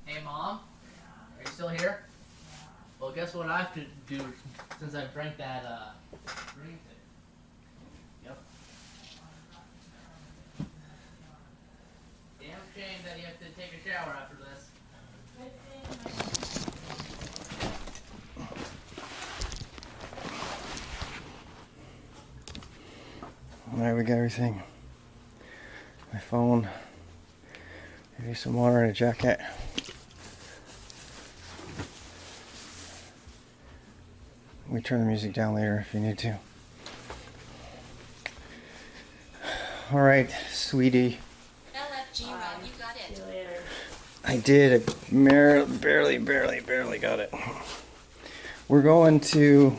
Hey, Mom? Are you still here? Well, guess what I have to do since I drank that, drink? Yep. Damn shame that you have to take a shower after this. Alright, we got everything. My phone, maybe some water and a jacket. We turn the music down later if you need to. Alright, sweetie. LFG Rob, you got it. I did. I barely got it. We're going to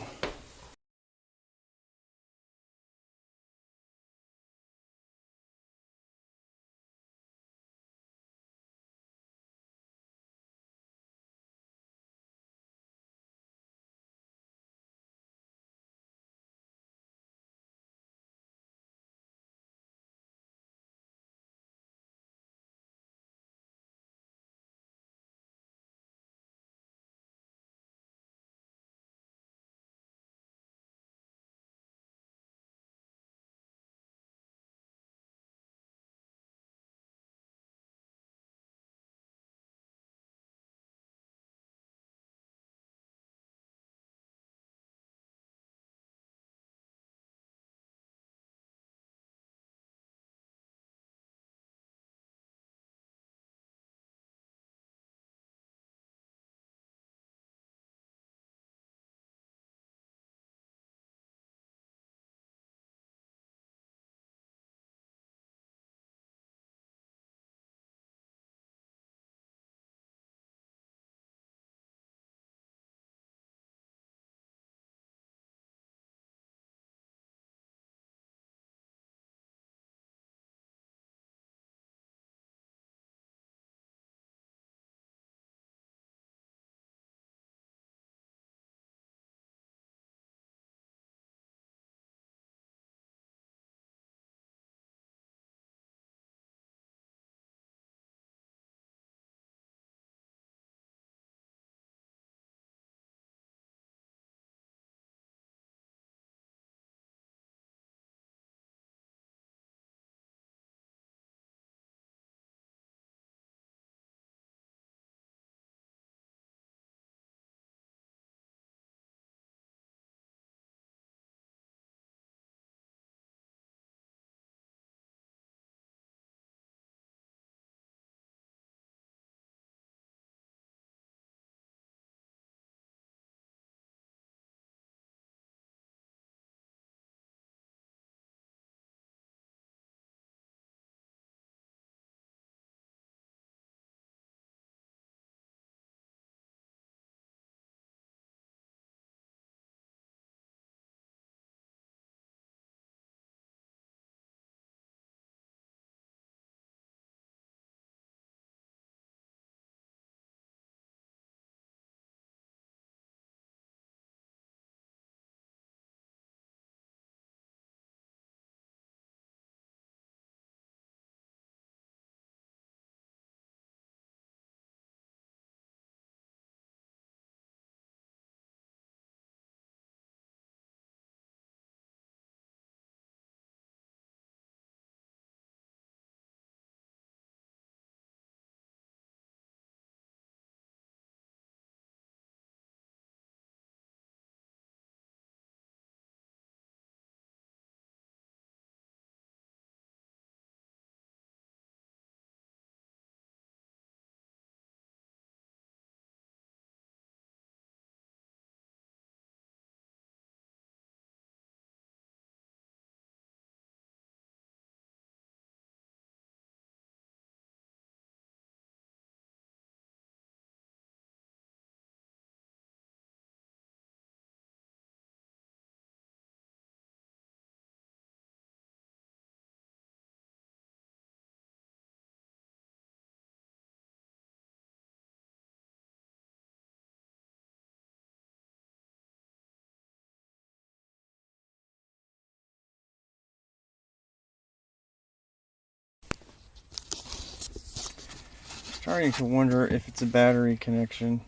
starting to wonder if it's a battery connection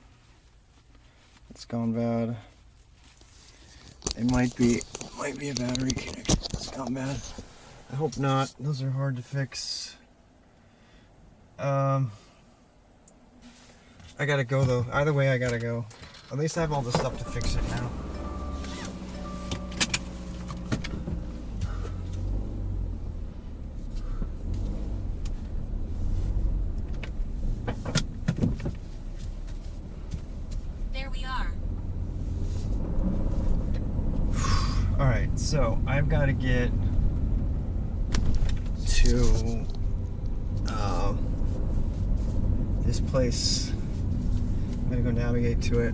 that's gone bad. It might be a battery connection that's gone bad. I hope not. Those are hard to fix. I gotta go though. Either way, I gotta go. At least I have all the stuff to fix it now. There we are. Alright, so I've got to get to this place. I'm going to go navigate to it.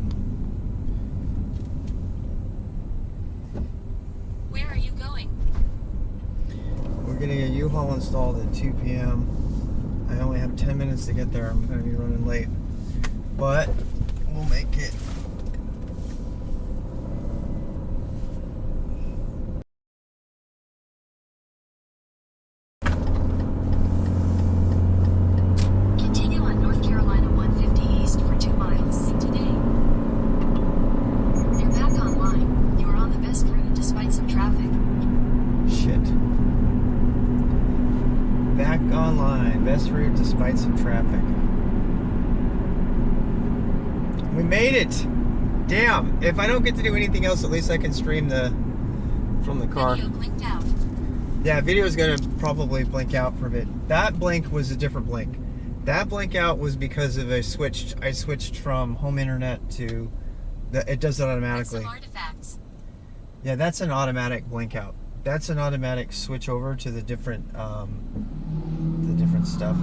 Where are you going? We're getting a U-Haul installed at 2 p.m. I only have 10 minutes to get there. I'm going to be running late. But we'll make it. Continue on North Carolina 150 East for 2 miles. Today. They're back online. You are on the best route despite some traffic. Shit. Back online. Best route despite some traffic. We made it! Damn! If I don't get to do anything else, at least I can stream from the car. Video blinked out. Yeah, video is gonna probably blink out for a bit. That blink was a different blink. That blink out was because of I switched from home internet to it does that automatically. Some artifacts. Yeah, that's an automatic blink out. That's an automatic switch over to the different stuff.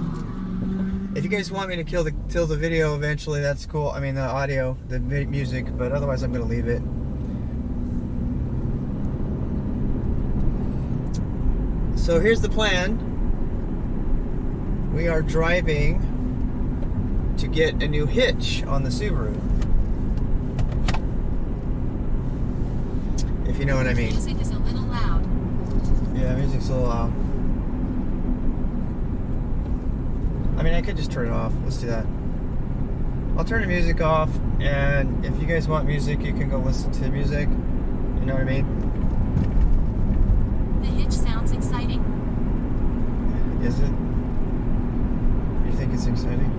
If you guys want me to kill the video eventually, that's cool. I mean the audio, the music, but otherwise I'm gonna leave it. So here's the plan. We are driving to get a new hitch on the Subaru. If you know what I mean. Music is a little loud. Yeah, music's a little loud. I mean, I could just turn it off. Let's do that. I'll turn the music off, and if you guys want music, you can go listen to music. You know what I mean? The hitch sounds exciting. Is it? You think it's exciting?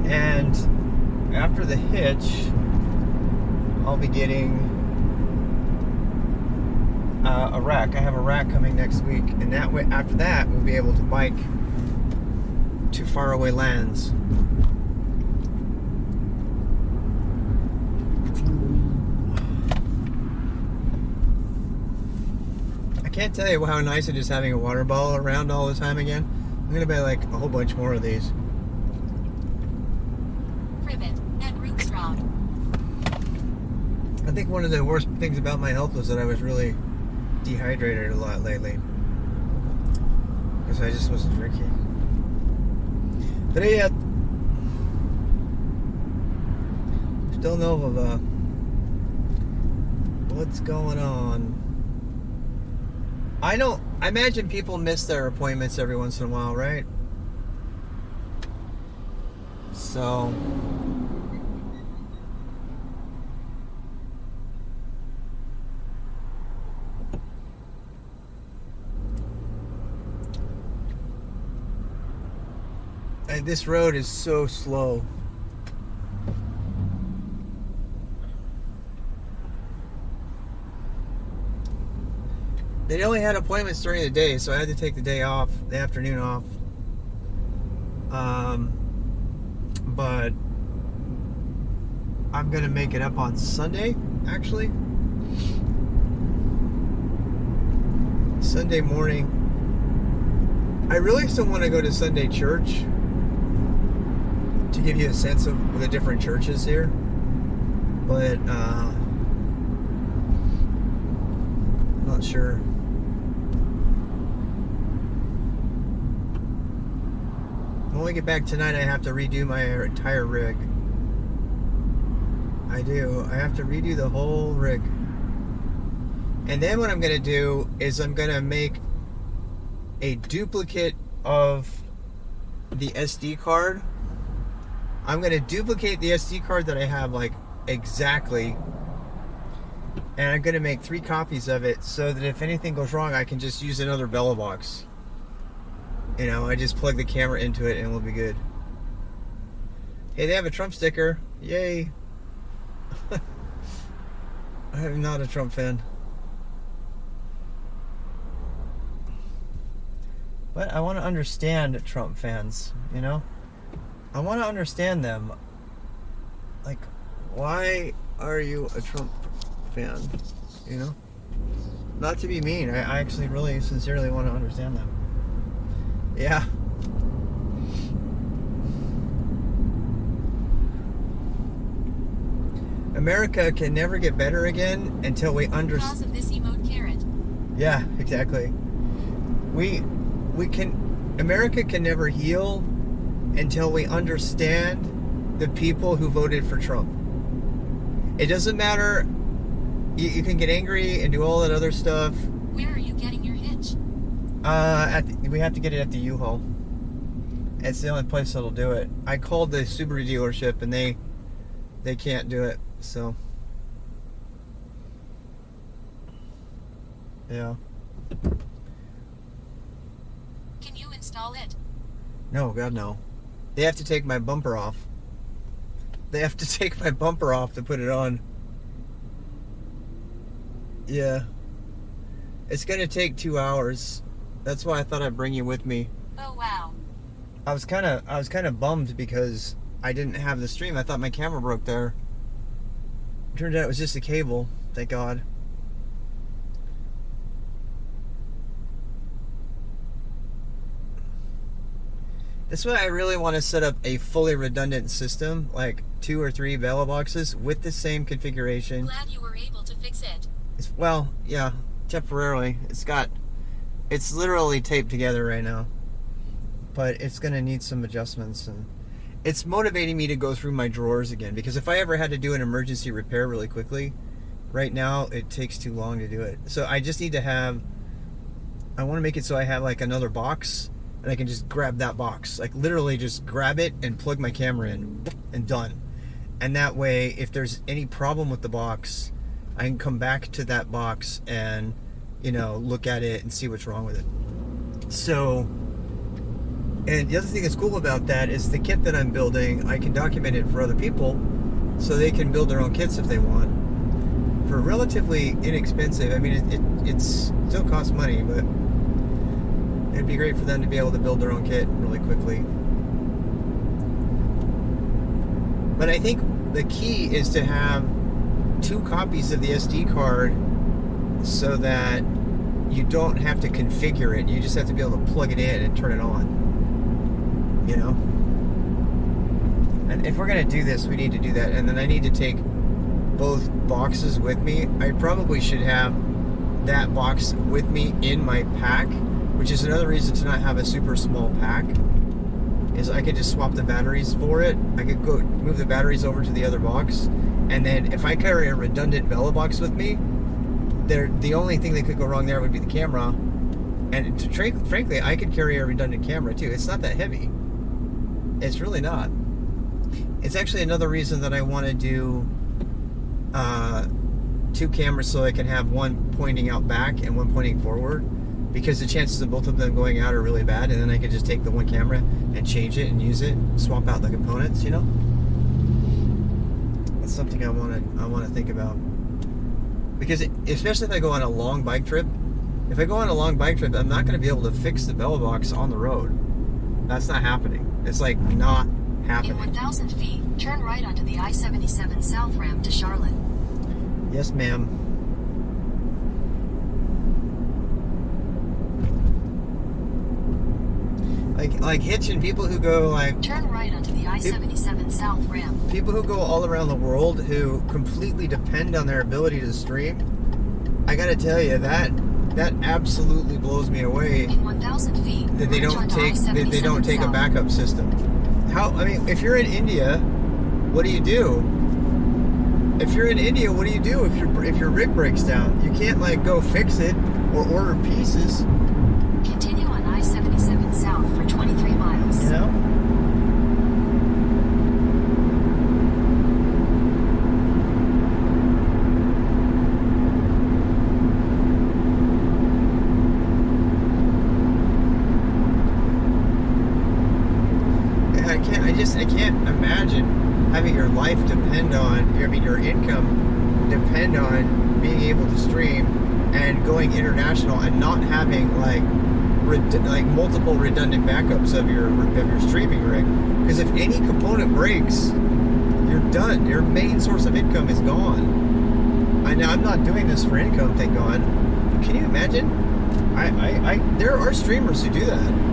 And after the hitch, I'll be getting a rack. I have a rack coming next week, and that way, after that, we'll be able to bike to faraway lands. I can't tell you how nice it is having a water bottle around all the time again. I'm gonna buy like a whole bunch more of these. Privet and ring shroud. I think one of the worst things about my health was that I was really dehydrated a lot lately because I just wasn't drinking. But yeah, still know of what's going on. I imagine people miss their appointments every once in a while, right? So this road is so slow. They only had appointments during the day, so I had to take the day off, the afternoon off. But I'm gonna make it up on Sunday, actually. Sunday morning. I really still want to go to Sunday church to give you a sense of the different churches here. But I'm not sure. When I get back tonight, I have to redo my entire rig. I do. I have to redo the whole rig. And then what I'm going to do is I'm going to make a duplicate of the SD card. I'm going to duplicate the SD card that I have, like, exactly. And I'm going to make 3 copies of it so that if anything goes wrong, I can just use another Bella box. You know, I just plug the camera into it and we'll be good. Hey, they have a Trump sticker. Yay. I am not a Trump fan. But I want to understand Trump fans, you know? I want to understand them. Like, why are you a Trump fan? You know? Not to be mean. I actually really sincerely want to understand them. Yeah. America can never get better again until we understand. Because of this emote carrot. Yeah, exactly. America can never heal until we understand the people who voted for Trump. It doesn't matter. You can get angry and do all that other stuff. Where are you getting your hitch? We have to get it at the U-Haul. It's the only place that'll do it. I called the Subaru dealership and they can't do it. So yeah. Can you install it? No, God no. They have to take my bumper off. They have to take my bumper off to put it on. Yeah. It's gonna take 2 hours. That's why I thought I'd bring you with me. Oh wow. I was kind of bummed because I didn't have the stream. I thought my camera broke there. Turned out it was just a cable. Thank God. That's why I really want to set up a fully redundant system, like 2 or 3 Bella boxes with the same configuration. Glad you were able to fix it. Well, yeah, temporarily. It's literally taped together right now, but it's gonna need some adjustments, and it's motivating me to go through my drawers again, because if I ever had to do an emergency repair really quickly, right now it takes too long to do it. So I just need to have, I want to make it so I have like another box and I can just grab that box, like literally just grab it and plug my camera in and done. And that way, if there's any problem with the box, I can come back to that box and, you know, look at it and see what's wrong with it. So, and the other thing that's cool about that is the kit that I'm building, I can document it for other people so they can build their own kits if they want for relatively inexpensive. I mean, it still costs money, but it'd be great for them to be able to build their own kit really quickly. But I think the key is to have 2 copies of the SD card so that you don't have to configure it. You just have to be able to plug it in and turn it on. You know? And if we're going to do this, we need to do that. And then I need to take both boxes with me. I probably should have that box with me in my pack, which is another reason to not have a super small pack, is I could just swap the batteries for it. I could go move the batteries over to the other box, and then if I carry a redundant Bella box with me, the only thing that could go wrong there would be the camera. And frankly, I could carry a redundant camera too. It's not that heavy. It's really not. It's actually another reason that I want to do 2 cameras, so I can have one pointing out back and one pointing forward, because the chances of both of them going out are really bad, and then I could just take the one camera and change it and use it, swap out the components, you know? That's something I want to think about. Because especially if I go on a long bike trip, I'm not going to be able to fix the Bella box on the road. That's not happening. It's like not happening. In 1,000 feet, turn right onto the I-77 South ramp to Charlotte. Yes, ma'am. Like Hitch and people who go like... Turn right onto the I-77 South ramp. People who go all around the world who completely depend on their ability to stream, I gotta tell you, that absolutely blows me away. In 1,000 feet, that they don't take a backup system. I mean, if you're in India, what do you do? If you're in India, what do you do if your rig breaks down? You can't like go fix it or order pieces. Continue on life depend on, I mean, your income depend on being able to stream and going international and not having like multiple redundant backups of your streaming rig. Because if any component breaks, you're done. Your main source of income is gone. I'm not doing this for income, thank God. But can you imagine? There are streamers who do that.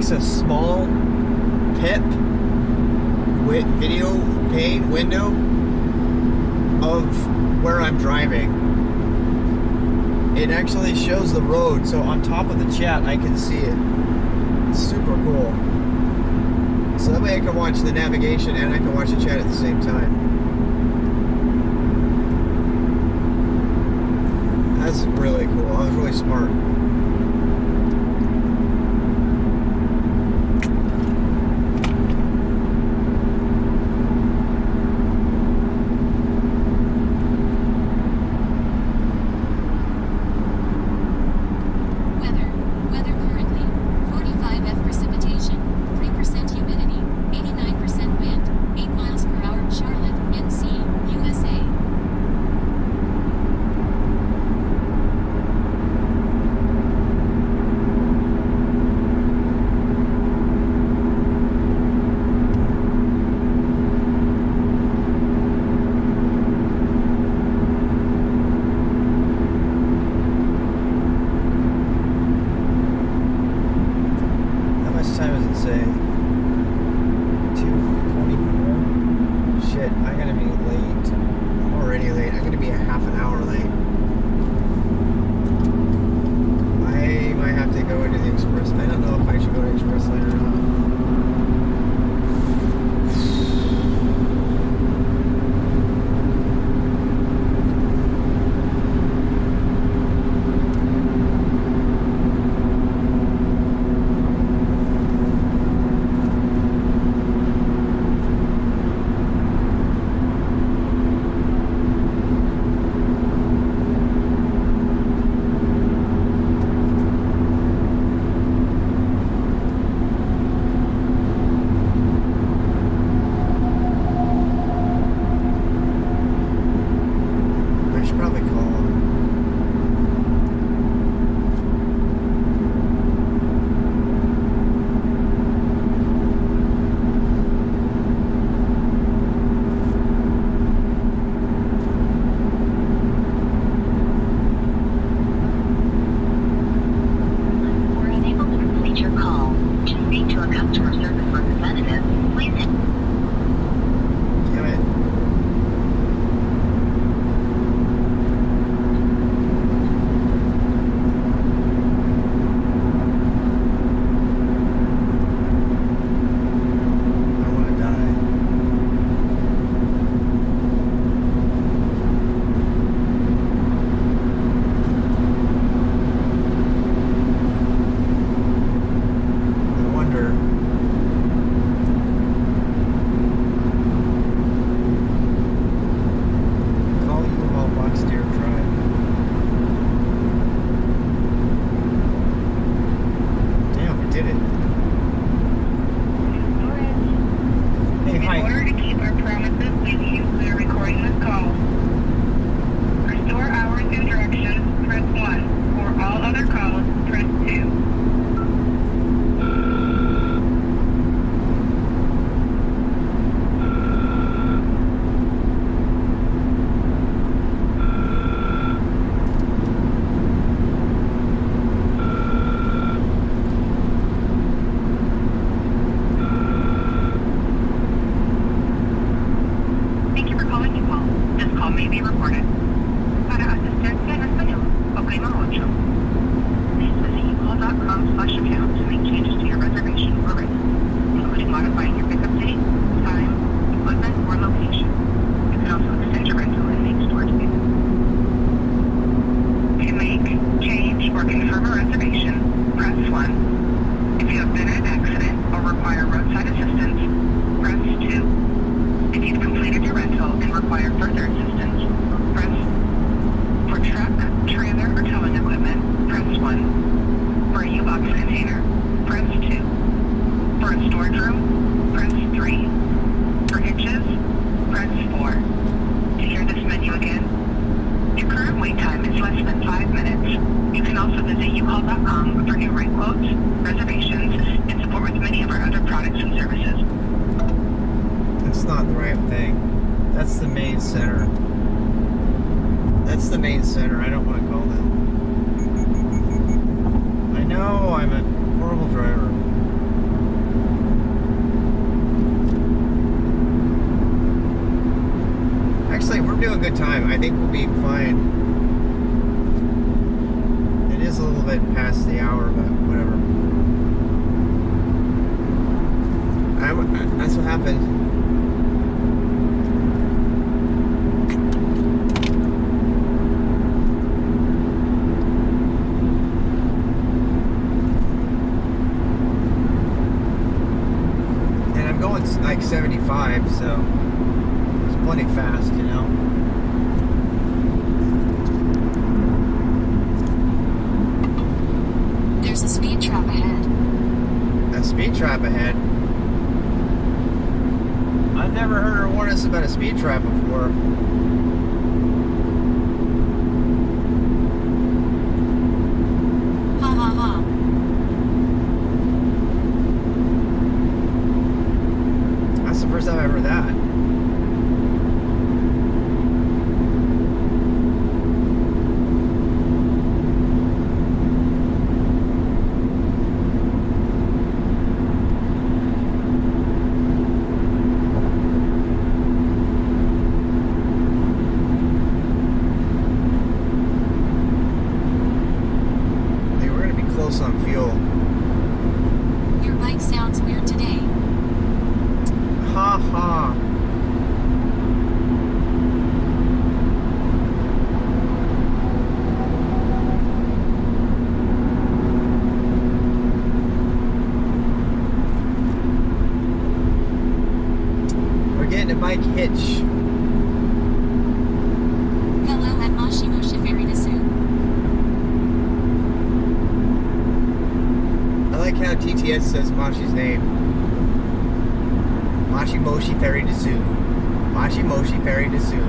A small pip with video pane window of where I'm driving. It actually shows the road, so on top of the chat I can see it. It's super cool. So that way I can watch the navigation and I can watch the chat at the same time. That's really cool. I was really smart. may be recorded. Para asistencia en español, oprima 8. Please visit ucall.com/account to make changes to your reservation or rate, including modifying your pickup date, time, equipment, or location. You can also extend your rental and make storage payments. To make, change, or confirm a reservation, press 1. If you have been in an accident or require roadside assistance, press 2. If you've completed your rental and require further assistance, press for truck, trailer, or towing equipment, press 1. For a U-Box container, press 2. For a storage room, press 3. For hitches, press 4. To hear this menu again, your current wait time is less than 5 minutes. You can also visit ucall.com for new rate quotes, reservations, and support with many of our other products and services. That's not the right thing. That's the main center. That's the main center. I don't want to call that. I know I'm a horrible driver. Actually, we're doing good time. I think we'll be fine. It is a little bit past the hour, but whatever. That's what happened. Like 75, so it's plenty fast, you know. There's a speed trap ahead. A speed trap ahead? I've never heard her warn us about a speed trap before. Ha ha ha. That's the first time I've heard that. Hey, we're gonna be close on fuel. Your bike sounds weird today. Ha ha. We're getting a bike hitch. Hello at Mashimo Shiferi Desu. I like how TTS says Mashi's name. Mashi Moshi Ferry to Zoo. Mashi Moshi Ferry to Zoo.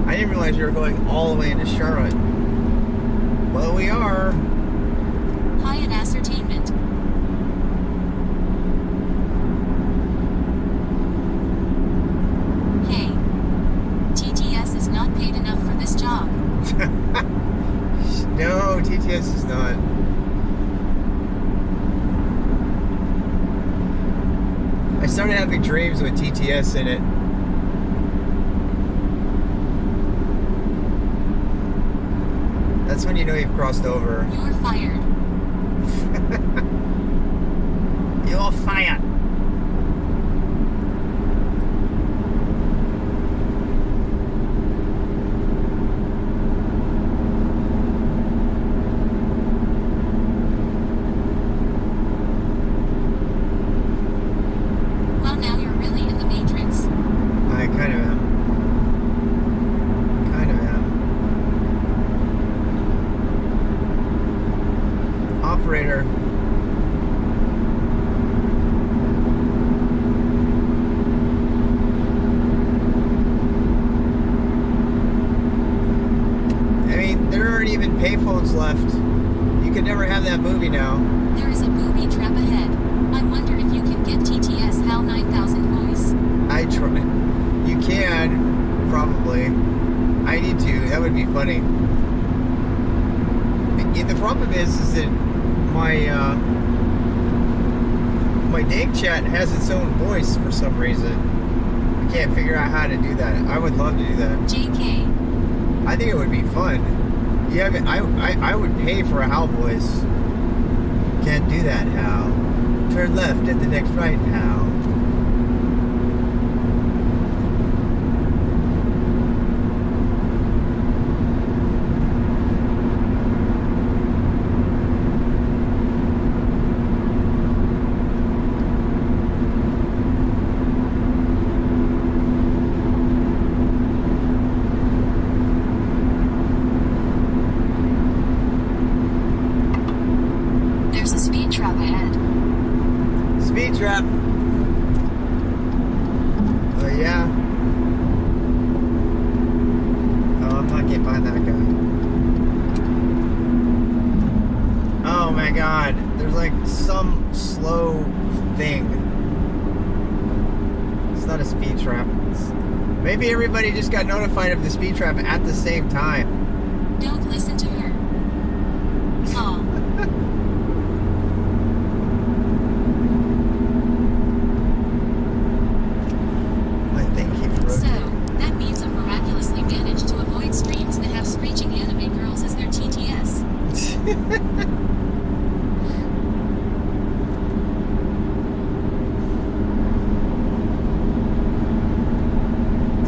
I didn't realize you were going all the way into Charlotte. Well, we are. High in ascertainment. Hey. TTS is not paid enough for this job. No, TTS is not. I started having dreams with TTS in it. That's when you know you've crossed over. You're fired. You're fired. Well, now you're really in the Matrix. I kind of am. Kind of am. Operator. I mean, there aren't even payphones left. You could never have that movie now. There is a booby trap ahead. I wonder if you can get TTS HAL 9000 voice. I try. You can, probably. I need to. That would be funny. Yeah, the problem is that my dang chat has its own voice for some reason. I can't figure out how to do that. I would love to do that. JK. I think it would be fun. Yeah, I would pay for a Hal voice. Can't do that, Hal. Turn left at the next right, Hal. There's a speed trap ahead. Speed trap. Oh, yeah. Oh, I'm not getting behind that guy. Oh my god. There's like some slow thing. It's not a speed trap. Maybe everybody just got notified of the speed trap at the same time. Don't listen to her. Aw. My thing keeps So, rotating. that means I've miraculously managed to avoid streams that have screeching anime girls as their TTS.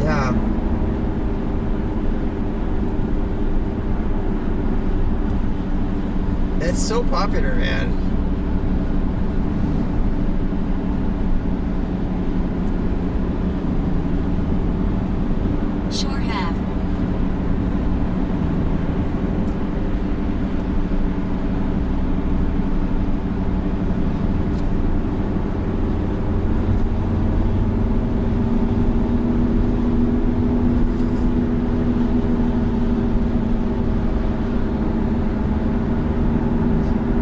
Yeah. It's so popular, man. Sure have.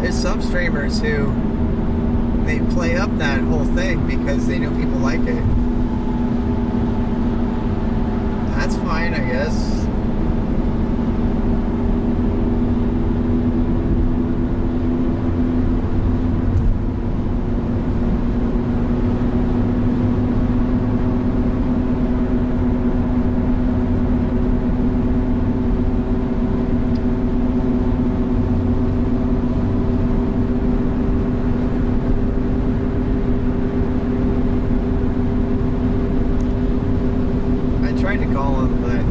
There's some streamers who they play up that whole thing because they know people like it. That's fine, I guess. I tried to call him, but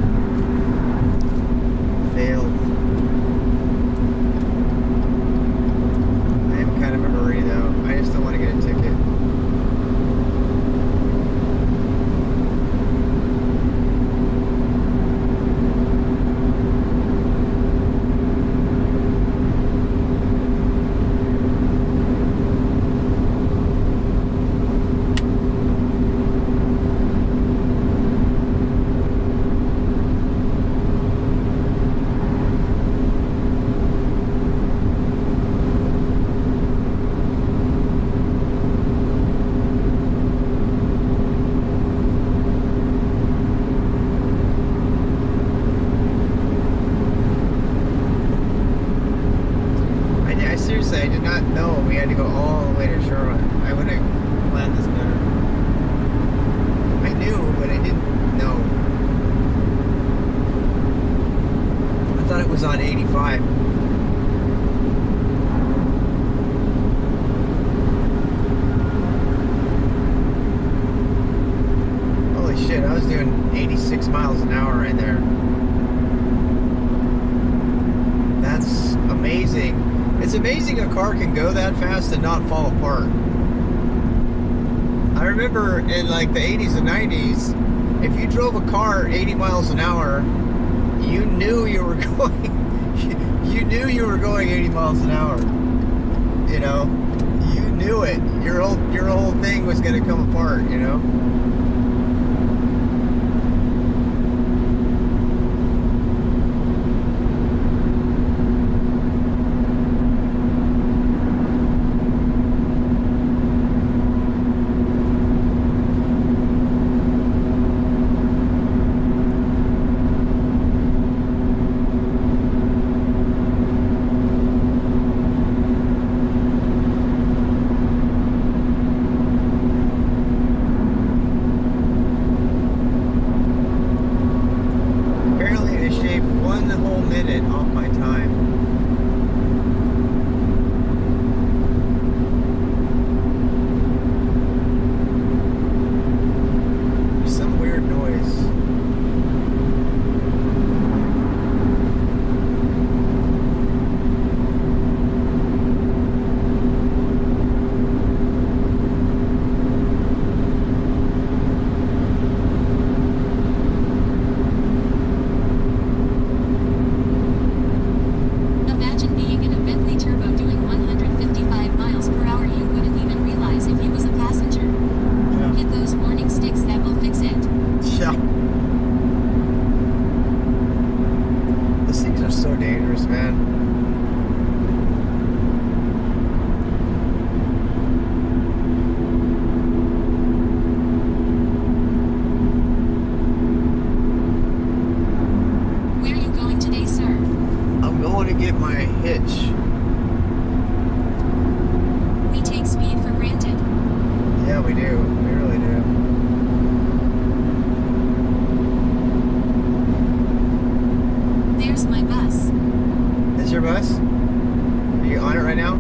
failed. I am kind of in a hurry, though. I just don't want to get a ticket. I seriously, I did not know we had to go all the way to Sherman. I would have planned this better. I knew, but I didn't know. I thought it was on 85. Holy shit, I was doing 86 miles an hour right there. That's amazing. It's amazing a car can go that fast and not fall apart. I remember in like the 80s and 90s, if you drove a car 80 miles an hour, you knew you were going you knew you were going 80 miles an hour. You know? You knew it. Your whole thing was gonna come apart, you know? you on it right now?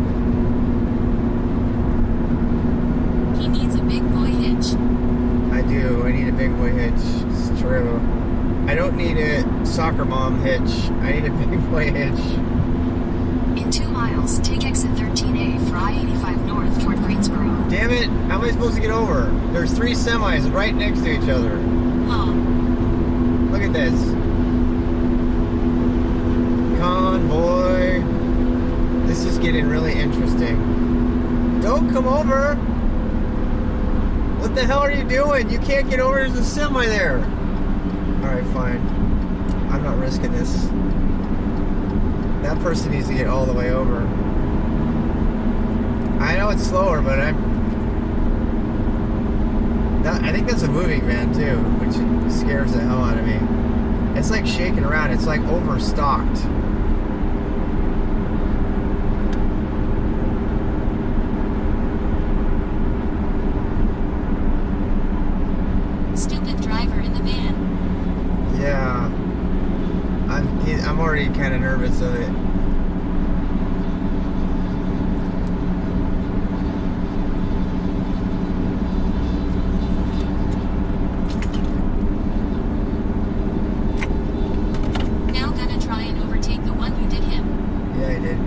He needs a big boy hitch. I do. I need a big boy hitch. It's true. I don't need a soccer mom hitch. I need a big boy hitch. In 2 miles, take exit 13A for I-85 north toward Greensboro. Damn it! How am I supposed to get over? There's 3 semis right next to each other. Oh, Look at this. Convoy. This is getting really interesting. Don't come over! What the hell are you doing? You can't get over. There's a semi there. Alright, fine. I'm not risking this. That person needs to get all the way over. I know it's slower, but I think that's a moving van too, which scares the hell out of me. It's like shaking around. It's like overstocked. stupid driver in the van. Yeah. I'm already kind of nervous of it. Now gonna try and overtake the one who did him. Yeah, I did.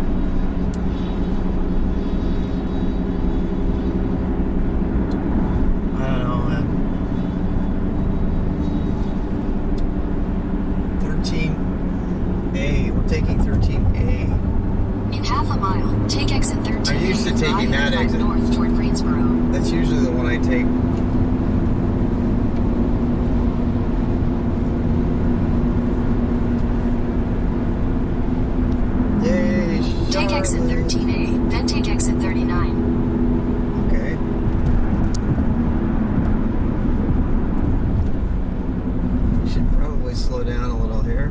I don't know, man. 13A. We're taking 13A. In half a mile, take exit 13A. I'm used to for taking that I-85 exit. north toward Greensboro. That's usually the one I take. Yay, Take exit Charlotte. 13A, then take exit 39. Okay. Should probably slow down a little here.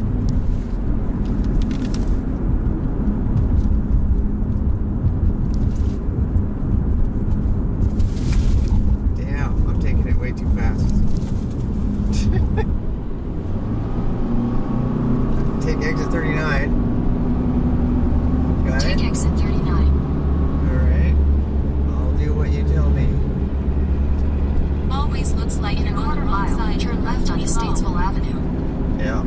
Damn, I'm taking it way too fast. Take exit 39. Got it? Take exit 39. Alright. I'll do what you tell me. Always looks like in a quarter mile, turn left on East Statesville Avenue. Yeah.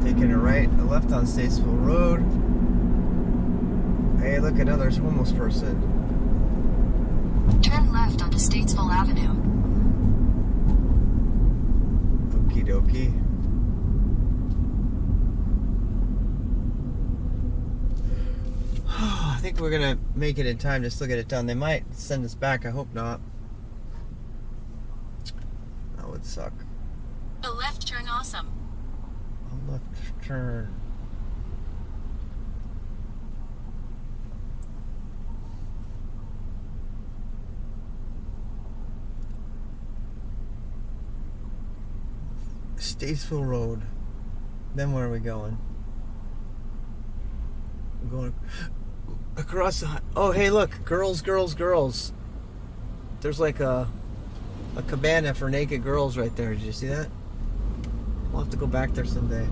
Taking a right, a left on Statesville Road. Hey, look, another homeless person. Turn left onto Statesville Avenue. Okie dokie. I think we're gonna make it in time to still get it done. They might send us back. I hope not. That would suck. A left turn awesome. A left turn. Statesville Road. Then where are we going? We're going across the... Oh, hey, look. Girls, girls, girls. There's like a cabana for naked girls right there. Did you see that? We'll have to go back there someday.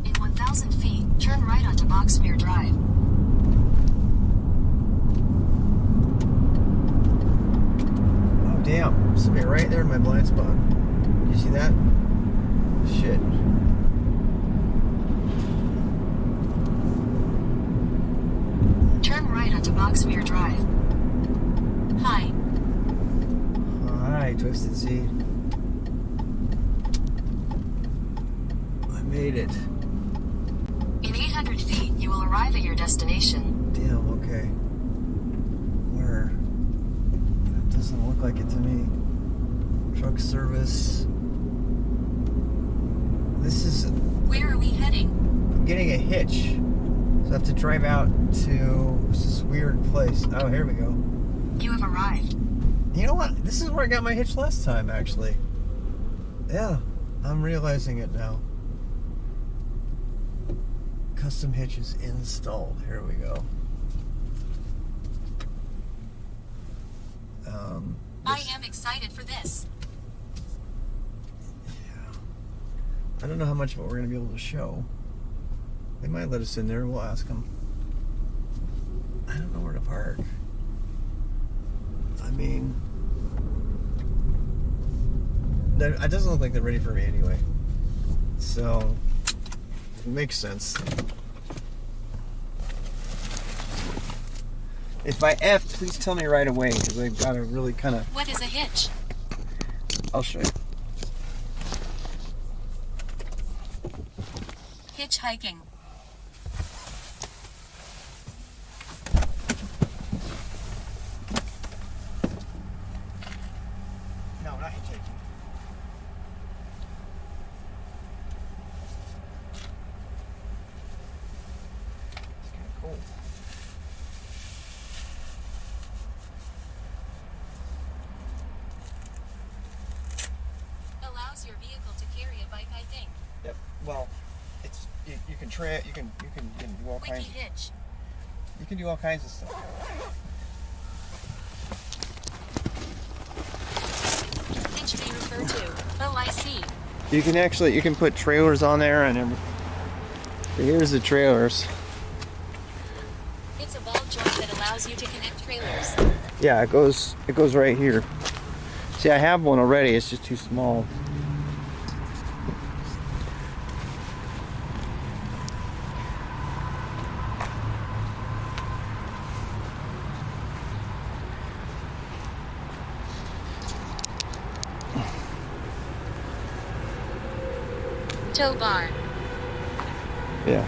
In 1,000 feet, turn right onto Boxmere Drive. Oh, damn. Somebody right there in my blind spot. You see that? Shit. Turn right onto Boxmere Drive. Hi. Hi, Twisted Seed. I made it. In 800 feet, you will arrive at your destination. Damn, okay. Where? That doesn't look like it to me. Truck service. This is... Where are we heading? I'm getting a hitch. So I have to drive out to this weird place. Oh, here we go. You have arrived. You know what? This is where I got my hitch last time, actually. Yeah, I'm realizing it now. Custom hitch is installed. Here we go. I am excited for this. I don't know how much of it we're going to be able to show. They might let us in there. We'll ask them. I don't know where to park. I mean, it doesn't look like they're ready for me anyway. So, it makes sense. If I effed, please tell me right away, because I've got to really kind of... What is a hitch? I'll show you. Hitchhiking. No, not hitchhiking. It's kind of cold. Allows your vehicle to carry a bike, I think. Yep. Well, it's you can try it. You can do all Wiki kinds. hitch. You can do all kinds of stuff. Hitch may refer to. Oh, I see. You can put trailers on there and everything. So here's the trailers. It's a ball joint that allows you to connect trailers. Yeah, it goes right here. See, I have one already. It's just too small. Tow bar. Yeah.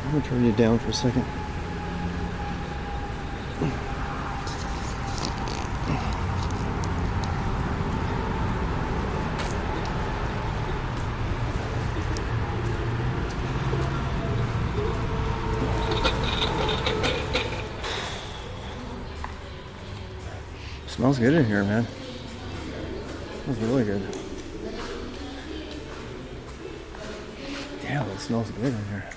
I'm gonna turn you down for a second. Smells good in here, man. Smells really good. Yeah, it smells good in here.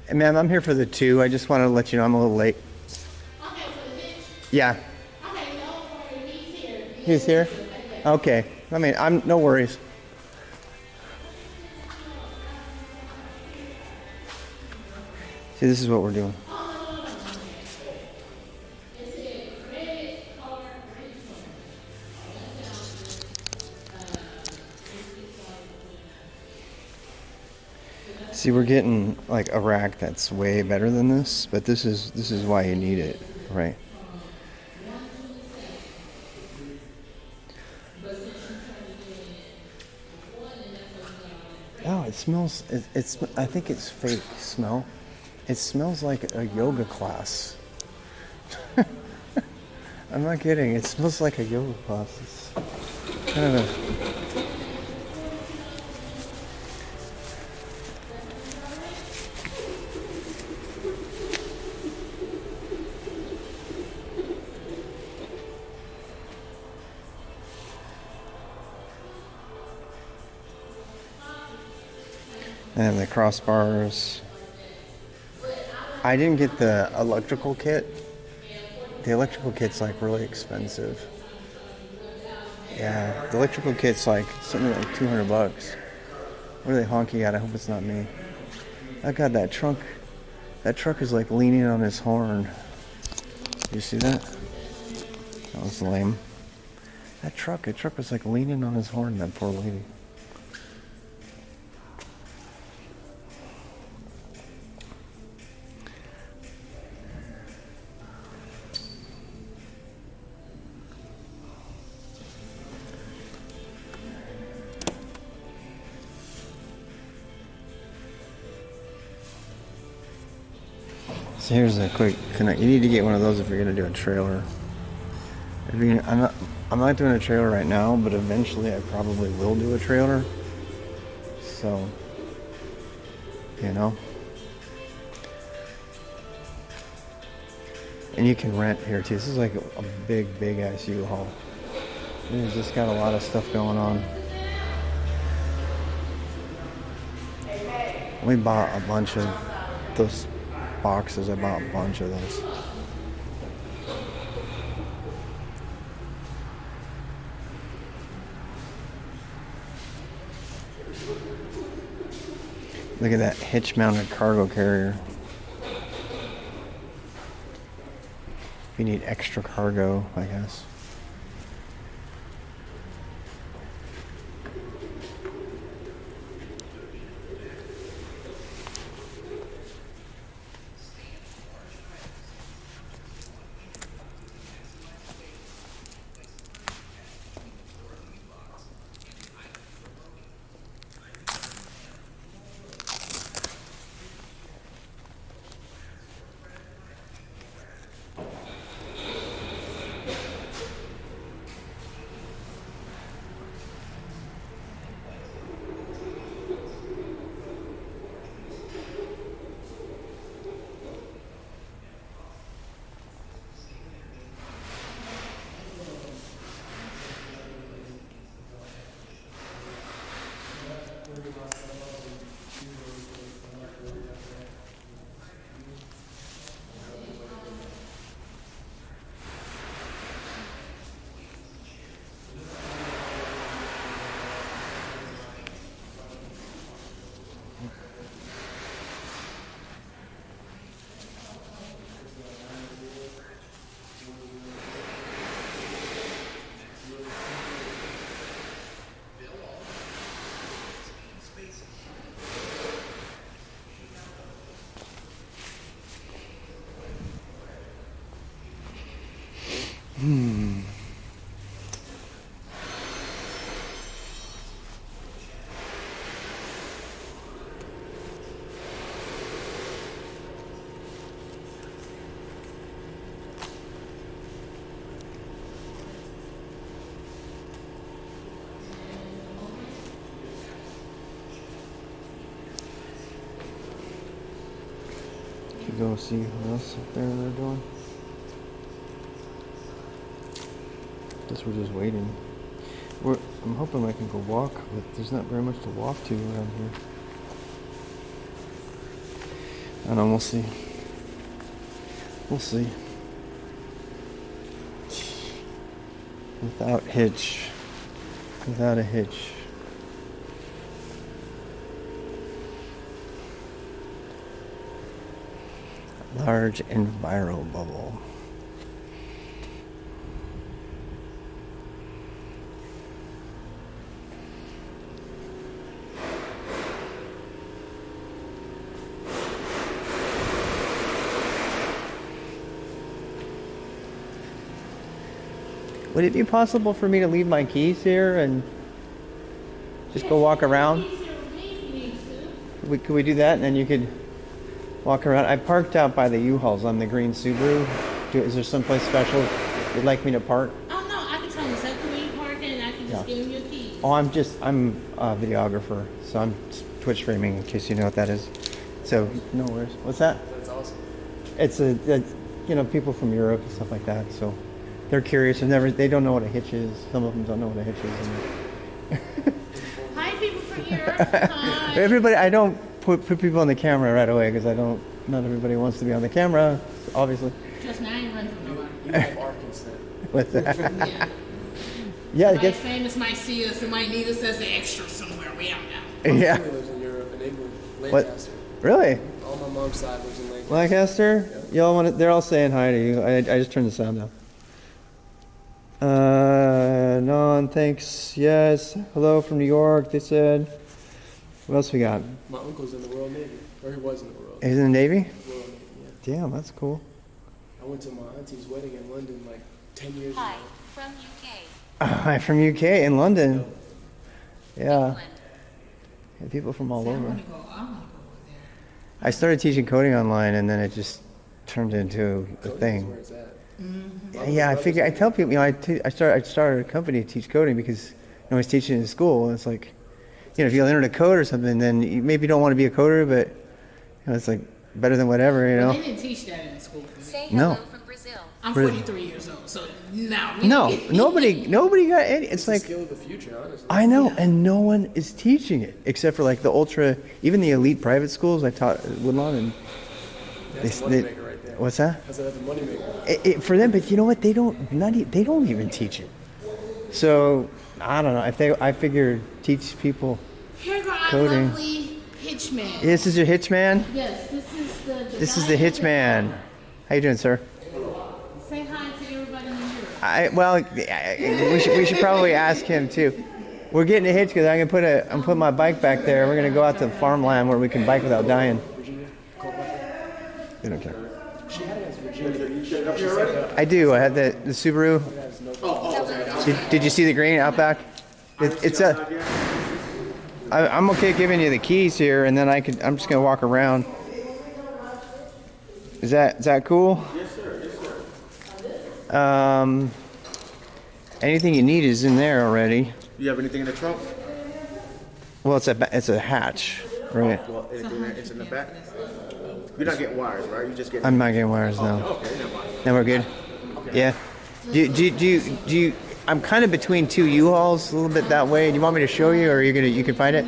Hey, ma'am, I'm here for the 2. I just wanted to let you know I'm a little late. Okay, so the bitch. Yeah. Okay, don't worry, he's here. He's here? Okay. I mean, no worries. See, this is what we're doing. See, we're getting like a rack that's way better than this, but this is why you need it, right? Oh, it smells. It's. I think it's fake smell. It smells like a yoga class. I'm not kidding. It smells like a yoga class. It's kind of a. And the crossbars. I didn't get the electrical kit. The electrical kit's like really expensive. Yeah, the electrical kit's like something like $200. What are they honking at? I hope it's not me. I got that trunk. That truck is like leaning on his horn. You see that? That was lame. That truck was like leaning on his horn, that poor lady. So here's a quick connect. You need to get one of those if you're gonna do a trailer. I'm not doing a trailer right now, but eventually I probably will do a trailer. So, you know. And you can rent here too. This is like a big ass U-Haul. It's just got a lot of stuff going on. We bought a bunch of those boxes. I bought a bunch of those. Look at that hitch mounted cargo carrier. If you need extra cargo, I guess. Go see what else up there they're doing. Guess we're just waiting. I'm hoping I can go walk, but there's not very much to walk to around here. I don't know, we'll see. We'll see. Without hitch. Without a hitch. Large enviro bubble. Would it be possible for me to leave my keys here and just go walk around? Could we do that and then you could walk around? I parked out by the U-Hauls on the green Subaru. Is there someplace special you'd like me to park? Oh no, I can tell you exactly where you park it and I can just give him your keys. Oh, I'm a videographer, so I'm Twitch streaming in case you know what that is. So, no worries. What's that? That's awesome. It's people from Europe and stuff like that, so they're curious. They don't know what a hitch is. Some of them don't know what a hitch is. Hi, people from Europe. Hi. Everybody, I don't put people on the camera right away because not everybody wants to be on the camera, obviously. Just now, I ain't running from nobody. You have Arkansas. With that. Yeah. Yeah, it My gets. famous might see us and might need us as an extra somewhere. We don't know. Yeah. My family lives in Europe, in England, What? Lancaster. Really? All my mom's side lives in Lancaster. Lancaster? Y'all want to, they're all saying hi to you. I just turned the sound down. Non, thanks. Yes. Hello from New York, they said. What else we got? My uncle's in the Royal Navy, or he was in the Royal He's in the Navy? Navy, yeah. Damn, that's cool. I went to my auntie's wedding in London like 10 years Hi, ago. from UK. I'm from UK in London. Yeah. England. Yeah, people from all I over. want to go over there. I started teaching coding online and then it just turned into a Coding is thing. where it's at. Yeah, I figure I tell people, I started a company to teach coding because I was teaching in school, and it's like, if you learn to code or something, then you maybe don't want to be a coder, but it's like better than whatever, Well, they didn't teach that in school for me. Say No. hello from Brazil. I'm Really? 43 years old, so no. No, nobody got any. It's The like, skill of the future, honestly. I know, and no one is teaching it except for like the ultra, even the elite private schools. I taught at Woodlawn, and That's a moneymaker right there. what's that? That's a moneymaker. For them, but you know what? They don't even teach it. So I don't know. I figure teach people. Here go our Coding. lovely Hitchman. This is your Hitchman. Yes, this is the This is guy the in the- Hitchman. How you doing, sir? Say hi to everybody in We Europe. should probably ask him too. We're getting a hitch because I'm gonna put my bike back there. We're gonna go out to the farmland where we can bike without dying. Virginia, cold weather. They don't care. She had it as Virginia. She said, I do. I had the Subaru. Did you see the green Outback? I'm okay giving you the keys here, and then I'm just gonna walk around. Is that cool? Yes, sir. Yes, sir. Anything you need is in there already. You have anything in the trunk? Well, it's a hatch, right? Well, it's in the back. You're not getting wires, right? You just get. I'm not getting wires now. Okay, never mind. Then we're good. Yeah. Do you? I'm kind of between two U-Hauls, a little bit that way. Do you want me to show you, or you can find it?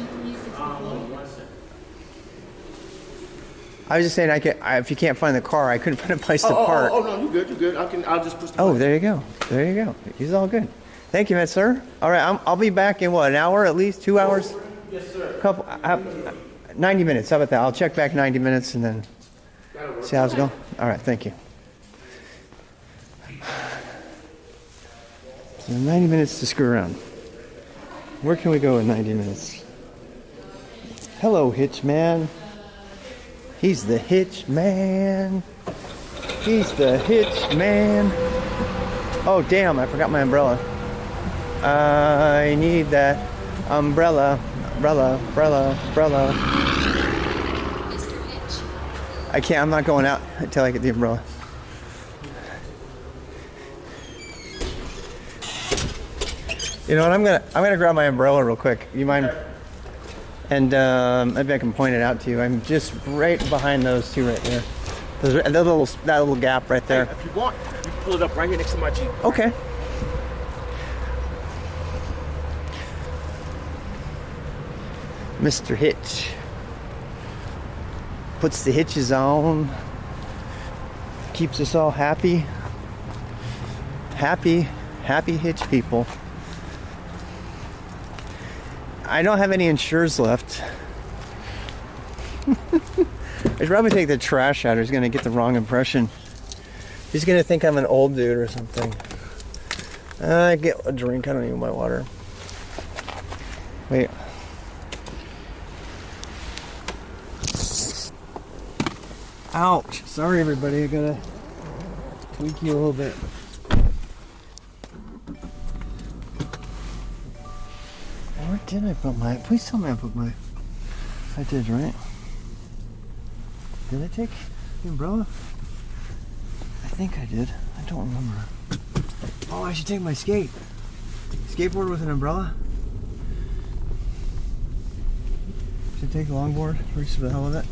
I was just saying, if you can't find the car, I couldn't find a place to park. Oh, no, you're good. I'll just push the Oh, button. there you go. He's all good. Thank you, sir. All right, I'll be back in what, an hour at least, 2 hours? Yes, sir. 90 minutes. How about that? I'll check back 90 minutes and then see how it's going. All right, thank you. So 90 minutes to screw around. Where can we go in 90 minutes? Hello, Hitchman. He's the Hitchman. He's the Hitchman. Oh, damn, I forgot my umbrella. I need that umbrella. Umbrella. Mr. Hitch. I can't, I'm not going out until I get the umbrella. You know what, I'm gonna grab my umbrella real quick. You mind? And maybe I can point it out to you. I'm just right behind those two right there. That little gap right there. If you want, you can pull it up right here next to my Jeep. Okay. Mr. Hitch puts the hitches on, keeps us all happy. Happy Hitch people. I don't have any insurers left. I should probably take the trash out. He's gonna get the wrong impression. He's gonna think I'm an old dude or something. I get a drink. I don't need my water. Wait. Ouch. Sorry, everybody. I gotta tweak you a little bit. Where did I put my... Please tell me I put my... I did, right? Did I take the umbrella? I think I did. I don't remember. Oh, I should take my skateboard with an umbrella? Should I take the longboard just for the hell of it?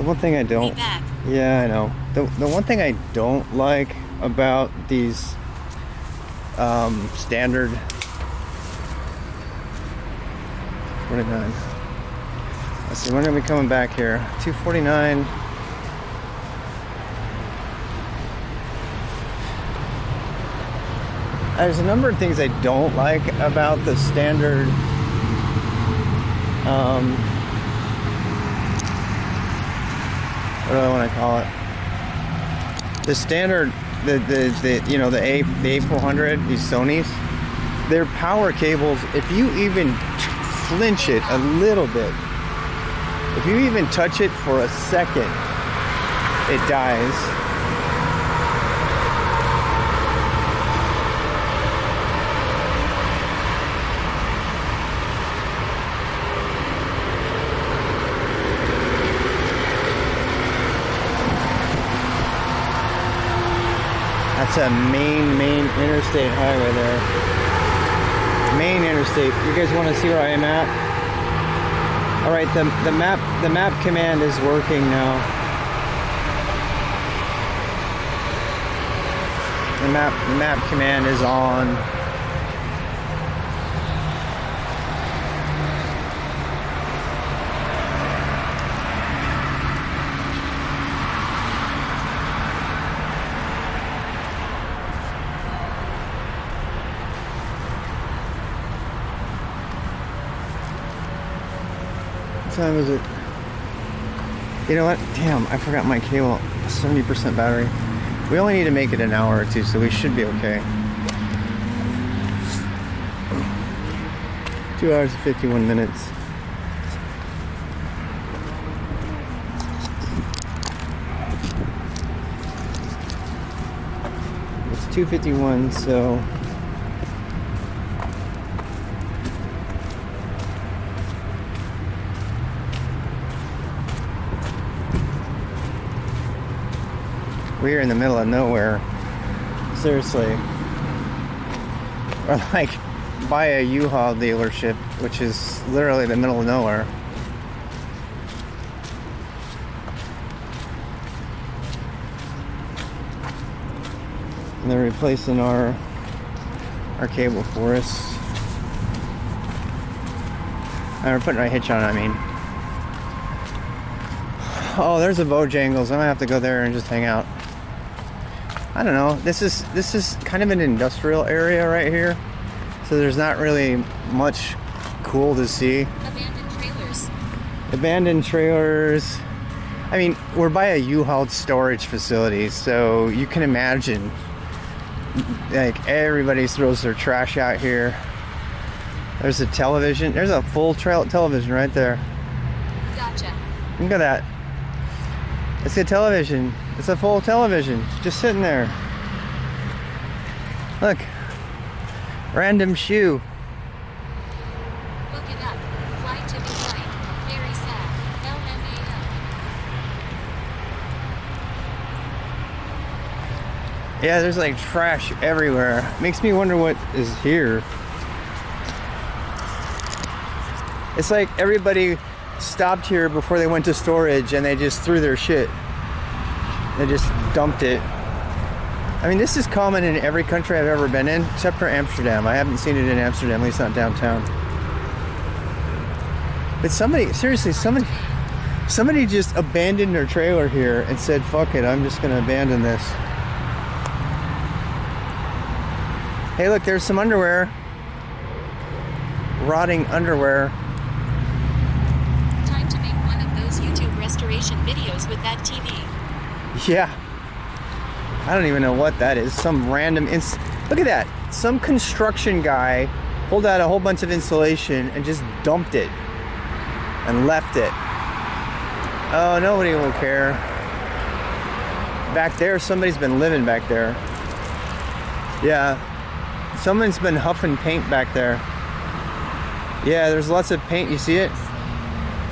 one thing I don't. Be back. Yeah, I know. The one thing I don't like about these standard 49. Let's see, when are we coming back here? 249. There's a number of things I don't like about the standard what do I want to call it? The standard, the you know, the A400, these Sonys, their power cables, if you even flinch it a little bit, if you even touch it for a second, it dies. That's a main interstate highway there. Main interstate. You guys want to see where I am at? All right, the map command is working now. The map command is on. What time is it? You know what? Damn, I forgot my cable. 70% battery. We only need to make it an hour or two, so we should be okay. 2 hours and 51 minutes. It's 2:51, so we're in the middle of nowhere. Seriously. Or like by a U-Haul dealership, which is literally the middle of nowhere. And they're replacing our cable for us. And we're putting our hitch on, I mean. Oh, there's a Bojangles. I'm gonna have to go there and just hang out. I don't know. This is kind of an industrial area right here, so there's not really much cool to see. Abandoned trailers. Abandoned trailers. I mean, we're by a U-Haul storage facility, so you can imagine, like, everybody throws their trash out here. There's a television. There's a full television right there. Gotcha. Look at that. It's a television. It's a full television. It's just sitting there. Look. Random shoe. Look it up. Flight to be right. Very sad. LMAO. Yeah, there's like trash everywhere. Makes me wonder what is here. It's like everybody stopped here before they went to storage and they just threw their shit. They just dumped it. I mean, this is common in every country I've ever been in, except for Amsterdam. I haven't seen it in Amsterdam, at least not downtown. But somebody, seriously, somebody just abandoned their trailer here and said, fuck it, I'm just gonna abandon this. Hey, look, there's some underwear. Rotting underwear. Time to make one of those YouTube restoration videos with that TV. Yeah. I don't even know what that is. Some random look at that. Some construction guy pulled out a whole bunch of insulation and just dumped it and left it. Oh, nobody will care. Back there, somebody's been living back there. Yeah. Someone's been huffing paint back there. Yeah, there's lots of paint. You see it?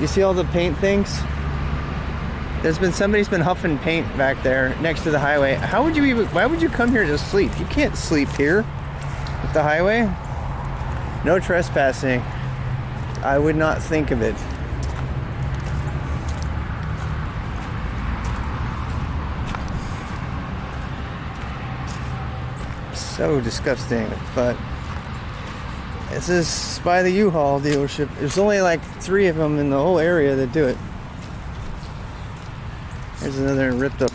You see all the paint things? Somebody's been huffing paint back there next to the highway. Why would you come here to sleep? You can't sleep here at the highway. No trespassing. I would not think of it. So disgusting, but this is by the U-Haul dealership. There's only like 3 of them in the whole area that do it. There's another ripped up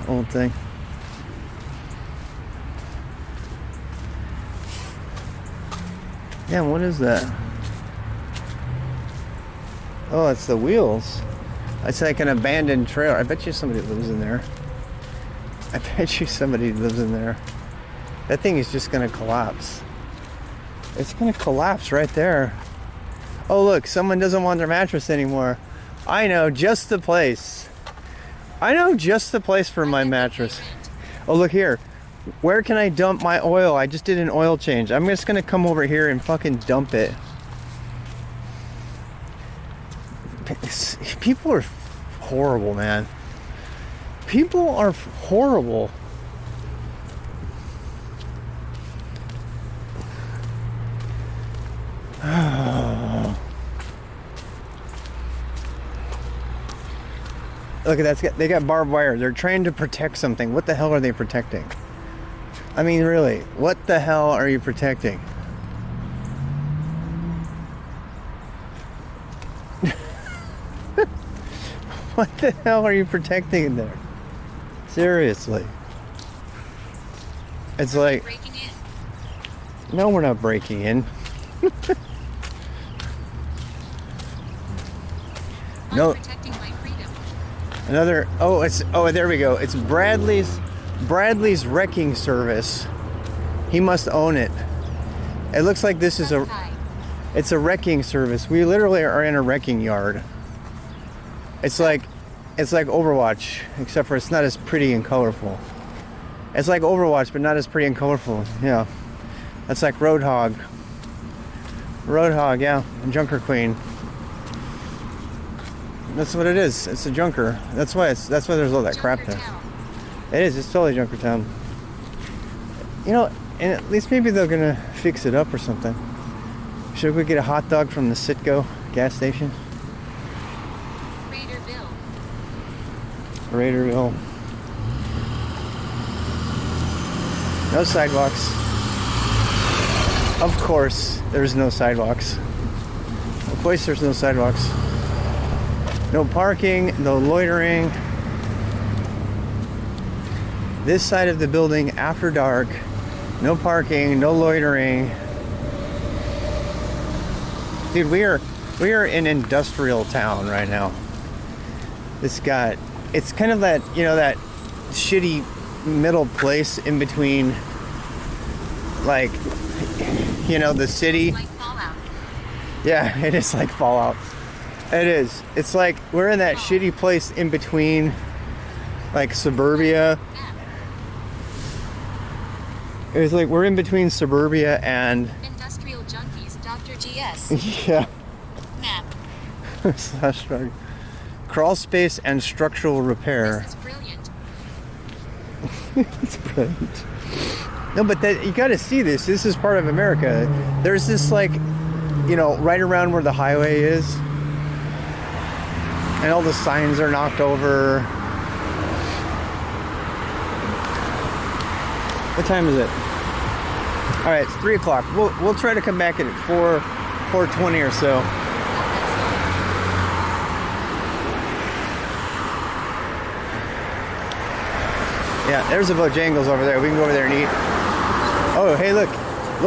old thing. Yeah, what is that? Oh, it's the wheels. It's like an abandoned trailer. I bet you somebody lives in there. I bet you somebody lives in there. That thing is just gonna collapse. It's gonna collapse right there. Oh look, someone doesn't want their mattress anymore. I know just the place. I know just the place for my mattress. Oh look here. Where can I dump my oil? I just did an oil change. I'm just gonna come over here and fucking dump it. People are horrible, man. People are horrible. Look at that. They got barbed wire. They're trying to protect something. What the hell are they protecting? I mean, really, what the hell are you protecting? What the hell are you protecting in there? Seriously. It's like... Breaking in. No, we're not breaking in. No. I'm protecting my freedom. Another... Oh, there we go. It's Bradley's wrecking service. He must own it. It looks like this is a... It's a wrecking service. We literally are in a wrecking yard. It's like Overwatch, except for it's not as pretty and colorful. It's like Overwatch, but not as pretty and colorful. Yeah, that's like Roadhog. Roadhog, yeah, and Junker Queen. That's what it is. It's a junker. That's why there's all that crap there. It is. It's totally Junkertown. You know, and at least maybe they're gonna fix it up or something. Should we get a hot dog from the Citgo gas station? Raiderville. No sidewalks. Of course, there's no sidewalks. Of course, there's no sidewalks. No parking, no loitering. This side of the building after dark. No parking, no loitering. Dude, we are in industrial town right now. It's kind of that, you know, that shitty middle place in between, like, you know, the city. Like Fallout. Yeah, it is like Fallout. It is. It's like we're in that shitty place in between, like, suburbia. It's like we're in between suburbia and... Industrial Junkies, Dr. GS. Yeah. Map. /. Crawl space and structural repair. This is brilliant. It's brilliant. No, but you got to see this. This is part of America. There's this, like, you know, right around where the highway is, and all the signs are knocked over. What time is it? All right, it's 3 o'clock. We'll try to come back at 4:20 or so. Yeah, there's a Bojangles over there. We can go over there and eat. Oh, hey, look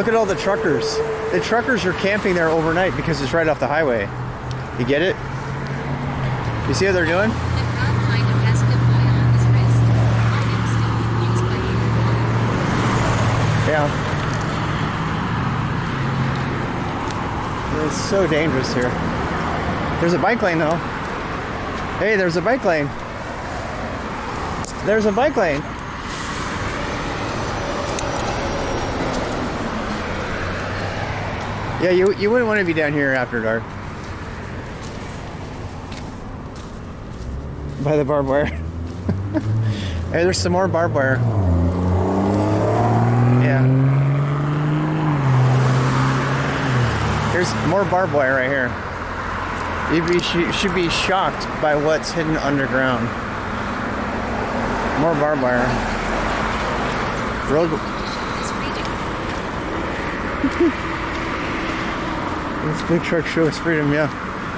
at all the truckers. The truckers are camping there overnight because it's right off the highway. You get it? You see what they're doing? The brown line of Escom oil on his wrist. Item still being used by you. Yeah. It's so dangerous here. There's a bike lane though. Hey, there's a bike lane. There's a bike lane. Yeah, you wouldn't want to be down here after dark. By the barbed wire. Hey, there's some more barbed wire. Yeah. Here's more barbed wire right here. You should be shocked by what's hidden underground. More barbed wire. Road. Is freedom. This big truck shows freedom, yeah.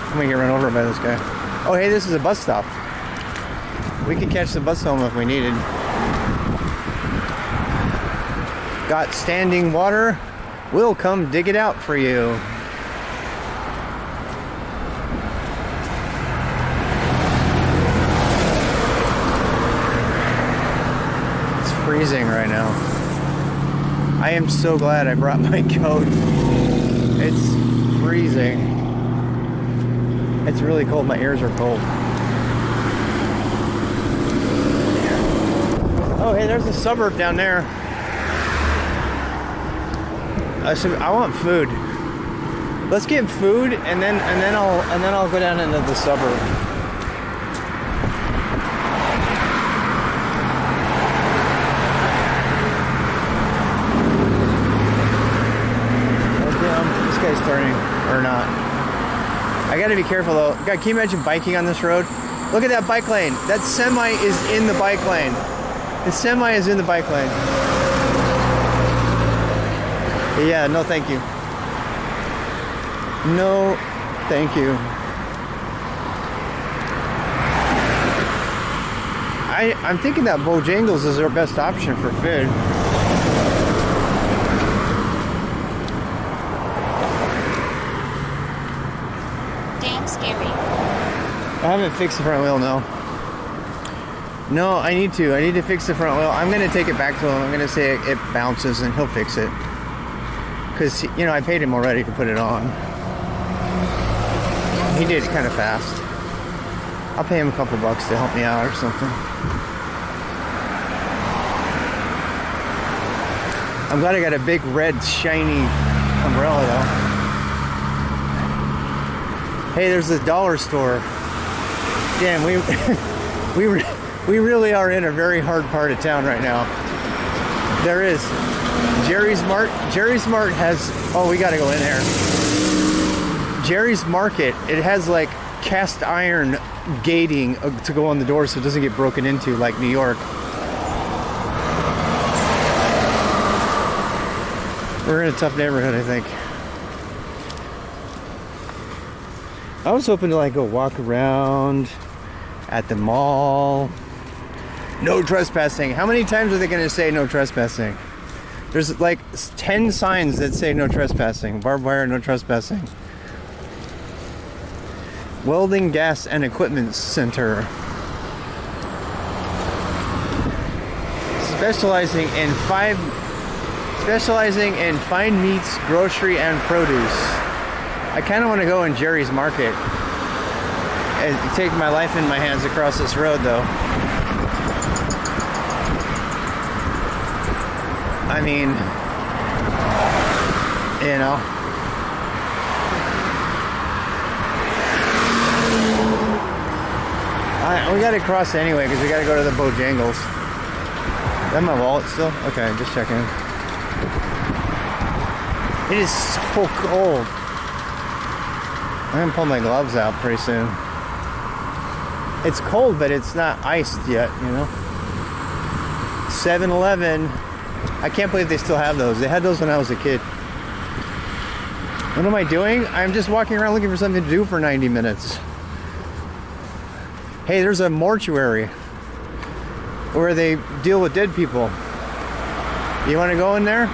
I'm gonna get run over by this guy. Oh, hey, this is a bus stop. We could catch the bus home if we needed. Got standing water? We'll come dig it out for you. It's freezing right now. I am so glad I brought my coat. It's freezing. It's really cold. My ears are cold. Oh, hey, there's a suburb down there. I want food. Let's get food, and then I'll go down into the suburb. This guy's turning or not. I gotta be careful though. God, can you imagine biking on this road? Look at that bike lane. That semi is in the bike lane. The semi is in the bike lane. Yeah, no thank you. No thank you. I'm thinking that Bojangles is our best option for food. Damn scary. I haven't fixed the front wheel, no. No, I need to. I need to fix the front wheel. I'm going to take it back to him. I'm going to say it bounces and he'll fix it. Because, you know, I paid him already to put it on. He did it kind of fast. I'll pay him a couple bucks to help me out or something. I'm glad I got a big red shiny umbrella though. Hey, there's a dollar store. Damn, we really are in a very hard part of town right now. There is Jerry's Mart. Jerry's Mart has, oh, we gotta go in there. Jerry's Market, it has like cast iron gating to go on the door so it doesn't get broken into like New York. We're in a tough neighborhood, I think. I was hoping to like go walk around at the mall. No trespassing. How many times are they going to say no trespassing? There's like 10 signs that say no trespassing. Barbed wire, no trespassing. Welding, Gas and Equipment Center. Specializing in fine meats, grocery and produce. I kind of want to go in Jerry's Market and take my life in my hands across this road though. I mean, you know. We gotta cross anyway because we gotta go to the Bojangles. Is that my wallet still? Okay, just checking. It is so cold. I'm gonna pull my gloves out pretty soon. It's cold, but it's not iced yet, you know. 7-Eleven. I can't believe they still have those. They had those when I was a kid. What am I doing? I'm just walking around looking for something to do for 90 minutes. Hey, there's a mortuary where they deal with dead people. You want to go in there?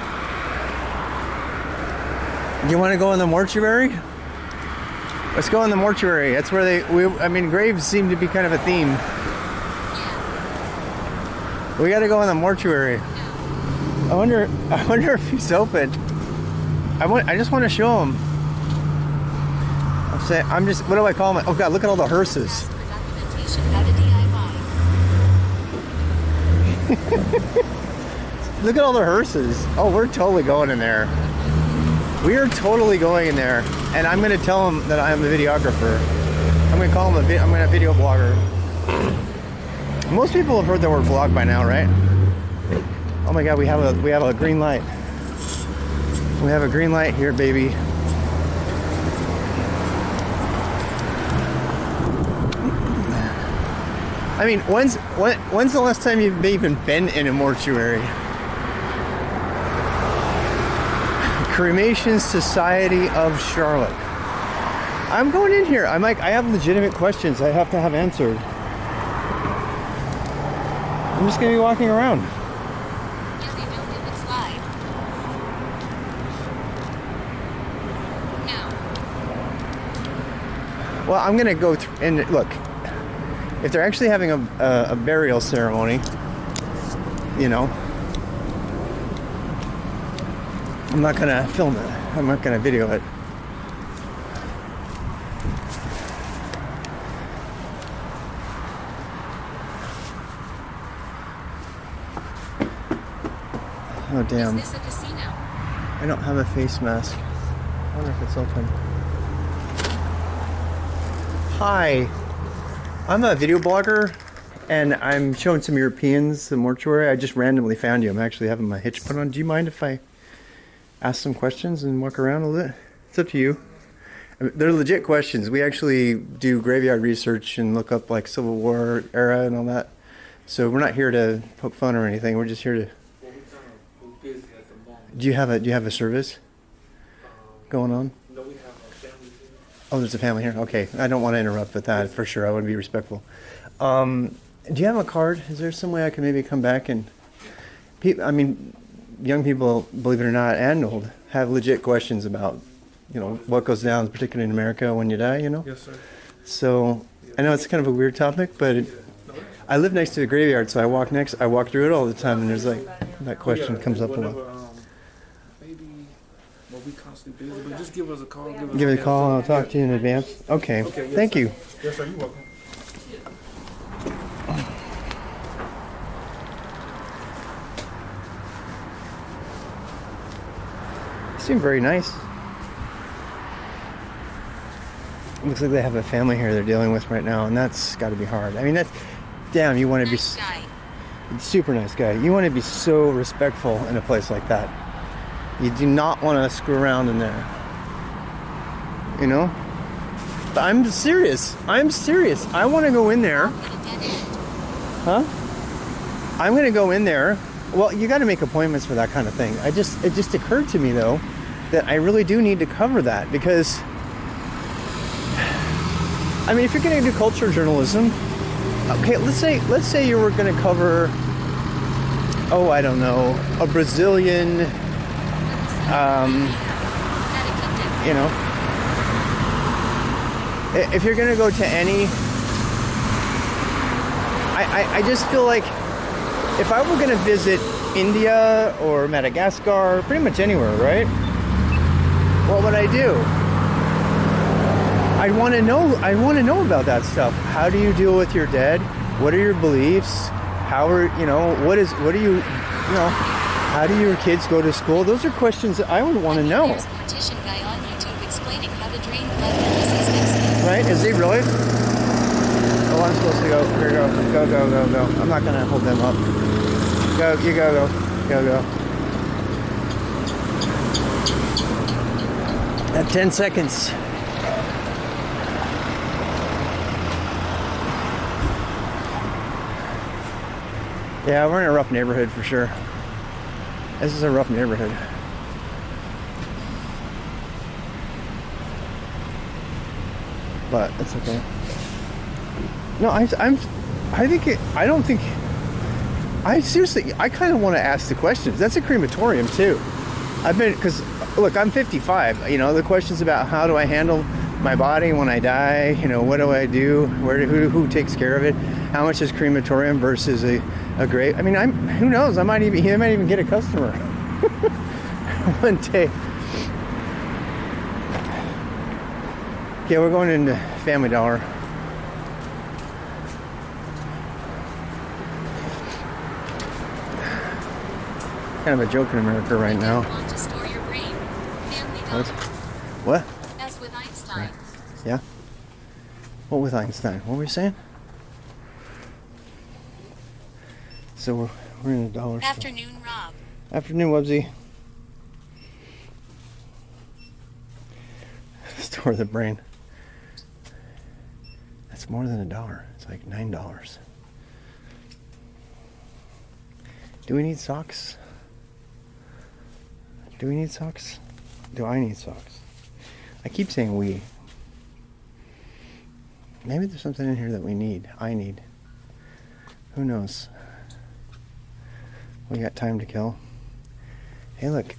You want to go in the mortuary? Let's go in the mortuary. That's where I mean, graves seem to be kind of a theme. We got to go in the mortuary. I wonder if he's open. I just want to show him. What do I call him? Oh God, look at all the hearses. Look at all the hearses. Oh, we're totally going in there. We are totally going in there, and I'm going to tell him that I am a videographer. I'm going to call him I'm a video blogger. Most people have heard the word vlog by now, right? Oh my God, we have a green light. We have a green light here, baby. I mean, when's the last time you've even been in a mortuary? Cremation Society of Charlotte. I'm going in here. I'm like, I have legitimate questions I have to have answered. I'm just gonna be walking around. Yeah, they don't let it slide. No. Well, I'm gonna go and look. If they're actually having a burial ceremony, you know, I'm not gonna film it. I'm not gonna video it. Oh damn. Is this a casino? I don't have a face mask. I wonder if it's open. Hi. I'm a video blogger and I'm showing some Europeans the mortuary. I just randomly found you. I'm actually having my hitch put on. Do you mind if I ask some questions and walk around a little bit? It's up to you. I mean, they're legit questions. We actually do graveyard research and look up like Civil War era and all that. So we're not here to poke fun or anything. We're just here to. We're busy at the moment. Do you have a service going on? No, we have a family here. Oh, there's a family here. Okay, I don't want to interrupt with that for sure. I want to be respectful. Do you have a card? Is there some way I can maybe come back and? I mean, young people, believe it or not, and old, have legit questions about, you know, what goes down, particularly in America, when you die. You know. Yes, sir. So I know it's kind of a weird topic, but I live next to the graveyard, so I walk through it all the time, and there's like that question comes up a lot. Maybe, well, we constantly busy, but just give us a call. Give it a call, and I'll talk to you in advance. Okay. Yes, Thank sir. you. Yes, sir. You're welcome. Seem very nice. Looks like they have a family here they're dealing with right now, and that's got to be hard. I mean, that's damn. You want to Nice be guy. super nice guy. You want to be so respectful in a place like that. You do not want to screw around in there. You know. But I'm serious. I want to go in there. Hit a dead end. Huh? I'm gonna go in there. Well, you got to make appointments for that kind of thing. It just occurred to me though that I really do need to cover that because, I mean, if you're gonna do culture journalism, okay, let's say you were gonna cover, oh, I don't know, a Brazilian, you know, if you're gonna go to any, I just feel like if I were going to visit India or Madagascar, pretty much anywhere, right? What would I do? I want to know about that stuff. How do you deal with your dead? What are your beliefs? How are, you know, how do your kids go to school? Those are questions that I would want to know. There's a mortician guy on YouTube explaining how to drain blood from deceased. Right? Is he really? Oh, I'm supposed to go. Here, go. I'm not going to hold them up. Go. At 10 seconds. Yeah, we're in a rough neighborhood for sure. This is a rough neighborhood. But it's okay. No, I seriously, I kind of want to ask the questions. That's a crematorium too. Because look, I'm 55. You know, the questions about how do I handle my body when I die? You know, what do I do? Who takes care of it? How much is crematorium versus a grave? I mean, who knows? He might even get a customer one day. Yeah, we're going into Family Dollar. Kind of a joke in America right now. Want to store your brain. Family Dollar. What? As with Einstein. Yeah? What with Einstein? What were you saying? So we're in a dollar store. Afternoon, Rob. Afternoon, Wubsy. Store the brain. That's more than $1. It's like $9. Do we need socks? Do we need socks? Do I need socks? I keep saying we. Maybe there's something in here that we need. I need. Who knows? We got time to kill. Hey, look.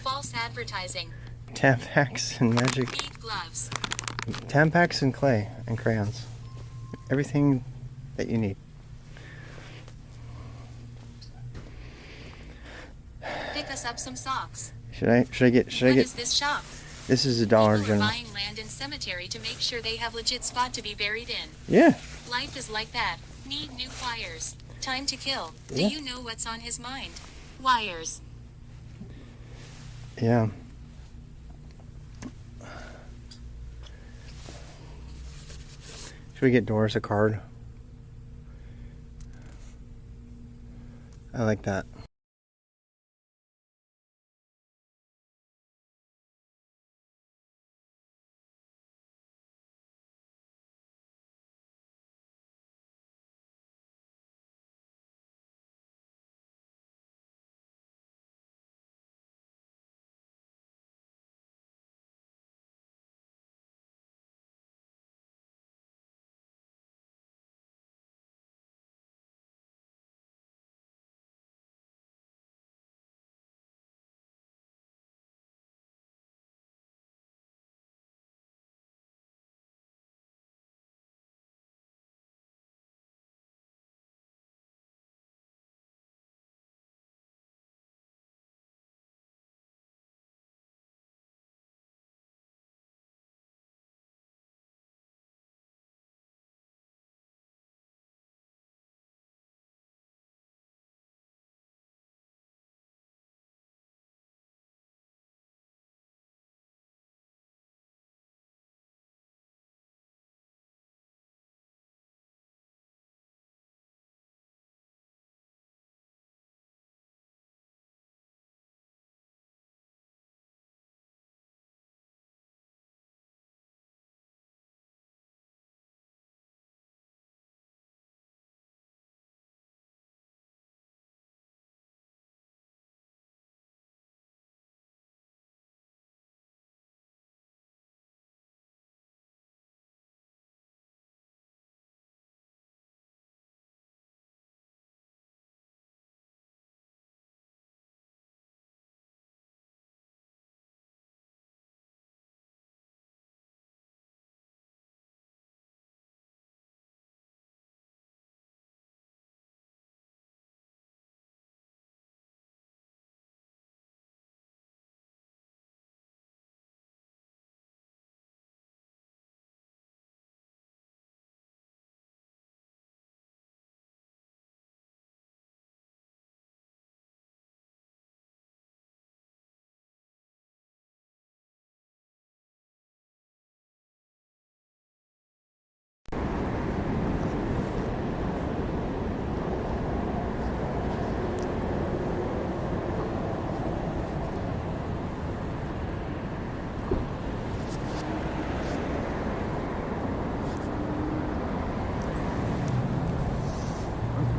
False advertising. Tampaks and magic. Need gloves. Tampaks and clay and crayons. Everything that you need. Pick us up some socks. Should I get? What is this shop? This is a Dollar People are General. buying land and cemetery to make sure they have legit spot to be buried in. Yeah. Life is like that. Need new wires. Time to kill. Yeah. Do you know what's on his mind? Wires. Yeah. Should we get Doris a card? I like that.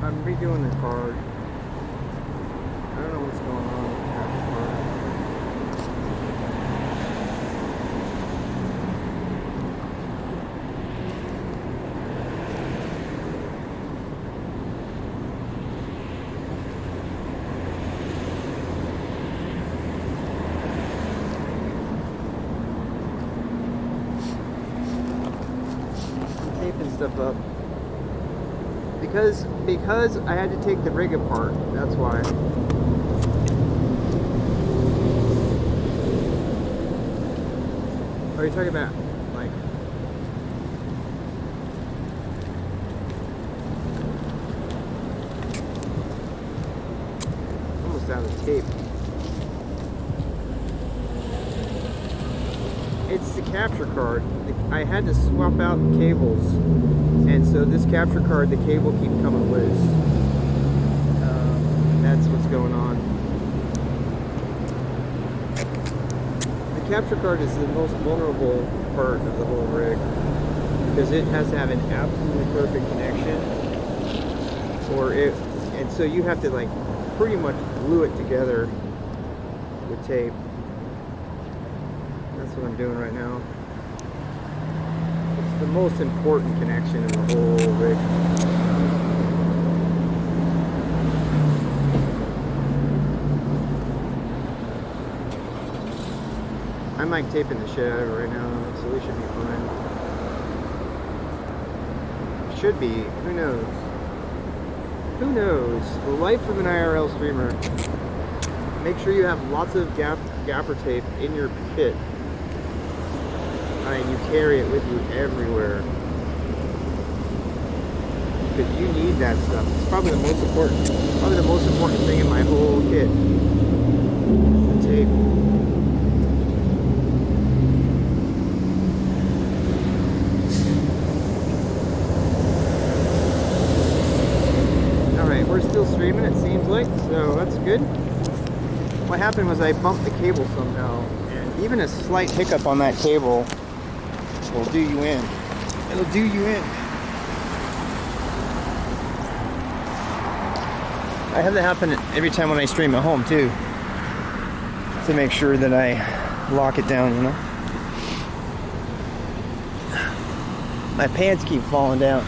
I'm redoing the card. I don't know what's going on with that card. I'm taping stuff up. Because I had to take the rig apart, that's why. Are you talking about, like... Almost out of tape. It's the capture card. I had to swap out cables, and so this capture card, the cable keep coming loose. That's what's going on. The capture card is the most vulnerable part of the whole rig because it has to have an absolutely perfect connection, and so you have to like pretty much glue it together with tape. That's what I'm doing right now. It's the most important connection in the whole rig. I might taping the shit out of it right now, so we should be fine. Should be. Who knows? Who knows? The life of an IRL streamer. Make sure you have lots of gaffer tape in your kit. And you carry it with you everywhere. Because you need that stuff. It's probably the most important thing in my whole kit. The tape. We're still streaming, it seems like, so that's good. What happened was I bumped the cable somehow, and even a slight hiccup on that cable will do you in. It'll do you in. I have that happen every time when I stream at home too, to make sure that I lock it down, you know. My pants keep falling down.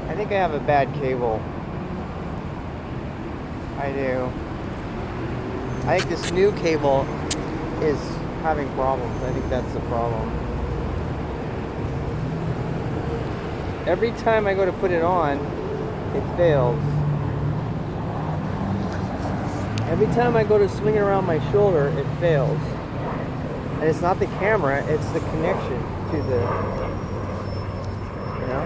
I think I have a bad cable. I do. I think this new cable is having problems. I think that's the problem. Every time I go to put it on, it fails. Every time I go to swing it around my shoulder, it fails. And it's not the camera, it's the connection to the, you know?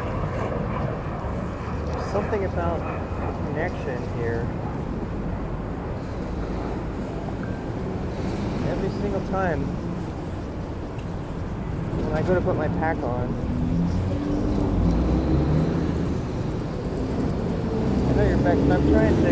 There's something about the connection here. Every single time when I go to put my pack on, I know you're back, I'm trying to,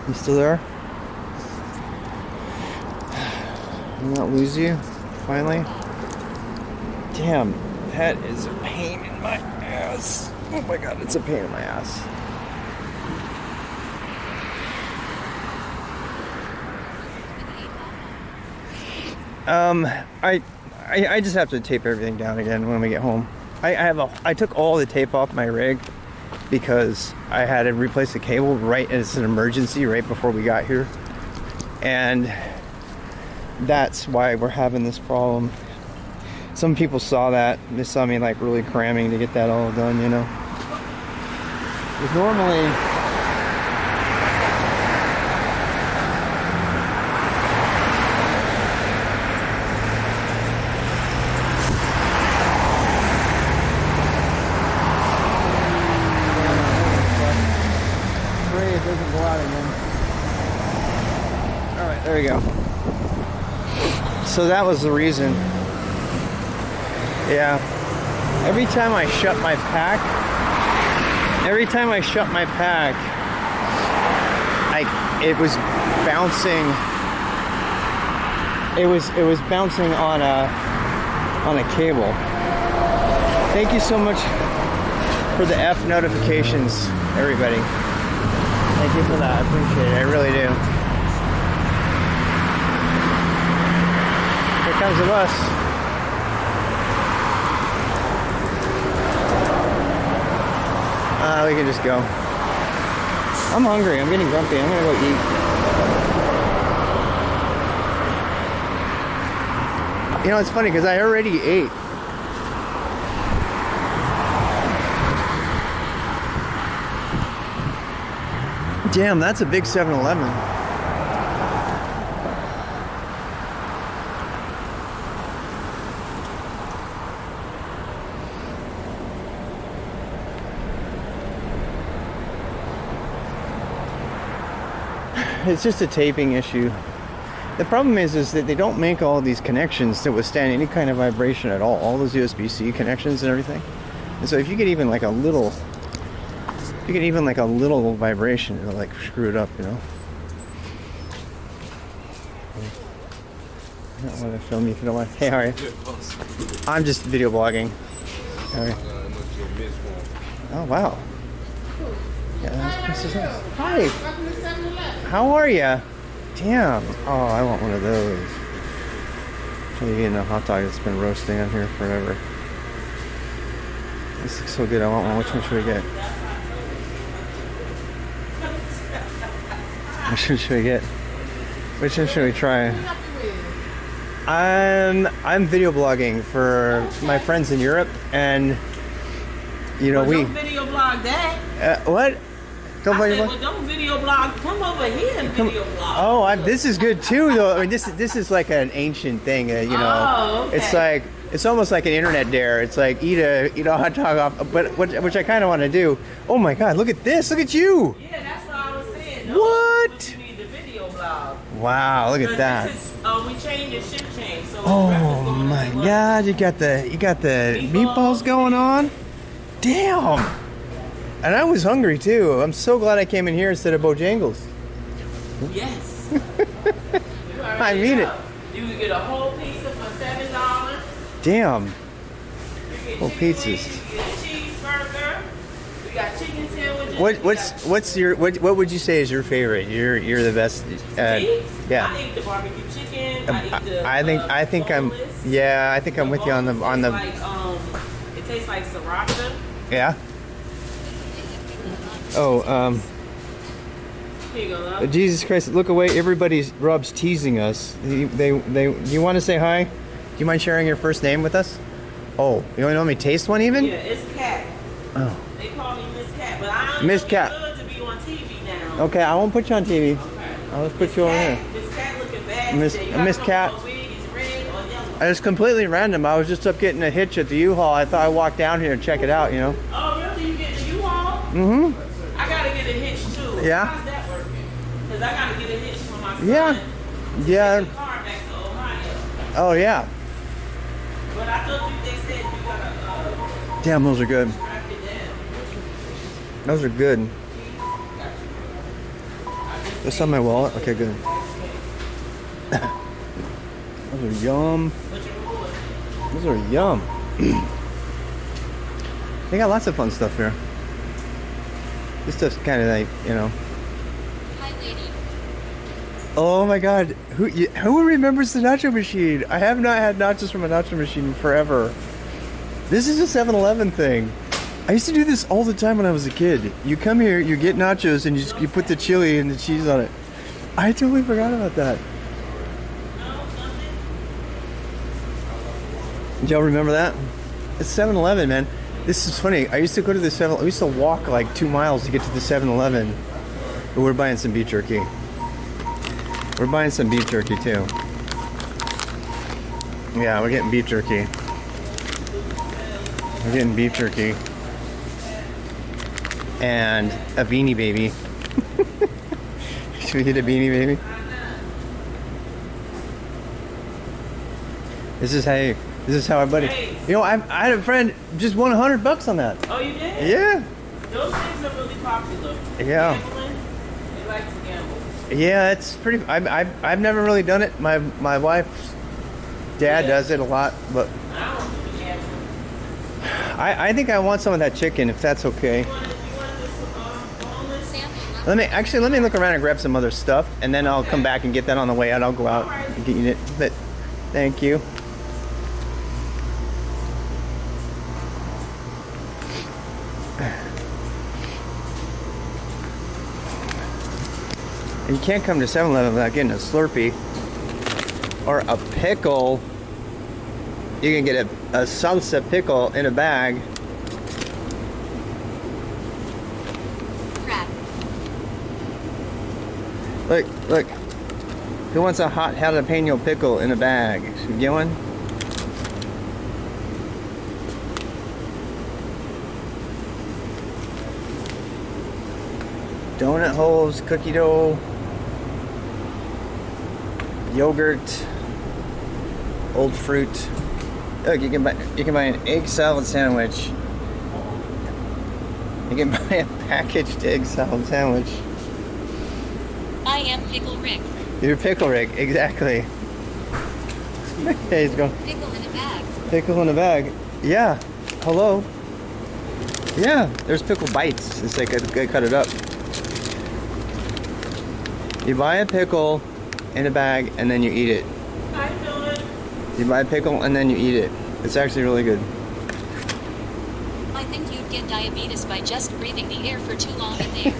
you still there? Did I not lose you? Finally? Damn, that is a pain in my ass. Oh my god, it's a pain in my ass. I just have to tape everything down again when we get home. I took all the tape off my rig because I had to replace the cable right as an emergency right before we got here, and that's why we're having this problem. Some people saw that. They saw me like really cramming to get that all done, you know. Because normally pray it doesn't go out again. There we go. So that was the reason. Yeah. Every time I shut my pack, it was bouncing. It was bouncing on a cable. Thank you so much for the F notifications, everybody. Thank you for that. I appreciate it. I really do. Here comes the bus. We can just go. I'm hungry. I'm getting grumpy. I'm gonna go eat. You know, it's funny because I already ate. Damn, that's a big 7-Eleven. It's just a taping issue. The problem is that they don't make all these connections to withstand any kind of vibration at all. All those USB-C connections and everything. And so if you get even like a little, vibration, it'll like screw it up, you know. I don't want to film you if you don't want. Hey, how are you? I'm just video blogging. How are you? Oh wow. Yeah, this is nice. Hi. How are you? Damn. Oh, I want one of those. I'm getting a hot dog that's been roasting on here forever. This looks so good. I want one. Which one should we get? Which one should we get? Which one should we try? I'm video blogging for my friends in Europe, and you know Don't video blog that. What? Don't I said, well, don't video blog. Come over here and video blog. Oh, this is good too, though. I mean, this is like an ancient thing, you know. Oh, okay. It's almost like an internet dare. It's like eat a hot dog off, but which I kind of want to do. Oh my God! Look at this! Look at you! Yeah, that's what I was saying. What? You need the video blog. Wow! Look at that. We changed the shift change. So Oh my God! You got the meatballs going on. Damn! And I was hungry too. I'm so glad I came in here instead of Bojangles. Yes. I mean it. You can get a whole pizza for $7. Damn. Whole chicken pizzas. wings, you get a cheeseburger. We got chicken sandwiches. What would you say is your favorite? You're the best. Yeah. Yeah. I eat the barbecue chicken. I think I'm with you on the. It tastes like sriracha. Yeah. Oh, Here you go, love. Jesus Christ! Look away! Rob's teasing us. Do you want to say hi? Do you mind sharing your first name with us? Oh, you want to let me taste one even? Yeah, it's Cat. Oh. They call me Miss Cat, but I don't Miss look Cat. good to be on TV now. Okay, I won't put you on TV. Okay. I'll just put you on here. Miss Cat looking bad. Miss today. You gotta Cat. know if your wig is red or yellow. It's completely random. I was just up getting a hitch at the U-Haul. I thought I'd walk down here and check it out, you know. Oh, really? You get the U-Haul? Mm-hmm. I gotta get a hitch too. Yeah? How's that working? Because I gotta get a hitch for my son. Yeah. Yeah. Take the car back to Ohio. Oh, yeah. But I thought they said you gotta Damn, those are good. strap it down. Those are good. This on my wallet? Okay, good. Those are yum. Those are yum. They got lots of fun stuff here. This stuff's kind of like, you know. Hi, lady. Oh my God, who remembers the nacho machine? I have not had nachos from a nacho machine in forever. This is a 7-Eleven thing. I used to do this all the time when I was a kid. You come here, you get nachos, and you put the chili and the cheese on it. I totally forgot about that. Did y'all remember that? It's 7-Eleven, man. This is funny. I used to go to the 7-Eleven. I used to walk like 2 miles to get to the 7-Eleven. But we're buying some beef jerky. We're buying some beef jerky too. Yeah, we're getting beef jerky. We're getting beef jerky. And a Beanie Baby. Should we get a Beanie Baby? This is how our buddy. Hey. You know, I had a friend just won $100 on that. Oh, you did? Yeah. Those things are really popular. Yeah. Gambling, they like to gamble. Yeah, it's pretty. I've never really done it. My wife's dad does it a lot, but I don't do the gambling. I think I want some of that chicken if that's okay. You want this boneless? Sample Let me look around and grab some other stuff, and then I'll come back and get that on the way out. I'll go out and get it. But thank you. You can't come to 7-Eleven without getting a Slurpee or a pickle. You can get a salsa pickle in a bag. crab. Look. Who wants a hot jalapeno pickle in a bag? Should we get one? Donut holes, cookie dough, yogurt, old fruit. Look, you can buy an egg salad sandwich. You can buy a packaged egg salad sandwich. I am Pickle Rick. You're Pickle Rick, exactly. Hey, he's going. Pickle in a bag. Pickle in a bag. Yeah. Hello. Yeah. There's pickle bites. It's like I cut it up. You buy a pickle in a bag and then you eat it. How you doing? You buy a pickle and then you eat it. It's actually really good. I think you'd get diabetes by just breathing the air for too long in there.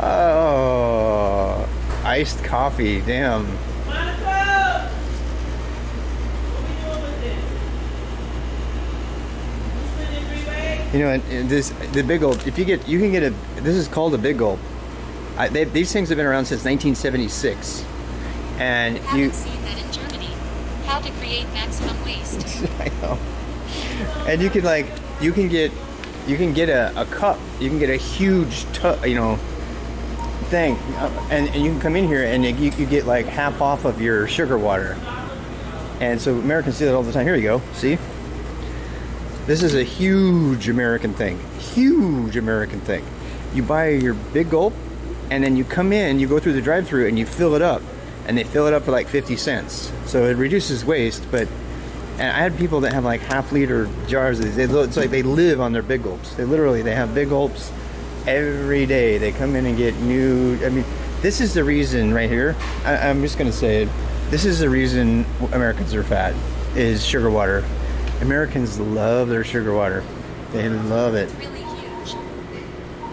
Oh, iced coffee. Damn. Monica! What are we doing with this? You spinning three-way? You know, the big gulp. If you can get a. This is called a big gulp. These things have been around since 1976, and Haven't seen that in Germany. How to create maximum waste. I know. And you can get a cup. You can get a huge thing, and you can come in here and you get like half off of your sugar water. And so Americans do that all the time. Here you go. See. This is a huge American thing. Huge American thing. You buy your big gulp, and then you come in, you go through the drive-thru, and you fill it up. And they fill it up for like 50 cents. So it reduces waste, and I had people that have like half-liter jars of these. It's like they live on their big gulps. They have big gulps every day. They come in and get new. I mean, this is the reason right here. I'm just going to say it. This is the reason Americans are fat, is sugar water. Americans love their sugar water. They love it. It's really huge.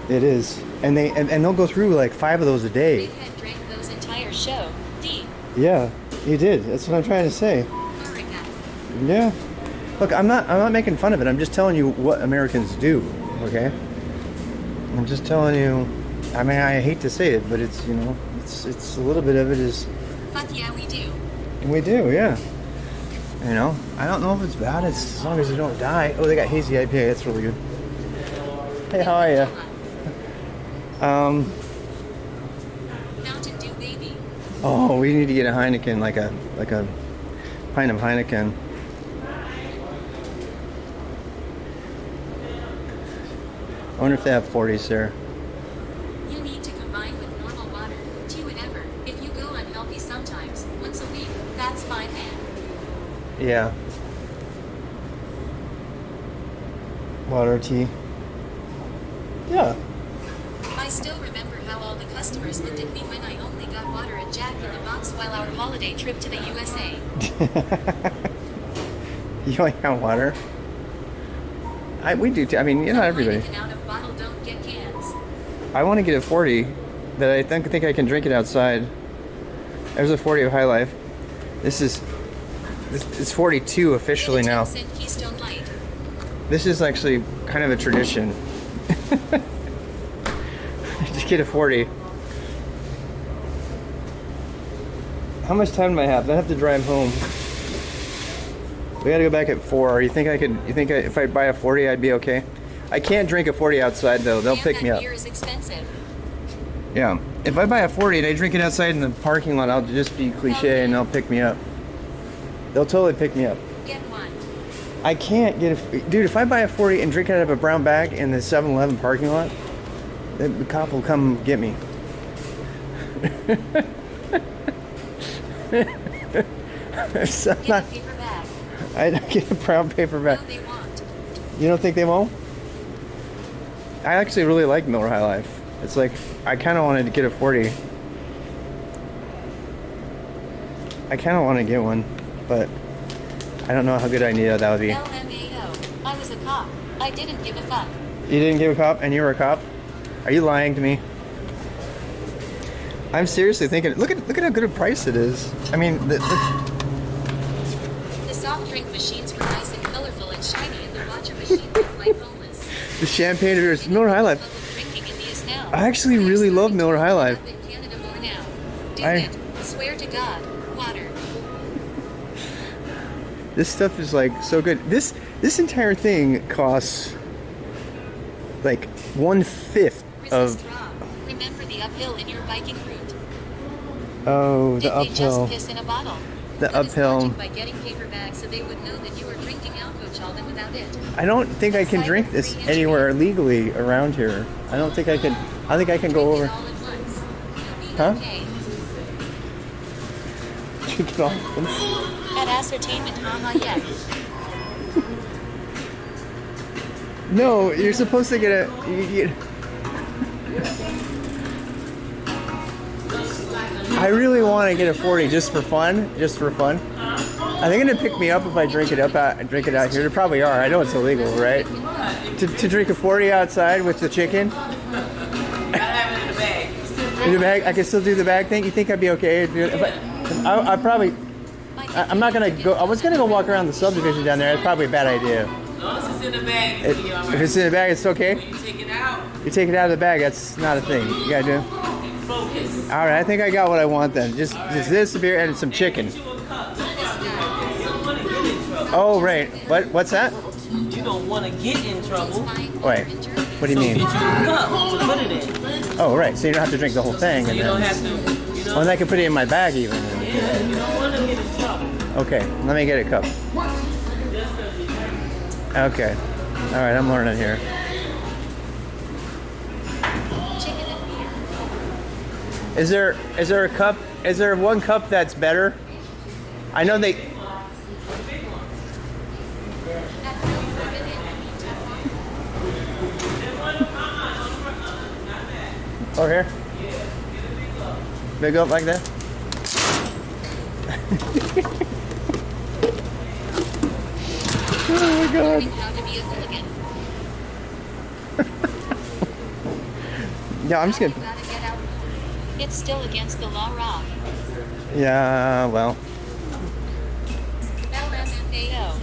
It is. And they'll go through like 5 of those a day. Big Head drank those entire show. D. Yeah, he did. That's what I'm trying to say. America. Yeah. Look, I'm not making fun of it. I'm just telling you what Americans do, okay? I'm just telling you. I mean, I hate to say it, but it's, it's a little bit of it is. Fuck yeah, we do. We do, yeah. I don't know if it's bad as long as you don't die. Oh, they got hazy IPA. That's really good. Hey, how are you? Mountain Dew baby. Oh, we need to get a Heineken, like a pint of Heineken. I wonder if they have 40s there. You need to combine with normal water, tea, whatever. If you go unhealthy sometimes, once a week, that's fine, man. Yeah. Water, tea. Yeah. I still remember how all the customers looked at me when I only got water and Jack in the Box while our holiday trip to the USA. You only have water? We do too. I mean, not everybody. Anything out of bottle, don't get cans. I want to get a 40, but I think I can drink it outside. There's a 40 of High Life. It's 42 officially now. Get a 10-cent Keystone Light. This is actually kind of a tradition. Just get a 40. How much time do I have? I have to drive home. We gotta go back at 4. You think if I buy a 40, I'd be okay? I can't drink a 40 outside though. They'll Damn, pick me that up. beer is expensive. Yeah. if I buy a 40 and I drink it outside in the parking lot, I'll just be cliche and they'll pick me up. They'll totally pick me up. Get one. I can't get a... Dude, if I buy a 40 and drink it out of a brown bag in the 7-Eleven parking lot, the cop will come get me. So Get not, a paper bag. I don't get a brown paper bag. No, they won't. You don't think they won't? I actually really like Miller High Life. It's like, I kind of wanted to get a 40. I kind of want to get one, but I don't know how good idea that would be. LMAO. I was a cop. I didn't give a fuck. You didn't give a cop and you were a cop? Are you lying to me? I'm seriously thinking, look at how good a price it is. I mean, The soft drink machines were nice and colorful and shiny, and the watcher machine looked like homeless. the champagne is Miller High Life. Public drinking in these now. I actually really love Miller High Life. Up in Canada more now. Do I- it. Swear to God. Water. This stuff is like so good. This entire thing costs like 1/5 of. Resist Rob. Remember the uphill in your biking route. Oh, the Did they just uphill. piss in a bottle? The Let us uphill. logic by getting paper bags so they would know that you were drinking alcohol without it. I don't think I can drink this anywhere legally around here. I don't think I can. I think I can go Drink over. it all at once. You'll be Huh? okay. Drink it all. At ascertainment, yeah. No, you're supposed to get a. I really want to get a 40 just for fun. Just for fun. Are they gonna pick me up if I drink it out here? They probably are. I know it's illegal, right? To drink a 40 outside with the chicken. In the bag, I can still do the bag thing. You think I'd be okay? I probably. I'm not gonna go. I was gonna go walk around the subdivision down there. It's probably a bad idea. No, it's just in the bag. If it's in the bag, it's okay. When you take it out, You take it out of the bag. That's not a thing. You gotta do. focus. All right, I think I got what I want then. Just this beer and some chicken. You a cup. You don't want to get in trouble. Oh right. What's that? You don't want to get in trouble. Wait. What do you So mean? get you a cup to put it in. Oh right. So you don't have to drink the whole thing. So And you don't then. have to. You Oh, know. and I can put it in my bag even. Yeah, you don't want to get in trouble. Okay. Let me get a cup. Okay. All right. I'm learning here. Chicken and beer. Is there a cup? Is there one cup that's better? I know they. Oh here. Big up like that. Oh my god. Learning how to be a hooligan. Yeah, I'm just You gonna. gotta get out. It's still against the law, Rob. Yeah, well. LMFAO.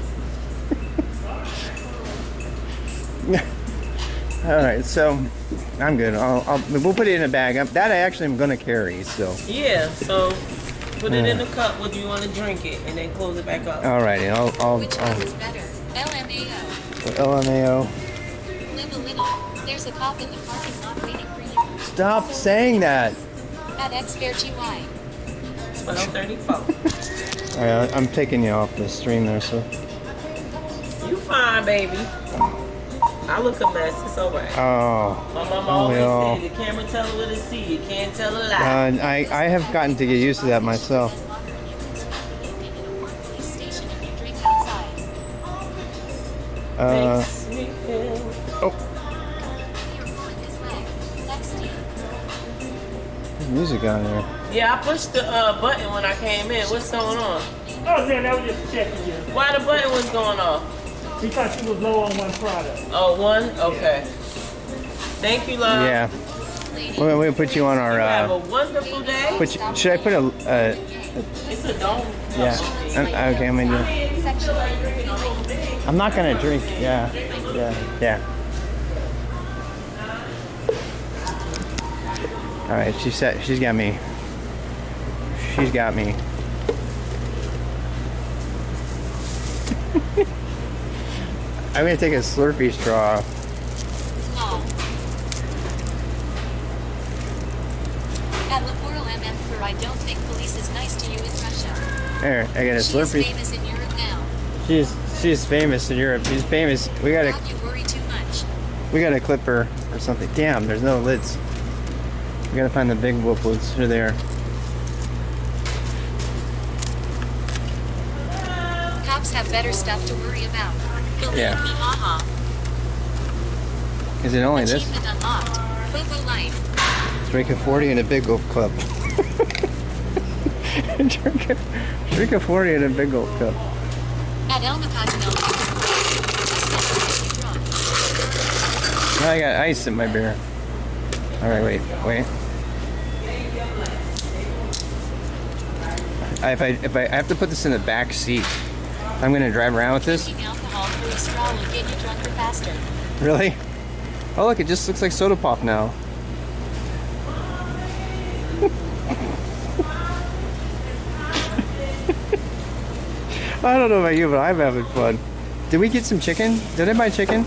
All right, so I'm good. We'll put it in a bag. That I actually am gonna carry. So. Yeah. So put it in the cup when you want to drink it, and then close it back up. All righty. I'll Which one is better? LMAO. LMAO. Live a little. There's a cop in the parking lot waiting for you. Stop saying that. At XFairGY. 12:34. All right, I'm taking you off the stream there, so. You fine, baby. I look a mess. It's alright. Oh. My mama always well. said, the camera tell her what to see. You can't tell a lie. I have gotten to get used to that myself. Makes me feel. Oh, there's music on here. Yeah, I pushed the button when I came in. What's going on? Oh, man, that was just checking you. Why the button was going off? Because she was low on one product. Oh, one? Okay. Thank you, love. Yeah. We'll put you on You have a our. wonderful day. Should I put a? It's a dome. Yeah. Okay, I'm gonna do. I'm not gonna drink. Yeah. Yeah. All right. She said she's got me. She's got me. I'm gonna take a Slurpee straw. There, I got a She's Slurpee. famous in Europe now. She's famous in Europe. She's famous. We gotta Don't you worry too much. clip her or something. Damn, there's no lids. We gotta find the big whoop lids. They're there. Cops have better stuff to worry about. Believe Yeah. me, haha. Is it only this? Achievement unlocked. Hobo life. Drink a 40 in a big gulp cup. drink a 40 in a big gulp cup. At Elma Cottonelle. I got ice in my beer. All right, wait. If I have to put this in the back seat, I'm gonna drive around with this. Drinking alcohol through a straw will get you drunker faster. Really? Oh look, it just looks like soda pop now. I don't know about you, but I'm having fun. Did we get some chicken? Did I buy chicken?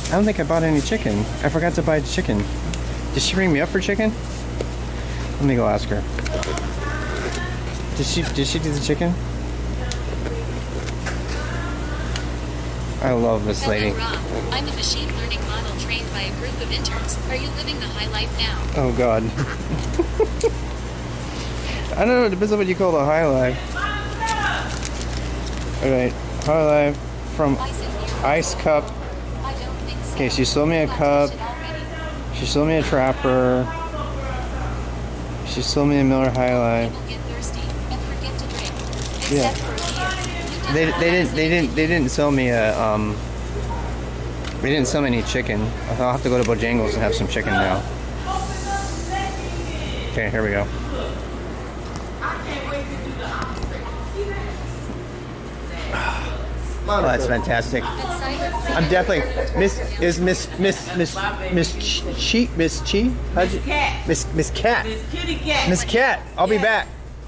I don't think I bought any chicken. I forgot to buy chicken. Did she ring me up for chicken? Let me go ask her. Did she do the chicken? I love this lady. Hello, Rob. I'm a machine learning model trained by a group of interns. Are you living the high life now? Oh God. I don't know, it depends on what you call the high life. Alright, high life from ice cup. I don't think so. Okay, she sold me a I've cup. touched it already. She sold me a Trapper. She sold me a Miller High Life. People get thirsty and forget to drink. Yeah. Except for a beer. They didn't sell me a they didn't sell me any chicken. I'll have to go to Bojangles and have some chicken now. Okay, here we go. Oh, that's fantastic. I'm definitely Miss Chi. Miss Cat. Miss Cat. Miss Kitty Cat. Miss Cat. I'll be back.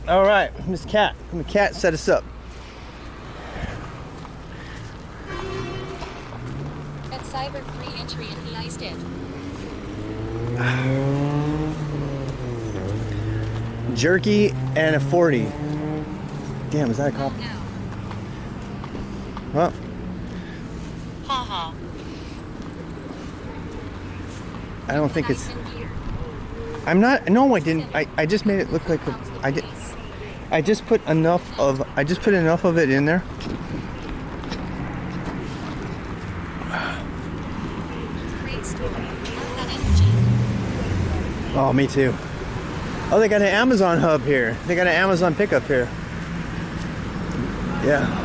All right, Miss Cat. Miss Cat, set us up. At Cyber free entry and he iced it. Jerky and a 40. Damn, is that a cop? Oh no. Well, Haha. I don't think it's. Ice and beer. I'm not. No, I didn't. I just made it look like a, I just put enough of it in there. Great story. I've got energy. Oh, me too. Oh, they got an Amazon hub here. They got an Amazon pickup here. Yeah.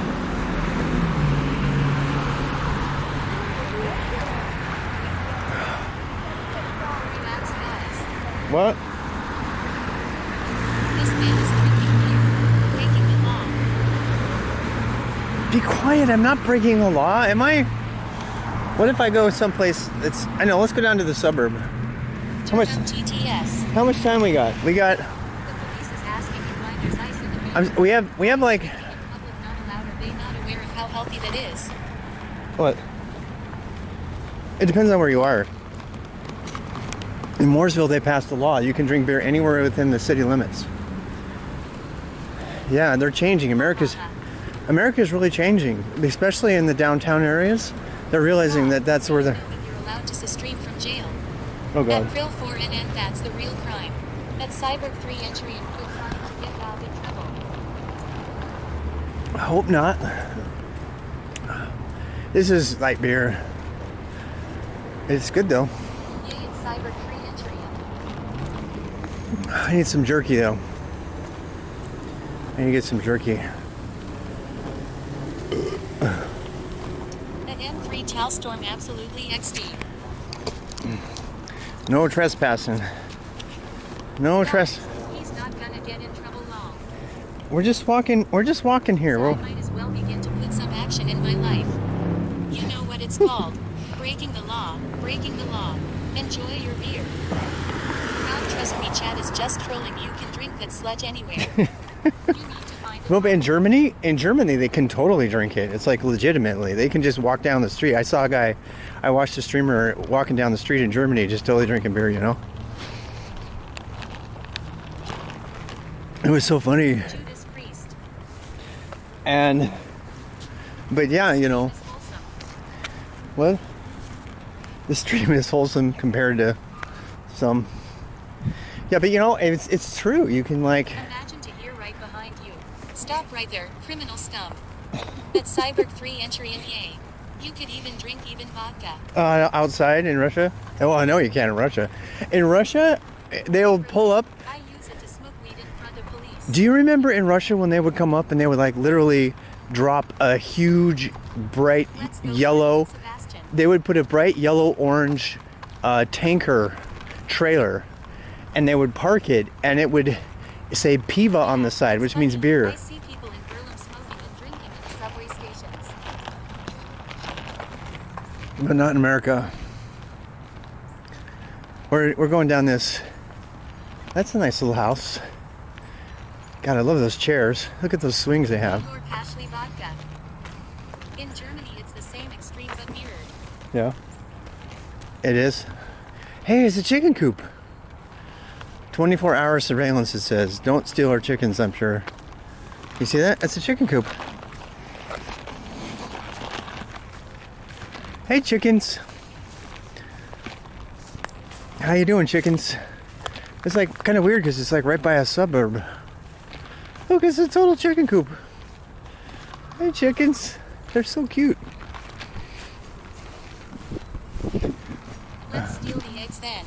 Relax, guys. What? This man is drinking beer. Breaking the law. Be quiet. I'm not breaking the law, am I? What if I go someplace that's... I know, let's go down to the suburb. How much, Turn up GTS. how much time we got? We got... The police is asking if there's ice in the beer. We have like... Drinking in public not allowed. Are they not aware of how healthy that is? What? It depends on where you are. In Mooresville, they passed a law. You can drink beer anywhere within the city limits. Yeah, they're changing. America's really changing, especially in the downtown areas. They're realizing that that's where they're... You're allowed to stream from jail. Oh God. At Prill 4 NN, that's the real crime. At Cyber 3 entry and good time to get out in trouble. I hope not. This is light beer. It's good though. Yay, it's Cyber 3 entry. I need some jerky though. I need to get some jerky. At M3 Talstorm absolutely XD. No trespassing. No Guys, he's not gonna get in trouble long. We're just walking here. So I Well, might as well begin to put some action in my life. You know what it's called. Breaking the law. Breaking the law. Enjoy your beer. Now trust me, Chad is just trolling. You can drink that sludge anywhere. You need to find well, but in Germany they can totally drink it. It's like legitimately. They can just walk down the street. I saw a guy, I watched a streamer walking down the street in Germany just totally drinking beer, you know? It was so funny. Judas Priest. But yeah, you know, what? The stream is wholesome compared to some. Yeah, but you know, it's true. You can like. Imagine to hear right behind you. Stop right there, criminal scum. At Cyberg 3 entry in EA. You could even drink even vodka. Outside in Russia? Well, I know you can in Russia. In Russia, they'll pull up. I use it to smoke weed in front of police. Do you remember in Russia when they would come up and they would like literally drop a huge bright yellow? They would put a bright yellow orange tanker trailer, and they would park it, and it would say piva on the side, which means beer. I see people in Berlin smoking and drinking in the subway stations. But not in America. We're going down this. That's a nice little house. God, I love those chairs. Look at those swings they have. Lord Ashley vodka. In Germany, it's the same extreme but mirrored. Yeah. It is. Hey, it's a chicken coop. 24-hour surveillance, it says. Don't steal our chickens, I'm sure. You see that? That's a chicken coop. Hey, chickens. How you doing, chickens? It's like kind of weird because it's like right by a suburb. Look, it's a total chicken coop. Hey, chickens. They're so cute. Let's steal the eggs then.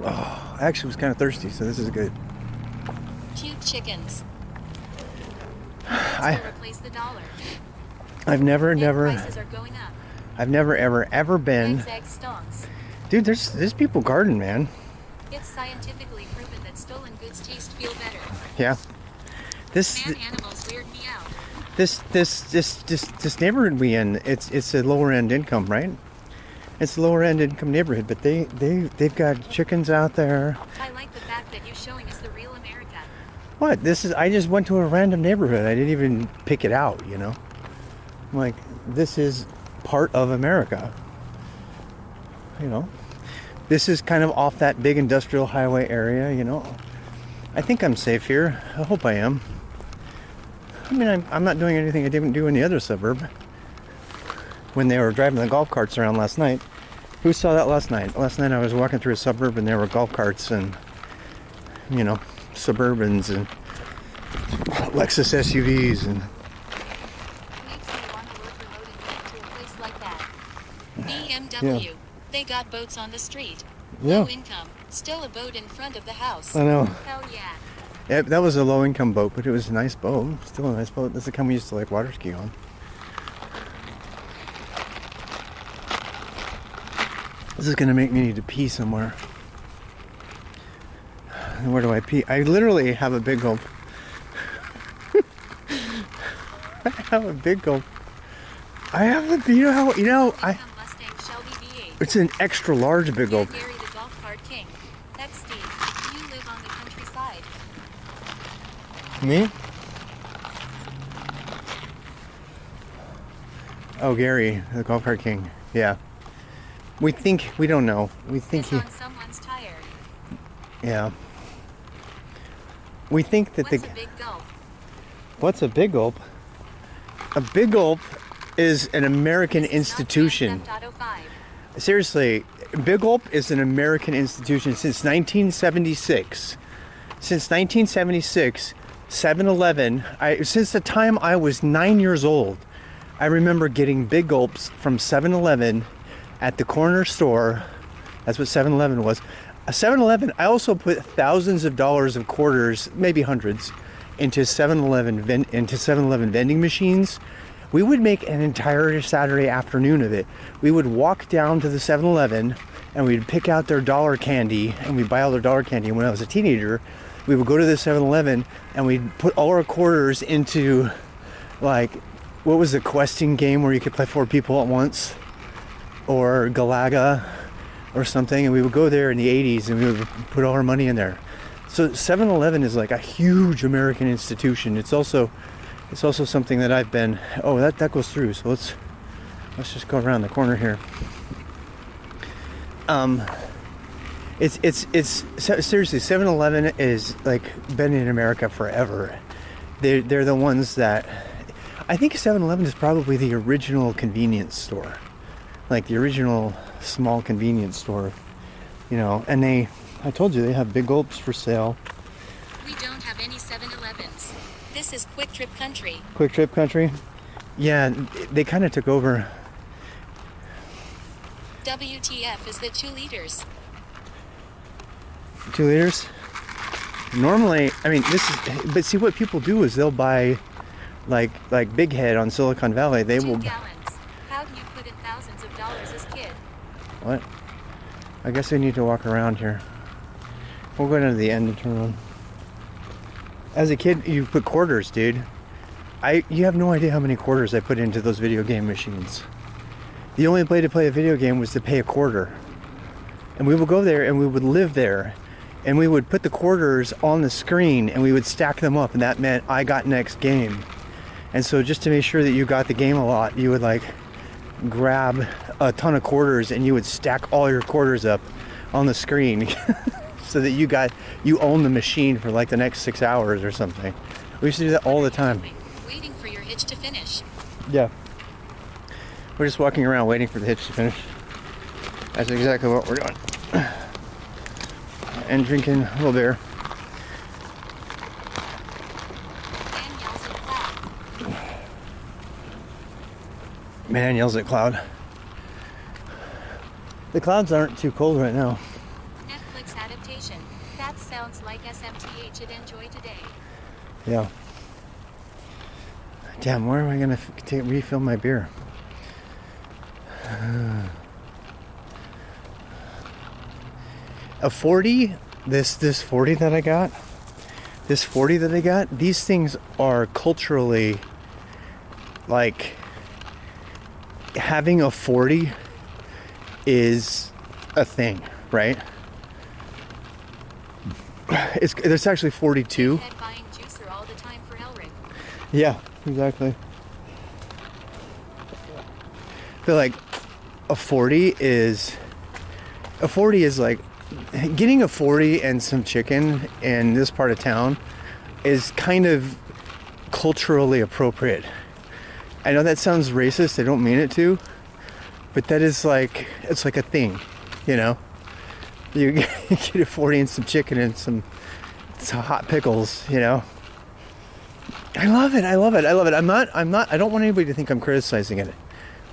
Oh, I actually was kind of thirsty, so this is good. Cute chickens. Replace the dollar. I've never, Prices are going up. I've never, ever been. Egg stonks. Dude, there's people garden, man. It's scientifically proven that stolen goods taste feel better. Yeah. Man, animals weird me out. This neighborhood we in, it's a lower end income, right? It's a lower end income neighborhood, but they've got chickens out there. I like the fact that you're showing us the real America. What? I just went to a random neighborhood. I didn't even pick it out, you know? I'm like, this is part of America. You know? This is kind of off that big industrial highway area, you know? I think I'm safe here. I hope I am. I mean, I'm not doing anything I didn't do in the other suburb. When they were driving the golf carts around last night. Who saw that last night? Last night I was walking through a suburb and there were golf carts and, you know, Suburbans and Lexus SUVs and... Makes me want to work remote and get to a place like that. BMW. Yeah. They got boats on the street. Yeah. Low income. Still a boat in front of the house. I know. Hell yeah. Yeah, that was a low income boat, but it was a nice boat. Still a nice boat. That's the kind we used to like water ski on. This is gonna make me need to pee somewhere. And where do I pee? I literally have a big gulp. I have a big gulp. I have a, you know, it's an extra large big gulp. Gary the golf cart king. That's Steve. You live on the countryside. Me? Oh, Gary, the golf cart king. Yeah. We don't know. We think he... on someone's tire. Yeah. We think that What's a big gulp? What's a big gulp? A big gulp is an American institution. Seriously, Big Gulp is an American institution since 1976. Since 1976, 7-Eleven, since the time I was 9 years old, I remember getting Big Gulps from 7-Eleven at the corner store. That's what 7-Eleven was. A 7-Eleven, I also put thousands of dollars of quarters, maybe hundreds, into 7-Eleven vending machines. We would make an entire Saturday afternoon of it. We would walk down to the 7-Eleven and we'd pick out their dollar candy and we'd buy all their dollar candy. And when I was a teenager, we would go to the 7-Eleven and we'd put all our quarters into, like, what was the questing game where you could play 4 people at once? Or Galaga or something. And we would go there in the 80s and we would put all our money in there. So 7-Eleven is like a huge American institution. It's also something that I've been, that goes through. So let's Seriously, 7-Eleven is like been in America forever. They're the ones that, I think 7-Eleven is probably the original convenience store, like the original small convenience store, you know. And I told you they have Big Gulps for sale. We don't have any 7-Elevens. This is Quick Trip Country. Quick Trip Country? Yeah, they kind of took over. WTF is the 2 liters. 2 liters? Normally, I mean, but see what people do is they'll buy like Big Head on Silicon Valley. They 2 will. gallons. How do you put in thousands of dollars as kid? What? I guess we need to walk around here. We'll go down to the end and turn around. As a kid, you put quarters, dude. You have no idea how many quarters I put into those video game machines. The only way to play a video game was to pay a quarter. And we would go there and we would live there. And we would put the quarters on the screen and we would stack them up, and that meant I got next game. And so just to make sure that you got the game a lot, you would like grab a ton of quarters and you would stack all your quarters up on the screen so that you own the machine for like the next 6 hours or something. We used to do that all the time. Waiting for your hitch to finish. Yeah. We're just walking around waiting for the hitch to finish. That's exactly what we're doing. And drinking a little beer. Man yells at cloud. The clouds aren't too cold right now. Netflix adaptation. That sounds like SMTH at Enjoy Today. Yeah. Damn, where am I gonna refill my beer? A 40, this 40 that I got, these things are culturally, like, having a 40 is a thing, right? There's actually 42. Buying juicer all the time for Elric. Yeah, exactly. I feel like a 40 is like, getting a 40 and some chicken in this part of town is kind of culturally appropriate. I know that sounds racist, I don't mean it to, but that is like, it's like a thing, you know? You get a 40 and some chicken and some hot pickles, you know? I love it. I don't want anybody to think I'm criticizing it.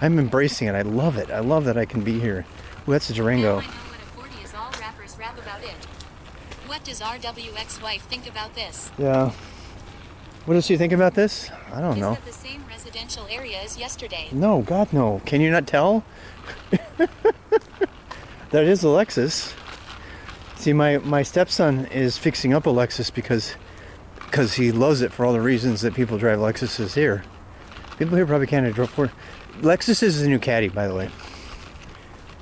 I'm embracing it. I love it. I love that I can be here. Ooh, that's a Durango. Now I know what a 40 is. All rappers rap about it. What does RWX wife think about this? Yeah. What does she think about this? I don't know. Is that the same residential area as yesterday? No, God, no. Can you not tell? That is a Lexus. See, my stepson is fixing up a Lexus because he loves it for all the reasons that people drive Lexuses here. People here probably can't afford. Lexus is the new Caddy, by the way.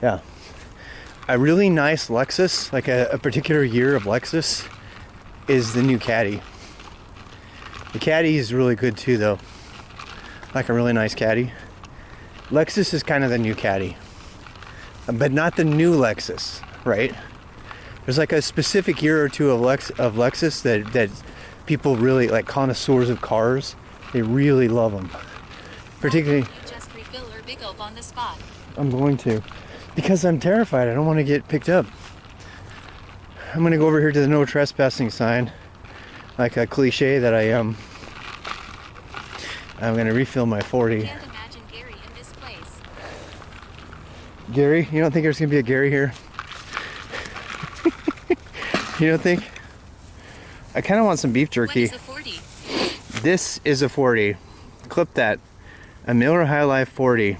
Yeah. A really nice Lexus, like a particular year of Lexus, is the new Caddy. The Caddy is really good too, though. Like a really nice Caddy. Lexus is kind of the new Caddy. But not the new Lexus, right? There's like a specific year or two of Lexus that people really, like connoisseurs of cars, they really love them. Particularly... You just refill or big gulp on the spot. I'm going to. Because I'm terrified. I don't want to get picked up. I'm going to go over here to the no trespassing sign. Like a cliche that I am. I'm going to refill my 40. I can't imagine Gary in this place. Gary? You don't think there's going to be a Gary here? You don't think? I kind of want some beef jerky. What is a 40? This is a 40. Clip that. A Miller High Life 40.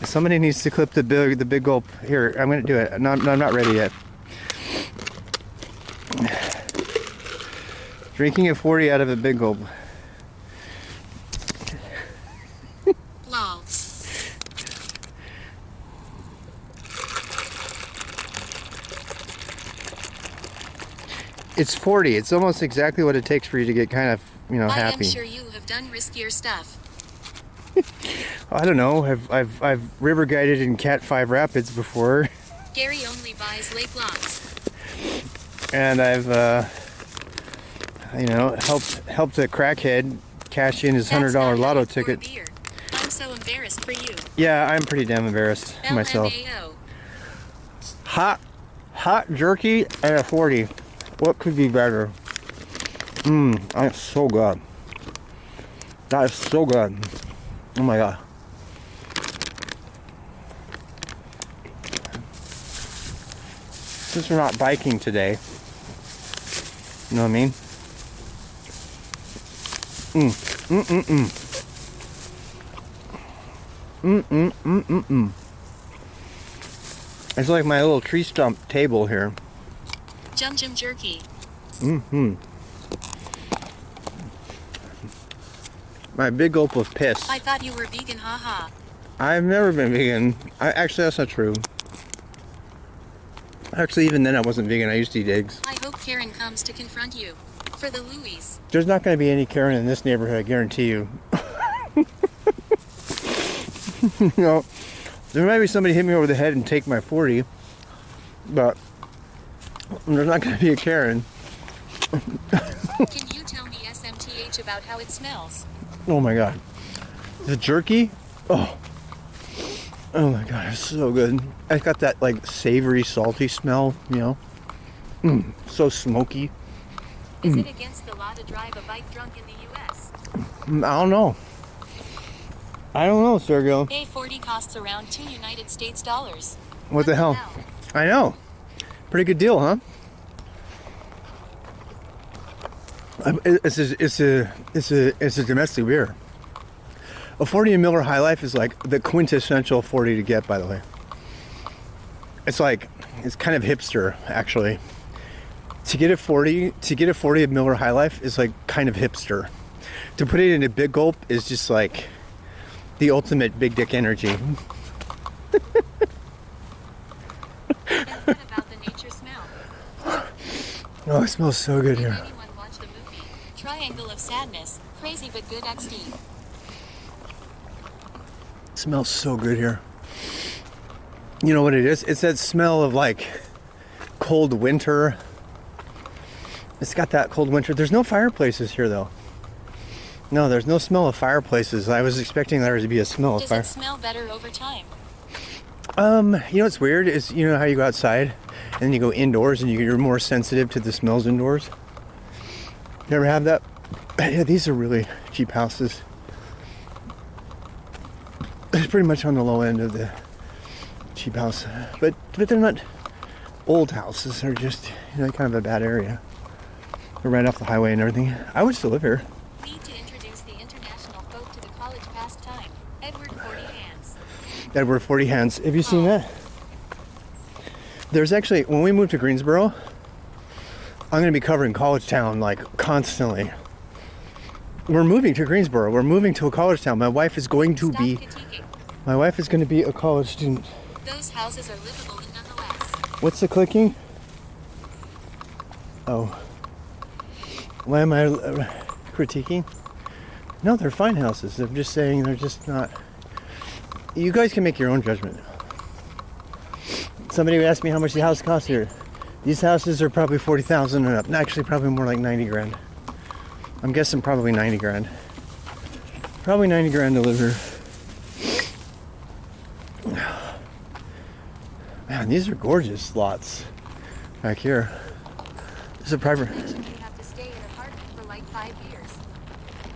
Somebody needs to clip the big gulp. Here, I'm going to do it. No, I'm not ready yet. Drinking a 40 out of a big gulp. Lol. It's 40. It's almost exactly what it takes for you to get kind of, happy. I am sure you have done riskier stuff. I don't know. I've river guided in Cat 5 Rapids before. Gary only buys lake lots. And I've, you know, helped a crackhead cash in his $100 lotto ticket. Beer. I'm so embarrassed for you. Yeah, I'm pretty damn embarrassed myself. LMAO. Hot jerky and a 40. What could be better? That's so good. That is so good. Oh my god. Since we're not biking today, you know what I mean? It's like my little tree stump table here. Jum jerky. My big gulp of piss. I thought you were vegan, haha. I've never been vegan. Actually, that's not true. Actually, even then I wasn't vegan. I used to eat eggs. I hope Karen comes to confront you. For the Louis. There's not going to be any Karen in this neighborhood, I guarantee you. You know, there might be somebody hit me over the head and take my 40, but there's not going to be a Karen. Can you tell me SMTH about how it smells? Oh my god. The jerky? Oh my god, it's so good. It's got that like savory, salty smell, you know? So smoky. Is it against the law to drive a bike drunk in the US? I don't know. I don't know, Sergio. A40 costs around $2 United States dollars. What the hell? I know. Pretty good deal, huh? It's a domestic beer. A 40 in Miller High Life is like the quintessential 40 to get, by the way. It's like, it's kind of hipster, actually. To get a 40 of Miller High Life is like kind of hipster. To put it in a big gulp is just like the ultimate big dick energy. And what about the nature smell? Oh, it smells so good Did here. anyone watch the movie Triangle of Sadness? Crazy but good XD. It smells so good here. You know what it is? It's that smell of like cold winter. It's got that cold winter. There's no fireplaces here though. No, there's no smell of fireplaces. I was expecting there to be a smell of fire. Does it smell better over time? You know what's weird is, you know how you go outside and then you go indoors and you're more sensitive to the smells indoors? You ever have that? Yeah, these are really cheap houses. It's pretty much on the low end of the cheap house. But they're not old houses. They're just, you know, kind of a bad area. They're right off the highway and everything. I would still live here. Need to introduce the international folk to the college pastime. Edward 40 Hands. Edward 40 Hands. Have you seen that? There's actually, when we move to Greensboro, I'm going to be covering college town like constantly. We're moving to Greensboro. We're moving to a college town. My wife is going to be a college student. Those houses are livable nonetheless. What's the clicking? Oh. Why am I critiquing? No, they're fine houses. I'm just saying they're just not. You guys can make your own judgment. Somebody asked me how much the house costs here. These houses are probably 40,000 and up. Actually, probably more like 90 grand. I'm guessing probably 90 grand. Probably 90 grand to live here. Man, these are gorgeous lots back here. This is a private. You have to stay in an apartment for like 5 years.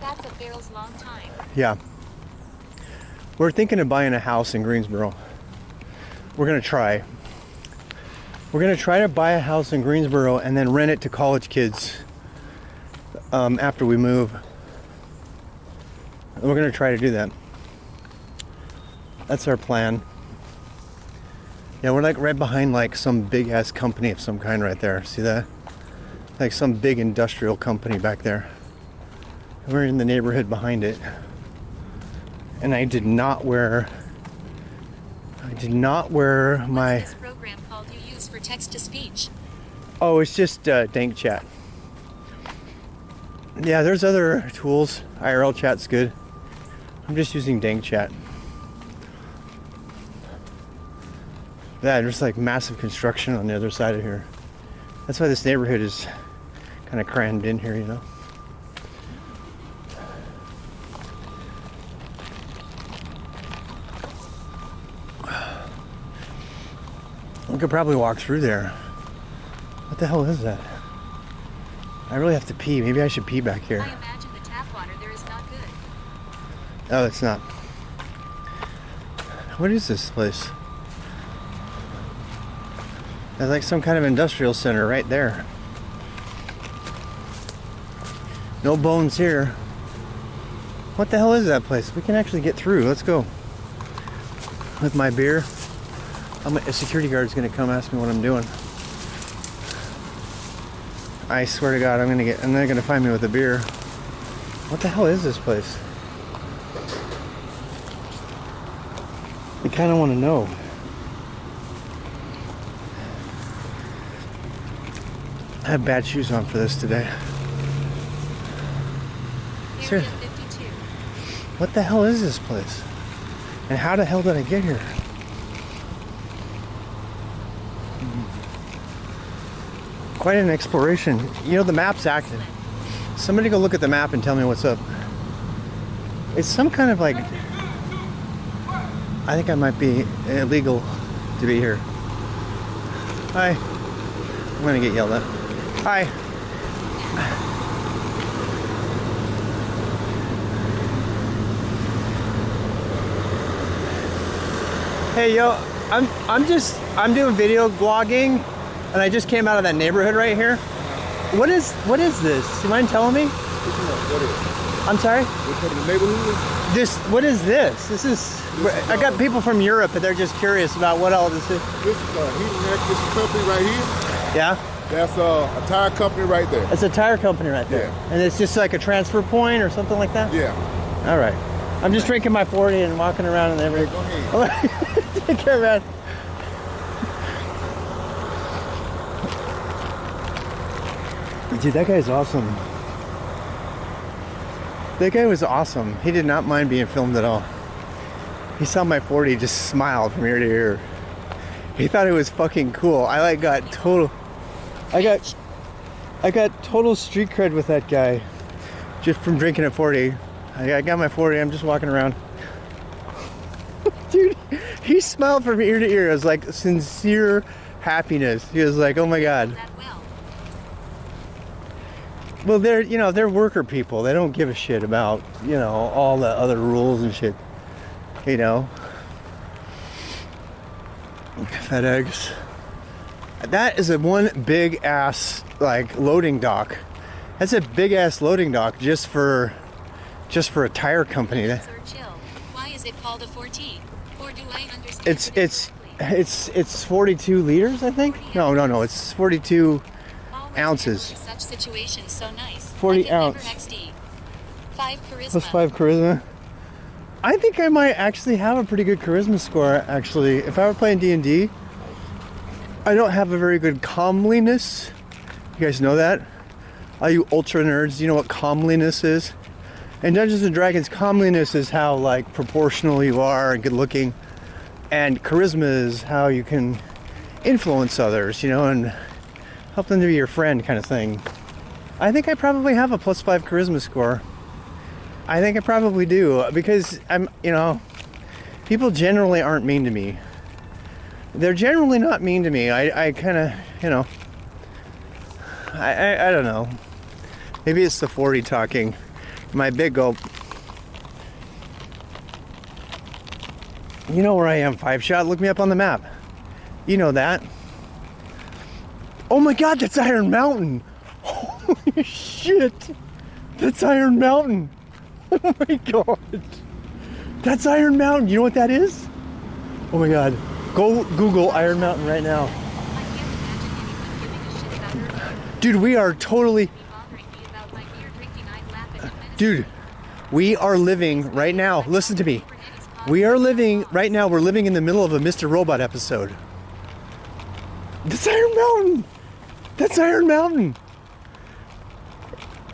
That's a barrel's long time. Yeah. We're thinking of buying a house in Greensboro. We're gonna try. We're gonna try to buy a house in Greensboro and then rent it to college kids after we move. And we're gonna try to do that. That's our plan. Yeah, we're like right behind like some big ass company of some kind right there. See that? Like some big industrial company back there. We're in the neighborhood behind it. And I did not wear my. What's this program called you use for text to speech? Oh, it's just Dank Chat. Yeah, there's other tools. IRL Chat's good. I'm just using Dank Chat. Yeah, there's like massive construction on the other side of here. That's why this neighborhood is kind of crammed in here, you know. We could probably walk through there. What the hell is that? I really have to pee. Maybe I should pee back here. I imagine the tap water there is not good. Oh, it's not. What is this place? There's like some kind of industrial center right there. No bones here. What the hell is that place? We can actually get through. Let's go. With my beer. A security guard's gonna come ask me what I'm doing. I swear to God, I'm not gonna find me with a beer. What the hell is this place? I kind of want to know. I have bad shoes on for this today. Area 52. What the hell is this place? And how the hell did I get here? Quite an exploration. You know, the map's active. Somebody go look at the map and tell me what's up. It's some kind of like... I think I might be illegal to be here. Hi. I'm gonna get yelled at. Hi. Hey yo, I'm doing video blogging, and I just came out of that neighborhood right here. What is this? You mind telling me? What is? I'm sorry? What part of the neighborhood? What is this? I got people from Europe, and they're just curious about what all this is. This is Hitch. This company right here. Yeah? That's a tire company right there. It's a tire company right there. Yeah. And it's just like a transfer point or something like that? Yeah. All right. I'm just drinking my 40 and walking around and everything. Hey, go ahead. Take care, man. Dude, that guy's awesome. That guy was awesome. He did not mind being filmed at all. He saw my 40, just smiled from ear to ear. He thought it was fucking cool. I got total street cred with that guy just from drinking at 40. I got my 40, I'm just walking around. Dude, he smiled from ear to ear. It was like sincere happiness. He was like, oh my God. Well, they're worker people. They don't give a shit about, all the other rules and shit. FedEx. That is a one big ass loading dock. That's a big ass loading dock just for a tire company. Why is it called a 14? Or do I understand? It's 42 liters, I think. No, it's 42 ounces. Such situations so nice. 40 ounce. XD. 5 charisma. Plus 5 charisma. I think I might actually have a pretty good charisma score, actually. If I were playing D&D, I don't have a very good calmliness. You guys know that? All you ultra nerds, you know what calmliness is? In Dungeons and Dragons, calmliness is how proportional you are and good looking. And charisma is how you can influence others, and help them to be your friend kind of thing. I think I probably have a plus 5 charisma score. I think I probably do, because people generally aren't mean to me. They're generally not mean to me. I kind of, I don't know. Maybe it's the 40 talking. My big gulp. You know where I am, 5 Shot. Look me up on the map. You know that. Oh my God, that's Iron Mountain. Holy shit. That's Iron Mountain. Oh my God. That's Iron Mountain. You know what that is? Oh my God. Go Google Iron Mountain right now. Dude, we are totally... Dude, we are living right now. Listen to me. We're living in the middle of a Mr. Robot episode. That's Iron Mountain. That's Iron Mountain.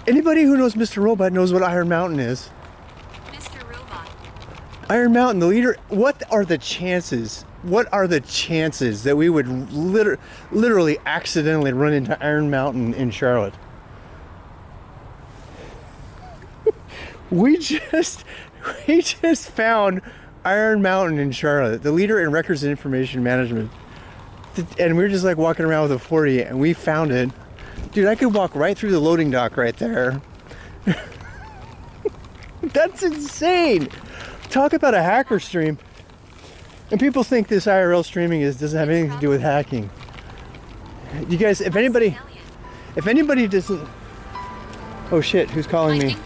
Anybody who knows Mr. Robot knows what Iron Mountain is. Mr. Robot. Iron Mountain, the leader. What are the chances what are the chances that we would literally accidentally run into Iron Mountain in Charlotte? We just found Iron Mountain in Charlotte, the leader in records and information management. And we were just like walking around with a 40 and we found it. Dude, I could walk right through the loading dock right there. That's insane. Talk about a hacker stream. And people think this IRL streaming doesn't have anything to do with hacking. You guys, if anybody doesn't... Oh shit, who's calling me?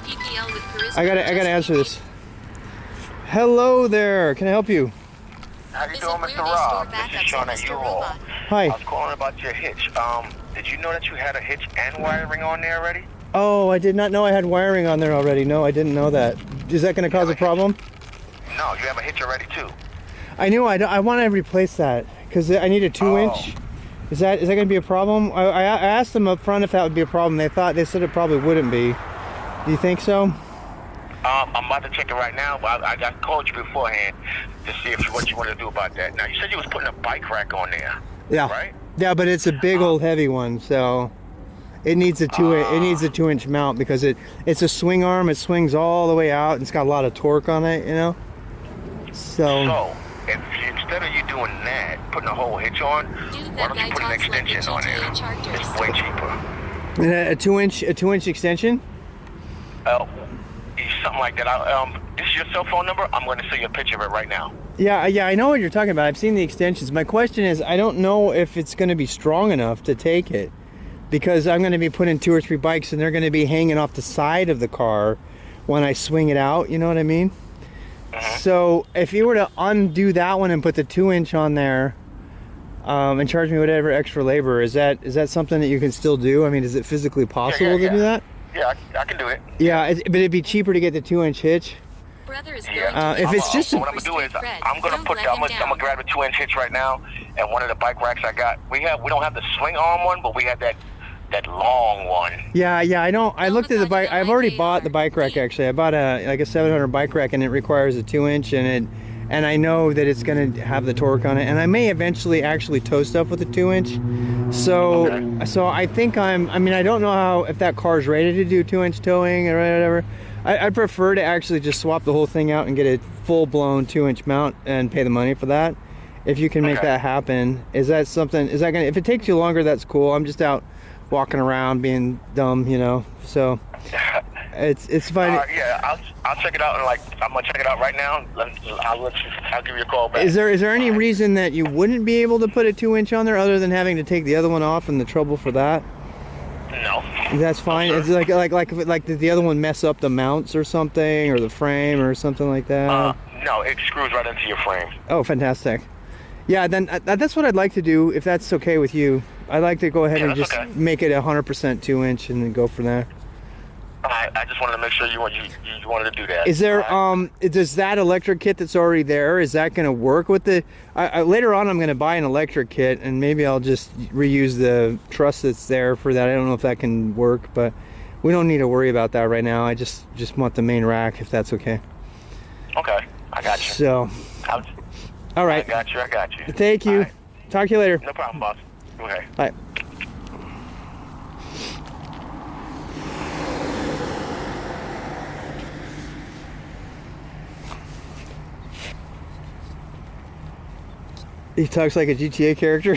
I gotta answer this. Hello there, can I help you? How you doing, Mr. Rob? This is Sean at U-Haul. Hi. I was calling about your hitch. Did you know that you had a hitch and wiring on there already? Oh, I did not know I had wiring on there already. No, I didn't know that. Is that going to cause a problem? No, you have a hitch already too. I knew. I want to replace that because I need a 2-inch. Is that going to be a problem? I asked them up front if that would be a problem. They said it probably wouldn't be. Do you think so? I'm about to check it right now. I called you beforehand to see what you want to do about that. Now you said you was putting a bike rack on there. Yeah. Right? Yeah, but it's a big old heavy one, so it needs a 2-inch mount because it's a swing arm. It swings all the way out and it's got a lot of torque on it, you know. So instead of you doing that, putting a whole hitch on, why don't you put an extension on there? It's way cheaper. A 2-inch extension? Something like that. This is your cell phone number? I'm going to send you a picture of it right now. Yeah, I know what you're talking about. I've seen the extensions. My question is, I don't know if it's going to be strong enough to take it because I'm going to be putting 2 or 3 bikes and they're going to be hanging off the side of the car when I swing it out. You know what I mean? So if you were to undo that one and put the 2-inch on there and charge me whatever extra labor, is that something that you can still do? I mean, is it physically possible to do that? Yeah, I can do it. Yeah, but it'd be cheaper to get the 2-inch hitch. If it's just what I'm gonna do is I'm gonna grab a 2-inch hitch right now, and one of the bike racks I got. We don't have the swing arm one, but we have that long one. Yeah, I don't. I looked at the bike. I've already bought the bike rack actually. I bought a 700 bike rack, and it requires a 2-inch, and I know that it's gonna have the torque on it, and I may eventually actually tow stuff with a 2-inch. So I think I don't know if that car's ready to do 2-inch towing or whatever. I prefer to actually just swap the whole thing out and get a full-blown 2-inch mount and pay the money for that. If you can make that happen, if it takes you longer, that's cool. I'm just out walking around being dumb, you know, so it's fine. Yeah, I'll check it out, and I'm gonna check it out right now. I'll give you a call back. Is there any reason that you wouldn't be able to put a 2-inch on there other than having to take the other one off and the trouble for that? No. That's fine. No, it's like did the other one mess up the mounts or something, or the frame or something like that? No, it screws right into your frame. Oh, fantastic. Yeah, then that's what I'd like to do, if that's okay with you. I'd like to go ahead and just make it 100% 2-inch and then go from there. I just wanted to make sure you wanted to do that. Is there does that electric kit that's already there, is that going to work with the later on I'm going to buy an electric kit and maybe I'll just reuse the truss that's there for that. I don't know if that can work, but we don't need to worry about that right now. I just want the main rack, if that's okay. Okay, I got you. So all right, I got you. Thank you. Right. Talk to you later. No problem, boss. Okay. Bye. He talks like a GTA character.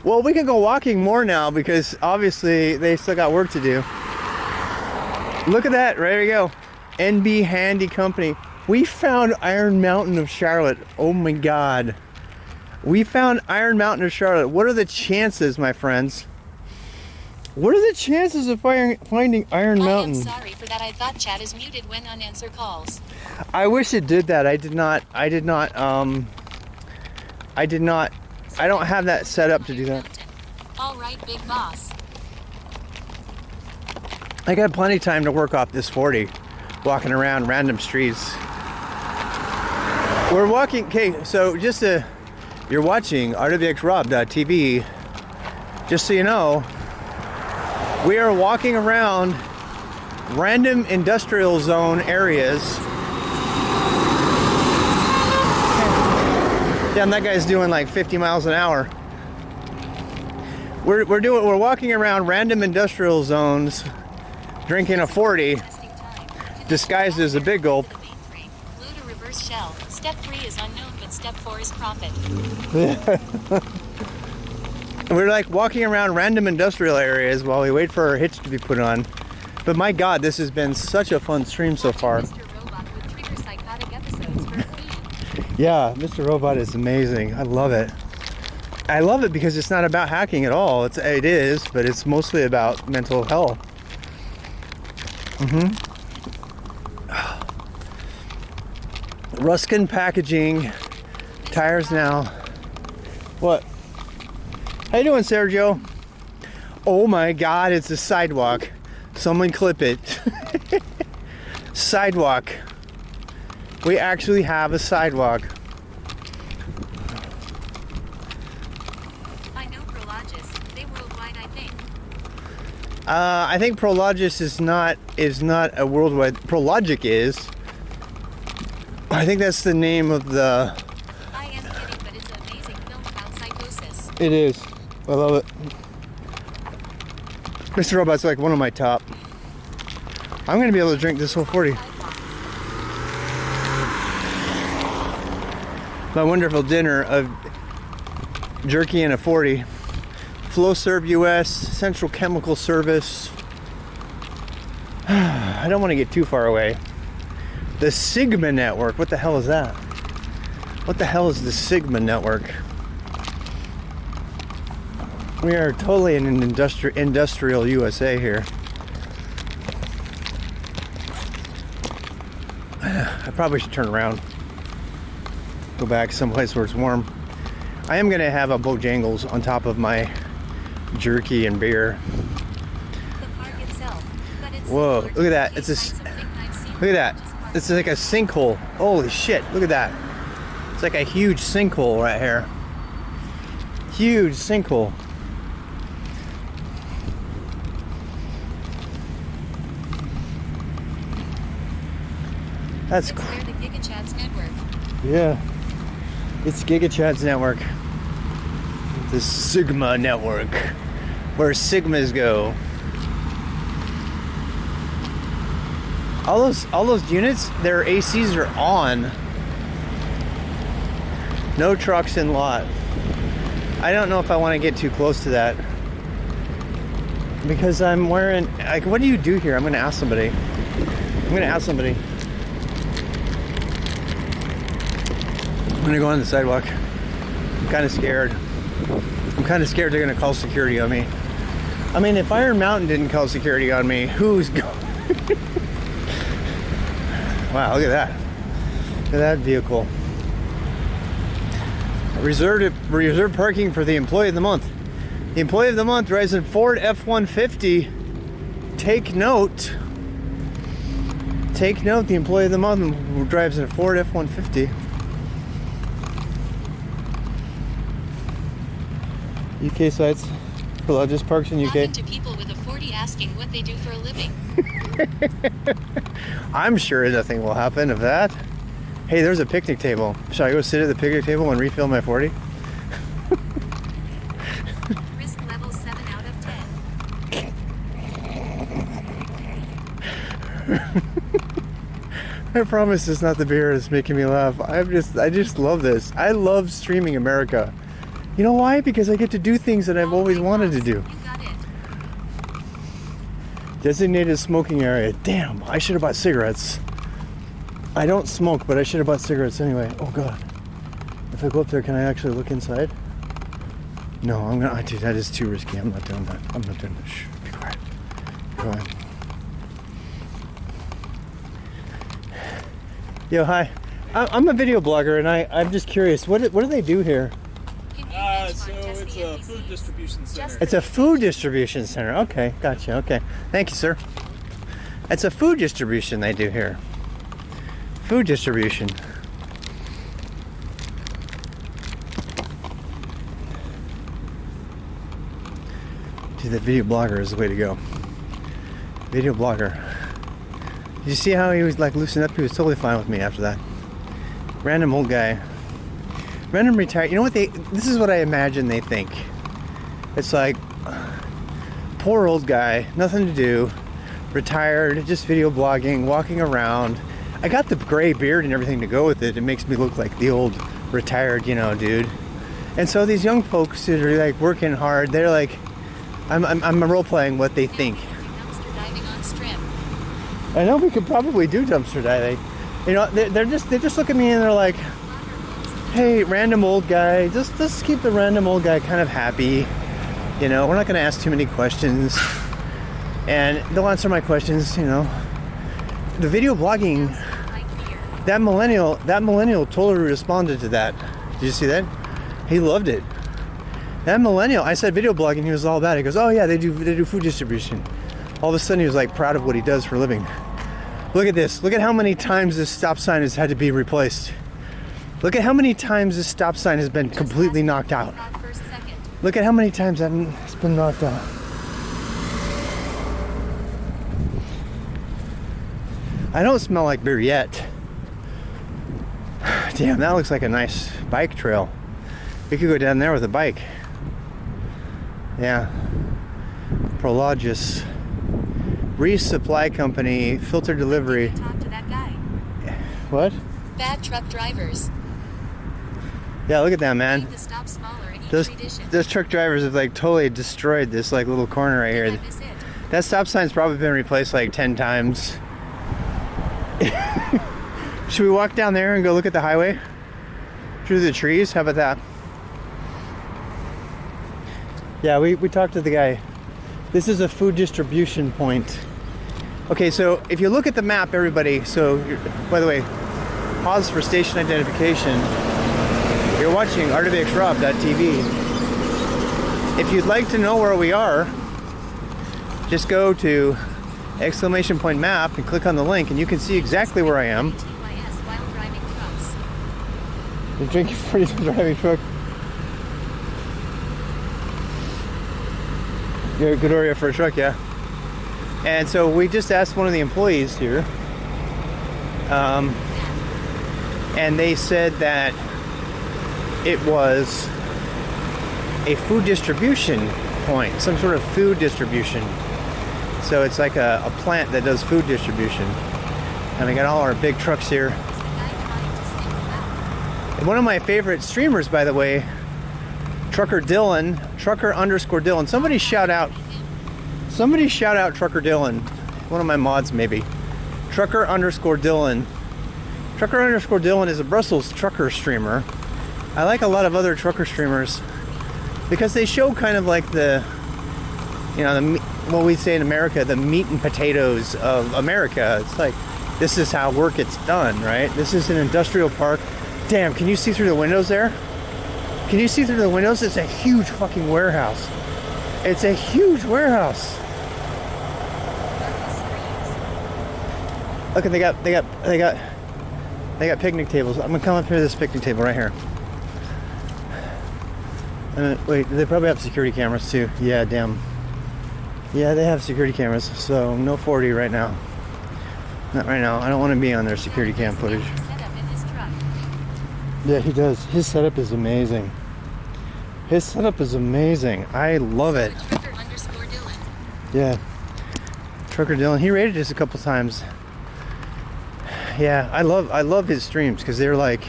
Well, we can go walking more now because obviously they still got work to do. Look at that, there we go. NB Handy Company. We found Iron Mountain of Charlotte. Oh my God. We found Iron Mountain of Charlotte. What are the chances, my friends? What are the chances of finding Iron Mountain? I am sorry for that. I thought chat is muted when unanswered calls. I wish it did that. I don't have that set up to do that. All right, big boss. I got plenty of time to work off this 40, walking around random streets. We're walking, okay, so you're watching rwxrob.tv. Just so you know, we are walking around random industrial zone areas Damn, that guy's doing like 50 miles an hour. We're walking around random industrial zones, drinking a 40, disguised as a big gulp. Load a reverse shell. Step 3 is unknown, but step 4 is profit. We're like walking around random industrial areas while we wait for our hitch to be put on. But my God, this has been such a fun stream so far. Yeah, Mr. Robot is amazing. I love it. I love it because it's not about hacking at all. It is, but it's mostly about mental health. Ruskin packaging, tires now. What? How you doing, Sergio? Oh my God, it's a sidewalk. Someone clip it. Sidewalk. We actually have a sidewalk. I know Prologis. They worldwide, I think. I think Prologis is not a worldwide. Prologic is. I think that's the name of the. I am kidding, but it's an amazing film about psychosis. It is. I love it. Mr. Robot's like one of my top. I'm gonna be able to drink this whole 40. My wonderful dinner of jerky and a 40. FlowServe US, Central Chemical Service. I don't want to get too far away. The Sigma Network. What the hell is that? What the hell is the Sigma Network? We are totally in an industrial USA here. I probably should turn around. Go back someplace where it's warm. I am going to have a Bojangles on top of my jerky and beer. Whoa, look at that. It's a, look at that. It's like a sinkhole. Holy shit, look at that. It's like a huge sinkhole right here. Huge sinkhole. That's cool. It's where the GigaChats network. Yeah. It's GigaChats network. The Sigma network. Where Sigmas go. All those units, their ACs are on. No trucks in lot. I don't know if I want to get too close to that. Because I'm wearing, like, what do you do here? I'm going to ask somebody. I'm going to ask somebody. I'm going to go on the sidewalk. I'm kind of scared. I'm kind of scared they're going to call security on me. I mean, if Iron Mountain didn't call security on me, who's going? Wow, look at that. Look at that vehicle. Reserved parking for the employee of the month. The employee of the month drives a Ford F-150. Take note. Take note, the employee of the month drives a Ford F-150. UK sites. Prologis Parks in UK. Talking to people with a 40 asking what they do for a living. I'm sure nothing will happen of that. Hey, there's a picnic table. Shall I go sit at the picnic table and refill my 40? Risk level 7 out of 10. I promise it's not the beer that's making me laugh. I just love this. I love streaming America. You know why? Because I get to do things that I've always wanted to do. Designated smoking area. Damn, I should have bought cigarettes. I don't smoke, but I should have bought cigarettes anyway. Oh God. If I go up there, can I actually look inside? No, I'm gonna, dude, that is too risky. I'm not doing that. I'm not doing that. Shh, be quiet. Be quiet. Yo, hi. I'm a video blogger, and I'm just curious. What do they do here? So it's a food distribution center. It's a food distribution center. Okay, gotcha. Okay, thank you, sir. It's a food distribution they do here. Food distribution. Dude, that video blogger is the way to go. Video blogger. Did you see how he was like loosened up? He was totally fine with me after that. Random old guy. Random retired. You know what this is what I imagine they think. It's like, poor old guy, nothing to do, retired, just video blogging, walking around. I got the gray beard and everything to go with it. It makes me look like the old retired, you know, dude. And so these young folks that are like working hard, they're like, I'm role playing what they think. Dumpster diving on strip. I know we could probably do dumpster diving. You know, they just look at me and they're like, hey, random old guy, just keep the random old guy kind of happy. You know, we're not going to ask too many questions, and they'll answer my questions. You know, the video blogging. That millennial totally responded to that. Did you see that? He loved it. That millennial. I said video blogging. He was all about it. He goes, oh yeah, they do food distribution. All of a sudden, he was like proud of what he does for a living. Look at this. Look at how many times this stop sign has had to be replaced. Look at how many times this stop sign has been completely knocked out. Look at how many times it's been knocked out. I don't smell like beer yet. Damn, that looks like a nice bike trail. We could go down there with a bike. Yeah. Prologis. Resupply company, filter delivery. Talk to that guy. What? Bad truck drivers. Yeah, look at that, man. Need to stop smaller in each Those edition. truck drivers have like totally destroyed this like little corner right here. That stop sign's probably been replaced like 10 times. Should we walk down there and go look at the highway? Through the trees? How about that? Yeah, we talked to the guy. This is a food distribution point. Okay, so if you look at the map, everybody, so by the way, pause for station identification. You're watching artofxrob.tv. If you'd like to know where we are, just go to !map and click on the link and you can see exactly where I am. You're drinking for your driving truck. You're a good area for a truck, yeah. And so we just asked one of the employees here, and they said that it was a food distribution point, some sort of food distribution. So it's like a plant that does food distribution. And we got all our big trucks here. And one of my favorite streamers, by the way, Trucker Dylan, Trucker_Dylan. Somebody shout out Trucker Dylan. One of my mods, maybe. Trucker_Dylan. Trucker_Dylan is a Brussels trucker streamer. I like a lot of other trucker streamers because they show kind of like the, you know, what we say in America, the meat and potatoes of America. It's like, this is how work gets done, right? This is an industrial park. Damn, can you see through the windows there? Can you see through the windows? It's a huge fucking warehouse. It's a huge warehouse. Look, they got picnic tables. I'm gonna come up here to this picnic table right here. Wait, they probably have security cameras too. Yeah, damn. Yeah, they have security cameras. So no 40 right now. Not right now. I don't want to be on their security cam footage. Yeah, he does. His setup is amazing. His setup is amazing. I love it. Yeah. Trucker Dylan. He rated us a couple times. Yeah, I love his streams because they're like,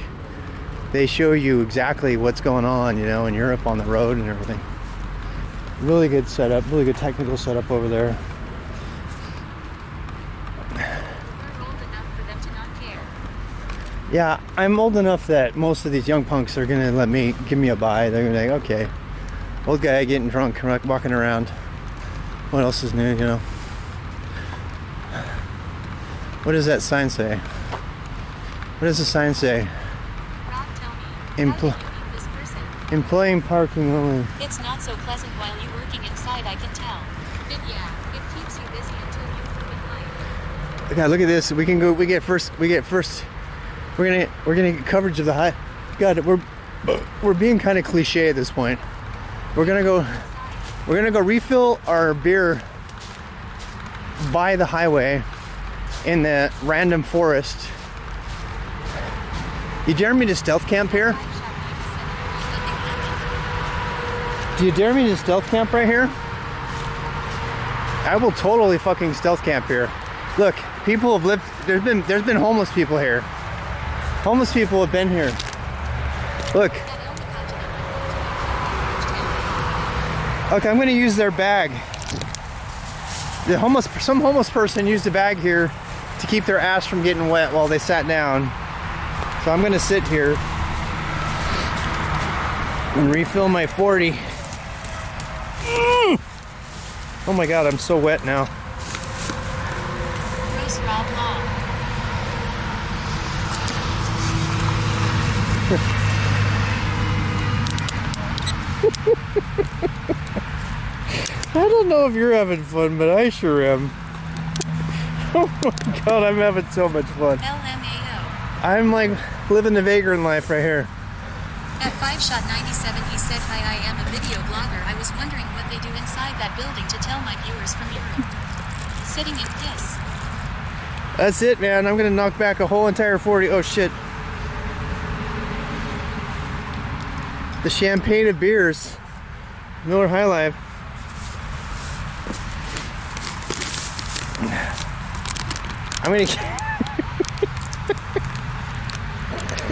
they show you exactly what's going on, you know, in Europe on the road and everything. Really good setup, really good technical setup over there. Yeah, I'm old enough that most of these young punks are gonna give me a buy. They're gonna be like, okay, old guy getting drunk, walking around. What else is new, you know? What does that sign say? What does the sign say? Employing parking only. It's not so pleasant while you're working inside, I can tell. But yeah, it keeps you busy until you prove it life. God, look at this. We get first. We're gonna get coverage of the high. God, we're being kind of cliche at this point. We're gonna go refill our beer by the highway in the random forest. You dare me to stealth camp here? Do you dare me to stealth camp right here? I will totally fucking stealth camp here. Look, people have lived. There's been homeless people here. Homeless people have been here. Look. Okay, I'm gonna use their bag. Some homeless person used a bag here to keep their ass from getting wet while they sat down. So I'm gonna sit here and refill my 40. Oh my God, I'm so wet now. I don't know if you're having fun, but I sure am. Oh my God, I'm having so much fun. LMAO. I'm like living the vagrant life right here. At 5shot97 he said, "Hi, I am a video blogger. I was wondering what they do inside that building to tell my viewers from Europe. Sitting in piss." That's it, man. I'm gonna knock back a whole entire 40. Oh shit. The champagne of beers. Miller High Life. I'm gonna...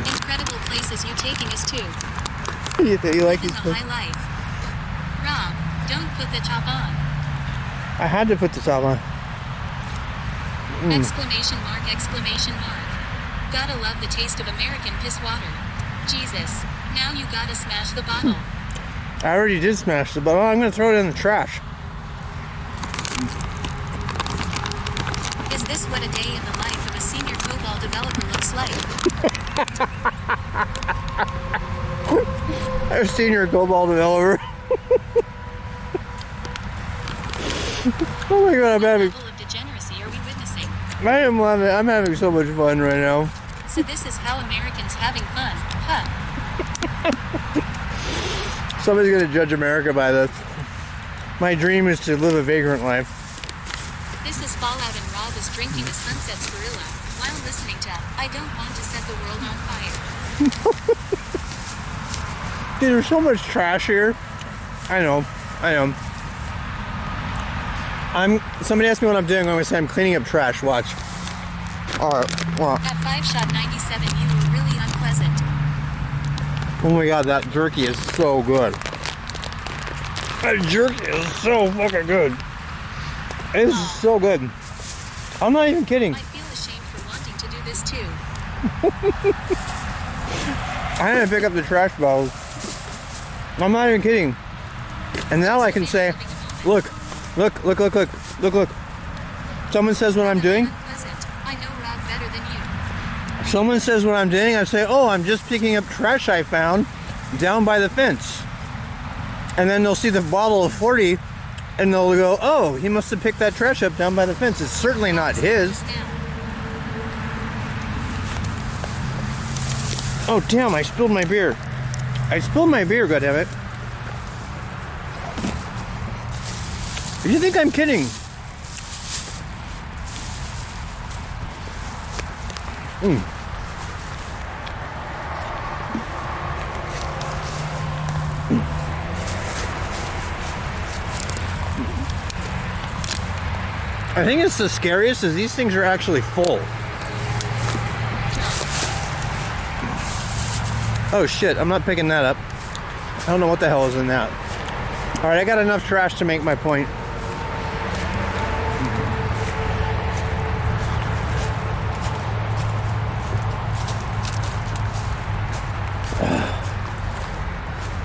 Incredible places you taking us to. You like these places? High life. Rob, don't put the top on. I had to put the top on. Exclamation mark, exclamation mark. Gotta love the taste of American piss water. Jesus, now you gotta smash the bottle. I already did smash the bottle. I'm gonna throw it in the trash. Is this what a day in the life of a senior COBOL developer looks like? I'm a senior COBOL developer. Oh my God, I'm having... What level of degeneracy are we witnessing? I am loving it. I'm having so much fun right now. So this is how Americans having fun, huh? Somebody's gonna judge America by this. My dream is to live a vagrant life. This is Fallout and Rob is drinking a Sunset Sparilla while listening to I Don't Want to Set the World on Fire. Dude, there's so much trash here. I know. Somebody asked me what I'm doing. I'm gonna say I'm cleaning up trash. Watch. Alright, well. At 5shot97 you were really unpleasant. Oh my God, that jerky is so good. That jerky is so fucking good. It is so good. I'm not even kidding. I feel ashamed for wanting to do this too. I had to pick up the trash bottles. I'm not even kidding. And now I can say, look. Someone says what I'm doing. I know Rob better than you. Someone says what I'm doing. I say, oh, I'm just picking up trash I found down by the fence. And then they'll see the bottle of 40 and they'll go, oh, he must have picked that trash up down by the fence. It's certainly not his. Oh, damn, I spilled my beer. Goddammit. You think I'm kidding? I think it's the scariest is these things are actually full. Oh shit, I'm not picking that up. I don't know what the hell is in that. Alright, I got enough trash to make my point.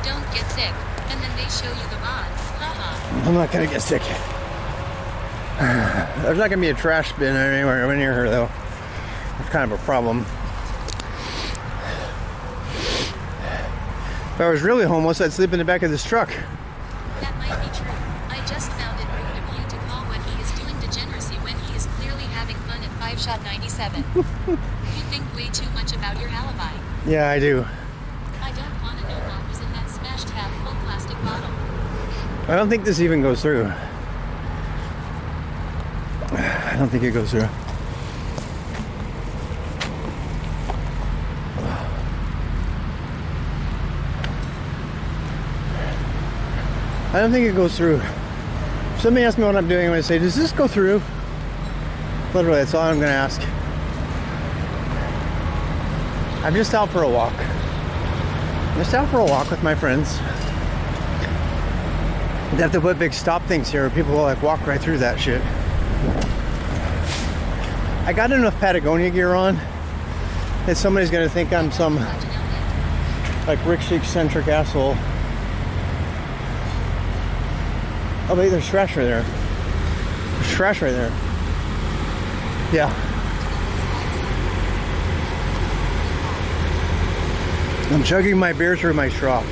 Don't get sick, and then they show you the mod. Haha. I'm not gonna get sick. There's not gonna be a trash bin anywhere near her though. It's kind of a problem. If I was really homeless, I'd sleep in the back of this truck. That might be true. I just found it rude of you to call what he is doing degeneracy when he is clearly having fun at 5shot97. You think way too much about your alibi. Yeah, I do. I don't want to know what was in that smashed half-full plastic bottle. I don't think this even goes through. I don't think it goes through. I don't think it goes through. If somebody asks me what I'm doing, I'm going to say, does this go through? Literally, that's all I'm going to ask. I'm just out for a walk. Just out for a walk with my friends. They have to put big stop things here. People will like walk right through that shit. I got enough Patagonia gear on that somebody's going to think I'm some like rich eccentric asshole. Oh wait, there's trash right there. There's trash right there. Yeah. I'm chugging my beer through my straw.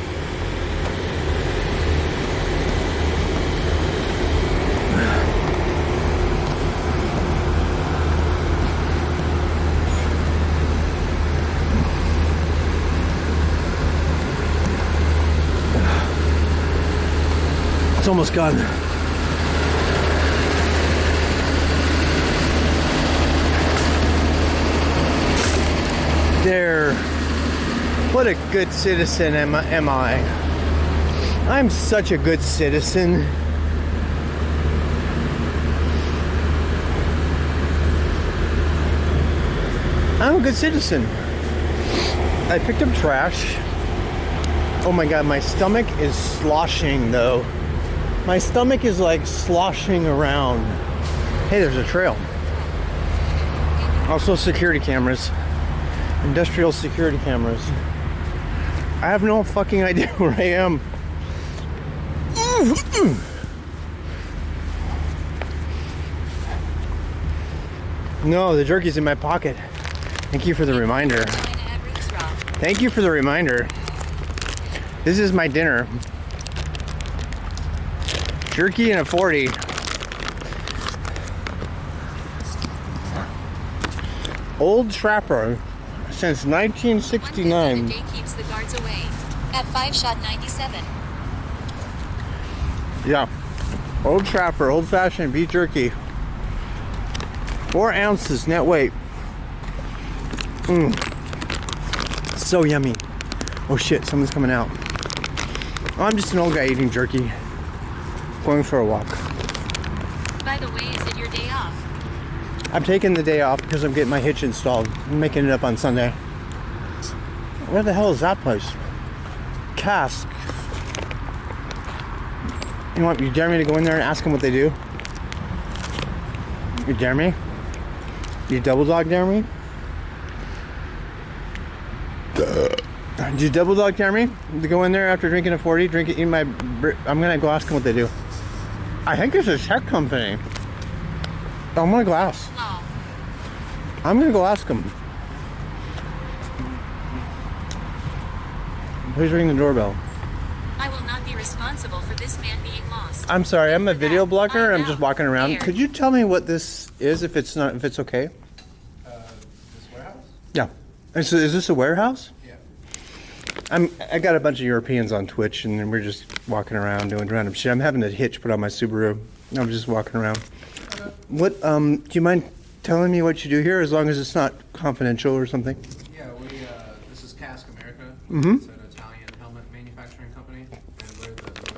It's almost gone. There. What a good citizen am I? I'm such a good citizen. I'm a good citizen. I picked up trash. Oh my god, my stomach is sloshing though. My stomach is like sloshing around. Hey, there's a trail. Also security cameras. Industrial security cameras. I have no fucking idea where I am. No, the jerky's in my pocket. Thank you for the reminder. Thank you for the reminder. This is my dinner. Jerky and a 40. Old Trapper since 1969. The day keeps the guards away. At 5-97. Yeah. Old Trapper, old fashioned beef jerky. 4 ounces net weight. So yummy. Oh shit, someone's coming out. Oh, I'm just an old guy eating jerky. Going for a walk. By the way, is it your day off? I'm taking the day off because I'm getting my Hitch installed. I'm making it up on Sunday. Where the hell is that place? Cask. You dare me to go in there and ask them what they do? You dare me? You double dog dare me? Do you double dog dare me to go in there after drinking a 40, eating my... I'm gonna go ask them what they do. I think it's a tech company. I'm gonna go ask. I'm gonna go ask them. Please ring the doorbell. I will not be responsible for this man being lost. I'm sorry, I'm a video blogger. I'm just walking around. Could you tell me what this is, if it's okay? This warehouse? Yeah. Is this a warehouse? Yeah. I got a bunch of Europeans on Twitch, and we're just walking around doing random shit. I'm having a Hitch put on my Subaru. I'm just walking around. Okay. What? Do you mind telling me what you do here, as long as it's not confidential or something? Yeah, this is Cask America. Mm-hmm. It's an Italian helmet manufacturing company. And we're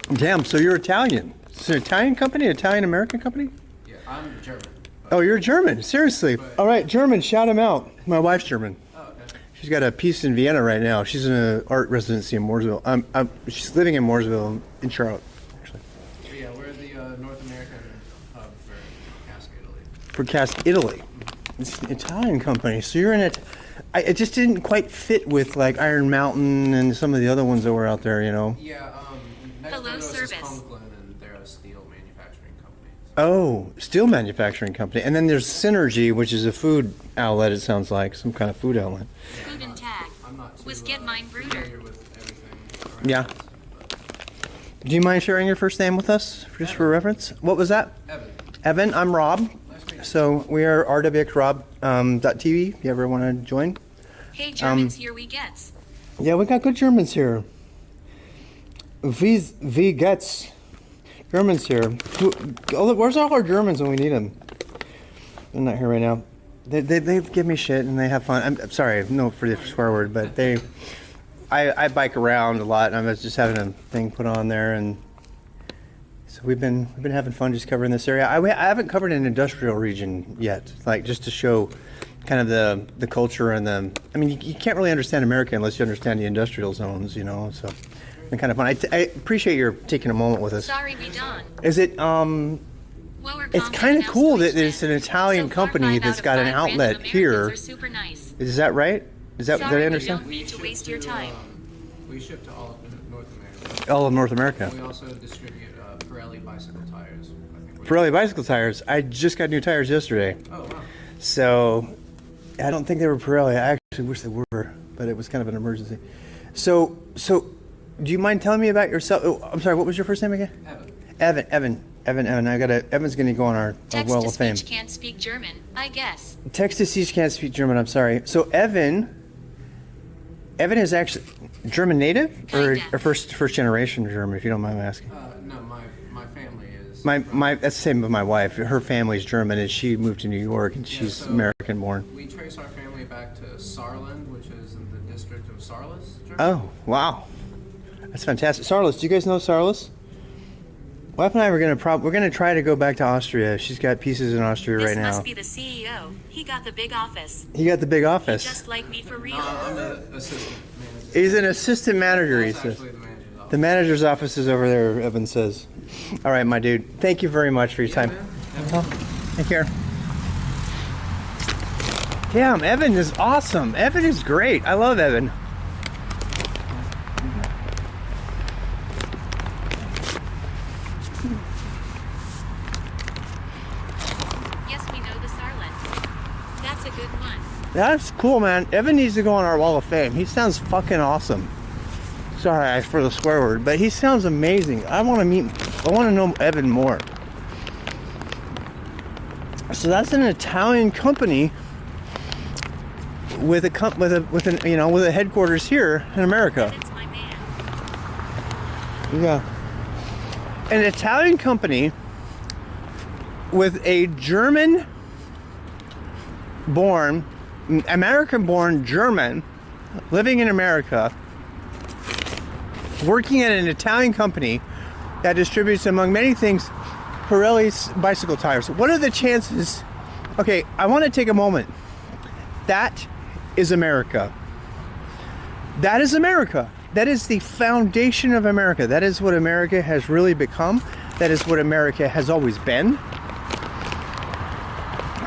the... Damn, so you're Italian. It's an Italian company, Italian-American company? Yeah, I'm German. Oh, you're German? Seriously? All right, German, shout him out. My wife's German. Oh, okay. She's got a piece in Vienna right now. She's in an art residency in Mooresville. She's living in Mooresville, in Charlotte, actually. But yeah, we're the North American hub for Cask Italy. For Cask Italy. It's an Italian company. So you're in it. It just didn't quite fit with like Iron Mountain and some of the other ones that were out there, you know. Yeah, next Hello, door to us is service. Conklin, and they're a steel manufacturing company. Oh, steel manufacturing company. And then there's Synergy, which is a food outlet, it sounds like. Some kind of food outlet. Food and tag. I'm not too Was get mine brooder. familiar with everything around Yeah. this, but Do you mind sharing your first name with us, just for reference? What was that? Evan, Evan, I'm Rob. nice to meet you. So we are rwxrob.tv. If you ever want to join. Hey, Germans, here we gets. Yeah, we got good Germans here. Wie geht's? Germans here. Where's all our Germans when we need them? They're not here right now. They give me shit and they have fun. I'm sorry, no for the swear word, but I bike around a lot and I was just having a thing put on there and So we've been having fun just covering this area. I haven't covered an industrial region yet, like just to show kind of the culture and the. I mean, you can't really understand America unless you understand the industrial zones, you know. So it's been kind of fun. I appreciate your taking a moment with us. Sorry, we done. Is it It's kind of cool that there's an Italian company that's got an outlet here. Is that right? Did I understand? Don't need to waste your time. We ship to all of North America. All of North America. We also distribute Pirelli bicycle tires. Pirelli bicycle tires. I just got new tires yesterday. Oh, wow. So I don't think they were Pirelli. I actually wish they were, but it was kind of an emergency. So do you mind telling me about yourself? Oh, I'm sorry, what was your first name again? Evan. Evan's going to go on our Wall of Fame. Text-to-speech can't speak German, I guess. Text-to-speech can't speak German, I'm sorry. So Evan is actually German native or first generation German, if you don't mind me asking? No, my family is. My that's the same with my wife. Her family's German, and she moved to New York, and she's American born. We trace our family back to Saarland, which is in the district of Saarland, Germany. Oh, wow. That's fantastic. Saarland, do you guys know Saarland? Wife and I were gonna try to go back to Austria. She's got pieces in Austria right now. This must be the CEO. He got the big office. He got the big office. Just like me for real. No, I'm an assistant manager. He's an assistant manager, he says. The manager's office is over there, Evan says. All right, my dude. Thank you very much for your time. Take care. Damn, Evan is awesome. Evan is great. I love Evan. That's cool, man. Evan needs to go on our Wall of Fame. He sounds fucking awesome. Sorry for the swear word, but he sounds amazing. I want to know Evan more. So that's an Italian company with a headquarters here in America. Yeah. An Italian company with a American-born German living in America, working at an Italian company that distributes, among many things, Pirelli's bicycle tires. What are the chances? Okay, I want to take a moment. That is America. That is America. That is the foundation of America. That is what America has really become. That is what America has always been.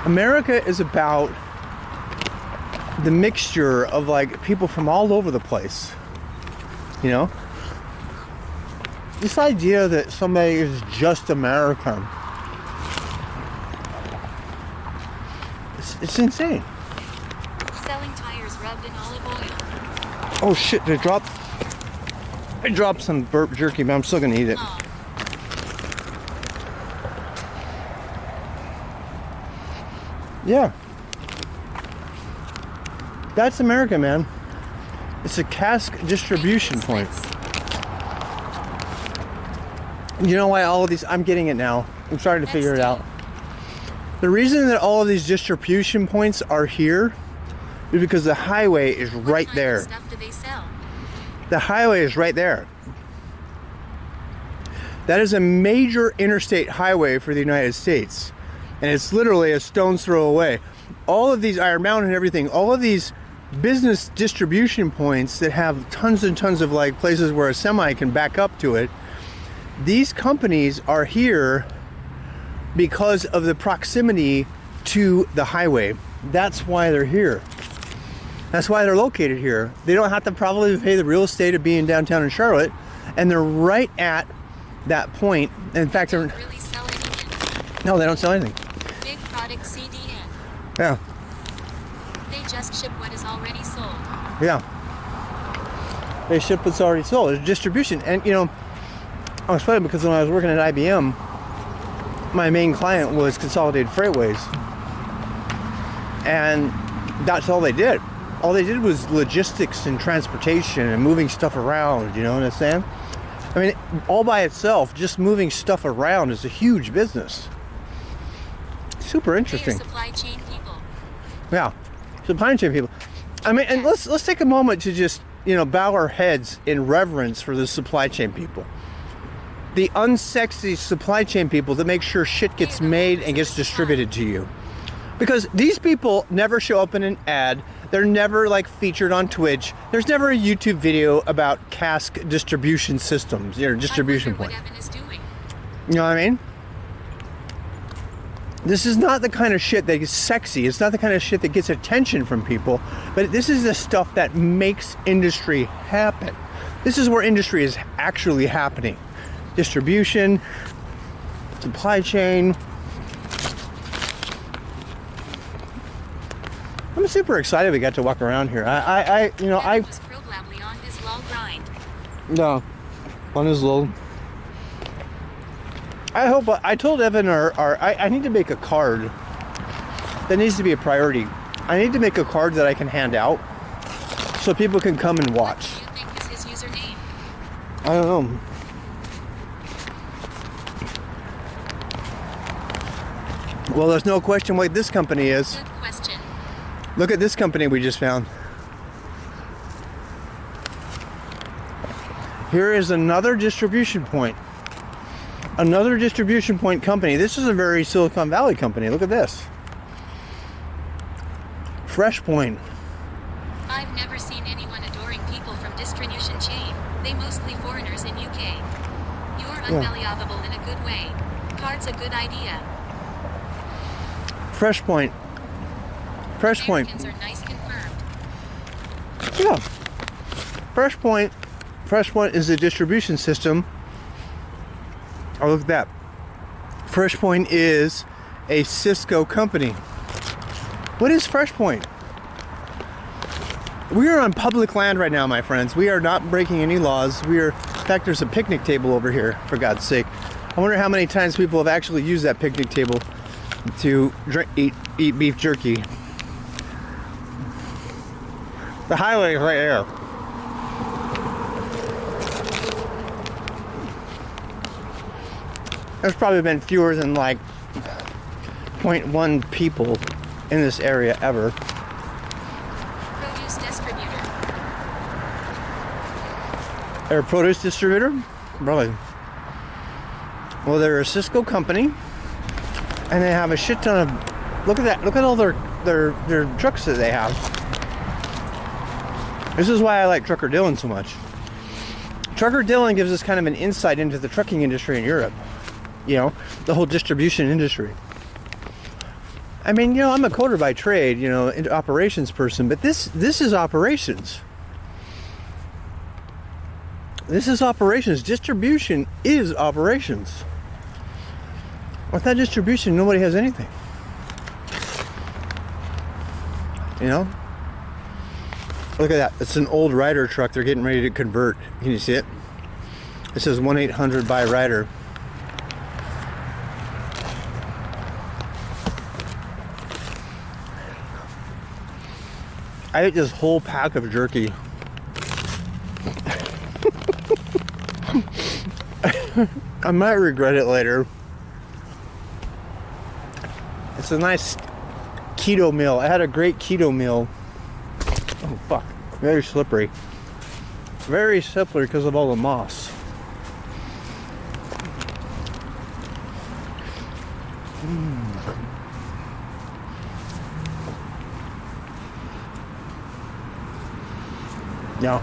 America is about the mixture of like people from all over the place, you know? This idea that somebody is just American, it's insane. Selling tires rubbed in olive oil. Oh shit, I dropped some burp jerky, but I'm still gonna eat it. Oh. Yeah. That's America, man. It's a cask distribution point. You know why all of these, I'm getting it now. I'm starting to figure it out. The reason that all of these distribution points are here is because the highway is right there. What kind of stuff do they sell? The highway is right there. That is a major interstate highway for the United States. And it's literally a stone's throw away. All of these Iron Mountain and everything, all of these business distribution points that have tons and tons of like places where a semi can back up to it, these companies are here because of the proximity to the highway. That's why they're here. That's why they're located here. They don't have to probably pay the real estate of being downtown in Charlotte, and they're right at that point. In fact, they're Really sell anything? no, they don't sell anything. Big product CDN. Yeah. They just ship what is already sold. Yeah. They ship what's already sold. There's distribution. And, you know, I was funny because when I was working at IBM, my main client was Consolidated Freightways. And that's all they did. All they did was logistics and transportation and moving stuff around, you know what I'm saying? I mean, all by itself, just moving stuff around is a huge business. Super interesting. They are supply chain people. Yeah, supply chain people. I mean, and let's take a moment to just, you know, bow our heads in reverence for the supply chain people. the unsexy supply chain people that make sure shit gets made and gets distributed to you. Because these people never show up in an ad. They're never like featured on Twitch. There's never a YouTube video about cask distribution systems, distribution point. You know what I mean? This is not the kind of shit that is sexy. It's not the kind of shit that gets attention from people. But this is the stuff that makes industry happen. This is where industry is actually happening. Distribution, supply chain. I'm super excited we got to walk around here. I was probably on his long grind. No, on his little. I hope. I told Evan, I need to make a card. That needs to be a priority. I need to make a card that I can hand out, so people can come and watch. What do you think is his username? I don't know. Well, there's no question what this company is. Good question. Look at this company we just found. Here is another distribution point. Another distribution point company. This is a very Silicon Valley company. Look at this. Fresh Point. I've never seen anyone adoring people from distribution chain. They mostly foreigners in UK. You're unbelievable in a good way. Card's a good idea. Fresh Point. Fresh Point. Americans are nice confirmed. Yeah. Fresh Point. Fresh Point is a distribution system. Oh, look at that. Fresh Point is a Cisco company. What is Fresh Point? We are on public land right now, my friends. We are not breaking any laws. In fact, there's a picnic table over here, for God's sake. I wonder how many times people have actually used that picnic table to eat beef jerky. The highway is right there. There's probably been fewer than like 0.1 people in this area ever. Produce distributor. They're a produce distributor? Really? Well, they're a Cisco company, and they have a shit ton of. Look at that! Look at all their trucks that they have. This is why I like Trucker Dylan so much. Trucker Dylan gives us kind of an insight into the trucking industry in Europe. You know, the whole distribution industry. I mean, you know, I'm a coder by trade, you know, an operations person, but this is operations. This is operations. Distribution is operations. Without distribution, nobody has anything. You know? Look at that. It's an old Ryder truck they're getting ready to convert. Can you see it? It says 1-800 by Ryder. I ate this whole pack of jerky. I might regret it later. It's a nice keto meal. I had a great keto meal. Oh fuck, very slippery. Very slippery because of all the moss. No.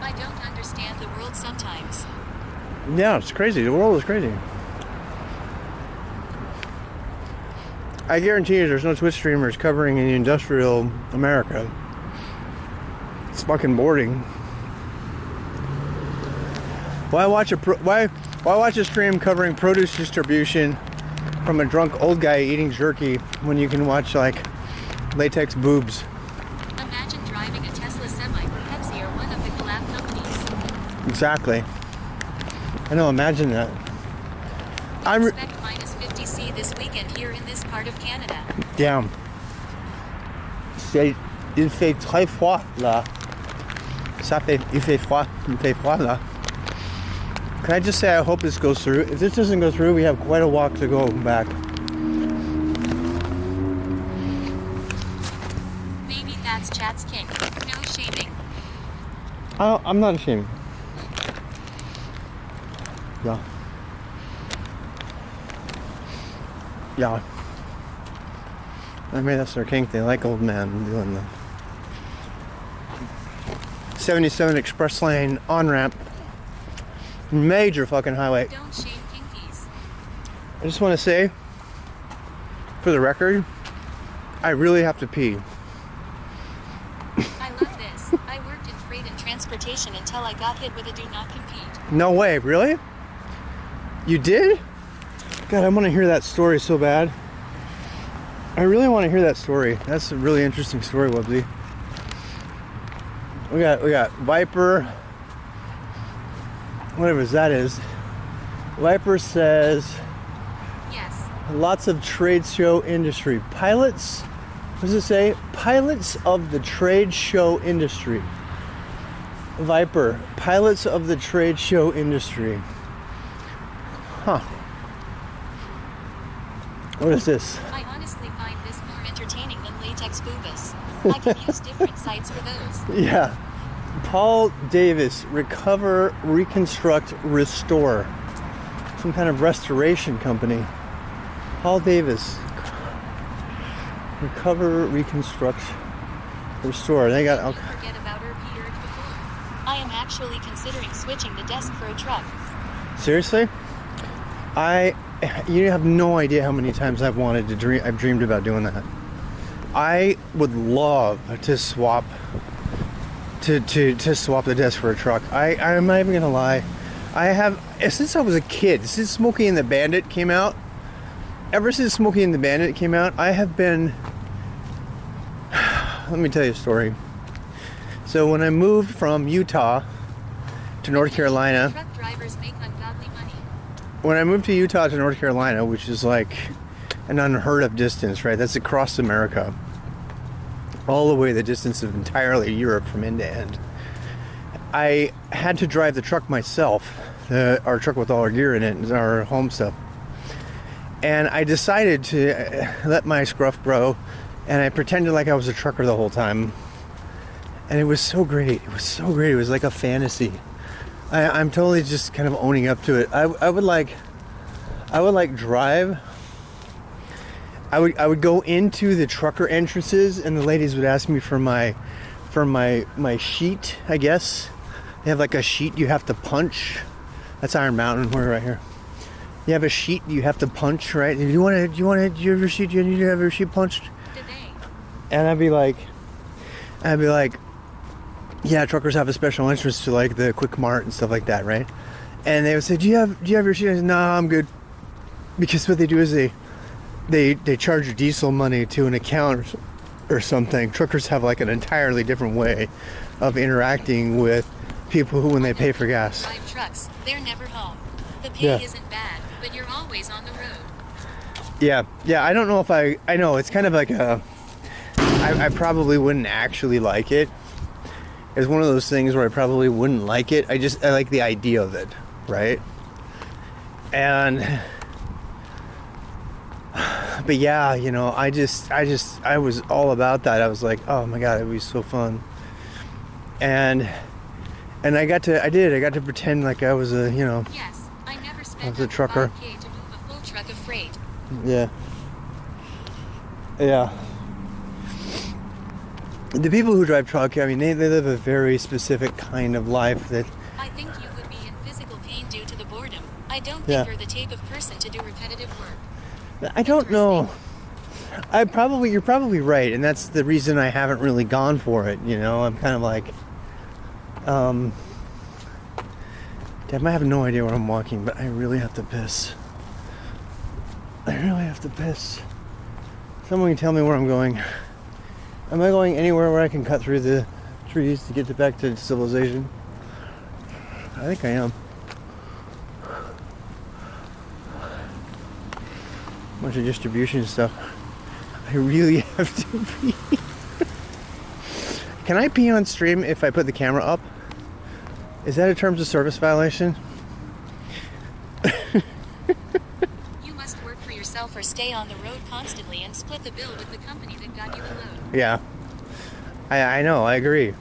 I don't understand the world sometimes. Yeah, it's crazy. The world is crazy. I guarantee you there's no Twitch streamers covering any industrial America. It's fucking boring. Why watch a stream covering produce distribution from a drunk old guy eating jerky when you can watch like latex boobs? Imagine driving a Tesla semi for Pepsi or one of the collab companies. Exactly. I know, imagine that. I expect minus 50C this weekend here in this part of Canada. Damn. Il fait très froid là. Il fait froid là. Can I just say I hope this goes through? If this doesn't go through, we have quite a walk to go back. Maybe that's chat's kink. No shaming. I'm not shaming. Yeah. Yeah. I mean, that's their kink. They like old men doing the 77 express lane on-ramp. Major fucking highway. Don't shame kinkies. I just want to say, for the record, I really have to pee. I love this. I worked in freight and transportation until I got hit with a do not compete. No way, really? You did? God, I want to hear that story so bad. I really want to hear that story. That's a really interesting story, Wubsy. We got Viper. Whatever that is. Viper says yes. Lots of trade show industry. Pilots, what does it say? Pilots of the trade show industry. Viper, pilots of the trade show industry. Huh. What is this? I honestly find this more entertaining than latex boobas. I can use different sites for those. Yeah. Paul Davis, recover, reconstruct, restore. Some kind of restoration company. Paul Davis. Recover, reconstruct, restore. They got. Okay. Forget about her period before. I am actually considering switching the desk for a truck. Seriously? You have no idea how many times I've wanted to dream. I've dreamed about doing that. I would love to swap to swap the desk for a truck. I'm not even gonna lie. I have, since I was a kid, since Smokey and the Bandit came out, ever since Smokey and the Bandit came out, I have been, let me tell you a story. So when I moved from Utah to North Carolina, Truck drivers make ungodly money. when I moved to Utah to North Carolina, which is like an unheard of distance, right? That's across America. All the way the distance of entirely Europe from end to end. I had to drive the truck myself, our truck with all our gear in it, our home stuff. And I decided to let my scruff grow, and I pretended like I was a trucker the whole time. And it was so great. It was so great. It was like a fantasy. I'm totally just kind of owning up to it. I would like drive. I would go into the trucker entrances, and the ladies would ask me for my sheet, I guess. They have like a sheet you have to punch. That's Iron Mountain. We're right here. You have a sheet you have to punch, right? Do you have your sheet? You need to have your sheet punched? Did they? And I'd be like, yeah, truckers have a special entrance to like the Quick Mart and stuff like that, right? And they would say, do you have your sheet? I said, no, I'm good. Because what they do is they charge you diesel money to an account or something. Truckers have like an entirely different way of interacting with people who, when they pay for gas. Drive trucks, they're never home. The pay isn't bad, but you're always on the road. Yeah, I don't know if I know, it's kind of like I probably wouldn't actually like it. It's one of those things where I probably wouldn't like it. I like the idea of it, right? And but yeah, you know, I was all about that. I was like, oh my god, it would be so fun. And I got to pretend like I was a, you know, yes, I never spent I was a trucker. $5K to move a full truck of freight. Yeah. The people who drive truck, I mean, they live a very specific kind of life that. I think you would be in physical pain due to the boredom. I don't think you're the type of person to do repetitive work. I don't know. You're probably right, and that's the reason I haven't really gone for it. You know, I'm kind of like, Damn, I have no idea where I'm walking, but I really have to piss. Someone can tell me where I'm going. Am I going anywhere where I can cut through the trees to get back to civilization? I think I am. Bunch of distribution stuff. I really have to pee. Can I pee on stream if I put the camera up? Is that a terms of service violation? You must work for yourself or stay on the road constantly and split the bill with the company that got you the load. Yeah. I know, I agree.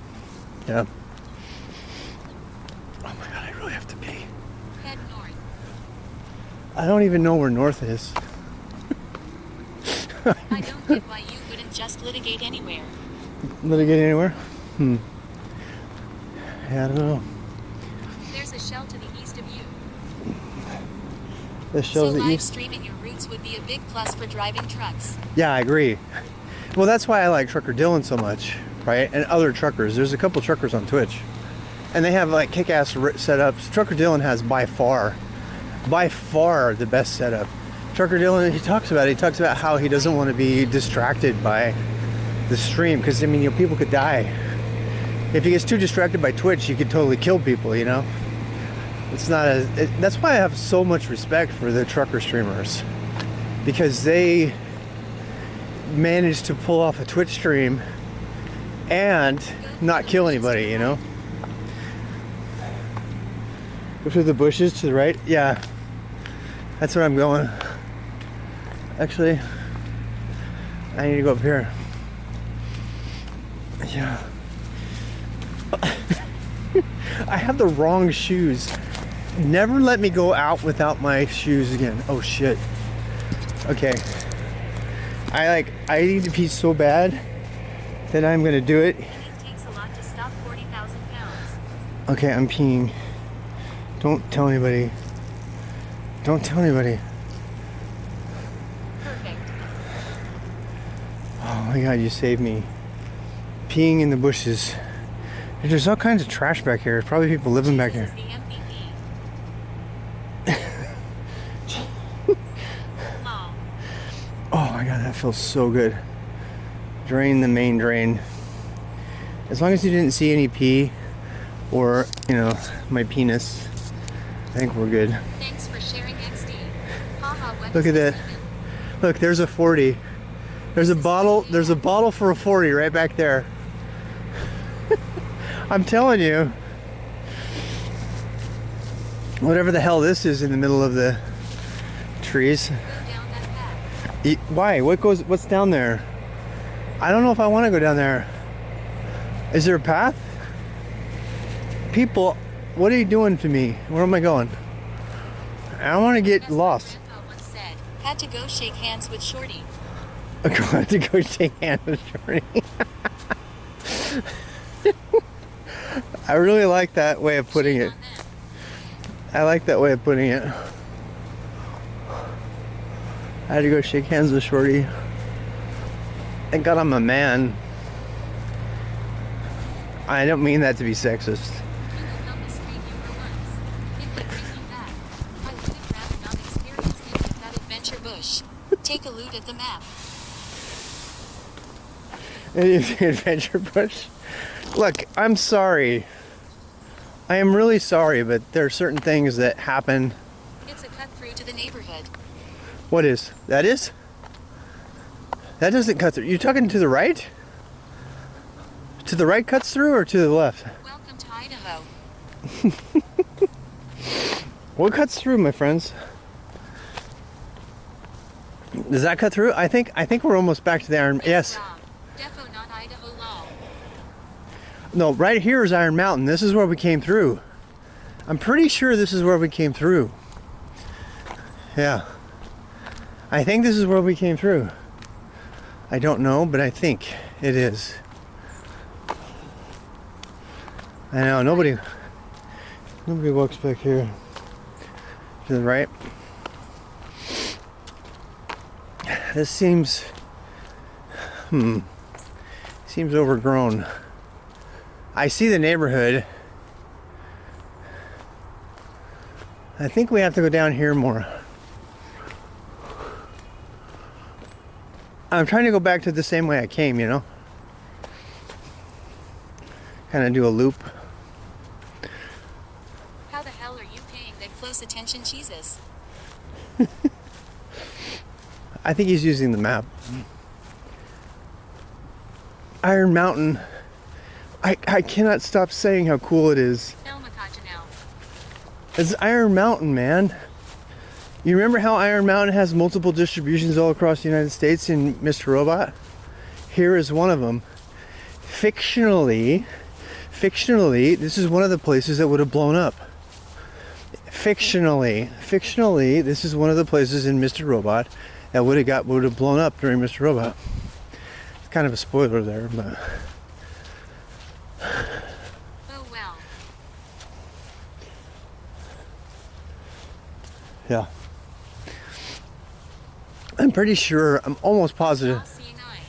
Yeah. Oh my god, I really have to pee. Head north. I don't even know where north is. I don't get why you wouldn't just litigate anywhere. Litigate anywhere? Yeah, I don't know. There's a shell to the east of you. This shows so that live streaming your routes would be a big plus for driving trucks. Yeah, I agree. Well, that's why I like Trucker Dylan so much, right? And other truckers. There's a couple truckers on Twitch, and they have like kick-ass setups. Trucker Dylan has by far the best setup. Trucker Dylan, he talks about how he doesn't want to be distracted by the stream, because I mean, you know, people could die. If he gets too distracted by Twitch, he could totally kill people, you know? It's not that's why I have so much respect for the trucker streamers, because they manage to pull off a Twitch stream and not kill anybody, you know? Go through the bushes to the right? Yeah. That's where I'm going. Actually, I need to go up here. Yeah. I have the wrong shoes. Never let me go out without my shoes again. Oh shit. Okay. I need to pee so bad that I'm gonna do it. It takes a lot to stop 40,000 pounds. Okay, I'm peeing. Don't tell anybody. Don't tell anybody. Perfect. Oh my god, you saved me. Peeing in the bushes. There's all kinds of trash back here. There's probably people living back here. This is the MVP. Oh my god, that feels so good. Drain the main drain. As long as you didn't see any pee or, you know, my penis, I think we're good. Thanks for sharing XD. Look at that. Look, there's a 40. There's a bottle for a 40 right back there. I'm telling you. Whatever the hell this is in the middle of the trees. Why? What's down there? I don't know if I want to go down there. Is there a path? People, what are you doing to me? Where am I going? I don't want to get lost. Had to go shake hands with Shorty. I had to go shake hands with Shorty. I really like that way of putting it. I like that way of putting it. I had to go shake hands with Shorty. Thank God I'm a man. I don't mean that to be sexist. Take a look at the map. It is the adventure bush. Look, I'm sorry. I am really sorry, but there are certain things that happen. It's a cut through to the neighborhood. What is? That is? That doesn't cut through. You talking to the right? To the right cuts through or to the left? Welcome to Idaho. What cuts through, my friends? Does that cut through? I think we're almost back to the Iron. Yes. Defo not Idaho law. No, right here is Iron Mountain. This is where we came through. I'm pretty sure this is where we came through. Yeah. I think this is where we came through. I don't know, but I think it is. I know nobody walks back here. To the right. This seems overgrown. I see the neighborhood. I think we have to go down here more. I'm trying to go back to the same way I came, you know? Kind of do a loop. How the hell are you paying that close attention, Jesus? I think he's using the map. Iron Mountain. I cannot stop saying how cool it is. It's Iron Mountain, man. You remember how Iron Mountain has multiple distributions all across the United States in Mr. Robot? Here is one of them. Fictionally, this is one of the places that would have blown up. Fictionally, this is one of the places in Mr. Robot that would have blown up during Mr. Robot. It's kind of a spoiler there, but Oh well. yeah. I'm pretty sure, I'm almost positive. All-seeing eye.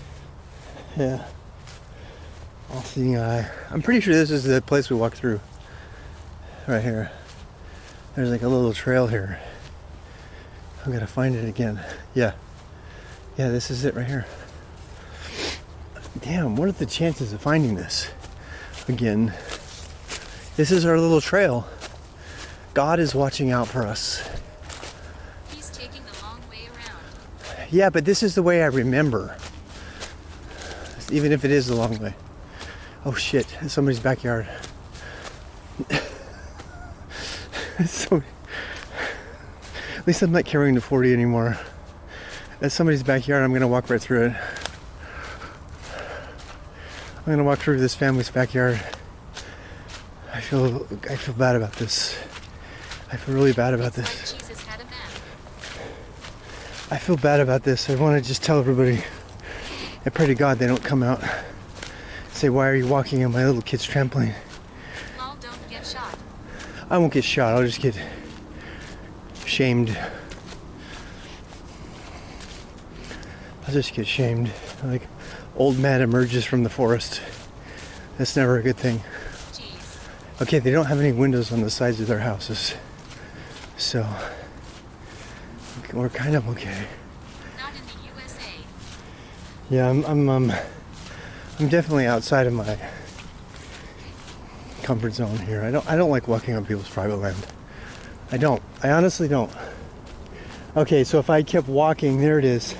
Yeah. All-seeing eye. I'm pretty sure this is the place we walked through. Right here. There's like a little trail here. I'm gonna find it again. Yeah. Yeah, this is it right here. Damn, what are the chances of finding this again? This is our little trail. God is watching out for us. He's taking the long way around. Yeah, but this is the way I remember. Even if it is the long way. Oh shit, it's somebody's backyard. So, at least I'm not carrying the 40 anymore. At somebody's backyard, I'm gonna walk right through it. I'm gonna walk through this family's backyard. I feel bad about this. I feel really bad about this. Like Jesus had a map. I feel bad about this. I want to just tell everybody. I pray to God they don't come out. Say, why are you walking on my little kid's trampoline? Lol, don't get shot. I won't get shot. I'll just get shamed. I'll just get shamed. Like old man emerges from the forest. That's never a good thing. Jeez. Okay, they don't have any windows on the sides of their houses, so we're kind of okay. Not in the USA. Yeah, I'm definitely outside of my comfort zone here. I don't like walking on people's private land. I don't. I honestly don't. Okay, so if I kept walking, there it is.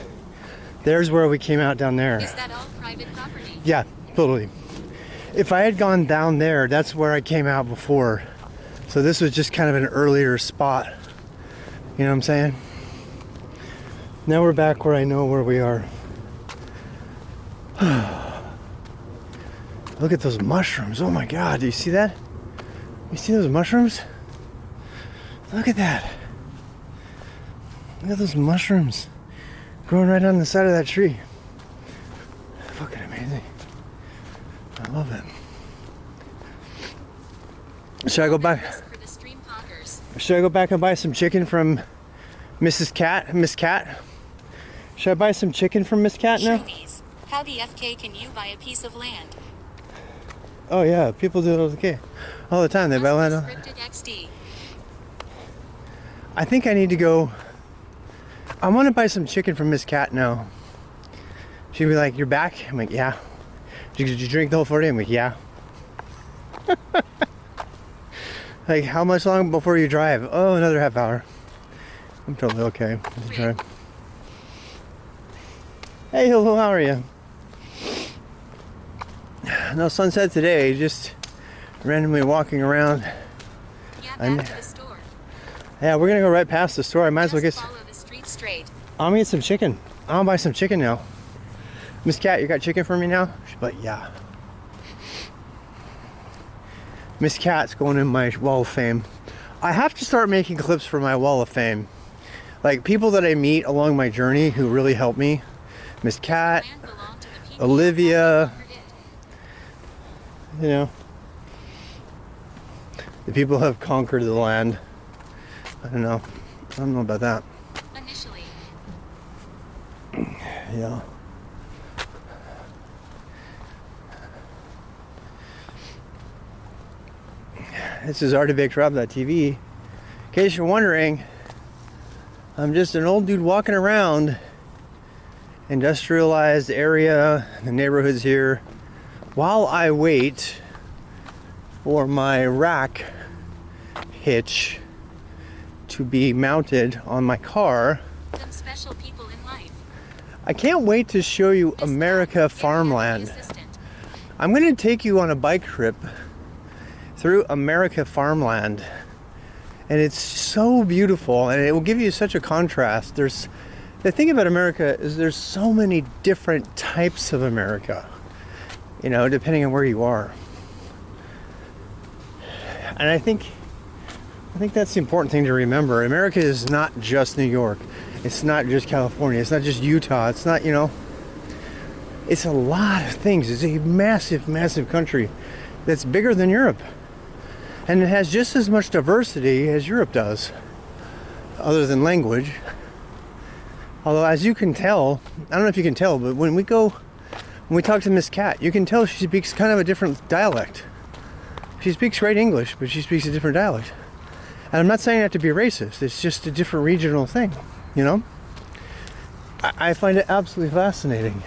There's where we came out down there. Is that all private property? Yeah, totally. If I had gone down there, that's where I came out before. So this was just kind of an earlier spot. You know what I'm saying? Now we're back where I know where we are. Look at those mushrooms. Oh my God, do you see that? You see those mushrooms? Look at that. Look at those mushrooms growing right on the side of that tree. Fucking amazing. I love it. Should I go back? For the stream talkers. Should I go back and buy some chicken from Miss Cat? Should I buy some chicken from Miss Cat now? Shooties. How the FK can you buy a piece of land? Oh yeah, people do it okay. All the time. They buy land. Scripted XD. I think I need to go. I want to buy some chicken from Miss Cat now. She'd be like, "You're back?" I'm like, "Yeah." Did you drink the whole 40? I'm like, "Yeah." Like, how much long before you drive? Oh, another half hour. I'm totally okay with the drive. Hey, hello, how are you? No sunset today, just randomly walking around. Yeah, back to the store. Yeah, we're gonna go right past the store. I might as well get. Follow the street straight. I'm gonna get some chicken. I'll buy some chicken now. Miss Cat, you got chicken for me now? She's like, yeah. Miss Cat's going in my wall of fame. I have to start making clips for my wall of fame. Like people that I meet along my journey who really help me. Miss Cat, Olivia, you know. The people have conquered the land. I don't know about that. Initially. Yeah. This is artofactrob.tv. In case you're wondering, I'm just an old dude walking around industrialized area, the neighborhoods here, while I wait for my rack hitch to be mounted on my car. Some special people in life. I can't wait to show you America farmland. I'm going to take you on a bike trip through America farmland, and it's so beautiful, and it will give you such a contrast. The thing about America is there's so many different types of America, you know, depending on where you are. And I think I think that's the important thing to remember. America is not just New York. It's not just California. It's not just Utah. It's not, you know, it's a lot of things. It's a massive, massive country that's bigger than Europe. And it has just as much diversity as Europe does, other than language. Although, as you can tell, I don't know if you can tell, but when we talk to Miss Cat, you can tell she speaks kind of a different dialect. She speaks great English, but she speaks a different dialect. And I'm not saying that to be racist. It's just a different regional thing, you know? I find it absolutely fascinating.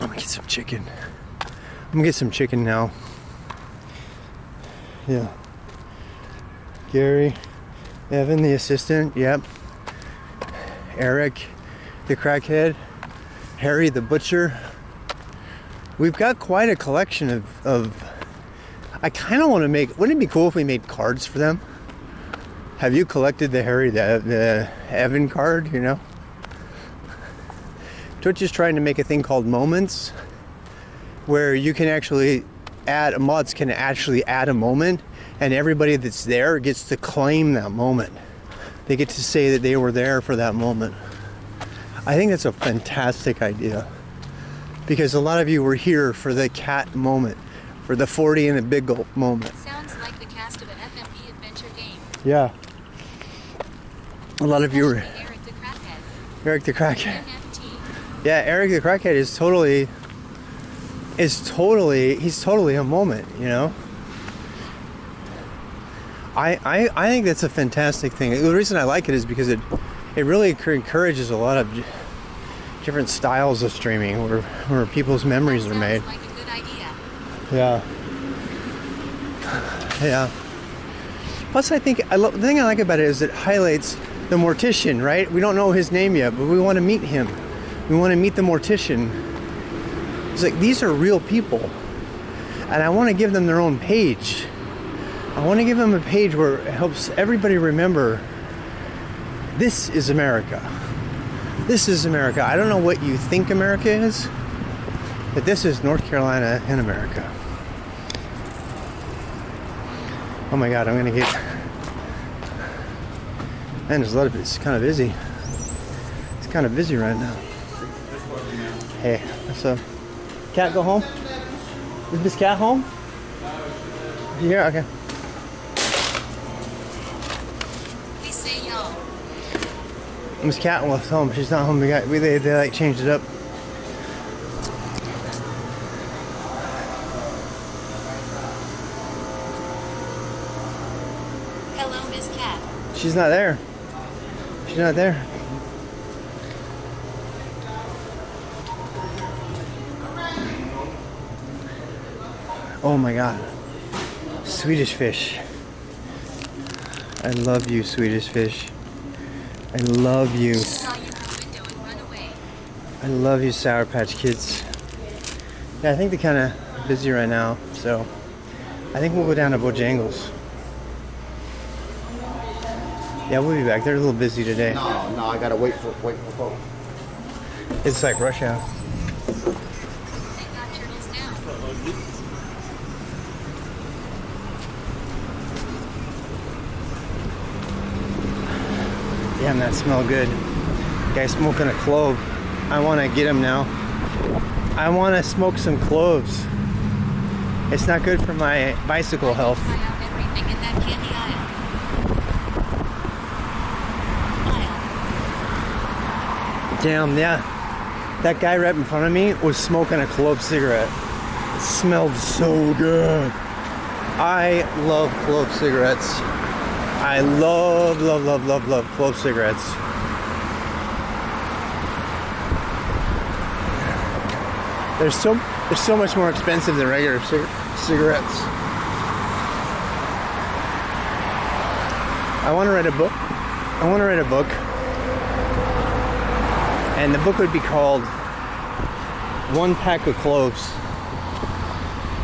I'm gonna get some chicken. I'm gonna get some chicken now. Yeah. Gary, Evan, the assistant, yep. Eric, the crackhead. Harry, the butcher. We've got quite a collection of I kind of want to make, wouldn't it be cool if we made cards for them? Have you collected the Harry, the Evan card, you know? Twitch is trying to make a thing called moments, where you can actually mods can actually add a moment, and everybody that's there gets to claim that moment. They get to say that they were there for that moment. I think that's a fantastic idea, because a lot of you were here for the cat moment, for the 40 and a big gulp moment. Sounds like the cast of an FMV adventure game. Yeah. A lot of you were. Eric the Crackhead. Eric the Crackhead. NFT. Yeah, Eric the Crackhead he's totally a moment, you know? I think that's a fantastic thing. The reason I like it is because it really encourages a lot of different styles of streaming where people's memories are made. Sounds like a good idea. Yeah. Yeah. Plus, I think the thing I like about it is it highlights the mortician, right? We don't know his name yet, but we want to meet him. We want to meet the mortician. It's like, these are real people, and I want to give them their own page. I want to give them a page where it helps everybody remember, this is America. This is America. I don't know what you think America is, but this is North Carolina in America. Oh my God, I'm gonna get, man, there's a lot of, it's kind of busy. It's kind of busy right now. Hey, what's up? Cat go home? Is Miss Cat home? You here? Okay. We say y'all. Miss Cat left home. She's not home. They like changed it up. Hello, Miss Cat. She's not there. She's not there. Oh my God. Swedish fish. I love you, Swedish fish. I love you. Saw you through the window and run away. I love you, Sour Patch Kids. Yeah, I think they're kind of busy right now, so I think we'll go down to Bojangles. Yeah, we'll be back. They're a little busy today. No, I gotta wait for folks. It's like rush hour. They got turtles down. Damn, that smelled good. Guy smoking a clove. I want to get him now. I want to smoke some cloves. It's not good for my bicycle health. Try out everything in that candy aisle. Damn, yeah. That guy right in front of me was smoking a clove cigarette. It smelled so good. I love clove cigarettes. I love clove cigarettes. They're so much more expensive than regular cigarettes. I want to write a book. And the book would be called One Pack of Cloves.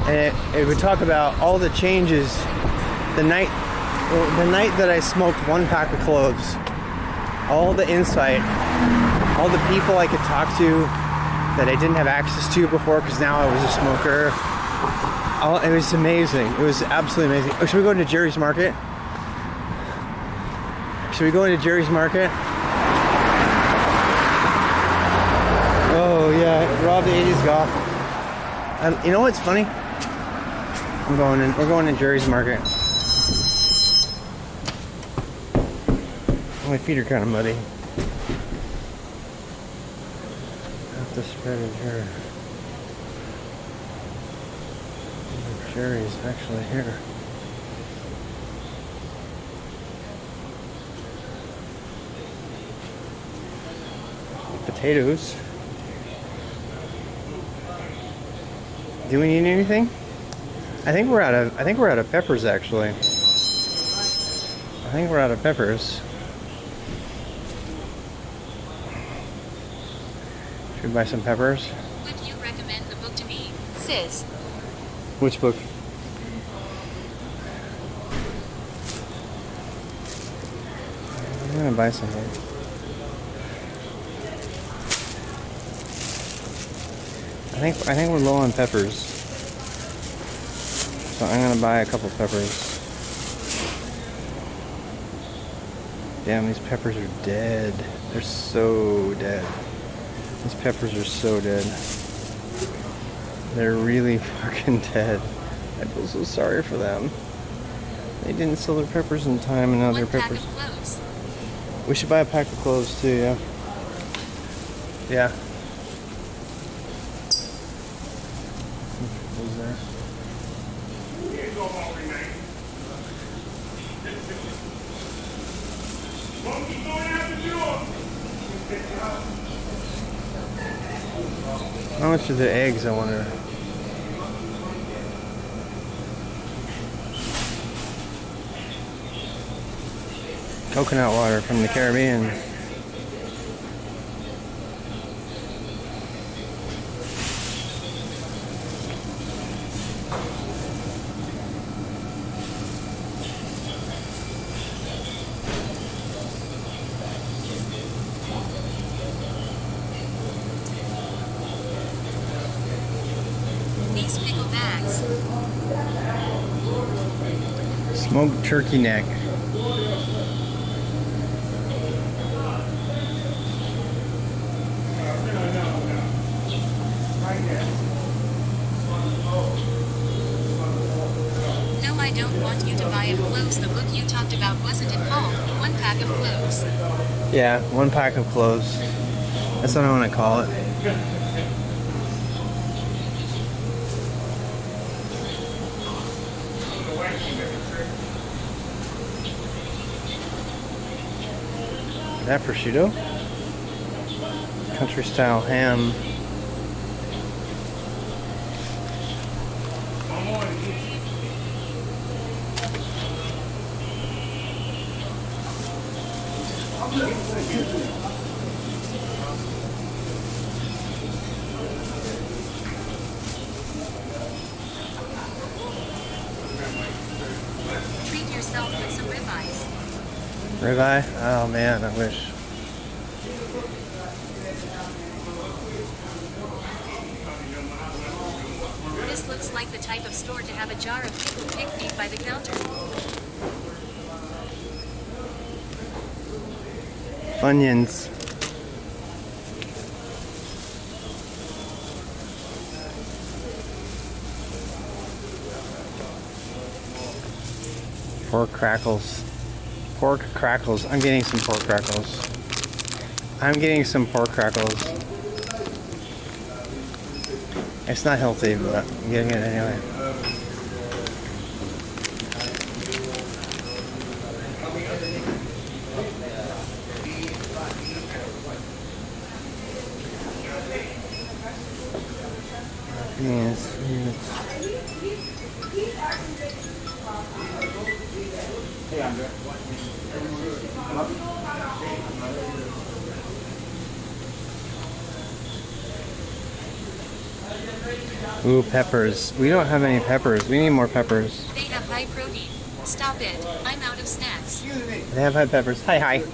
And it would talk about all the changes the night that I smoked one pack of cloves. All the insight, all the people I could talk to, that I didn't have access to before because now I was a smoker. Oh, it was amazing. It was absolutely amazing. Oh, should we go into Jerry's Market? Should we go into Jerry's Market? Oh yeah, Rob the 80s golf. You know what's funny? We're going in Jerry's Market. My feet are kind of muddy. I have to spread it here. Jerry's actually here. Potatoes. Do we need anything? I think we're out of peppers actually. I think we're out of peppers. Should we buy some peppers? Would you recommend the book to me, sis? Which book? I'm gonna buy something. I think we're low on peppers. So I'm gonna buy a couple peppers. Damn, these peppers are dead. They're so dead. These peppers are so dead. They're really fucking dead. I feel so sorry for them. They didn't sell their peppers in time, and now their peppers. Pack of cloves. We should buy a pack of cloves too, yeah. Yeah. Who's there? How much are the eggs, I wonder? Coconut water from the Caribbean. These pickle bags. Smoked turkey neck. No, I don't want you to buy of cloves. The book you talked about wasn't it called One Pack of Cloves? Yeah, 1 pack of cloves. That's what I want to call it. Is that prosciutto? Country style ham. Treat yourself with some ribeyes. Ribeye? Oh man, I wish. This looks like the type of store to have a jar of pickled pig feet by the counter. Onions. Pork crackles. Pork crackles. I'm getting some pork crackles. I'm getting some pork crackles. It's not healthy, but I'm getting it anyway. Yes, yes. Hey, Andre. Ooh, peppers. We don't have any peppers. We need more peppers. They have high protein. Stop it. I'm out of snacks. They have high peppers. Hi, hi.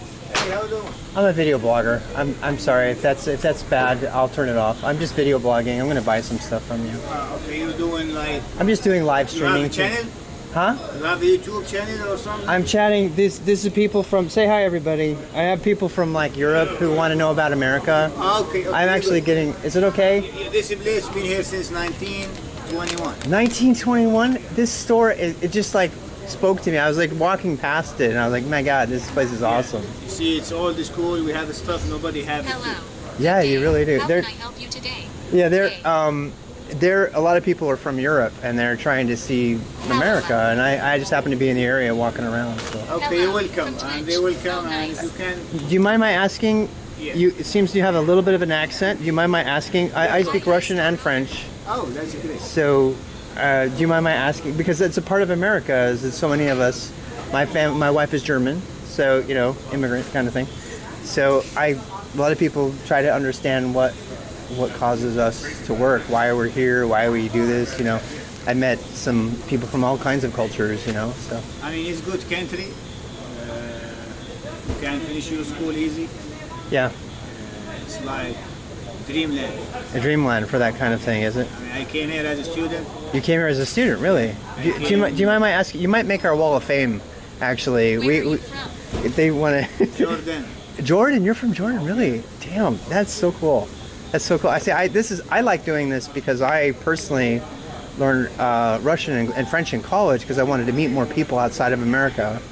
Hey, how you doing? I'm a video blogger. I'm sorry if that's bad. I'll turn it off. I'm just video blogging. I'm gonna buy some stuff from you. Okay, you're doing like... I'm just doing live You have streaming. a channel? Huh? You have a YouTube channel or something? I'm chatting. This is people from. Say hi, everybody. I have people from like Europe who want to know about America. Okay. I'm actually getting. Is it okay? This place has been here since 1921. 1921. This store, it just like spoke to me. I was like walking past it, and I was like, my God, this place is awesome. You see, it's all the school. We have the stuff nobody has. Hello. Yeah, you really do. How can I help you today? Yeah, there a lot of people are from Europe, and they're trying to see America, and I just happen to be in the area walking around. So. Okay, you're welcome, and they will come, and if you can... Do you mind my asking? Yeah. It seems you have a little bit of an accent. Do you mind my asking? I speak Russian and French. Oh, that's great. So, do you mind my asking? Because it's a part of America, is that so many of us. My wife is German, so immigrant kind of thing. So a lot of people try to understand what causes us to work, why we're here, why we do this. I met some people from all kinds of cultures. So. I mean, it's good country. You can finish your school easy. Yeah. It's like dreamland. A dreamland for that kind of thing, is it? I mean, I came here as a student. You came here as a student, really? Do you mind my asking? You might make our wall of fame, actually. Where are you from? If they want to. Jordan. Jordan, you're from Jordan, really? Damn, that's so cool. That's so cool. I like doing this because I personally learned Russian and French in college because I wanted to meet more people outside of America,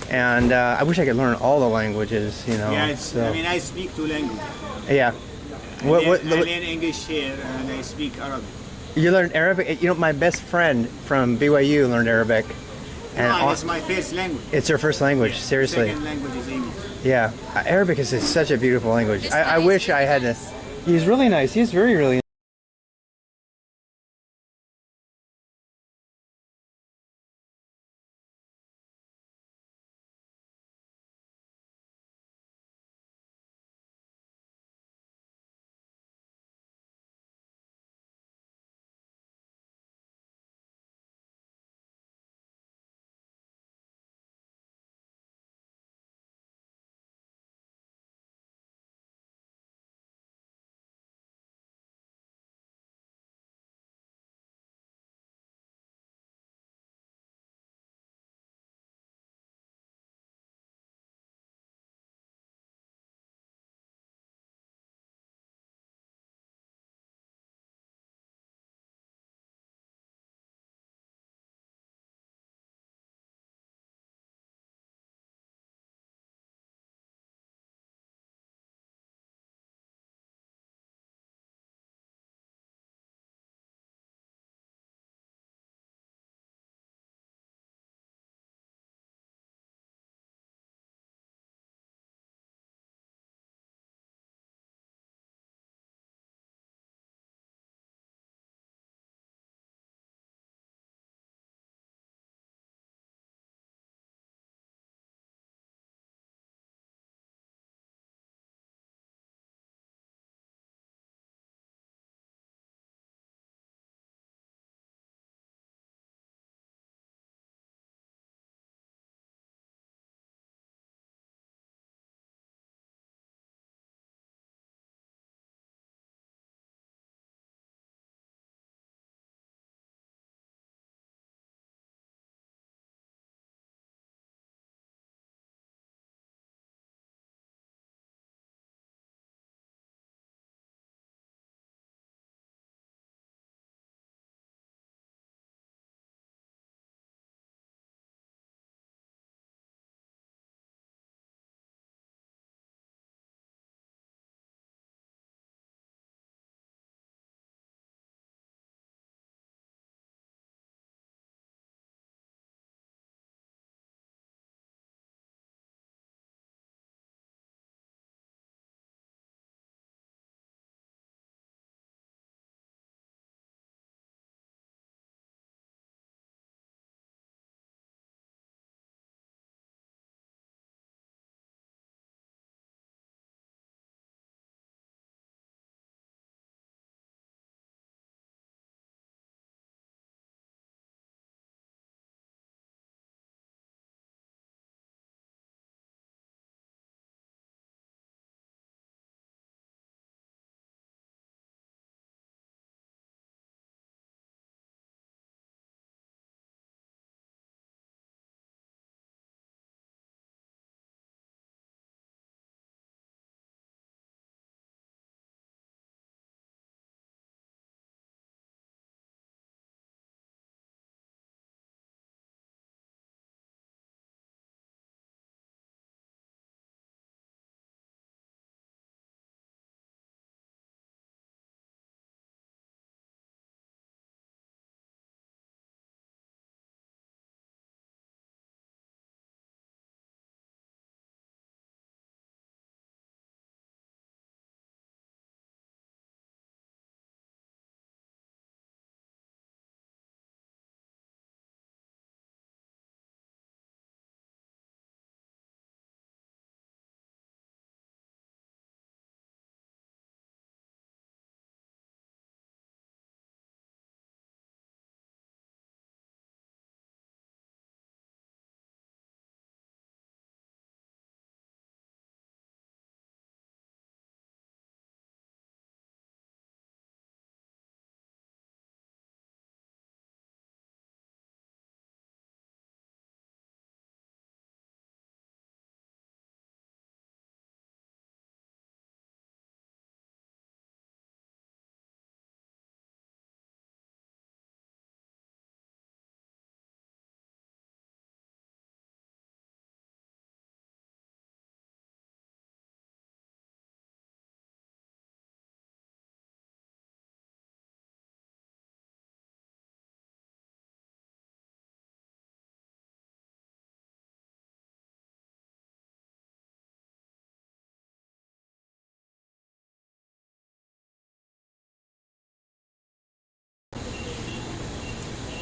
and I wish I could learn all the languages. Yeah, so. I mean, I speak two languages. Yeah. I learn English here, and I speak Arabic. You learned Arabic? My best friend from BYU learned Arabic. And it's my first language. It's your first language, Yeah. seriously. Second language is English. Yeah, Arabic is such a beautiful language. I wish I had to. He's really nice. He's really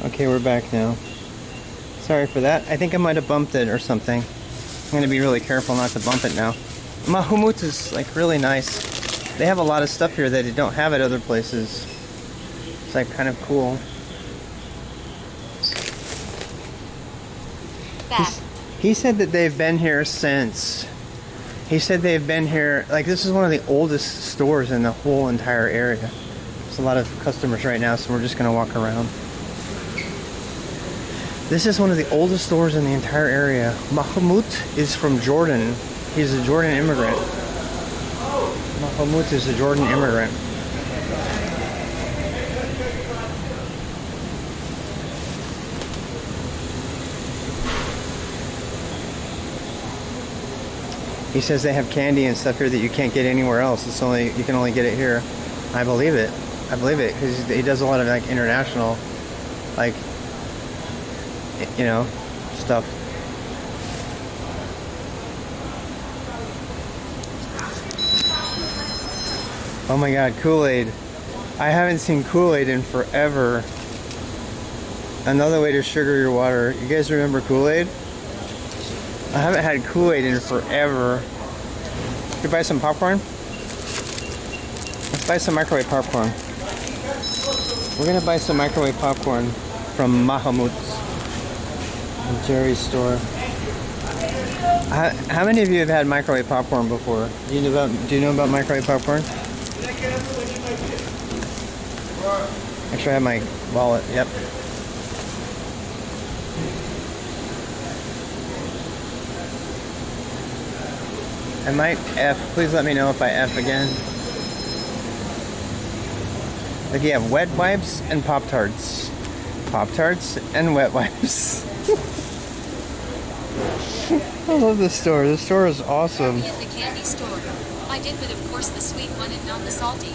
Okay, we're back now. Sorry for that. I think I might have bumped it or something. I'm gonna be really careful not to bump it now. Mahmut is like really nice. They have a lot of stuff here that they don't have at other places. It's like kind of cool. He said that they've been here since. He said they've been here, like this is one of the oldest stores in the whole entire area. There's a lot of customers right now, so we're just gonna walk around. This is one of the oldest stores in the entire area. Mahmut is from Jordan. He's a Jordan immigrant. Mahmut is a Jordan immigrant. He says they have candy and stuff here that you can't get anywhere else. It's only, you can only get it here. I believe it. I believe it because he does a lot of like international, like, you know, stuff. Oh my God, Kool-Aid. I haven't seen Kool-Aid in forever. Another way to sugar your water. You guys remember Kool-Aid? I haven't had Kool-Aid in forever. Should we buy some popcorn? Let's buy some microwave popcorn. We're gonna buy some microwave popcorn from Mahmut's, Jerry's store. How many of you have had microwave popcorn before? Do you know about microwave popcorn? Make sure I have my wallet. Yep. I might F. Please let me know if I F again. Like you have wet wipes and Pop-Tarts. Pop-Tarts and wet wipes. I love this store. This store is awesome. At the candy store. I did, but of course the sweet one and not the salty.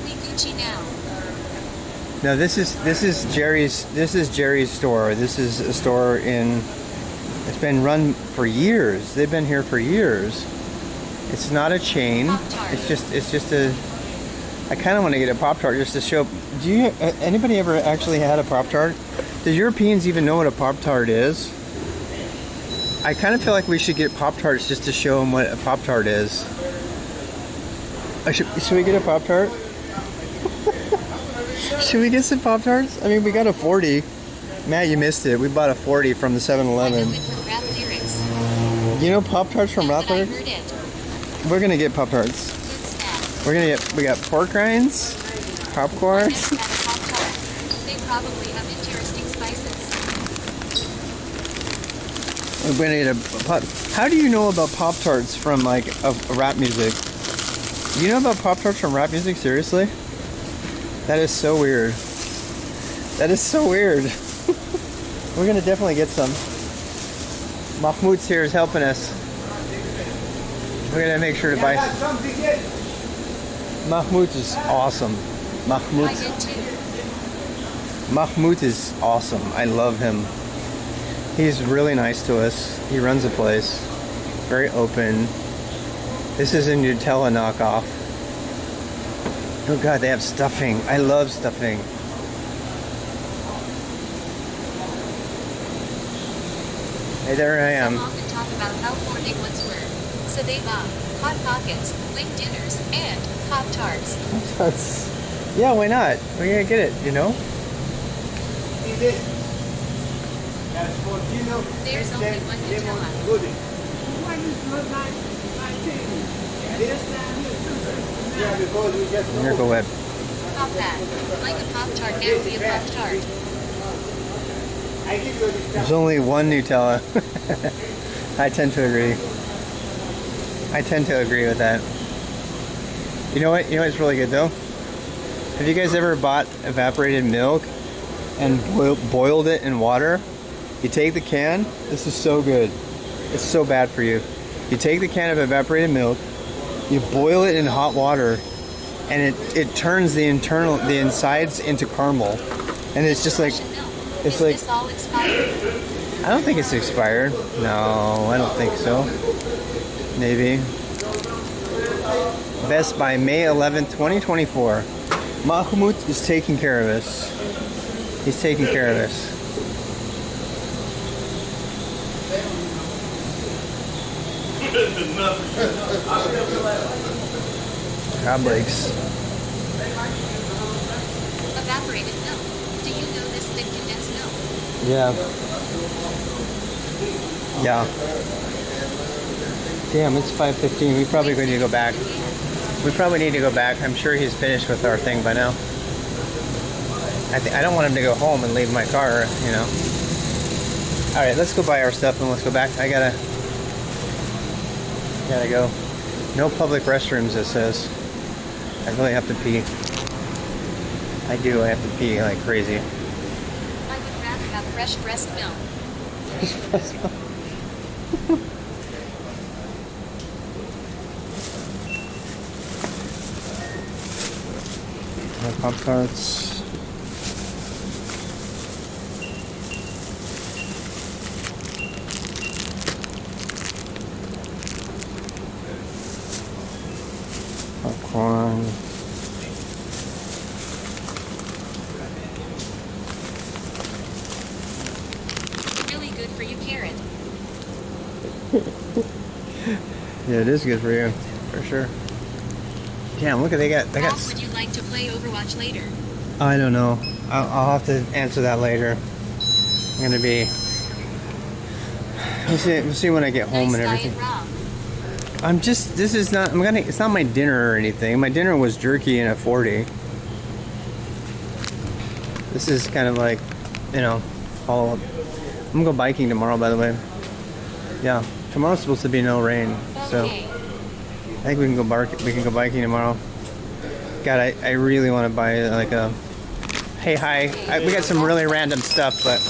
We Gucci now. No, this is Jerry's store. This is a store in. It's been run for years. They've been here for years. It's not a chain. Pop-Tart. It's just a. I kind of want to get a Pop-Tart just to show. Do you anybody ever actually had a Pop-Tart? Do Europeans even know what a Pop-Tart is? I kind of feel like we should get Pop-Tarts just to show them what a Pop-Tart is. Should we get a Pop-Tart? Should we get some Pop-Tarts? I mean, we got a 40. Matt, you missed it. We bought a 40 from the 7-Eleven. You know Pop-Tarts from Rap Lyrics? We're gonna get Pop-Tarts. We got pork rinds, popcorn. They probably have interesting spices. We're gonna get a pop. How do you know about Pop-Tarts from like a rap music? You know about Pop-Tarts from rap music? Seriously? That is so weird. That is so weird. We're gonna definitely get some. Mahmoud's here is helping us. We're gonna make sure to buy. Mahmoud is awesome. Mahmoud is awesome. I love him. He's really nice to us. He runs a place. Very open. This is a Nutella knockoff. Oh God, they have stuffing. I love stuffing. Hey, there I am. Some often talk about how poor England's were. So they bought Hot Pockets, wing dinners, and Pop-Tarts. Pop-Tarts. Yeah, why not? We're gonna get it, you know? There's only one Nutella. Here, go ahead. Pop that. Like a Pop-Tart, now be a Pop-Tart. There's only one Nutella. I tend to agree. I tend to agree with that. You know what? You know what's really good though? Have you guys ever bought evaporated milk and boiled it in water? You take the can. This is so good. It's so bad for you. You take the can of evaporated milk, you boil it in hot water, and it turns the insides into caramel, and it's just like it's like. Is this all expired? I don't think it's expired. No, I don't think so. Maybe. Best by May 11th, 2024. Mahmoud is taking care of us. He's taking care of this. Crab legs. Evaporated milk. Do you know this thick condensed milk? Yeah. Yeah. Damn, it's 5:15. We probably need to go back. We probably need to go back. I'm sure he's finished with our thing by now. I don't want him to go home and leave my car, you know. All right, let's go buy our stuff and let's go back. I gotta go. No public restrooms, it says. I really have to pee. I do. I have to pee like crazy. I would rather have fresh breast milk. My Pop-Tarts. Popcorn. Really good for you, Karen. Yeah, it is good for you, for sure. Damn, look at they got. Rob, would you like to play Overwatch later? I don't know. I'll have to answer that later. I'm gonna be. We'll see when I get home and everything. Rob. I'm just. This is not. It's not my dinner or anything. My dinner was jerky and a 40. This is kind of like, you know, follow up. I'm gonna go biking tomorrow, by the way. Yeah, tomorrow's supposed to be no rain, so I think we can go biking tomorrow. God, I really want to buy like a. Hey, hi. We got some really random stuff, but.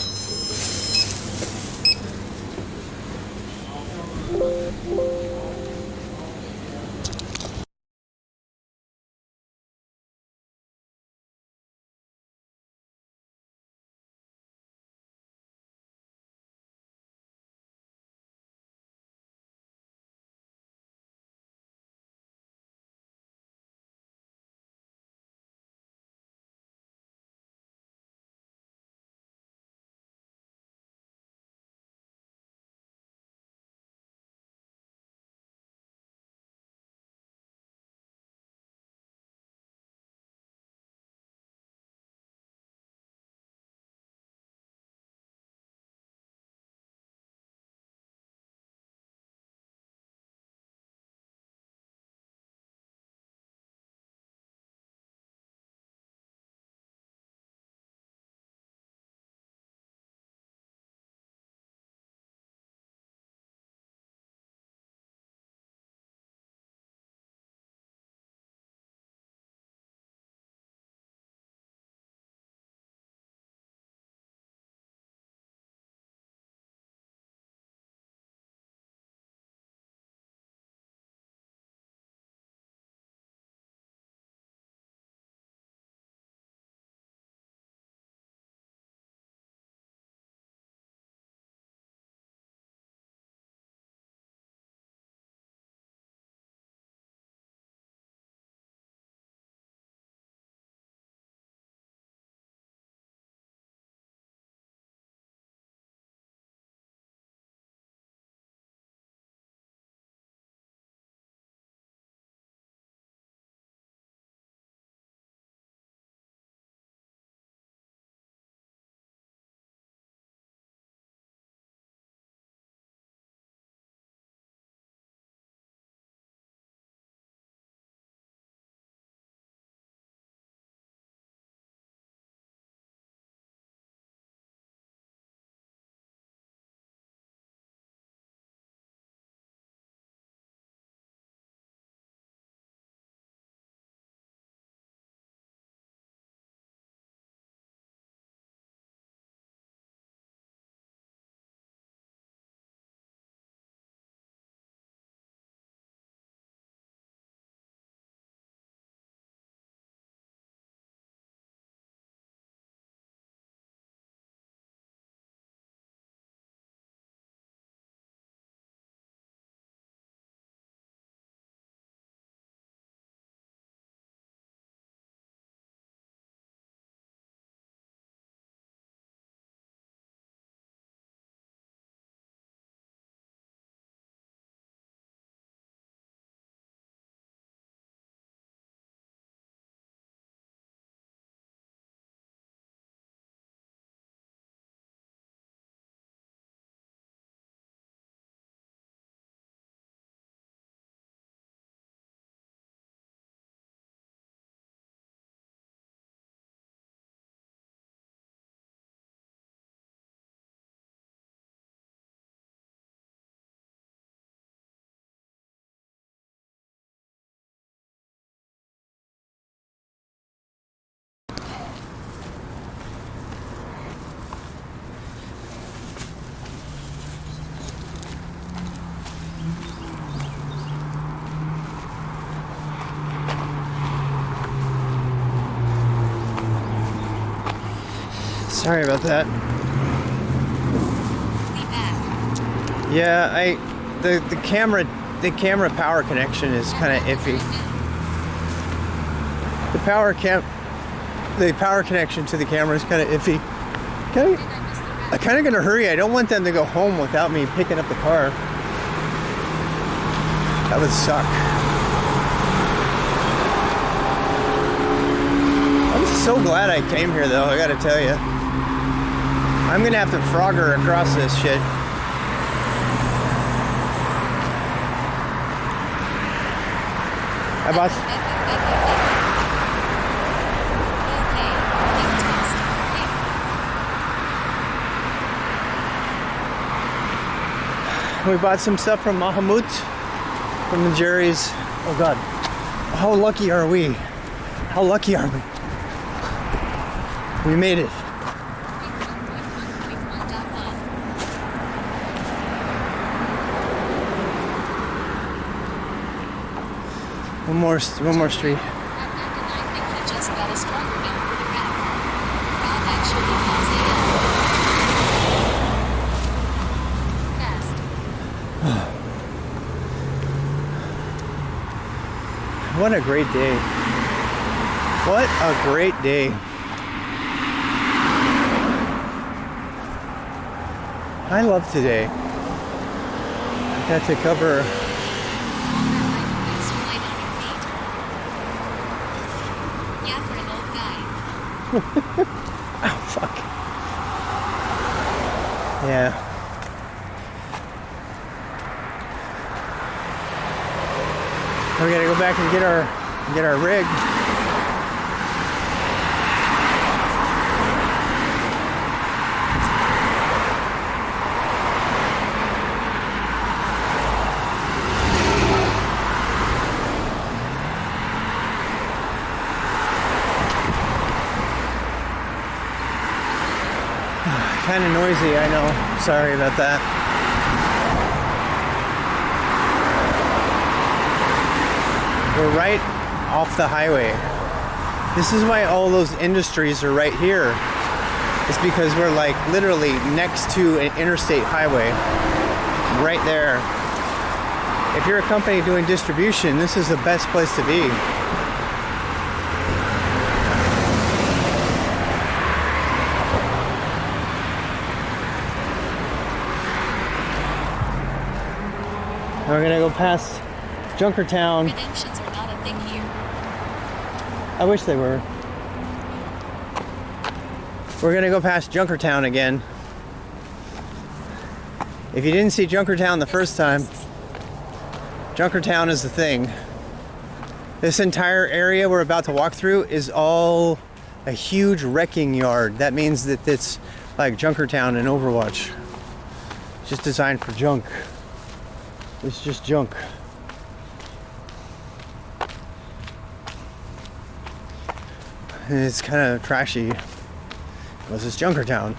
Sorry about that. Yeah, the camera power connection is kind of iffy. The power connection to the camera is kind of iffy. I'm kind of gonna hurry. I don't want them to go home without me picking up the car. That would suck. I'm so glad I came here though, I gotta tell you. I'm gonna have to Frogger across this shit. I bought... We bought some stuff from Mahamut, from the Jerry's. Oh God, how lucky are we? How lucky are we? We made it. One more street. What a great day. What a great day. I love today. I got to cover oh fuck. Yeah. We gotta go back and get our rig. Kind of noisy, I know. Sorry about that. We're right off the highway. This is why all those industries are right here. It's because we're like literally next to an interstate highway. Right there. If you're a company doing distribution, this is the best place to be. We're gonna go past Junkertown. Redemptions are not a thing here. I wish they were. We're gonna go past Junkertown again. If you didn't see Junkertown the first time, Junkertown is the thing. This entire area we're about to walk through is all a huge wrecking yard. That means that it's like Junkertown in Overwatch. It's just designed for junk. It's just junk. And it's kind of trashy. Because it's Junkertown.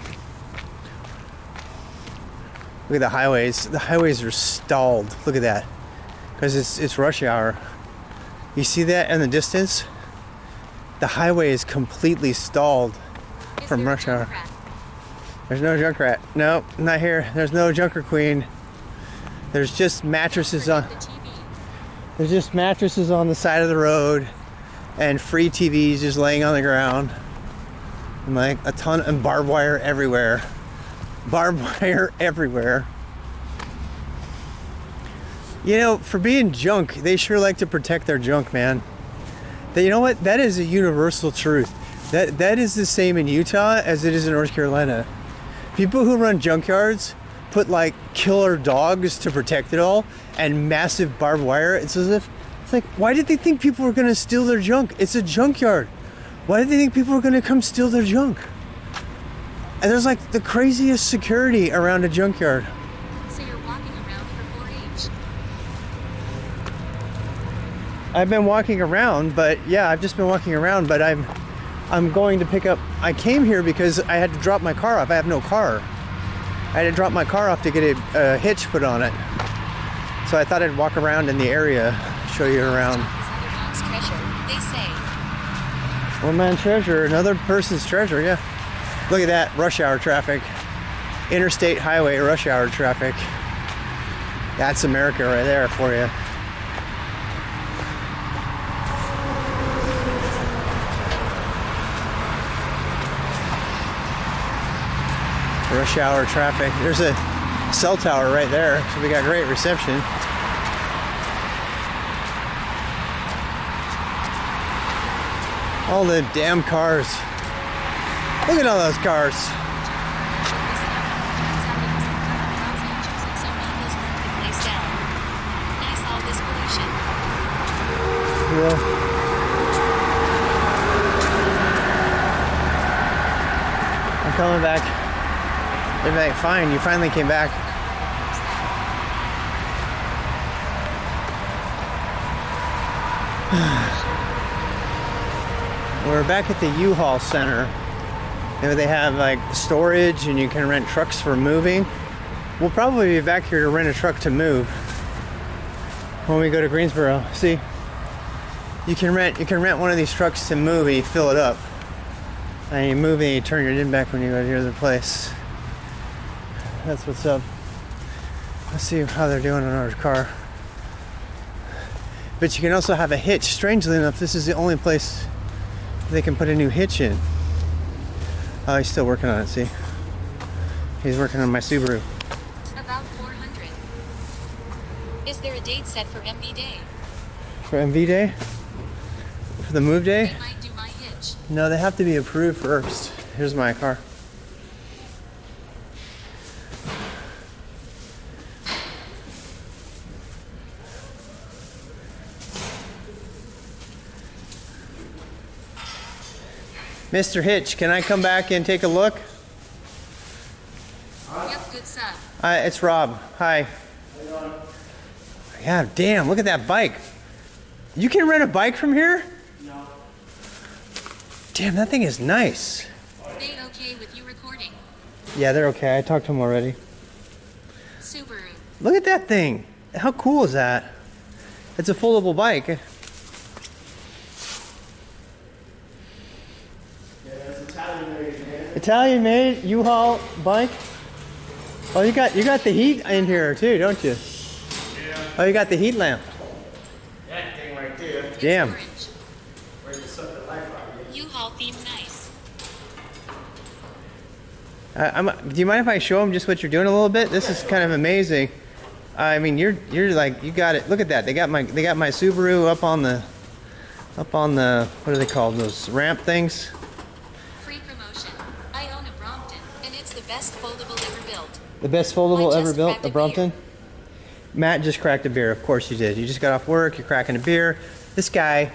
Look at the highways. The highways are stalled. Look at that. Because it's rush hour. You see that in the distance? The highway is completely stalled from rush hour. There's no Junkrat. No, not here. There's no Junker Queen. There's just mattresses on. There's just mattresses on the side of the road, and free TVs just laying on the ground, and like a ton of barbed wire everywhere. Barbed wire everywhere. You know, for being junk, they sure like to protect their junk, man. You know what? That is a universal truth. That is the same in Utah as it is in North Carolina. People who run junkyards put like killer dogs to protect it all and massive barbed wire. It's as if, it's like, why did they think people were gonna steal their junk? It's a junkyard. Why did they think people were gonna come steal their junk? And there's like the craziest security around a junkyard. So you're walking around for 4-H? I've been walking around, but yeah, I've just been walking around, but I'm going to pick up, I came here because I had to drop my car off. I have no car. I had to drop my car off to get a hitch put on it. So I thought I'd walk around in the area, show you around. Treasure, they say. One man's treasure, another person's treasure, yeah. Look at that, rush hour traffic. Interstate highway rush hour traffic. That's America right there for you. Rush hour traffic. There's a cell tower right there, so we got great reception. All the damn cars. Look at all those cars. Yeah. I'm coming back. They're back. Fine, you finally came back. We're back at the U-Haul Center. There they have like storage and you can rent trucks for moving. We'll probably be back here to rent a truck to move when we go to Greensboro. See, you can rent one of these trucks to move and you fill it up. And you move and you turn it in back when you go to your other place. That's what's up. Let's see how they're doing on our car. But you can also have a hitch. Strangely enough, this is the only place they can put a new hitch in. Oh, he's still working on it, see? He's working on my Subaru. About 400. Is there a date set for MV Day? For MV Day? For the move day? They might do my hitch. No, they have to be approved first. Here's my car. Mr. Hitch, can I come back and take a look? Yep, good sir. It's Rob. Hi. Yeah, damn, look at that bike. You can rent a bike from here? No. Damn, that thing is nice. They okay with you recording? Yeah, they're okay. I talked to them already. Subaru. Look at that thing. How cool is that? It's a foldable bike. Italian made U-Haul bike. Oh, you got the heat in here too, don't you? Yeah. Oh, you got the heat lamp. That thing right there. Damn. Where's the suck the life out of you? U-Haul theme nice. Do you mind if I show them just what you're doing a little bit? This is kind of amazing. I mean, you're like, you got it. Look at that. They got my Subaru up on the what are they called? Those ramp things. Best foldable ever built. The best foldable ever built, a Brompton? Matt just cracked a beer. Of course you did. You just got off work, you're cracking a beer. This guy,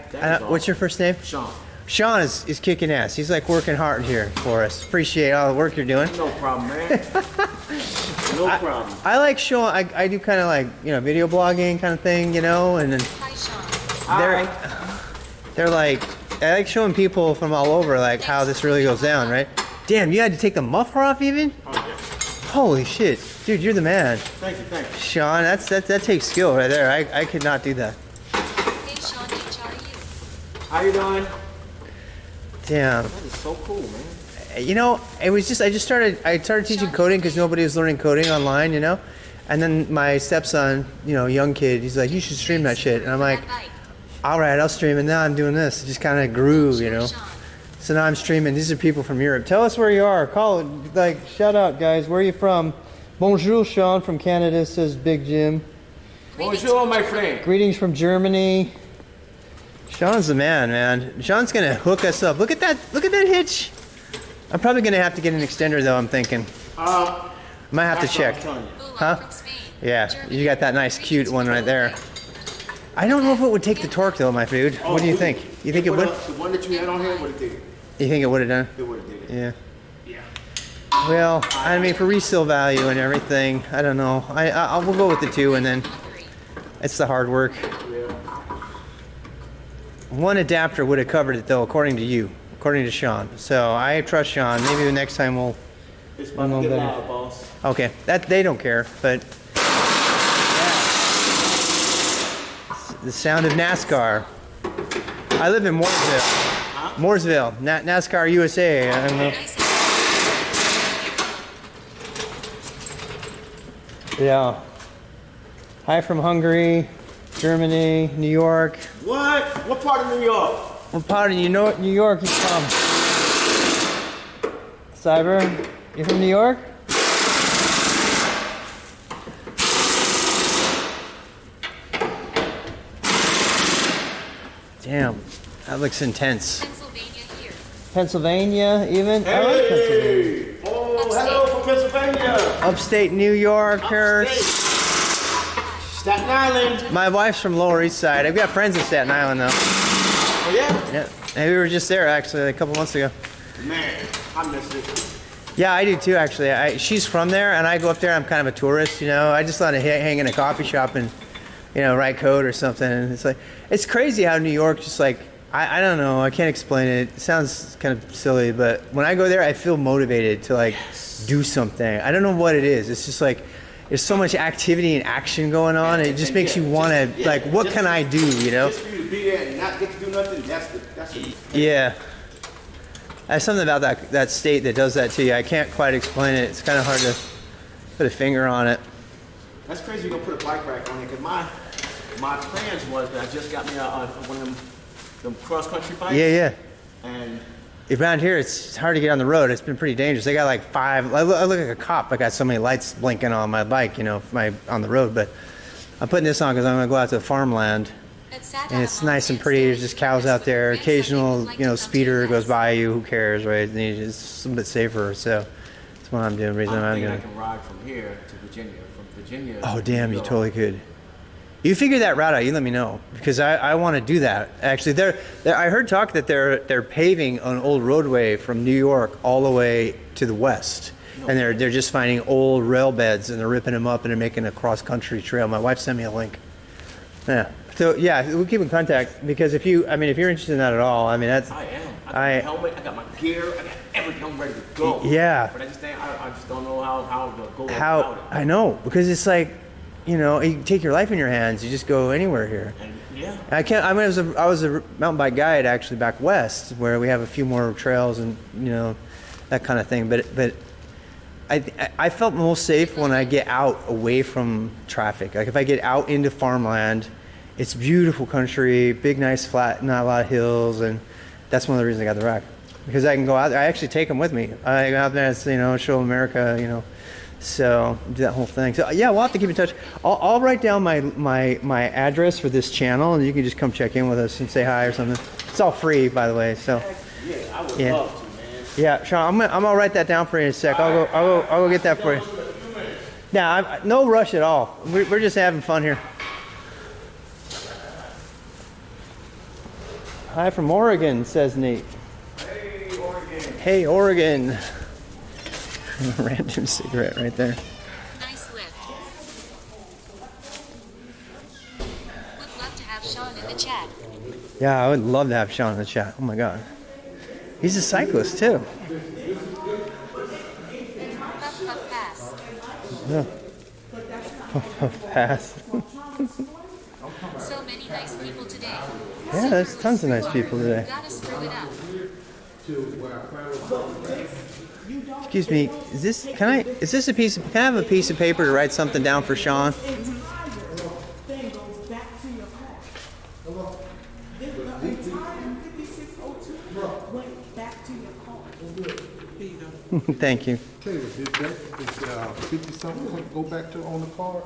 what's your first name? Sean. Sean is kicking ass. He's like working hard here for us. Appreciate all the work you're doing. No problem, man. No problem. I like showing, I do kind of like, video blogging kind of thing, and then Hi, Sean. They're like, I like showing people from all over like how this really goes down, right? Damn, you had to take the muffler off even? Oh, yeah. Holy shit. Dude, you're the man. Thank you. Sean, that takes skill right there. I could not do that. Hey, Sean, how are you? How you doing? Damn. That is so cool, man. It was just, I started teaching coding because nobody was learning coding online, And then my stepson, young kid, he's like, you should stream that shit. And I'm like, all right, I'll stream it. Now I'm doing this. It just kind of grew, So now I'm streaming. These are people from Europe. Tell us where you are. Call it. Shout out, guys. Where are you from? Bonjour, Sean from Canada, says Big Jim. Bonjour, my friend. Greetings from Germany. Sean's the man. Sean's going to hook us up. Look at that hitch. I'm probably going to have to get an extender, though, I'm thinking. I might have to check. Huh? Yeah, you got that nice, cute one right there. I don't know if it would take the torque, though, my dude. What do you think? You think it would? The one that you had on here would have did it. You think it would have done? It would have did it. Yeah. Well, I mean, for resale value and everything, I don't know. We'll go with the 2, and then it's the hard work. Yeah. One adapter would have covered it, though, according to Sean. So I trust Sean. Maybe the next time we'll. It's about to get loud, boss. Okay, that they don't care, but. The sound of NASCAR. I live in Mooresville. Mooresville, NASCAR USA. I don't know. Yeah. Hi from Hungary, Germany, New York. What? What part of New York? What part of New York you from? Cyber, you from New York? Damn, that looks intense. Pennsylvania here. Pennsylvania, even? I like Pennsylvania. Oh, hello from Pennsylvania. Upstate New Yorkers. Staten Island. My wife's from Lower East Side. I've got friends in Staten Island, though. Oh, yeah? Yeah. And we were just there, actually, a couple months ago. Man, I miss it. Yeah, I do, too, actually. She's from there, and I go up there. I'm kind of a tourist, you know. I just want to hang in a coffee shop and, you know, write code or something. And it's like, it's crazy how New York just like, I don't know, I can't explain it. It sounds kind of silly, but when I go there, I feel motivated to like do something. I don't know what it is. It's just like, there's so much activity and action going on. It just makes you want to, like, what can I do, you know? Just for you to be there and not get to do nothing, that's the Yeah. There's something about that state that does that to you. I can't quite explain it. It's kind of hard to put a finger on it. That's crazy you're going to put a bike rack on it, because my plans was that I just got me one of them cross-country bikes. Yeah, yeah. And around here, it's hard to get on the road. It's been pretty dangerous. They got like 5. I look like a cop. I got so many lights blinking on my bike, you know, on the road. But I'm putting this on because I'm going to go out to the farmland. And it's nice and pretty. There's just cows out there. Occasional, you know, speeder goes by you. Who cares, right? And it's a bit safer. So that's what I'm doing. The reason I'm doing. I can ride from here to Virginia. From Virginia. Oh, damn! You totally could. You figure that route out. You let me know, because I want to do that. Actually, I heard talk that they're paving an old roadway from New York all the way to the west, and they're just finding old rail beds and they're ripping them up and they're making a cross country trail. My wife sent me a link. Yeah. So yeah, we'll keep in contact, because if you're interested in that at all, I mean that's. I am. I got my helmet. I got my gear. I got everything. I'm ready to go. Yeah. But I just don't know how to go about it. I know, because it's like, you know, you take your life in your hands. You just go anywhere here. And, yeah. I was a mountain bike guide actually back west, where we have a few more trails and, you know, that kind of thing. But I felt most safe when I get out away from traffic. Like if I get out into farmland, it's beautiful country, big, nice, flat, not a lot of hills, and that's one of the reasons I got the rack, because I can go out there. I actually take them with me. I go out there, you know, show America, you know. So do that whole thing. So yeah, we'll have to keep in touch. I'll write down my address for this channel, and you can just come check in with us and say hi or something. It's all free, by the way. So yeah, I would love to, man. Yeah, Sean, I'm gonna write that down for you in a sec. I'll go get that for you. Now, no rush at all. We're just having fun here. Hi from Oregon, says Nate. Hey, Oregon. Hey, Oregon. Random cigarette right there. Nice lift. Would love to have Sean in the chat. Yeah, I would love to have Sean in the chat. Oh my God. He's a cyclist too. Puff, puff, pass. Yeah. Puff, puff, pass. So many nice people today. Yeah, there's tons of nice people today. Gotta screw it up. Excuse me, can I have a piece of paper to write something down for Sean? Thank you. Okay, is 50 something go back to on the card?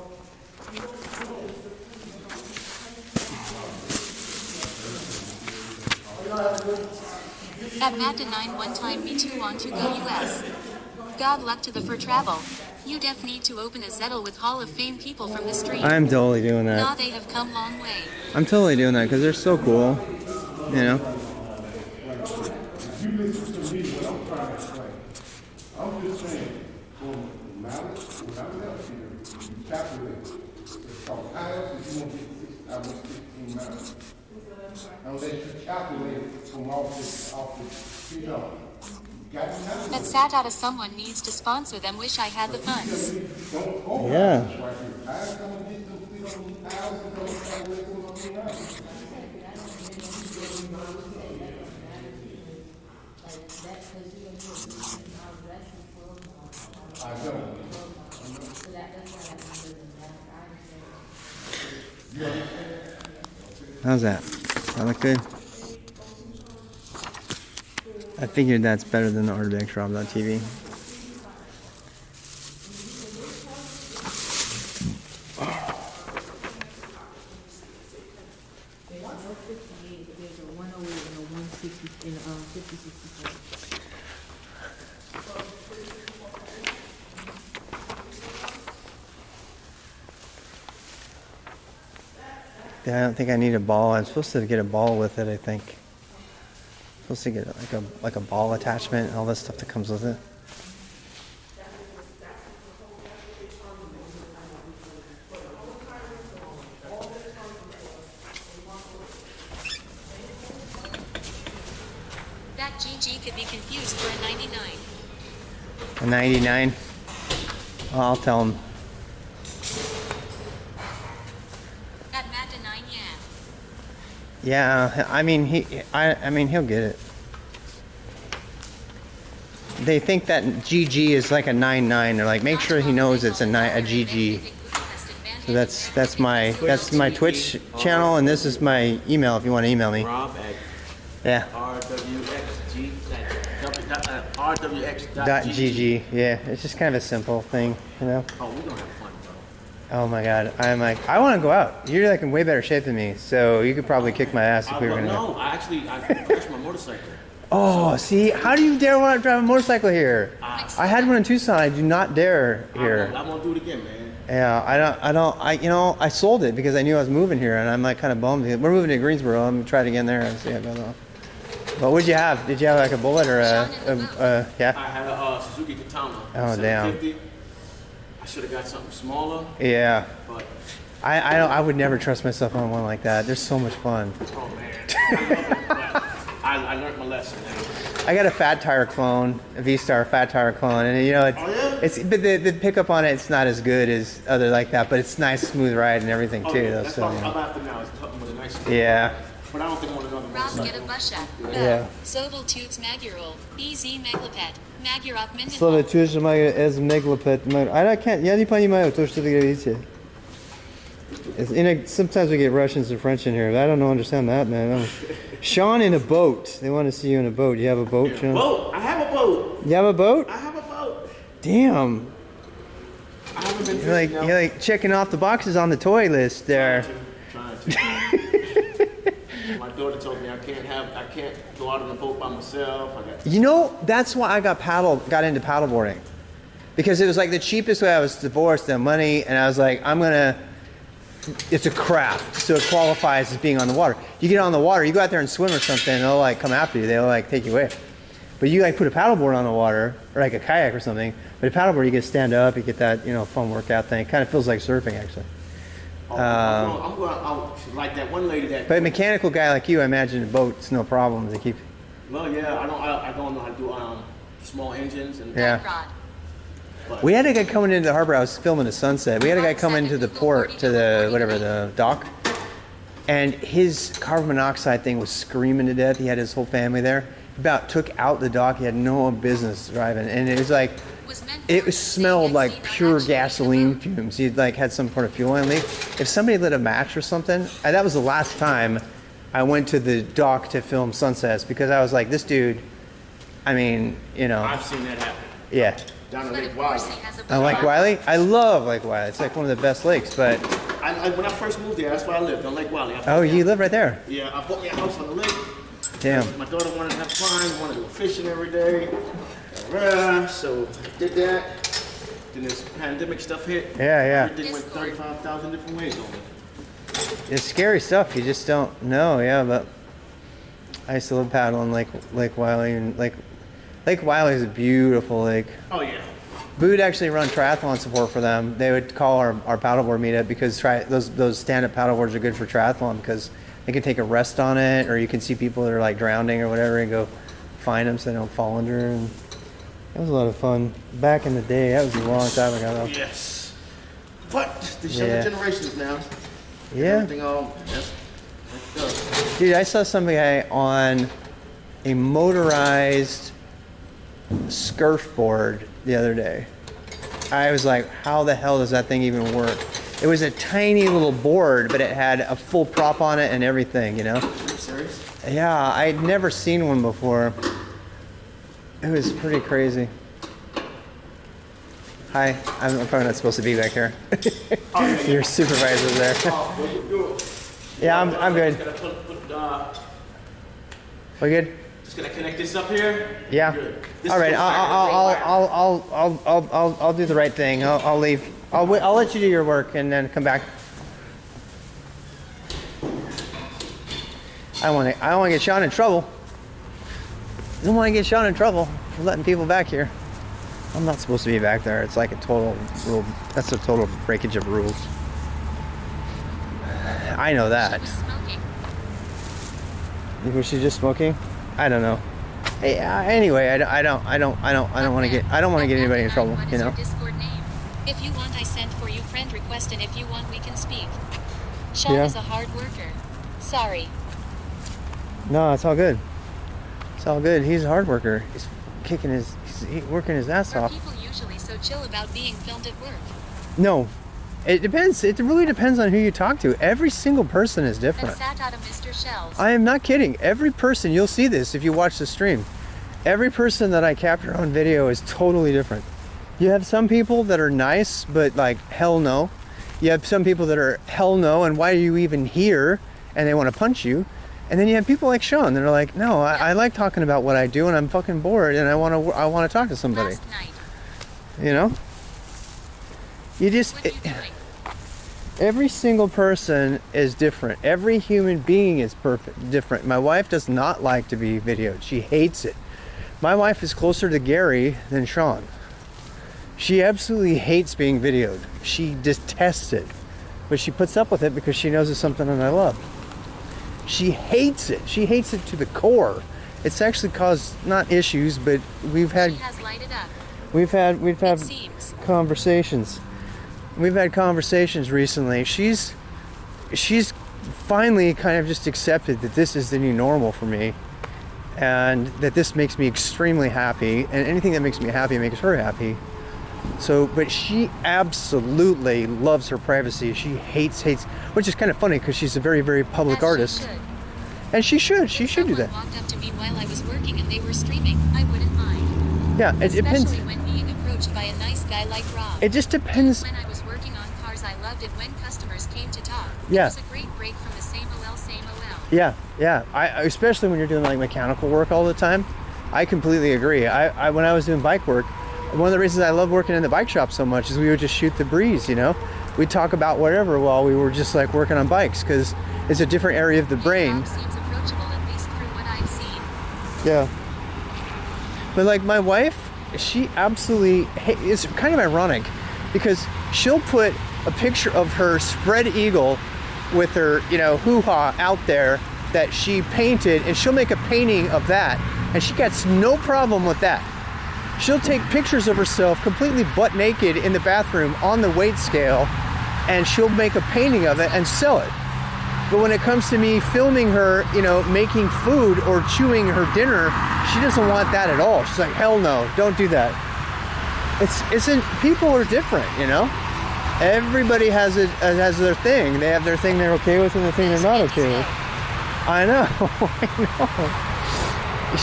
At Matt9 one time me too want to go US. God luck to the for travel. You def need to open a Zettel with Hall of Fame people from the street. I'm totally doing that. Nah, they have come long way. I'm totally doing that because they're so cool, you know. I'm just saying, from malice, when I left here, you calculate. It's called miles, if you want to get 16 miles. Now that you calculate it from off the, you know. That sat out of someone needs to sponsor them. Wish I had the funds. Yeah. How's that? That look good? I figured that's better than the artofxrob.tv. Yeah, I don't think I need a ball. I'm supposed to get a ball with it, I think. I'm supposed to get like a ball attachment and all this stuff that comes with it. That GG could be confused for a 99. A 99? Oh, I'll tell him. At Matt a 9, yeah. Yeah, I mean he'll get it. They think that GG is like a 9-9. They're like, make sure he knows it's a GG. So that's my Twitch channel, and this is my email if you want to email me. Rob at yeah. RWX.GG. Yeah, it's just kind of a simple thing, you know. Oh, we're gonna have fun, bro. Oh my God, I'm like, I want to go out. You're like in way better shape than me, so you could probably kick my ass if we were gonna. No, I crashed my motorcycle. Oh, see, how do you dare want to drive a motorcycle here? I had one in Tucson. I do not dare here. I won't do it again, man. Yeah, you know, I sold it because I knew I was moving here, and I'm like kind of bummed. We're moving to Greensboro. I'm gonna try it again there and see how it goes on. But what'd you have? Did you have like a Bullet or yeah? I had a Suzuki Katana. Oh damn. I should have got something smaller. Yeah. But I would never trust myself on one like that. They're so much fun. Oh man. I learned my lesson. I got a Fat Tire clone, a V-Star Fat Tire clone, and you know it's but the pickup on it's not as good as other like that, but it's nice, smooth ride and everything too. Yeah, though, that's so I'm after now. It's with a nice. Yeah. But I don't think I want another Rob, motorcycle. get a bus shot. Yeah. Sobel toots Magurol. BZ Meglopet. Magurov Minden. Слово тюрьма моя из Meglopet. I can't. Я не понимаю то, что вы говорите. Sometimes we get Russians and French in here. I don't understand that, man. Sean in a boat. They want to see you in a boat. You have a boat, Sean? Boat. I have a boat. You have a boat? I have a boat. Damn. I haven't been You're like checking off the boxes on the toy list there. Trying to. My daughter told me I can't go out on a boat by myself. You know, that's why I got into paddleboarding. Because it was like the cheapest way. I was divorced, the money, and I was like, it's a craft, so it qualifies as being on the water. You get on the water, you go out there and swim or something, and they'll like come after you, they'll like take you away. But you like put a paddleboard on the water, or like a kayak or something, but a paddleboard you get to stand up, you get that, you know, fun workout thing. It kind of feels like surfing actually. I'm going out like that one lady that. But a mechanical guy like you, I imagine a boat's no problem. They keep. Well, yeah, I don't know how to do small engines and. Yeah. We had a guy coming into the harbor. I was filming a sunset. We had a guy come into the port, to the dock, and his carbon monoxide thing was screaming to death. He had his whole family there. About took out the dock. He had no business driving, and it was like, it smelled like pure gasoline fumes. He'd like had some sort of fuel line leak. If somebody lit a match or something, that was the last time I went to the dock to film sunsets, because I was like, this dude, I mean, you know. I've seen that happen. Yeah. Down at Lake Wiley. I like Wiley. I love Lake Wiley. It's like one of the best lakes. But when I first moved there, that's where I lived, on Lake Wiley. Oh, you live right there? Yeah, I bought me a house on the lake. Damn. My daughter wanted to have fun, wanted to go fishing every day. So I did that. Then this pandemic stuff hit. Yeah. Everything went 35,000 different ways on me. It's scary stuff. You just don't know. Yeah, but I used to love paddling Lake Wiley, and Lake Wiley is a beautiful lake. Oh yeah. We would actually run triathlon support for them. They would call our paddleboard meetup, because those stand-up paddleboards are good for triathlon, because they can take a rest on it, or you can see people that are like drowning or whatever and go find them so they don't fall under. And that was a lot of fun back in the day. That was a long time ago though. Yes. But the younger generations now. Yeah. Everything all Dude, I saw somebody on a motorized surfboard the other day. I was like, how the hell does that thing even work? It was a tiny little board, but it had a full prop on it and everything, you know? Are you serious? Yeah, I'd never seen one before. It was pretty crazy. Hi, I'm probably not supposed to be back here. Your supervisor's there. Yeah, I'm good. We good? Just gonna connect this up here. Yeah. All right. I'll do the right thing. I'll leave. I'll let you do your work and then come back. I don't want to get Sean in trouble. I don't want to get Sean in trouble for letting people back here. I'm not supposed to be back there. It's like a total rule. That's a total breakage of rules. I know that. Was she just smoking? I don't know. Hey, anyway, I don't want to get anybody in trouble, you know. Discord name. If you want, I sent for you friend request, and if you want, we can speak. Sean is a hard worker. Sorry. No, it's all good. It's all good. He's a hard worker. He's working his ass off. Are people usually so chill about being filmed at work? No. It depends. It really depends on who you talk to. Every single person is different. And sat out of Mr. Shells. I am not kidding. Every person, you'll see this if you watch the stream. Every person that I capture on video is totally different. You have some people that are nice, but like hell no. You have some people that are hell no, and why are you even here? And they want to punch you. And then you have people like Sean that are like, no, I like talking about what I do, and I'm fucking bored, and I want to talk to somebody. Last night. You know? You just, every single person is different. Every human being is different. My wife does not like to be videoed. She hates it. My wife is closer to Gary than Sean. She absolutely hates being videoed. She detests it. But she puts up with it because she knows it's something that I love. She hates it. She hates it to the core. It's actually caused, not issues, but we've had conversations. We've had conversations recently. She's finally kind of just accepted that this is the new normal for me, and that this makes me extremely happy, and anything that makes me happy makes her happy. So, but she absolutely loves her privacy. She hates, which is kind of funny because she's a very, very public artist. And she should do that. Walked up to me while I was working and they were streaming, I wouldn't mind. Yeah, it depends. Especially when being approached by a nice guy like Rob. It just depends. When I was working on cars, I loved it when customers came to talk. Yeah. It was a great break from the same OL, same OL. Yeah. Especially when you're doing like mechanical work all the time. I completely agree. When I was doing bike work, one of the reasons I love working in the bike shop so much is we would just shoot the breeze, you know? We'd talk about whatever while we were just like working on bikes, because it's a different area of the brain. Seems approachable, at least through what I've seen. Yeah. But like my wife, she absolutely, it's kind of ironic because she'll put a picture of her spread eagle with her, you know, hoo-ha out there that she painted, and she'll make a painting of that, and she gets no problem with that. She'll take pictures of herself completely butt naked in the bathroom on the weight scale, and she'll make a painting of it and sell it. But when it comes to me filming her, you know, making food or chewing her dinner, she doesn't want that at all. She's like, hell no, don't do that. People are different, you know? Everybody has their thing. They have their thing they're okay with and the thing they're not okay with. I know.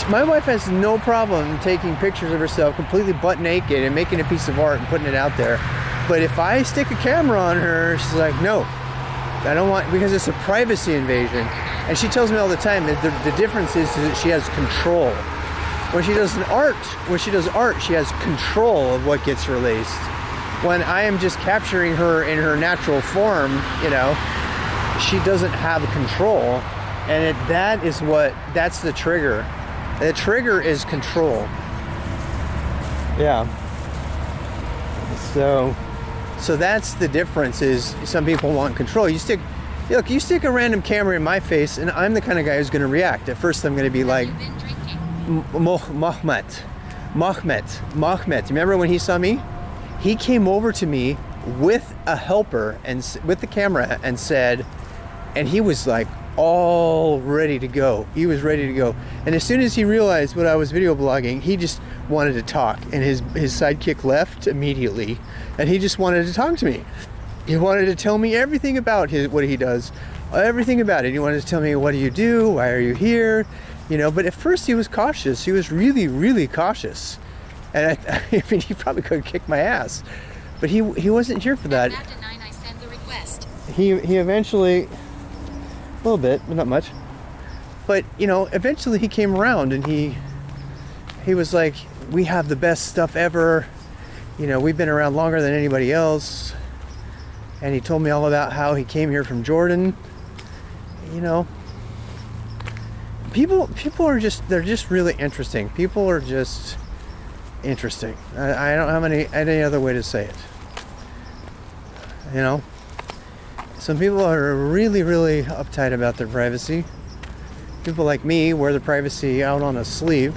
My wife has no problem taking pictures of herself completely butt naked and making a piece of art and putting it out there. But if I stick a camera on her, she's like, no, I don't want, because it's a privacy invasion. And she tells me all the time that the difference is that she has control. When she does art, she has control of what gets released. When I am just capturing her in her natural form, you know, she doesn't have control. And that's the trigger. The trigger is control. Yeah. So that's the difference, is some people want control. You stick a random camera in my face and I'm the kind of guy who's going to react. At first I'm going to be like, Mohammed. You remember when he saw me? He came over to me with a helper and with the camera and said, and he was like all ready to go. He was ready to go. And as soon as he realized what I was video blogging, he just wanted to talk. And his sidekick left immediately. And he just wanted to talk to me. He wanted to tell me everything about what he does. Everything about it. He wanted to tell me, what do you do? Why are you here? You know, but at first he was cautious. He was really, really cautious. And I mean, he probably could kick my ass. But he wasn't here for that. He eventually, a little bit, but not much. But, you know, eventually he came around and he was like, we have the best stuff ever. You know, we've been around longer than anybody else. And he told me all about how he came here from Jordan. You know, people are they're just really interesting. People are just interesting. I don't have any other way to say it. You know, some people are really, really uptight about their privacy. People like me wear the privacy out on a sleeve,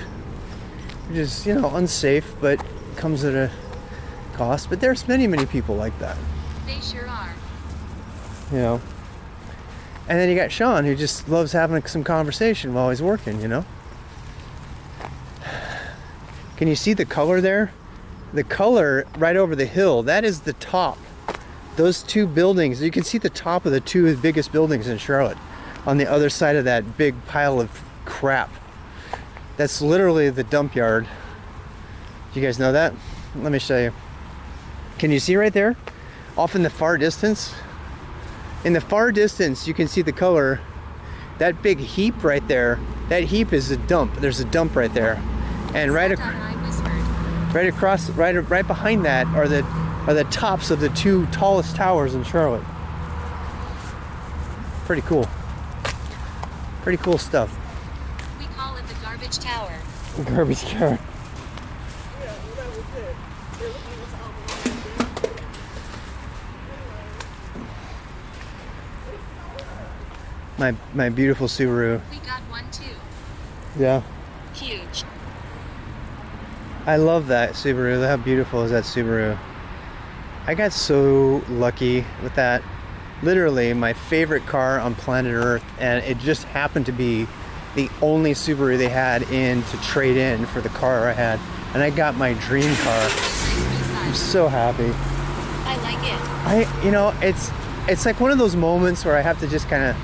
which is, you know, unsafe, but comes at a cost. But there's many, many people like that. They sure are. You know. And then you got Sean, who just loves having some conversation while he's working, you know. Can you see the color there? The color right over the hill, that is the top. Those two buildings, you can see the top of the two biggest buildings in Charlotte on the other side of that big pile of crap. That's literally the dump yard. Do you guys know that? Let me show you. Can you see right there? Off in the far distance? In the far distance, you can see the color. That big heap right there, that heap is a dump. There's a dump right there. And right behind that are the tops of the two tallest towers in Charlotte. Pretty cool. Pretty cool stuff. We call it the garbage tower. Garbage tower. My beautiful Subaru. We got one too. Yeah. Huge. I love that Subaru. How beautiful is that Subaru? I got so lucky with that. Literally my favorite car on planet Earth, and it just happened to be the only Subaru they had in to trade in for the car I had. And I got my dream car. I'm so happy. I like it. You know, it's like one of those moments where I have to just kind of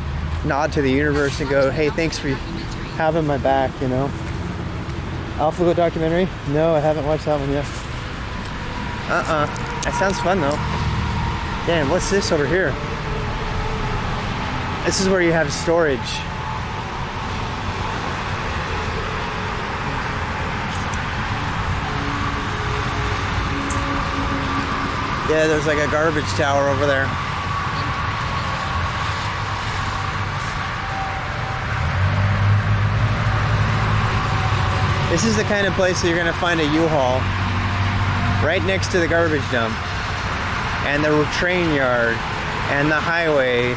nod to the universe and go, hey, thanks for having my back, you know. AlphaGo documentary? No, I haven't watched that one yet. That sounds fun though. Damn, what's this over here? This is where you have storage. Yeah, there's like a garbage tower over there. This is the kind of place that you're going to find a U-Haul right next to the garbage dump and the train yard and the highway.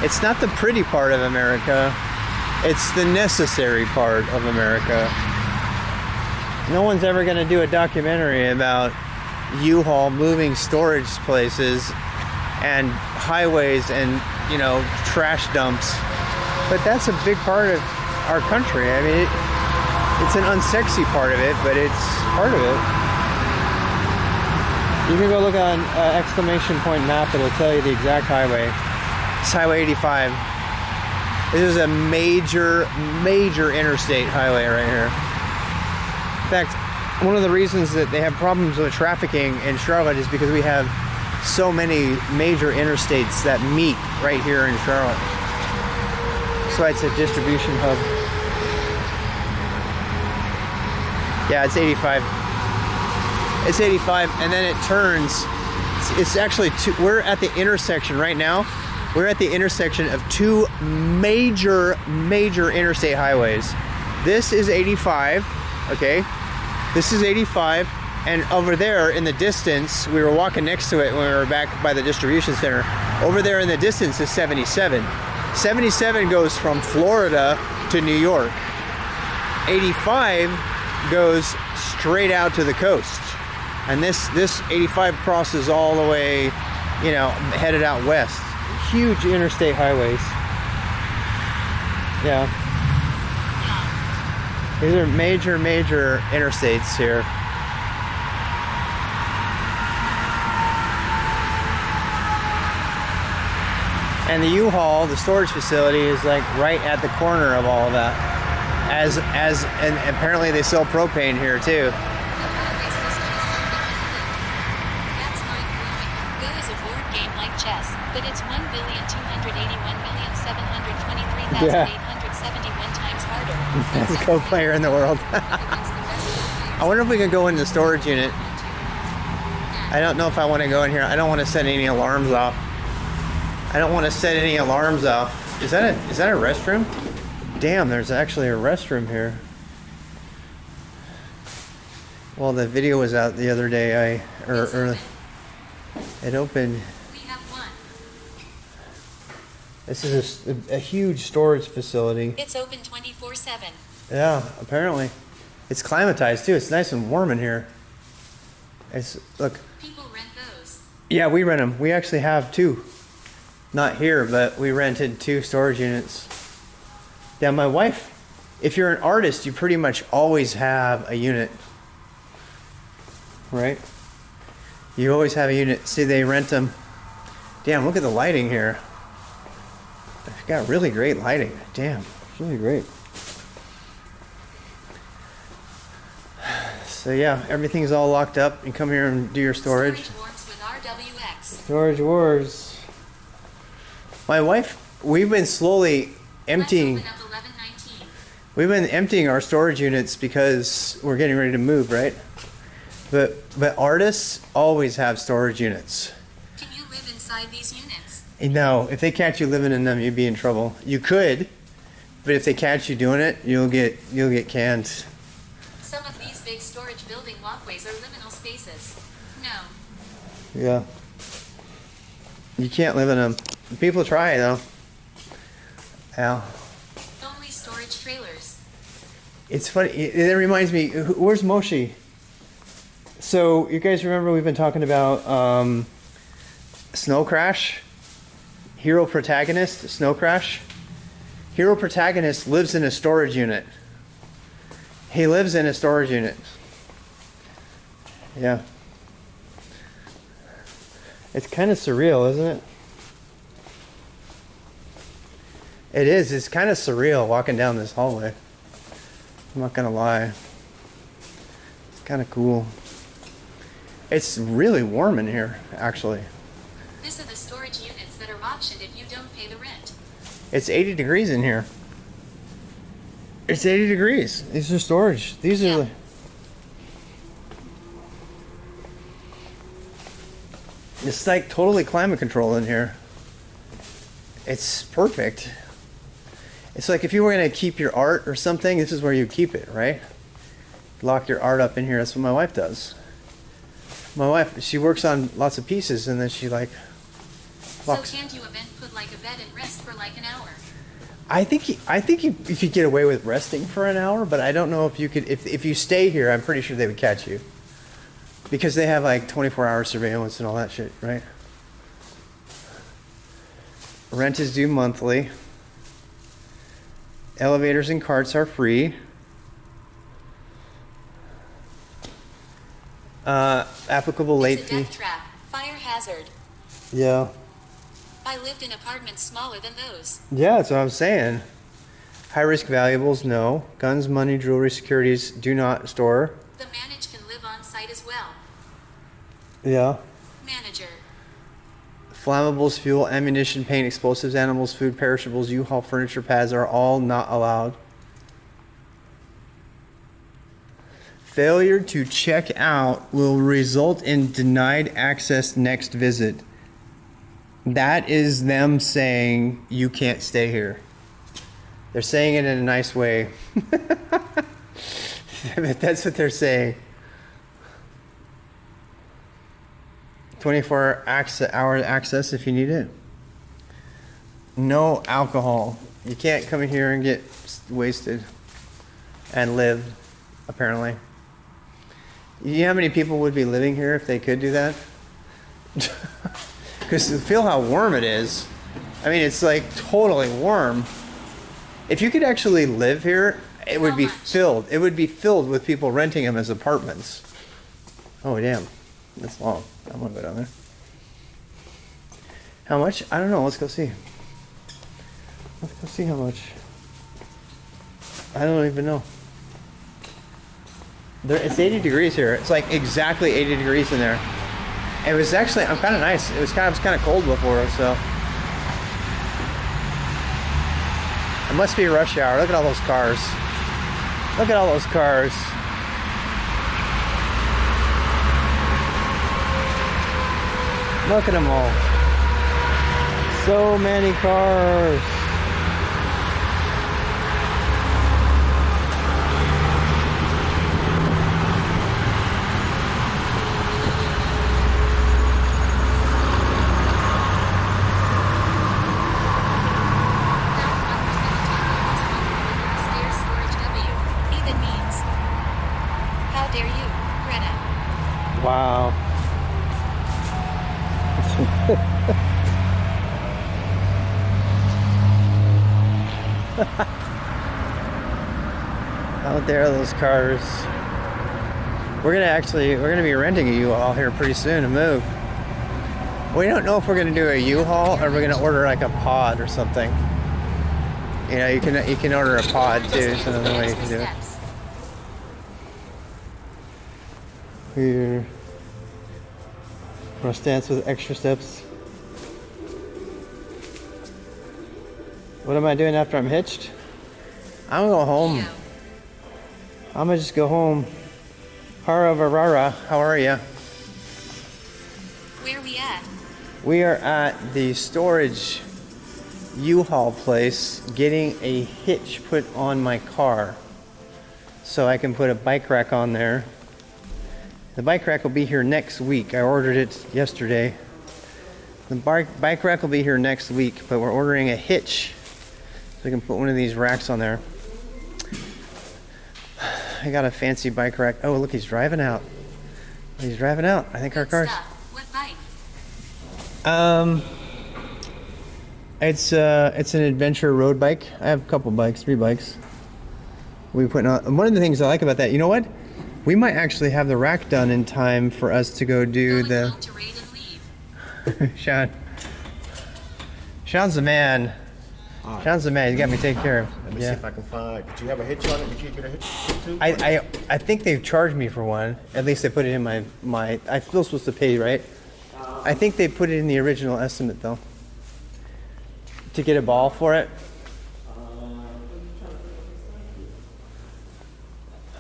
It's not the pretty part of America, it's the necessary part of America. No one's ever going to do a documentary about U-Haul moving storage places and highways and, you know, trash dumps. But that's a big part of our country. I mean, it's an unsexy part of it, but it's part of it. You can go look on exclamation point map. It'll tell you the exact highway. It's Highway 85. This is a major interstate highway right here. In fact, one of the reasons that they have problems with trafficking in Charlotte is because we have so many major interstates that meet right here in Charlotte. That's why it's a distribution hub. Yeah, it's 85. It's 85, and then it turns. It's actually we're at the intersection right now. We're at the intersection of two major interstate highways. This is 85, okay? This is 85, and over there in the distance, we were walking next to it when we were back by the distribution center. Over there in the distance is 77. 77 goes from Florida to New York. 85 goes straight out to the coast. And this 85 crosses all the way, you know, headed out west. Huge interstate highways. Yeah. These are major interstates here. And the U-Haul, the storage facility, is like right at the corner of all of that. And apparently they sell propane here too. Go is a board game like chess, but it's 1,281,723,871 times harder. Best Go player in the world. I wonder if we could go in the storage unit. I don't know if I want to go in here. I don't want to set any alarms off. Is that a restroom? Damn, there's actually a restroom here. Well, the video was out the other day. It opened. We have one. This is a huge storage facility. It's open 24/7. Yeah, apparently. It's climatized too. It's nice and warm in here. Look. People rent those. Yeah, we rent them. We actually have two. Not here, but we rented 2 storage units. Yeah, my wife, if you're an artist, you pretty much always have a unit. Right? You always have a unit. See, they rent them. Damn, look at the lighting here. They've got really great lighting. Damn, it's really great. So yeah, everything's all locked up. You come here and do your storage. Storage Wars with RWX. Storage Wars. My wife, we've been slowly emptying. Let's open up 1119. We've been emptying our storage units because we're getting ready to move, right? But artists always have storage units. Can you live inside these units? No, if they catch you living in them, you'd be in trouble. You could, but if they catch you doing it, you'll get canned. Some of these big storage building walkways are liminal spaces. No. Yeah. You can't live in them. People try though. Al. Only storage trailers. It's funny. It reminds me. Where's Moshi? So you guys remember we've been talking about Snow Crash? Hero protagonist, Snow Crash? Hero protagonist lives in a storage unit. He lives in a storage unit. Yeah. It's kind of surreal, isn't it? It is. It's kind of surreal walking down this hallway. I'm not gonna lie. It's kind of cool. It's really warm in here, actually. These are the storage units that are optioned if you don't pay the rent. It's 80 degrees in here. It's 80 degrees. These are storage. These are. It's like totally climate control in here. It's perfect. It's like if you were going to keep your art or something, this is where you keep it, right? Lock your art up in here. That's what my wife does. My wife, she works on lots of pieces and then she like locks. So can't you put like a bed and rest for like an hour? I think you could get away with resting for an hour, but I don't know if you could. If you stay here, I'm pretty sure they would catch you because they have like 24-hour surveillance and all that shit, right? Rent is due monthly. Elevators and carts are free. Applicable late fee. It's a death trap, fire hazard. Yeah. I lived in apartments smaller than those. Yeah, that's what I'm saying. High risk valuables, no. Guns, money, jewelry, securities, do not store. The manager can live on site as well. Yeah. Manager. Flammables, fuel, ammunition, paint, explosives, animals, food, perishables, U-Haul, furniture, pads are all not allowed. Failure to check out will result in denied access next visit. That is them saying you can't stay here. They're saying it in a nice way. That's what they're saying. 24-hour access if you need it. No alcohol. You can't come in here and get wasted and live, apparently. You know how many people would be living here if they could do that? Because feel how warm it is. I mean, it's like totally warm. If you could actually live here, it would be filled. It would be filled with people renting them as apartments. Oh damn, that's long. I'm gonna go down there. How much? I don't know. Let's go see. Let's go see how much. I don't even know. It's 80 degrees here. It's like exactly 80 degrees in there. It was actually, I'm kind of nice. It was kind of cold before, so. It must be rush hour. Look at all those cars. Look at all those cars. Look at them all. So many cars. Wow. Out there are those cars. We're gonna be renting a U-Haul here pretty soon to move. We don't know if we're gonna do a U-Haul or we're gonna order like a pod or something. You know, you can order a pod too, so another way you can do it. Here. Wanna dance with extra steps. What am I doing after I'm hitched? I'm gonna go home. I'm gonna just go home. Hara Varara, how are ya? Where are we at? We are at the storage U-Haul place getting a hitch put on my car so I can put a bike rack on there. The bike rack will be here next week. I ordered it yesterday. The bike rack will be here next week, but we're ordering a hitch so we can put one of these racks on there. I got a fancy bike rack. Oh, look, he's driving out. He's driving out. I think our car's. What bike? It's an adventure road bike. I have a couple bikes, 3 bikes. We put on. One of the things I like about that, you know what? We might actually have the rack done in time for us to go do the. Sean. Sean's the man. Right. Sean's the man. He's got me taken care of. Let me see if I can find. Did you have a hitch on it? Did you get a hitch too? I think they've charged me for one. At least they put it in my. I'm still supposed to pay, right? I think they put it in the original estimate though. To get a ball for it.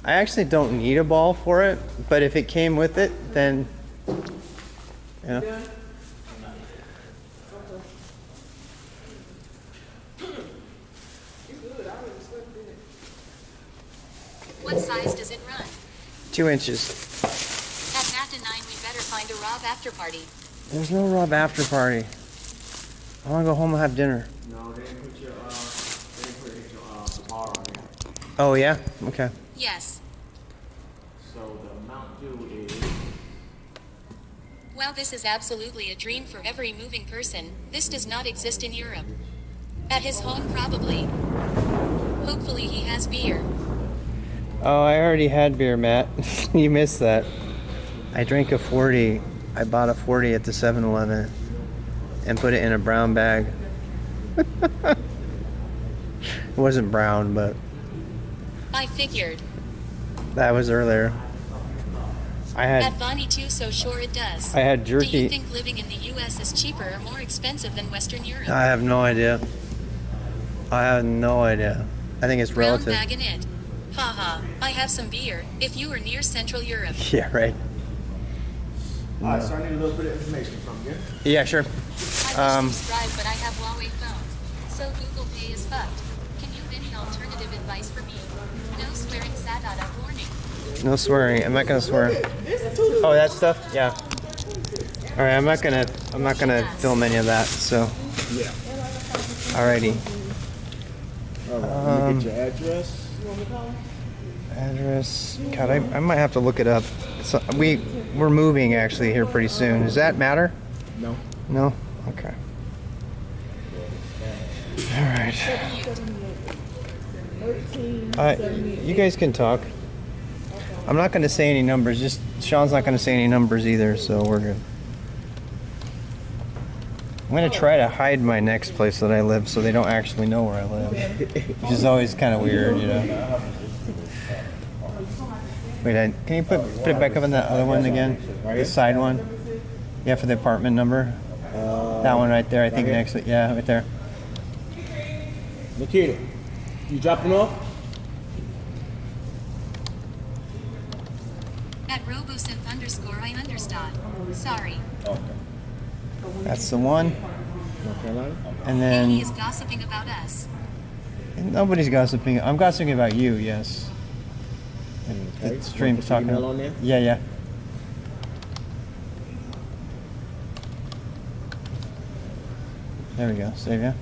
I actually don't need a ball for it, but if it came with it, then, yeah. What size does it run? 2 inches. At half to 9, we better find a Rob after party. There's no Rob after party. I want to go home and have dinner. No, they didn't put your bar on there. Oh yeah? Okay. Yes. So the amount due is. Well, this is absolutely a dream for every moving person. This does not exist in Europe. At his home, probably. Hopefully he has beer. Oh, I already had beer, Matt. You missed that. I drank a 40. I bought a 40 at the 7-Eleven and put it in a brown bag. It wasn't brown, but I figured. that was earlier. I had. At Bonnie too, so sure it does. I had jerky. Do you think living in the U.S. is cheaper or more expensive than Western Europe? I have no idea. I have no idea. I think it's Brown relative. bag in it. Haha, I have some beer, if you were near Central Europe. Yeah, right. Alright, so I need a little bit of information from you. Yeah, sure. I wish subscribe, but I have Huawei phone. So Google Pay is fucked. Can you have any alternative advice for me? No swearing, Sadada warning. No swearing. I'm not gonna swear. Oh, that stuff? Yeah. All right. I'm not gonna film any of that. So. Yeah. Alrighty. Let me get your address. Address. God, I might have to look it up. So we're moving actually here pretty soon. Does that matter? No. No. Okay. All right. You guys can talk. I'm not going to say any numbers. Just Sean's not going to say any numbers either, so we're good. I'm going to try to hide my next place that I live so they don't actually know where I live, which is always kind of weird, you know. Wait, can you put it back up on that other one again? The side one? Yeah, for the apartment number. That one right there, I think next. Yeah, right there. Nikita, you dropping off? At robosynth_I understand. Sorry. That's the one. North Carolina? And He then is gossiping about us. nobody's gossiping. I'm gossiping about you. Yes. Okay. The stream's talking. Email on there? Yeah, yeah. There we go. Save ya.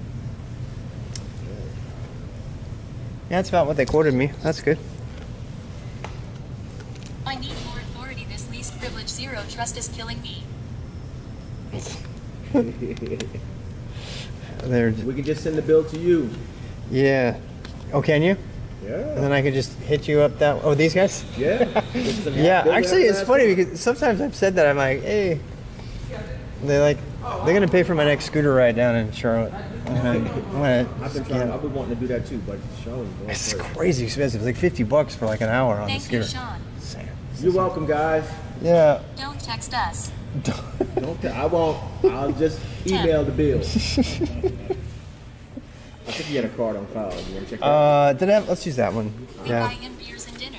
Yeah, that's about what they quoted me. That's good. I need more authority. This least privilege zero trust is killing me. There. We can just send the bill to you. Yeah. Oh, can you? Yeah. And then I could just hit you up that. Oh, these guys? Yeah. Yeah. Actually, it's funny because sometimes I've said that. I'm like, hey. They're gonna pay for my next scooter ride down in Charlotte. I've been wanting to do that too, but Charlotte. It's crazy expensive. It's like $50 for like an hour on the Thank you, scooter. Sean. You're welcome, guys. Yeah. Don't text us. I won't. I'll just email the bill. I think you had a card on file. You want to check that? Let's use that one. We Yeah. buy him beers and dinner.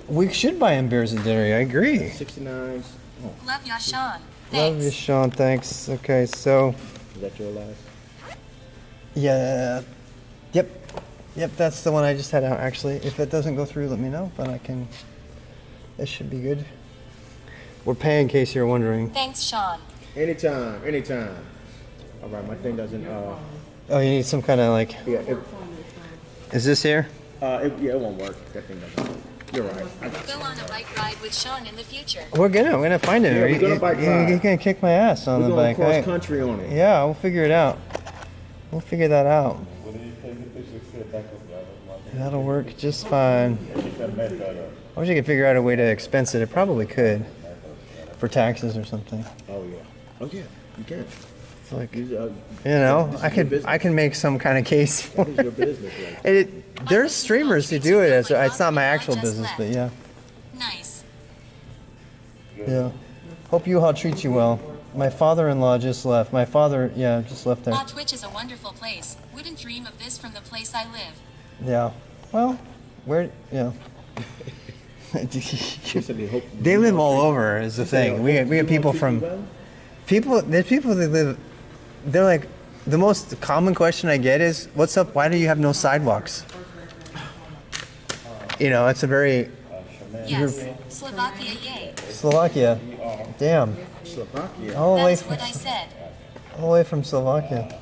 We should buy him beers and dinner. I agree. 69s. Oh. Love ya, Sean. Love you, Sean. Thanks. Okay, so. Is that your last? Yeah. Yep. Yep, that's the one I just had out, actually. If it doesn't go through, let me know, but I can. This should be good. We're paying in case you're wondering. Thanks, Sean. Anytime. All right, my thing doesn't. Oh, you need some kind of like. Yeah. Is this here? It won't work. That thing doesn't work. You're right. Go on a bike ride with Sean in the future. We're gonna find him. Yeah, we're gonna bike ride. You're gonna kick my ass on We're the going bike. cross country on it. Yeah, we'll figure it out. We'll figure that out. That'll work just fine. I wish I could figure out a way to expense it. It probably could. For taxes or something. Oh yeah. Oh yeah. You can. It's like, you know, I can make some kind of case for That is your business, right? it. There's streamers who do it. It's not my actual business, but yeah. Nice. Yeah. Hope U-Haul treats you well. My father-in-law just left. My father, just left there. Twitch is a wonderful place. Wouldn't dream of this from the place I live. Yeah. Well, they live all over is the thing. We have people from there's people that live. They're like, the most common question I get is, "What's up? Why do you have no sidewalks?" You know, it's a very Yes, Slovakia, yay. Slovakia. Damn. Slovakia. All the way That's from what I said. all the way from Slovakia.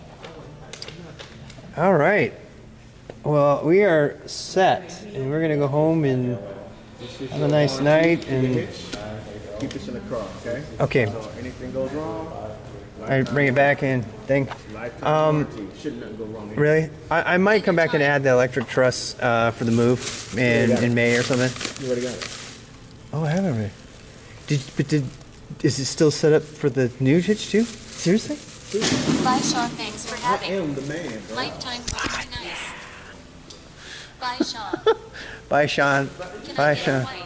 All right. Well, we are set, and we're gonna go home and have a nice night. And Keep this in the car, okay? okay, So anything goes wrong, I bring it back in. lifetime warranty. Shouldn't nothing go wrong here. Really? I might come back and add the electric truss for the move in May or something. You already got it. Oh, I have it already. Is it still set up for the new Hitch too? Seriously? Bye, Sean. Thanks for I having. am the man, bro. Lifetime warranty, nice. Bye, Sean. Bye, Sean. Can Bye, I get a Sean. white?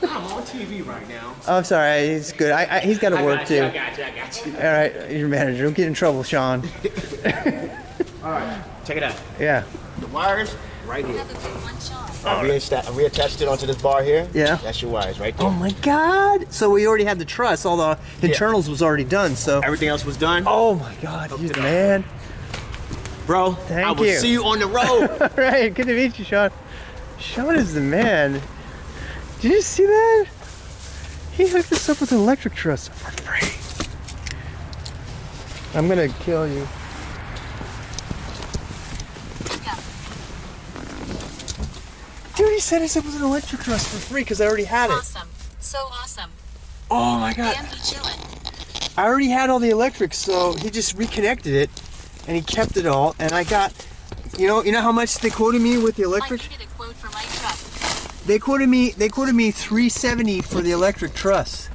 I'm on TV right now. Oh, I'm sorry. He's good. He's got to work too. I got you. All right, your manager. Don't get in trouble, Sean. All right, check it out. Yeah. The wires right here. Have a good one, Sean. I reattached it onto this bar here. Yeah. That's your wires right there. Oh my God! So we already had the truss. All the internals was already done. So everything else was done. Oh my God! You're the man, bro. Thank I will you. see you on the road. All right. Good to meet you, Sean. Sean is the man. Did you see that? He hooked us up with an electric truss for free. I'm gonna kill you. Dude, he set us up with an electric truss for free because I already had it. Awesome. So awesome. Oh my God. Damn, he chillin'. I already had all the electrics, so he just reconnected it and he kept it all. And I got You know how much they quoted me with the electric? I needed a quote for my truck. They quoted me $370 for the electric truss.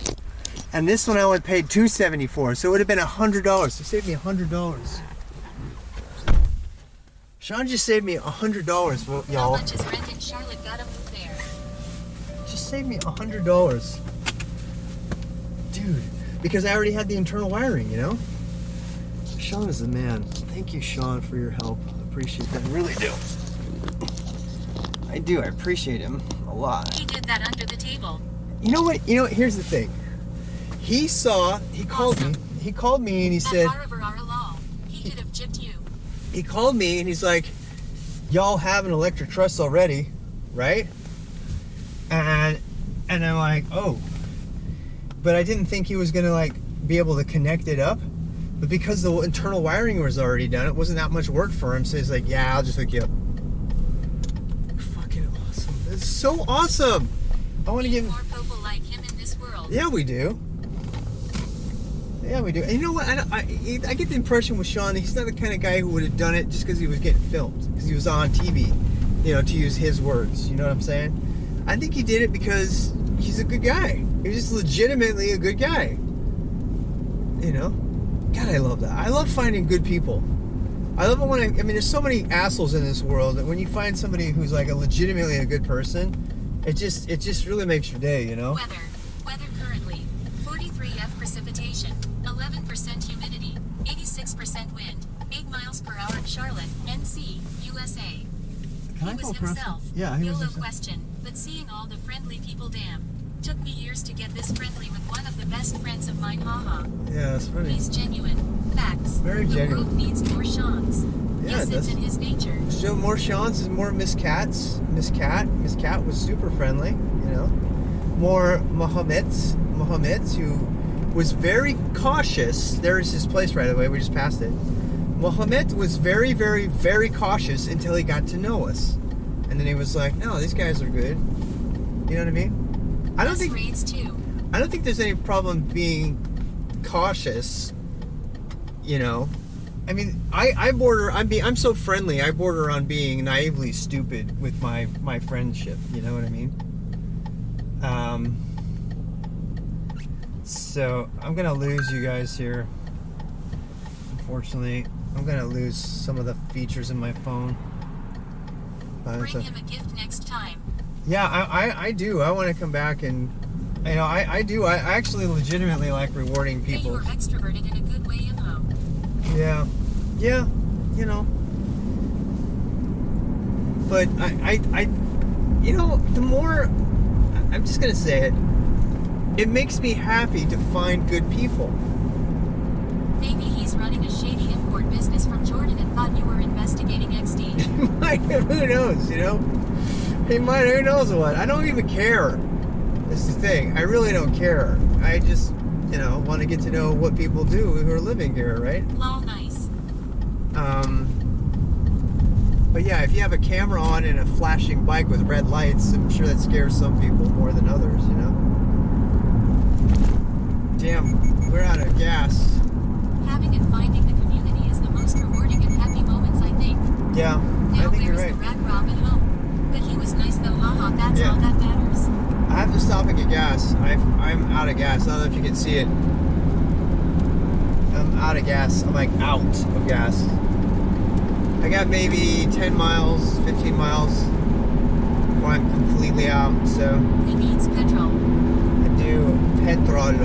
And this one I only paid $274, so it would have been $100. They saved me $100. Sean just saved me $100, y'all. How much is rent in Charlotte? Gotta move there. Just saved me $100. Dude, because I already had the internal wiring, you know? Sean is the man. Thank you, Sean, for your help. I appreciate that. I really do. I do. I appreciate him a lot. He did that under the table. You know what? Here's the thing. He called me. He called me and he said, he could have gypped you. He called me and he's like, y'all have an electric truss already, right? And I'm like, oh. But I didn't think he was gonna like be able to connect it up. But because the internal wiring was already done, it wasn't that much work for him. So he's like, yeah, I'll just hook you up. Fucking awesome. It's so awesome. I want to give more people like him in this world. Yeah, we do. Yeah, we do. And you know what? I get the impression with Sean, he's not the kind of guy who would have done it just because he was getting filmed, because he was on TV, you know, to use his words. You know what I'm saying? I think he did it because he's a good guy. He's just legitimately a good guy. You know? God, I love that. I love finding good people. I love it when I mean, there's so many assholes in this world that when you find somebody who's like legitimately a good person, it just really makes your day, you know? Weather currently 43 precipitation, 11% humidity, 86% wind, 8 miles per hour. Charlotte, NC, USA. He was himself. Yeah, he was YOLO himself. Question, but seeing all the friendly people, damn. Took me years to get this friendly with one of the best friends of mine, haha. Yeah, that's funny. He's genuine. Facts. Very genuine. The world needs more Seans. Yeah, yes, it's in his nature. So more Sean's is more Miss Cats. Miss Cat was super friendly, you know. More Mohammed's who was very cautious. There's his place right away, we just passed it. Mohammed was very, very, very cautious until he got to know us. And then he was like, no, these guys are good. You know what I mean? I don't think there's any problem being cautious, you know. I mean, I'm so friendly, I border on being naively stupid with my friendship, you know what I mean? So I'm gonna lose you guys here. Unfortunately, I'm gonna lose some of the features in my phone. Bring him a gift next time. Yeah, I do. I want to come back and, you know, I do. I actually legitimately like rewarding people. Hey, you're extroverted in a good way, you know. Yeah, you know. But I you know, the more, I'm just gonna say it, it makes me happy to find good people. Maybe he's running a shady import business from Jordan and thought you were investigating XD. Who knows, you know? He might, who knows what? I don't even care. That's the thing. I really don't care. I just, you know, want to get to know what people do who are living here, right? Lol, nice. But yeah, if you have a camera on and a flashing bike with red lights, I'm sure that scares some people more than others, you know? Damn, we're out of gas. Having and finding the community is the most rewarding and happy moments, I think. Yeah, now, I think you're right. The rat Robin home? But he was nice though, haha, that's all that matters. I have to stop and get gas. I'm out of gas. I don't know if you can see it. I'm out of gas. I'm like out of gas. I got maybe 10 miles, 15 miles before I'm completely out, so. He needs petrol. I do. Petrol. I'm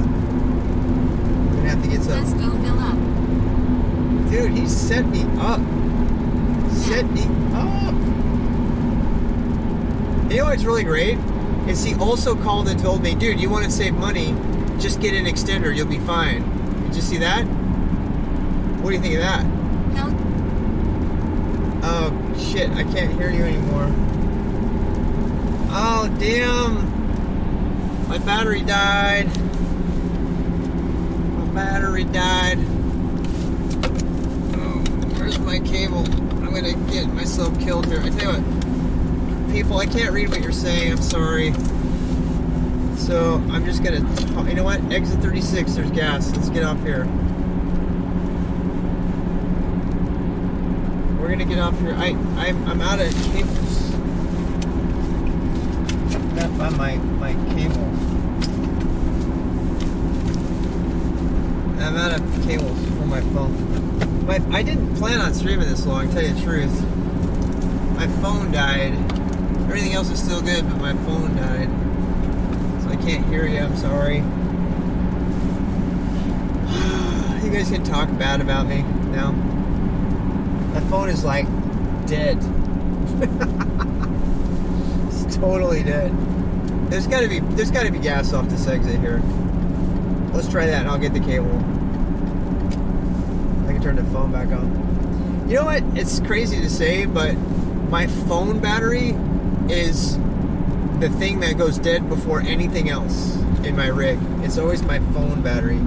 gonna have to get some. Let's go fill up. Dude, he set me up. Set me up. You know what's really great? Is he also called and told me, dude, you want to save money, just get an extender, you'll be fine. Did you see that? What do you think of that? No. Oh, shit, I can't hear you anymore. Oh, damn. My battery died. My battery died. Oh, where's my cable? I'm gonna get myself killed here. I tell you what. People, I can't read what you're saying, I'm sorry. So, I'm just gonna, you know what? Exit 36, there's gas. Let's get off here. We're gonna get off here. I'm out of cables. I gotta find my cable. I'm out of cables for my phone. I didn't plan on streaming this long, to tell you the truth. My phone died. Everything else is still good, but my phone died. So I can't hear you, I'm sorry. You guys can talk bad about me now. My phone is like dead. It's totally dead. There's gotta be gas off this exit here. Let's try that and I'll get the cable. I can turn the phone back on. You know what? It's crazy to say, but my phone battery is the thing that goes dead before anything else in my rig. It's always my phone battery.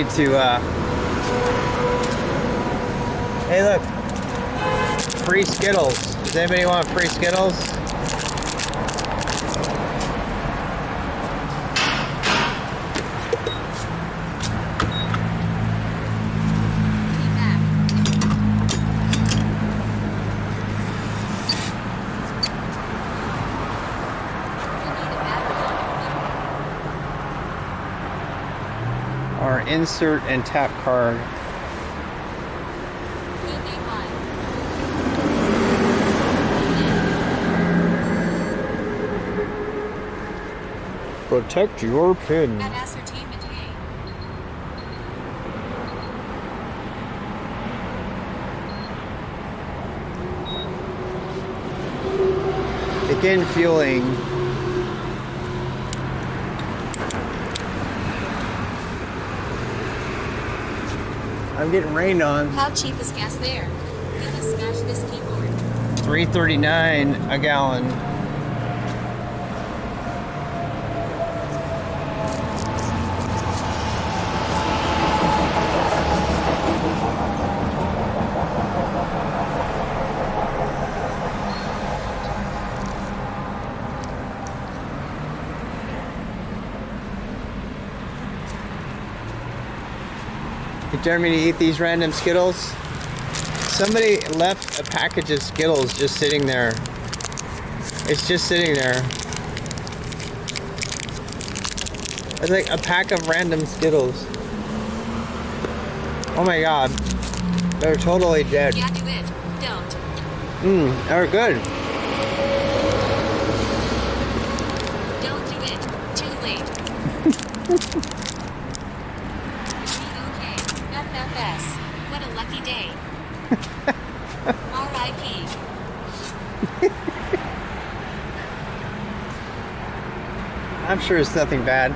need to, hey look, free Skittles. Does anybody want free Skittles? Our insert and tap card. Protect your pin. At ascertainment A. Begin fueling. I'm getting rained on. How cheap is gas there? Gonna smash this keyboard. $3.39 a gallon. You dare me to eat these random Skittles? Somebody left a package of Skittles just sitting there. It's just sitting there. It's like a pack of random Skittles. Oh my god. They're totally dead. Yeah, do it. Don't. They're good. Don't do it. Too late. FFS. What a lucky day. R.I.P. I'm sure it's nothing bad.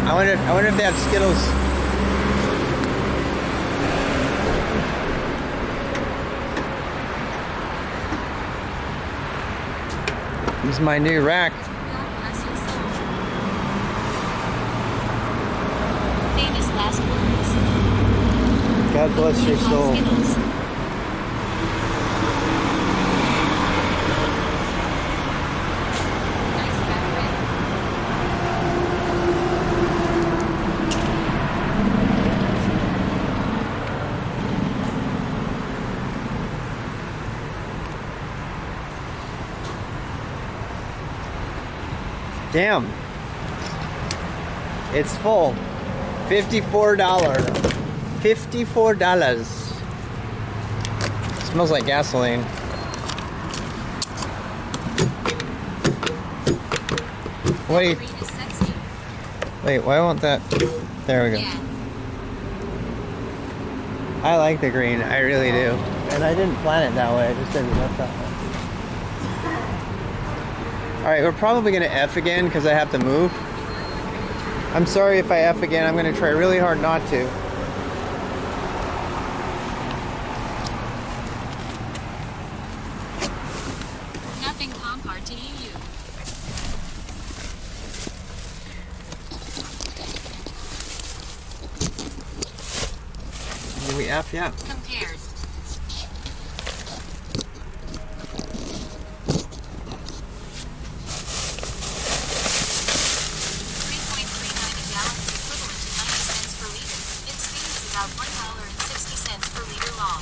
I wonder if they have Skittles. This is my new rack. Famous last words. God bless your soul. Skittles. Nice back red. Damn. It's full. $54. $54. Smells like gasoline. Wait. Wait, why won't that? There we go. Yeah. I like the green, I really do. And I didn't plan it that way, I just didn't look that way. Alright, we're probably gonna F again because I have to move. I'm sorry if I F again, I'm gonna try really hard not to. Nothing compared to you. Did we F? Yeah. Compared. $1.60 per liter long.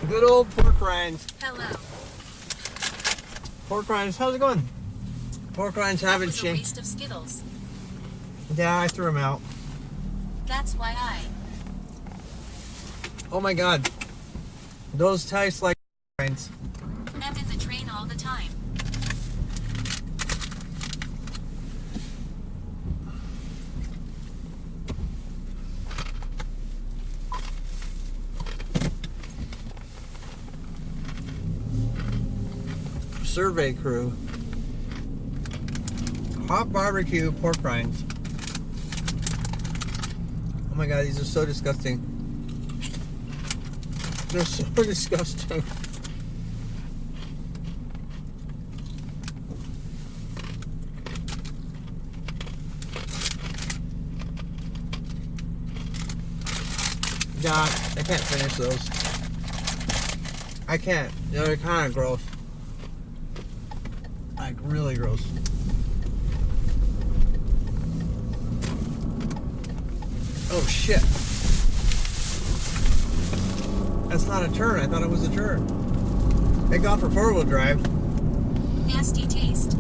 Good old pork rinds. Hello. Pork rinds, how's it going? Pork rinds haven't changed. A waste of Skittles. Yeah, I threw them out. That's why I. Oh my god. Those taste like rinds. I'm in the train all the time. Survey crew. Hot barbecue pork rinds. Oh my god, these are so disgusting. They're so disgusting. God, I can't finish those. I can't. They're kind of gross. Like, really gross. Oh shit. That's not a turn. I thought it was a turn. Thank God for four-wheel drive. Nasty taste.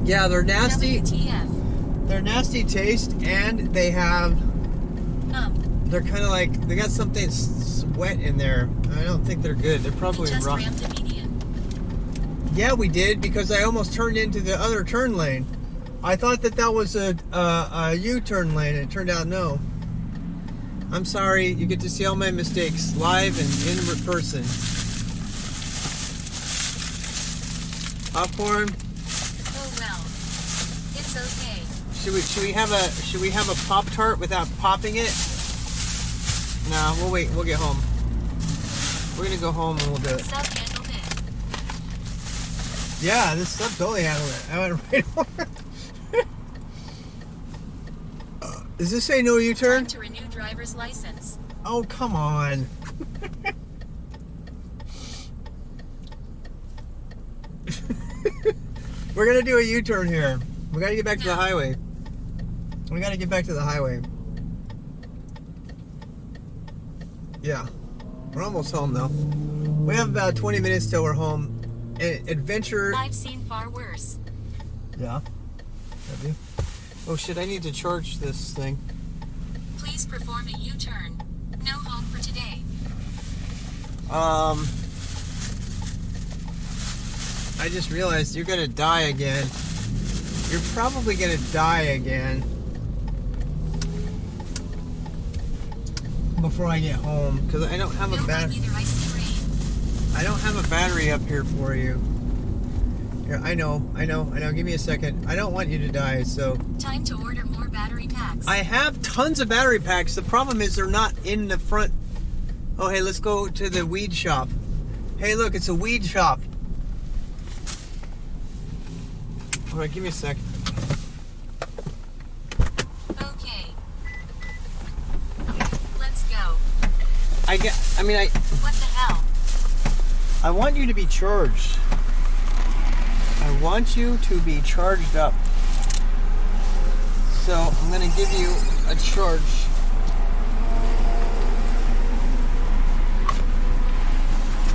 Yeah, they're nasty. WTF. They're nasty taste, and they have... They're kind of like... They got something wet in there. I don't think they're good. They're probably Just rough. rammed a median. Yeah, we did, because I almost turned into the other turn lane. I thought that was a U-turn lane, and it turned out no. I'm sorry. You get to see all my mistakes live and in person. Popcorn. Oh well. It's okay. Should we have a Pop-Tart without popping it? No, we'll wait. We'll get home. We're gonna go home and we'll do it. Sub handled it. Yeah, this sub totally handled it. I went right over. Does this say no U-turn? Time to renew driver's license. Oh, come on. We're gonna do a U-turn here. We gotta get back to the highway. We gotta get back to the highway. Yeah. We're almost home though. We have about 20 minutes till we're home. Adventure. I've seen far worse. Yeah. Have you? Oh shit, I need to charge this thing. Please perform a U-turn. No home for today. I just realized you're gonna die again. You're probably gonna die again before I get home, because I don't have a battery. I don't have a battery up here for you. Here, I know. Give me a second. I don't want you to die, so. Time to order more battery packs. I have tons of battery packs. The problem is they're not in the front. Oh, hey, let's go to the weed shop. Hey, look, it's a weed shop. All right, give me a sec. Okay. Let's go. What the hell? I want you to be charged. I want you to be charged up. So I'm going to give you a charge.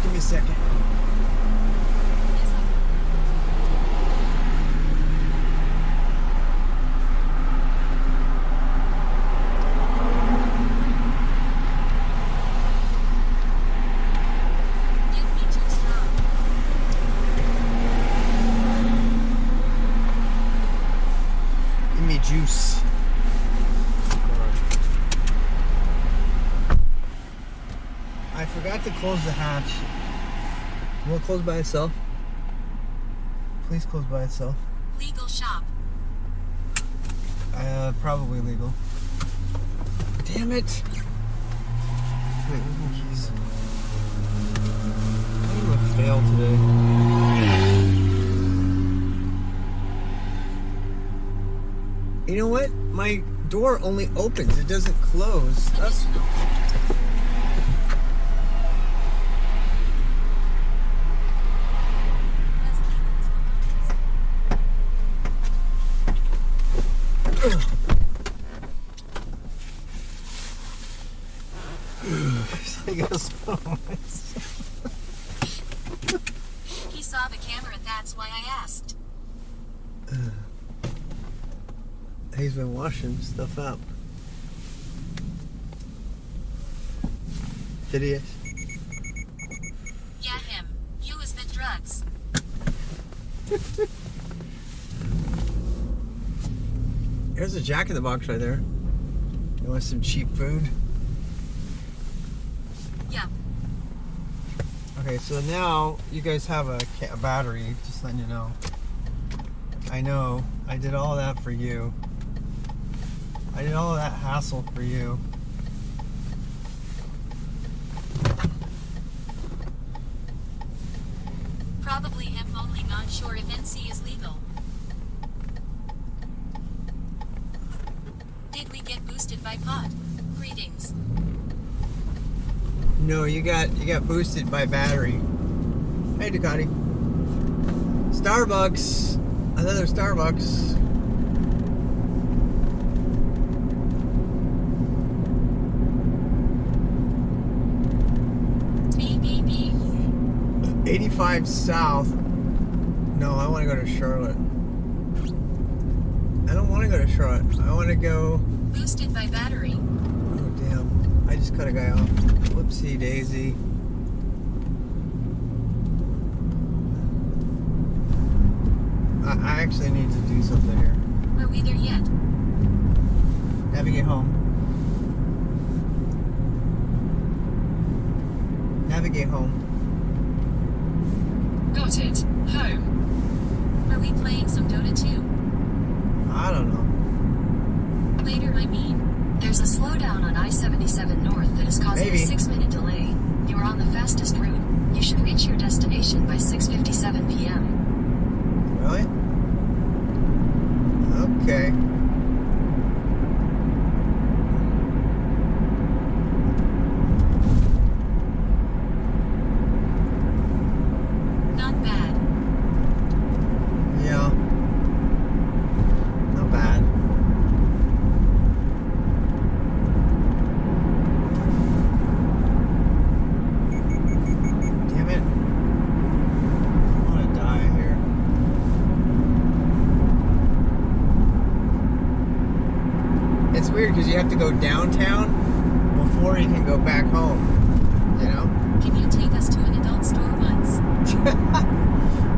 Give me a second. Juice. I forgot to close the hatch. Will it close by itself? Please close by itself. Legal shop. Probably legal. Damn it! Wait, where's my keys? I'm gonna fail today. You know what? My door only opens. It doesn't close. That's... He saw the camera, that's why I asked. He's been washing stuff up. Did he? Yeah, him. You is the drugs. There's a Jack in the Box right there. You want some cheap food? Yeah. Okay, so now you guys have a battery, just letting you know. I know I did all that for you. I did all that hassle for you. Probably him, only not sure if NC is legal. Did we get boosted by pot? Greetings. No, you got boosted by battery. Hey, Ducati. Starbucks. Another Starbucks. BBB. 85 South. No, I want to go to Charlotte. I don't want to go to Charlotte. I want to go... Boosted by battery. Oh, damn. I just cut a guy off. Whoopsie daisy. I actually need to do something here. Are we there yet? Navigate home. Navigate home. Got it. Home. Are we playing some Dota 2? I don't know. Later, I mean. There's a slowdown on I-77 North that is causing a 6-minute delay. You are on the fastest route. You should reach your destination by 6:57 p.m. Really? Okay. Not bad. Yeah. Not bad. Damn it. I want to die here. It's weird because you have to go downtown before you can go back home. You know? Can you take us to an adult store once?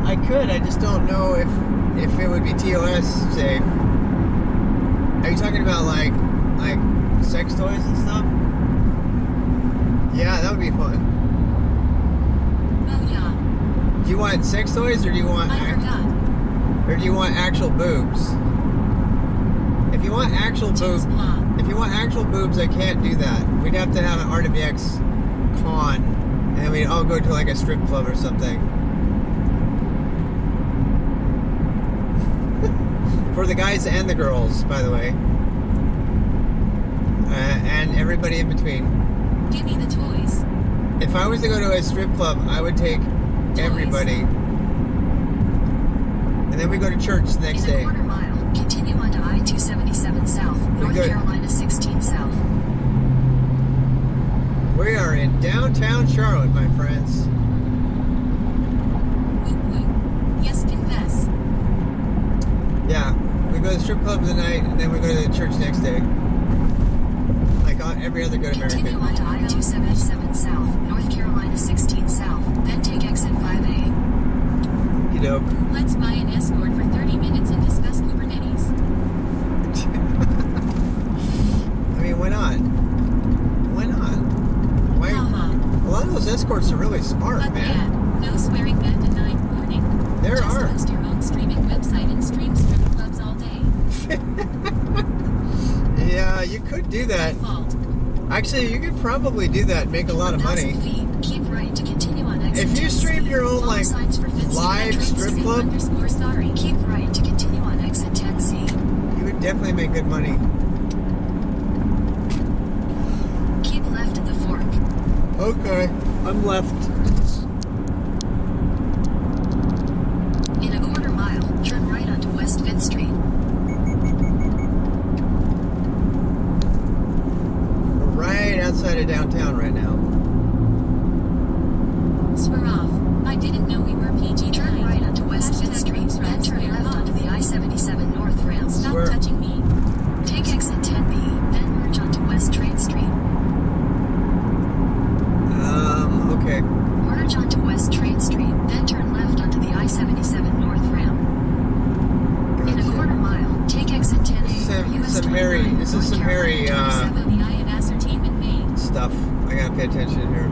I could, I just don't know if it would be TOS safe. Are you talking about like sex toys and stuff? Yeah, that would be fun. Oh yeah. Do you want sex toys or do you want actual boobs? If you want actual boobs, I can't do that. We'd have to have an RWX con, and then we'd all go to like a strip club or something. For the guys and the girls, by the way. And everybody in between. Give me the toys. If I was to go to a strip club, I would take everybody. And then we go to church the next day. In a quarter mile, continue onto I-277 South, North Carolina 16 South. We are in downtown Charlotte, my friends. Whoop whoop. Yes, confess. Yeah, we go to the strip club tonight, and then we go to the church next day. Like every other good American. Continue onto I-277 South, North Carolina 16 South, then take exit 5A. Okey-doke. Let's buy an escort for 30 minutes and discuss Kubernetes. I mean, why not? Why not? Why? A lot of those escorts are really smart, But man. No swearing banned denied warning. There Just are. host your own streaming website and stream strip clubs all day. Yeah, you could do that. Actually, you could probably do that and make a lot of money. Keep right to continue on exit. If you stream your own like live strip club, keep right to continue on exit 10C. you would definitely make good money. Keep left at the fork. Okay, I'm left. In a quarter mile, turn right onto West 5th Street. We're right outside of downtown right now. Swear off. I didn't know we were PG. Turn right onto West 5th Street, then turn left onto the I-77 North ramp. Stop touching me. Take exit 10B, then merge onto West Trade Street. Okay. Merge onto West Trade Street, then turn left onto the I-77 North ramp. In a quarter mile, take exit 10A. This is some hairy stuff. I gotta pay attention here.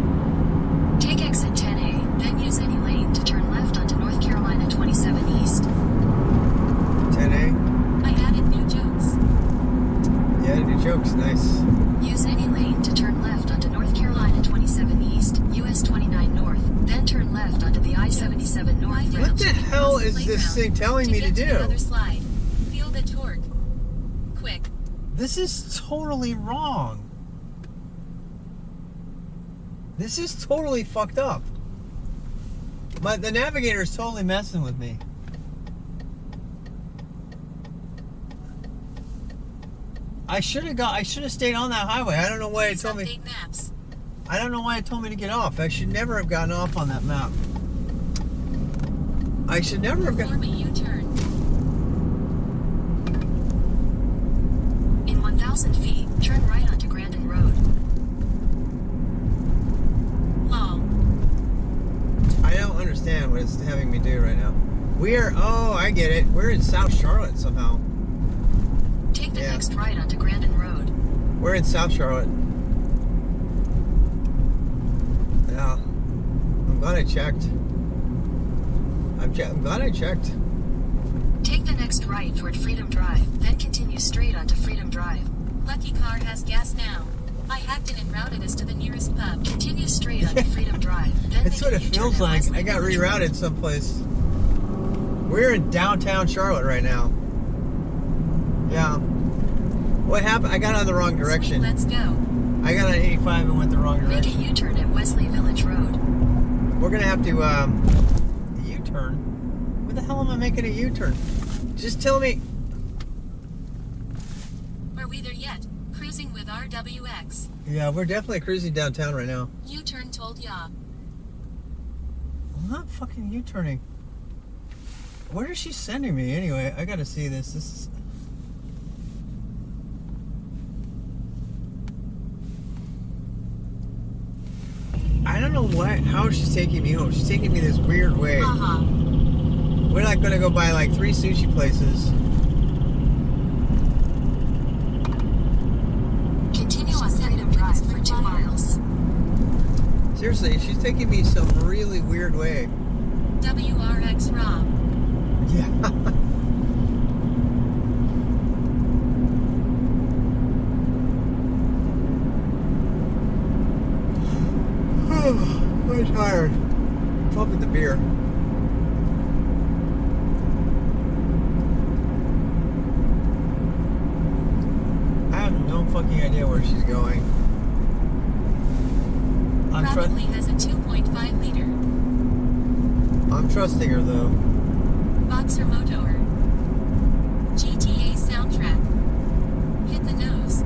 Take exit 10A, then use any lane to turn left onto North Carolina 27 East. 10A? Use any lane to turn left onto North Carolina 27 East, US 29 North, then turn left onto the I-77 North. What the hell is this thing telling me to do? The other slide. Feel the torque. Quick. This is totally wrong. This is totally fucked up. The navigator is totally messing with me. I should have stayed on that highway. I don't know why it told me. Maps. I don't know why it told me to get off. I should never have gotten off on that map. I should never have gotten. Perform a U-turn. In 1,000 feet, turn right onto Grandin Road. Law. I don't understand what it's having me do right now. Oh, I get it. We're in South Charlotte somehow. Take the next right onto Grandin Road. We're in South Charlotte. Yeah. I'm glad I checked. I'm glad I checked. Take the next right toward Freedom Drive, then continue straight onto Freedom Drive. Lucky car has gas now. I hacked it and routed us to the nearest pub. Continue straight onto Freedom Drive, then That's what it feels like. I got rerouted someplace. We're in downtown Charlotte right now. Yeah. What happened? I got on the wrong direction. Sweet, let's go. I got on 85 and went the wrong direction. Make a U-turn at Wesley Village Road. We're gonna have to U-turn. Where the hell am I making a U-turn? Just tell me. Are we there yet? Cruising with RWX. Yeah, we're definitely cruising downtown right now. U-turn told ya. I'm not fucking U-turning. Where is she sending me anyway? I gotta see this. This is. I don't know how she's taking me home. She's taking me this weird way. We're not gonna go by like 3 sushi places. Continue on Freedom Drive for 2 miles. Seriously, she's taking me some really weird way. WRX Rob. Yeah. I'm tired. Pumping the beer. I have no fucking idea where she's going. Probably has a 2.5 liter. I'm trusting her though. Boxer motor. GTA soundtrack. Hit the nose.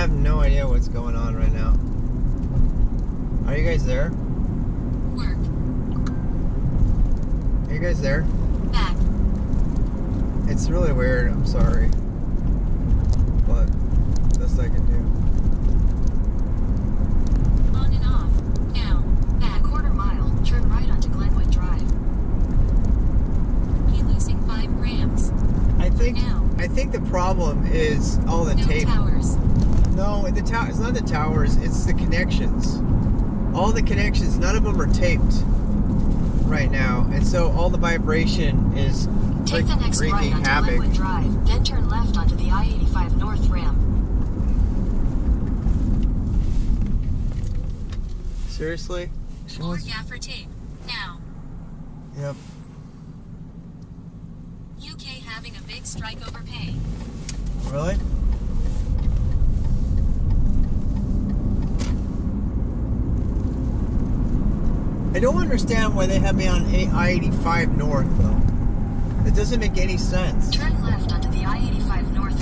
have no idea what's going on right now. Are you guys there? Work. Are you guys there? Back. It's really weird, I'm sorry. But best I can do. On and off. Now. Back. Quarter mile. Turn right onto Glenwood Drive. He losing 5 grams. I think the problem is all the No tape. towers. No, it's not the towers, it's the connections. All the connections, none of them are taped right now. And so all the vibration is Take the next right wreaking onto havoc. Glenwood Drive, then turn left onto the I-85 North ramp. Seriously? More gaffer tape. Now. Yep. UK having a big strike over pay. Really? I don't understand why they have me on I-85 North, though. It doesn't make any sense. Turn left onto the I-85 North.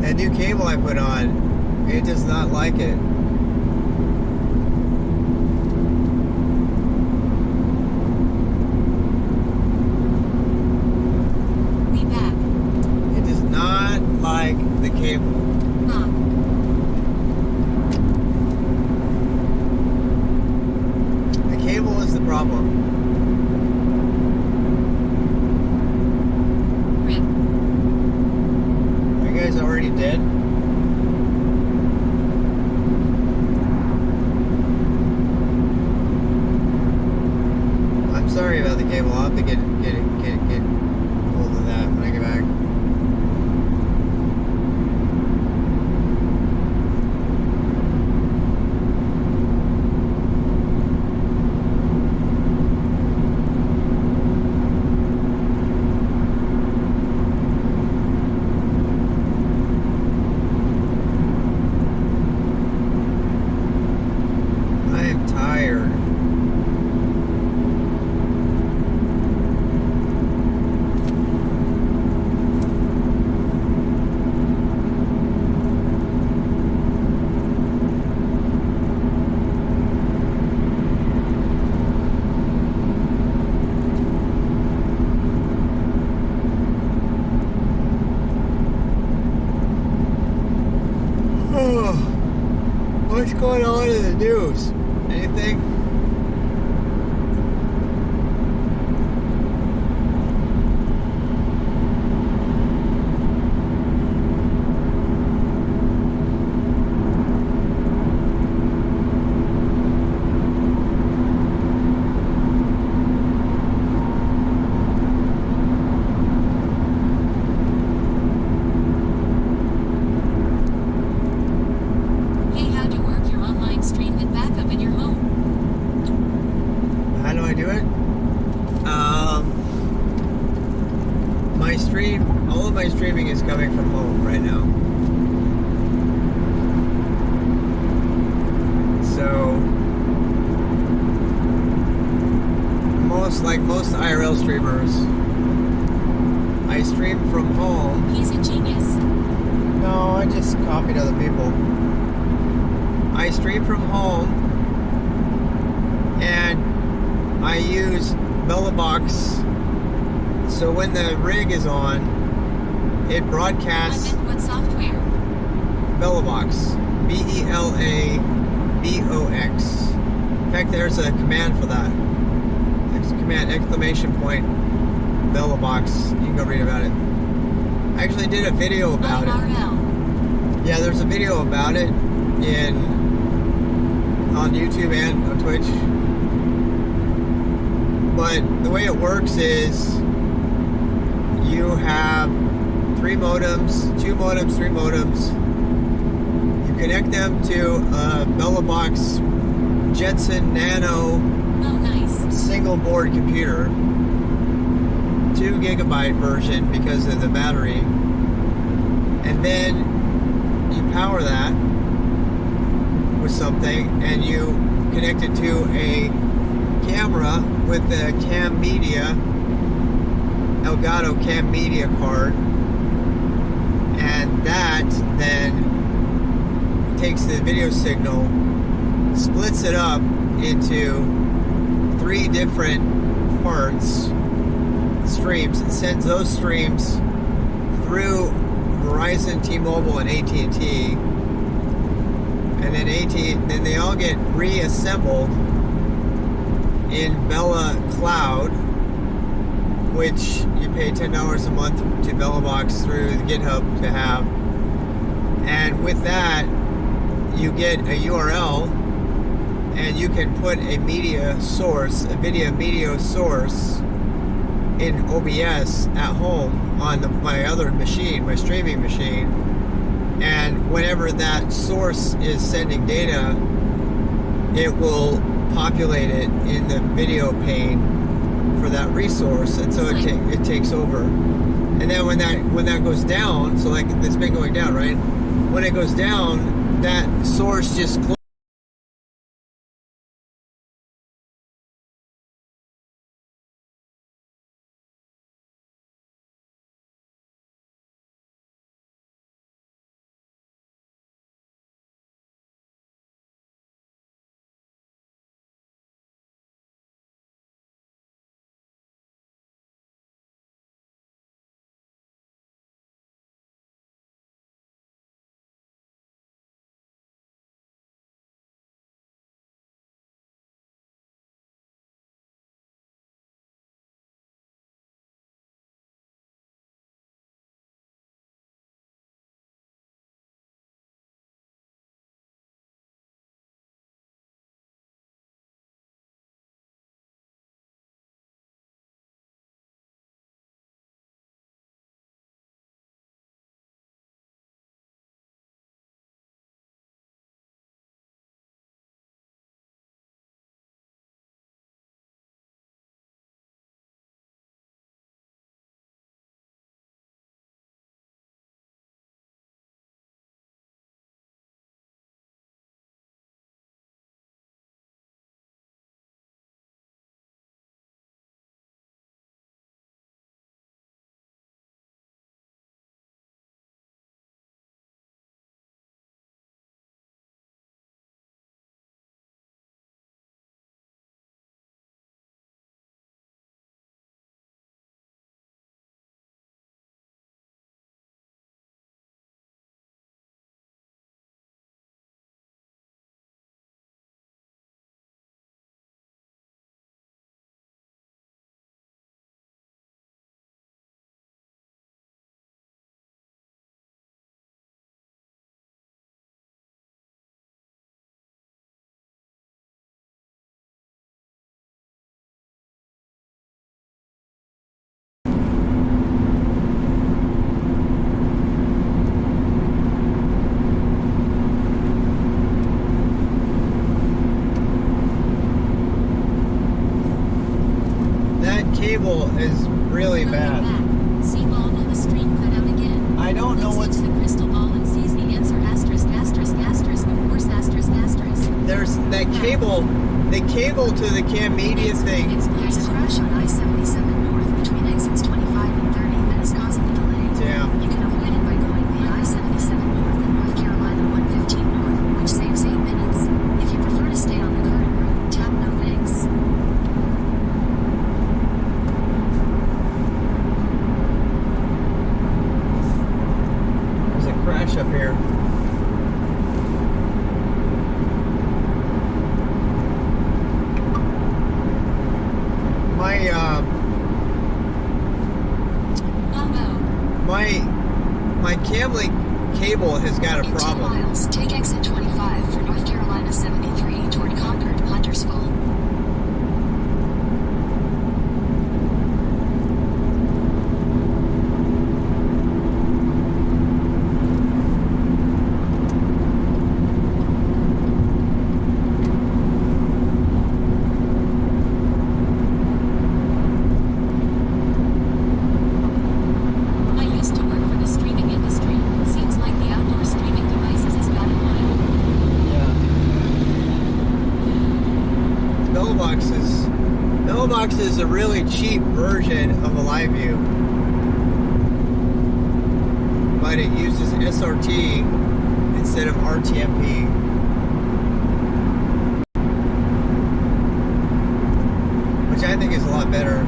That new cable I put on, it does not like it. We back. It does not like the cable. Lock. The cable is the problem. did? I'm sorry about the cable. I'll have to get hold of that when I get back. I am tired. What's going on in the news? Anything? Hey, how to work your online stream with backup in your home. How do I do it? My stream, all of my streaming is coming from home right now. So, most IRL streamers, I stream from home. He's a genius. No, I just copied other people. I stream from home and I use Bellabox, so when the rig is on, it broadcasts. I meant what software? Bellabox. B-E-L-A-B-O-X. In fact, there's a command for that. There's a command, exclamation point, Bellabox. You can go read about it. I actually did a video about it. Yeah, there's a video about it on YouTube and on Twitch. But the way it works is you have three modems, three modems. You connect them to a Bellabox Jetson Nano single board computer, 2 gigabyte version because of the battery, and then you power that with something and you connect it to a camera with the Cam Media Elgato Cam Media card, and that then takes the video signal, splits it up into 3 different parts, streams, and sends those streams through Verizon, T-Mobile, and AT&T, and then then they all get reassembled in Bella Cloud, which you pay $10 a month to Bellabox through the GitHub to have. And with that, you get a URL, and you can put a media source, a video media source, in OBS at home on my other machine, my streaming machine. And whenever that source is sending data, it will populate it in the video pane for that resource, and so it takes over. And then when that goes down, so like it's been going down, right? When it goes down, that source just closes. really bad. See ball, will the stream cut out again? I don't know what's the crystal ball and sees the answer asterisk asterisk asterisk of course asterisk asterisk. There's that cable, the cable to the cam media thing. There's a crash on I-77 north between exits 25 and 30 that is causing a delay. Damn. You can avoid it by going via I-77 north and North Carolina 115 north, which saves 8 minutes. If you prefer to stay on the current route, tap no thanks. There's a crash up here. My Camlink cable has got a problem. In 2 miles, take exit 25 for North Carolina 73 toward Concord, Huntersville. Box is a really cheap version of a live view, but it uses SRT instead of RTMP, which I think is a lot better.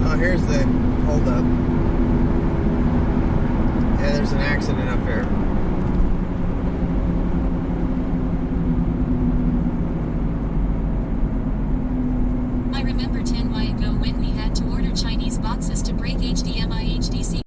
Oh, here's the holdup. Yeah, there's an accident up here. I remember 10 years ago when we had to order Chinese boxes to break HDMI HDC.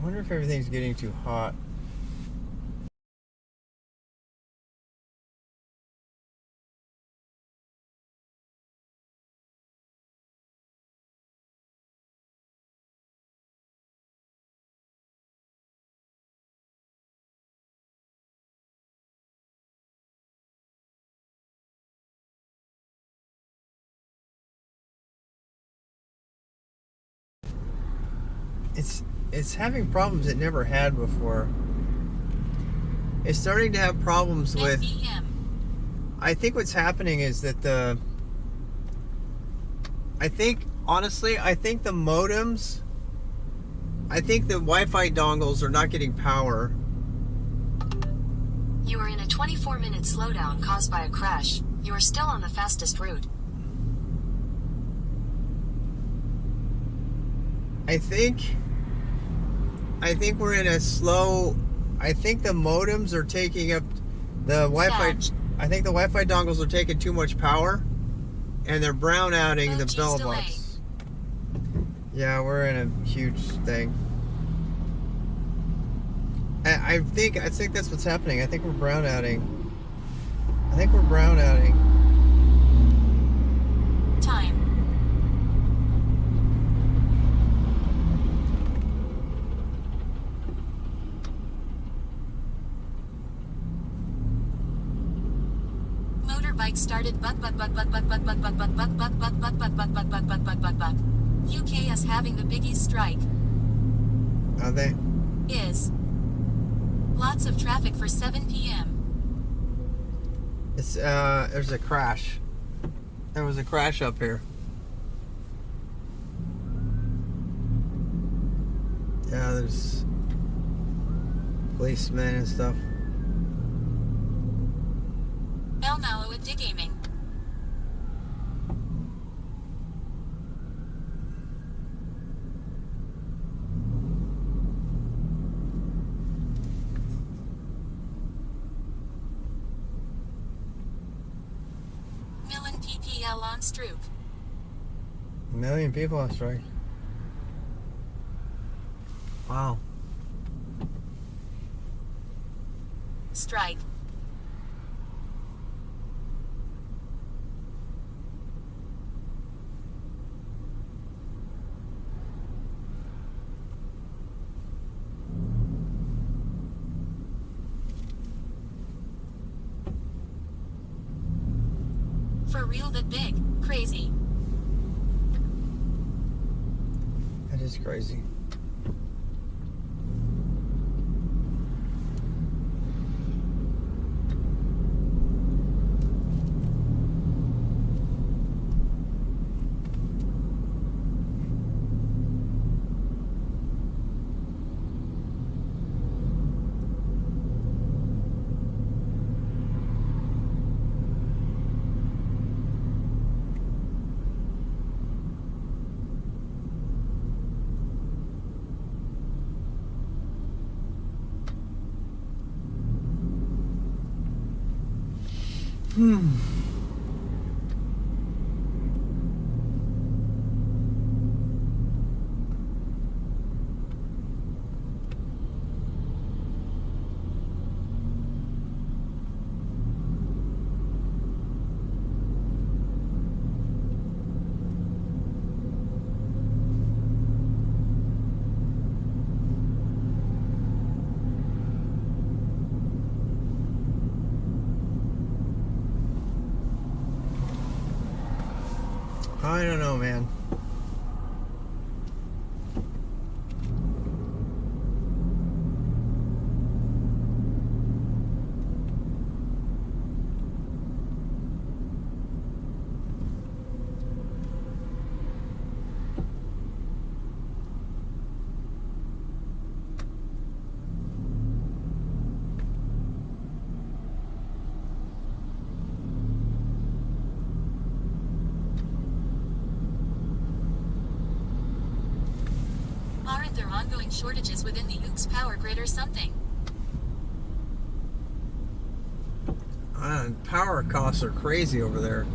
wonder if everything's getting too hot. It's having problems it never had before. It's starting to have problems with... I think what's happening is that honestly, I think the modems... I think the Wi-Fi dongles are not getting power. You are in a 24-minute slowdown caused by a crash. You are still on the fastest route. I think we're in a slow... I think the modems are taking up the Wi-Fi... I think the Wi-Fi dongles are taking too much power, and they're brownouting the bell box. Yeah, we're in a huge thing. I think that's what's happening. I think we're brownouting. Time. Motorbike started but. UK is having the biggie strike. Are they? Is. Lots of traffic for 7 p.m. It's there's a crash. There was a crash up here. Yeah, there's policemen and stuff. El Malo at Digaming. Millen PPL on Stroop. 1 million people on strike. Wow. Strike. For real that big, crazy. That is crazy. I don't know, man. Aren't there ongoing shortages within the UK's power grid or something? Power costs are crazy over there.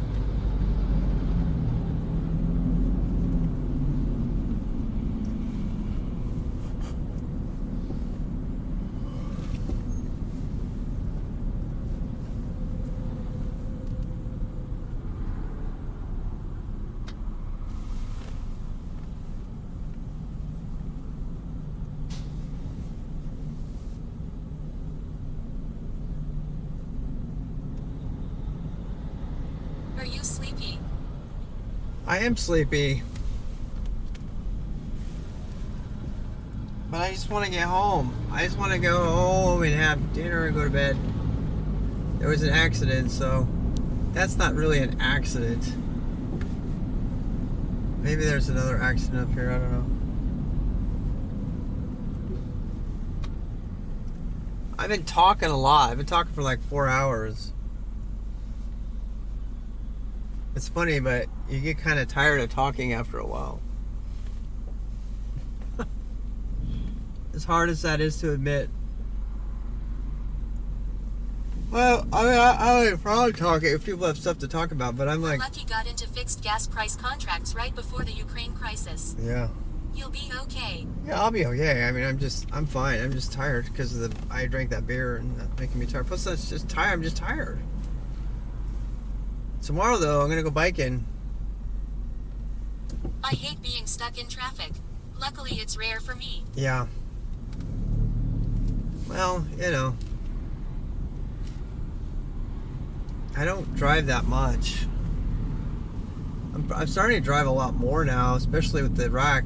I am sleepy. But I just want to get home. I just want to go home and have dinner and go to bed. There was an accident, so that's not really an accident. Maybe there's another accident up here, I don't know. I've been talking a lot. I've been talking for like 4 hours. It's funny, but you get kind of tired of talking after a while. As hard as that is to admit. Well, I mean, I don't problem talking if people have stuff to talk about, but I'm like... Lucky got into fixed gas price contracts right before the Ukraine crisis. Yeah. You'll be okay. Yeah, I'll be okay. I mean, I'm fine. I'm just tired because of I drank that beer and that's making me tired. Plus, that's just tired. I'm just tired. Tomorrow, though, I'm going to go biking. I hate being stuck in traffic. Luckily, it's rare for me. Yeah. Well, you know. I don't drive that much. I'm starting to drive a lot more now, especially with the rack.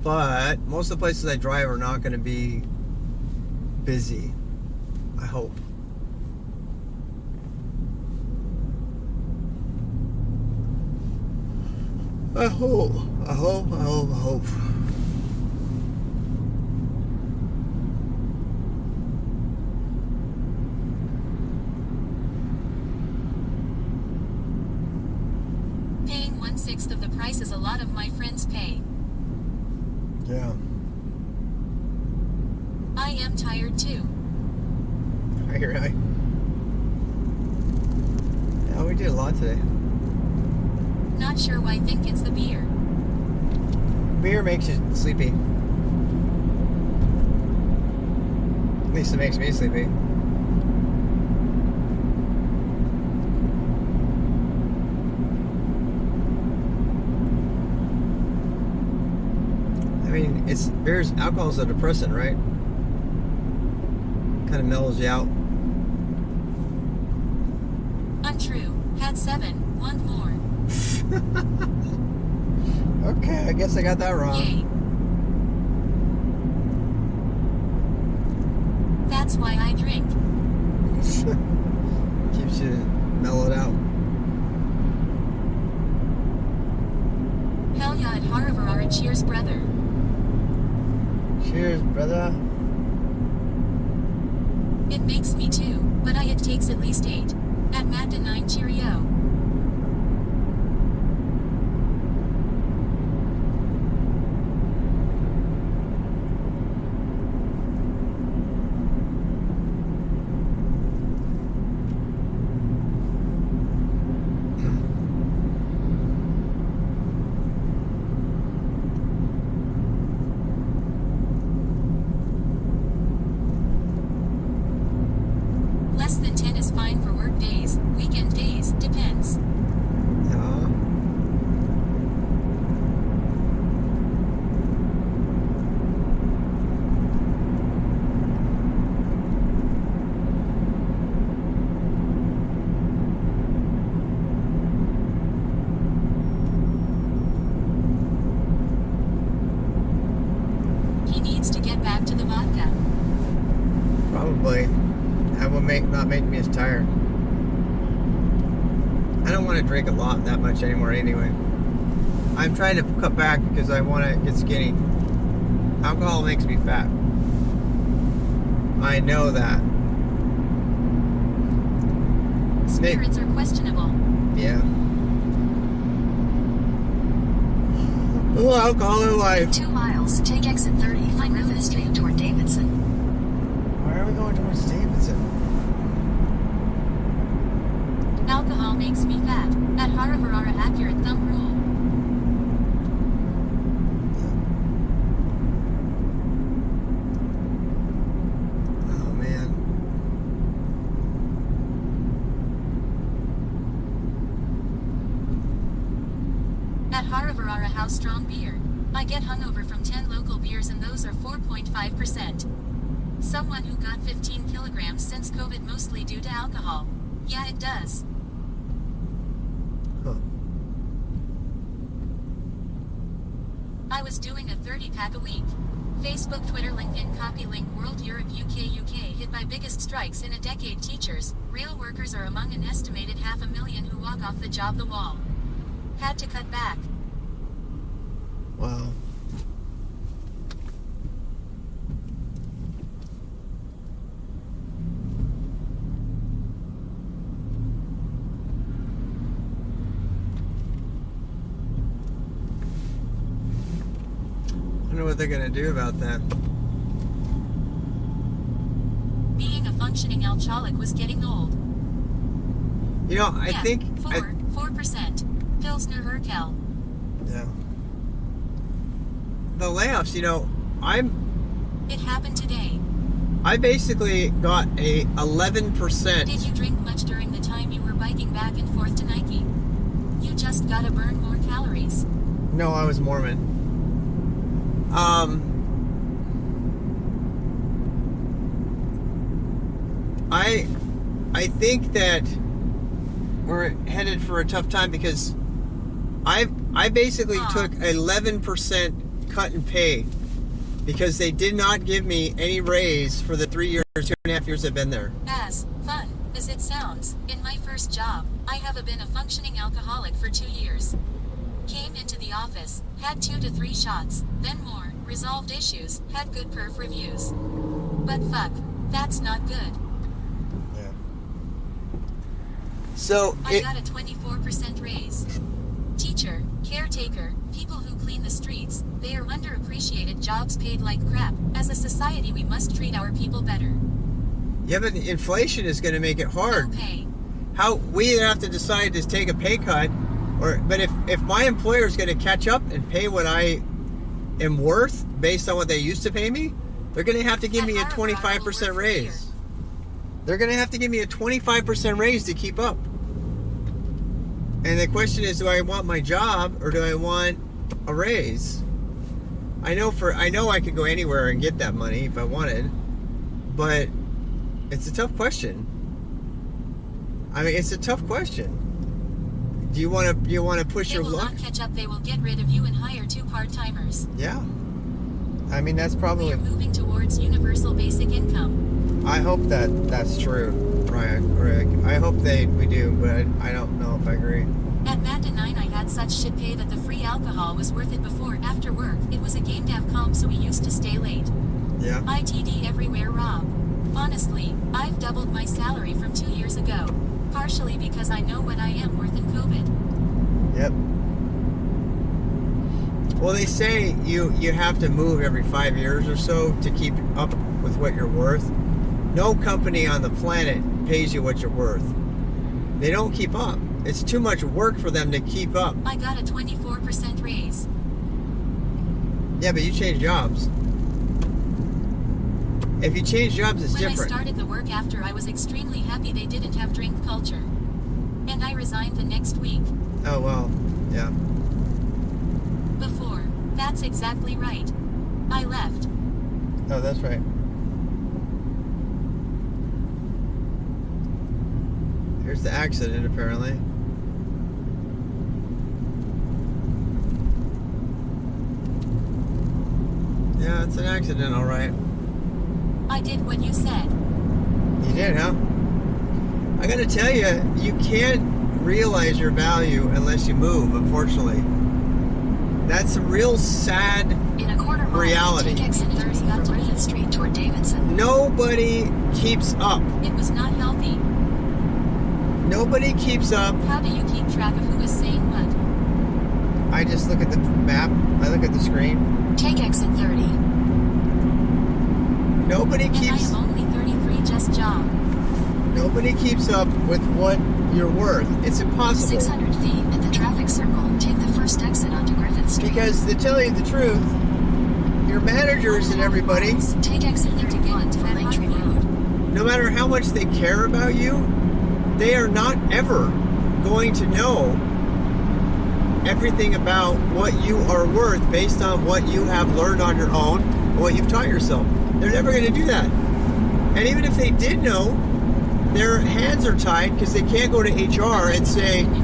But most of the places I drive are not going to be busy. I hope. I hope. Paying 1/6 of the price is a lot of my friends pay. Yeah. I am tired too. Are you really? Yeah, we did a lot today. Not sure why I think it's the beer. Beer makes you sleepy. At least it makes me sleepy. I mean, alcohol's a depressant, right? Kind of mellows you out. Untrue. Had 7. Want more. Okay, I guess I got that wrong. Yay. That's why I drink. Keeps you mellowed out. Hell yeah, at Haravarara, cheers, brother. Cheers, brother. It makes me too, but it takes at least 8. At Madda 9, cheerio. Less than 10 is fine for work days, weekend days, depends. Yeah. He needs to get back to the vodka. Probably. That will not make me as tired. I don't want to drink a lot that much anymore anyway. I'm trying to cut back because I want to get skinny. Alcohol makes me fat. I know that. Spirits are questionable. Yeah. Oh, alcohol in life. 2 miles, take exit 30 on Griffith Street toward Davidson. Why are we going towards Davidson? Alcohol makes me fat. At Haravarara, accurate thumb rule. Oh man. At Haravarara, house strong beer. I get hungover from 10 local beers and those are 4.5%. Someone who got 15 kilograms since COVID mostly due to alcohol. Yeah, it does. Huh. I was doing a 30-pack a week. Facebook, Twitter, LinkedIn, copy link, World, Europe, UK hit by biggest strikes in a decade. Teachers, real workers are among an estimated 500,000 who walk off the job the wall. Had to cut back. Wow. I wonder what they're going to do about that. Being a functioning alcoholic was getting old. You know, I think... 4%. Pilsner Urquell. Yeah. The layoffs, you know, It happened today. I basically got a 11%. Did you drink much during the time you were biking back and forth to Nike? You just gotta burn more calories. No, I was Mormon. I think that we're headed for a tough time because I basically took 11% cut in pay because they did not give me any raise for the 2.5 years I've been there. As fun as it sounds, in my first job, I have been a functioning alcoholic for 2 years. Came into the office, had 2 to 3 shots, then more, resolved issues, had good perf reviews. But fuck, that's not good. Yeah. So I got a 24% raise. Teacher, caretaker, people who clean the streets, they are underappreciated jobs paid like crap. As a society, we must treat our people better. Yeah, but inflation is going to make it hard. No pay. How we either have to decide to take a pay cut, but if my employer is going to catch up and pay what I am worth based on what they used to pay me, they're going to have to give me a 25% raise. They're going to have to give me a 25% raise to keep up. And the question is, do I want my job or do I want a raise? I know I could go anywhere and get that money if I wanted, but it's a tough question. I mean, it's a tough question. Do you want to push your luck? They will not catch up. They will get rid of you and hire 2 part-timers. Yeah. I mean, that's probably... We are moving towards universal basic income. I hope that's true, Ryan. Rick. I hope we do, but I don't know if I agree. At Manda 9, I had such shit pay that the free alcohol was worth it before. After work, it was a game to have comp, so we used to stay late. Yeah. ITD everywhere, Rob. Honestly, I've doubled my salary from 2 years ago. Partially because I know what I am worth in COVID. Yep. Well, they say you have to move every 5 years or so to keep up with what you're worth. No company on the planet pays you what you're worth. They don't keep up. It's too much work for them to keep up. I got a 24% raise. Yeah, but you change jobs. If you change jobs, it's different. When I started the work after, I was extremely happy they didn't have drink culture. And I resigned the next week. Oh, well, yeah. Before, that's exactly right. I left. Oh, that's right. Here's the accident, apparently. Yeah, it's an accident, all right. I did what you said. You did, huh? I gotta tell you, you can't realize your value unless you move, unfortunately. That's a real sad reality. Street toward Davidson. Nobody keeps up. It was not healthy. Nobody keeps up. How do you keep track of who is saying what? I just look at the map. I look at the screen. Take exit 30. Nobody keeps... And I am only 33, just job. Nobody keeps up with what you're worth. It's impossible. 600 feet at the traffic circle. Take the first exit onto Griffith Street. Because to tell you the truth, your managers and everybody... Take exit 31 to Langtree Road. No matter how much they care about you, they are not ever going to know everything about what you are worth based on what you have learned on your own or what you've taught yourself. They're never going to do that. And even if they did know, their hands are tied because they can't go to HR and say, No,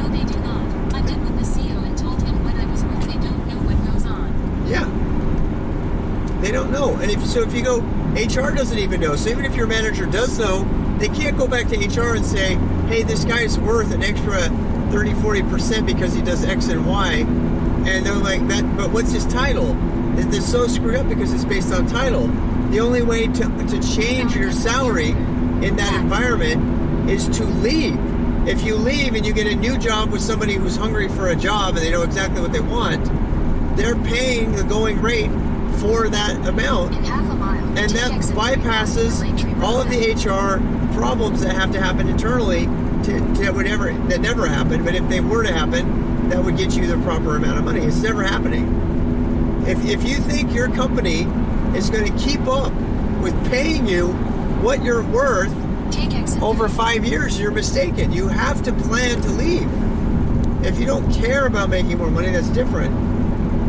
they do not. I met with the CEO and told him what I was worth. They don't don't know. And if you go, HR doesn't even know. So even if your manager does know, they can't go back to HR and say, hey, this guy's worth an extra 30-40% because he does X and Y. And they're like, that. But what's his title? They're so screwed up because it's based on title. The only way to change your salary in that environment is to leave. If you leave and you get a new job with somebody who's hungry for a job and they know exactly what they want, they're paying the going rate for that amount. And that bypasses all of the HR problems that have to happen internally that never happen. But if they were to happen, that would get you the proper amount of money. It's never happening. If you think your company is going to keep up with paying you what you're worth over 5 years, you're mistaken. You have to plan to leave. If you don't care about making more money, that's different.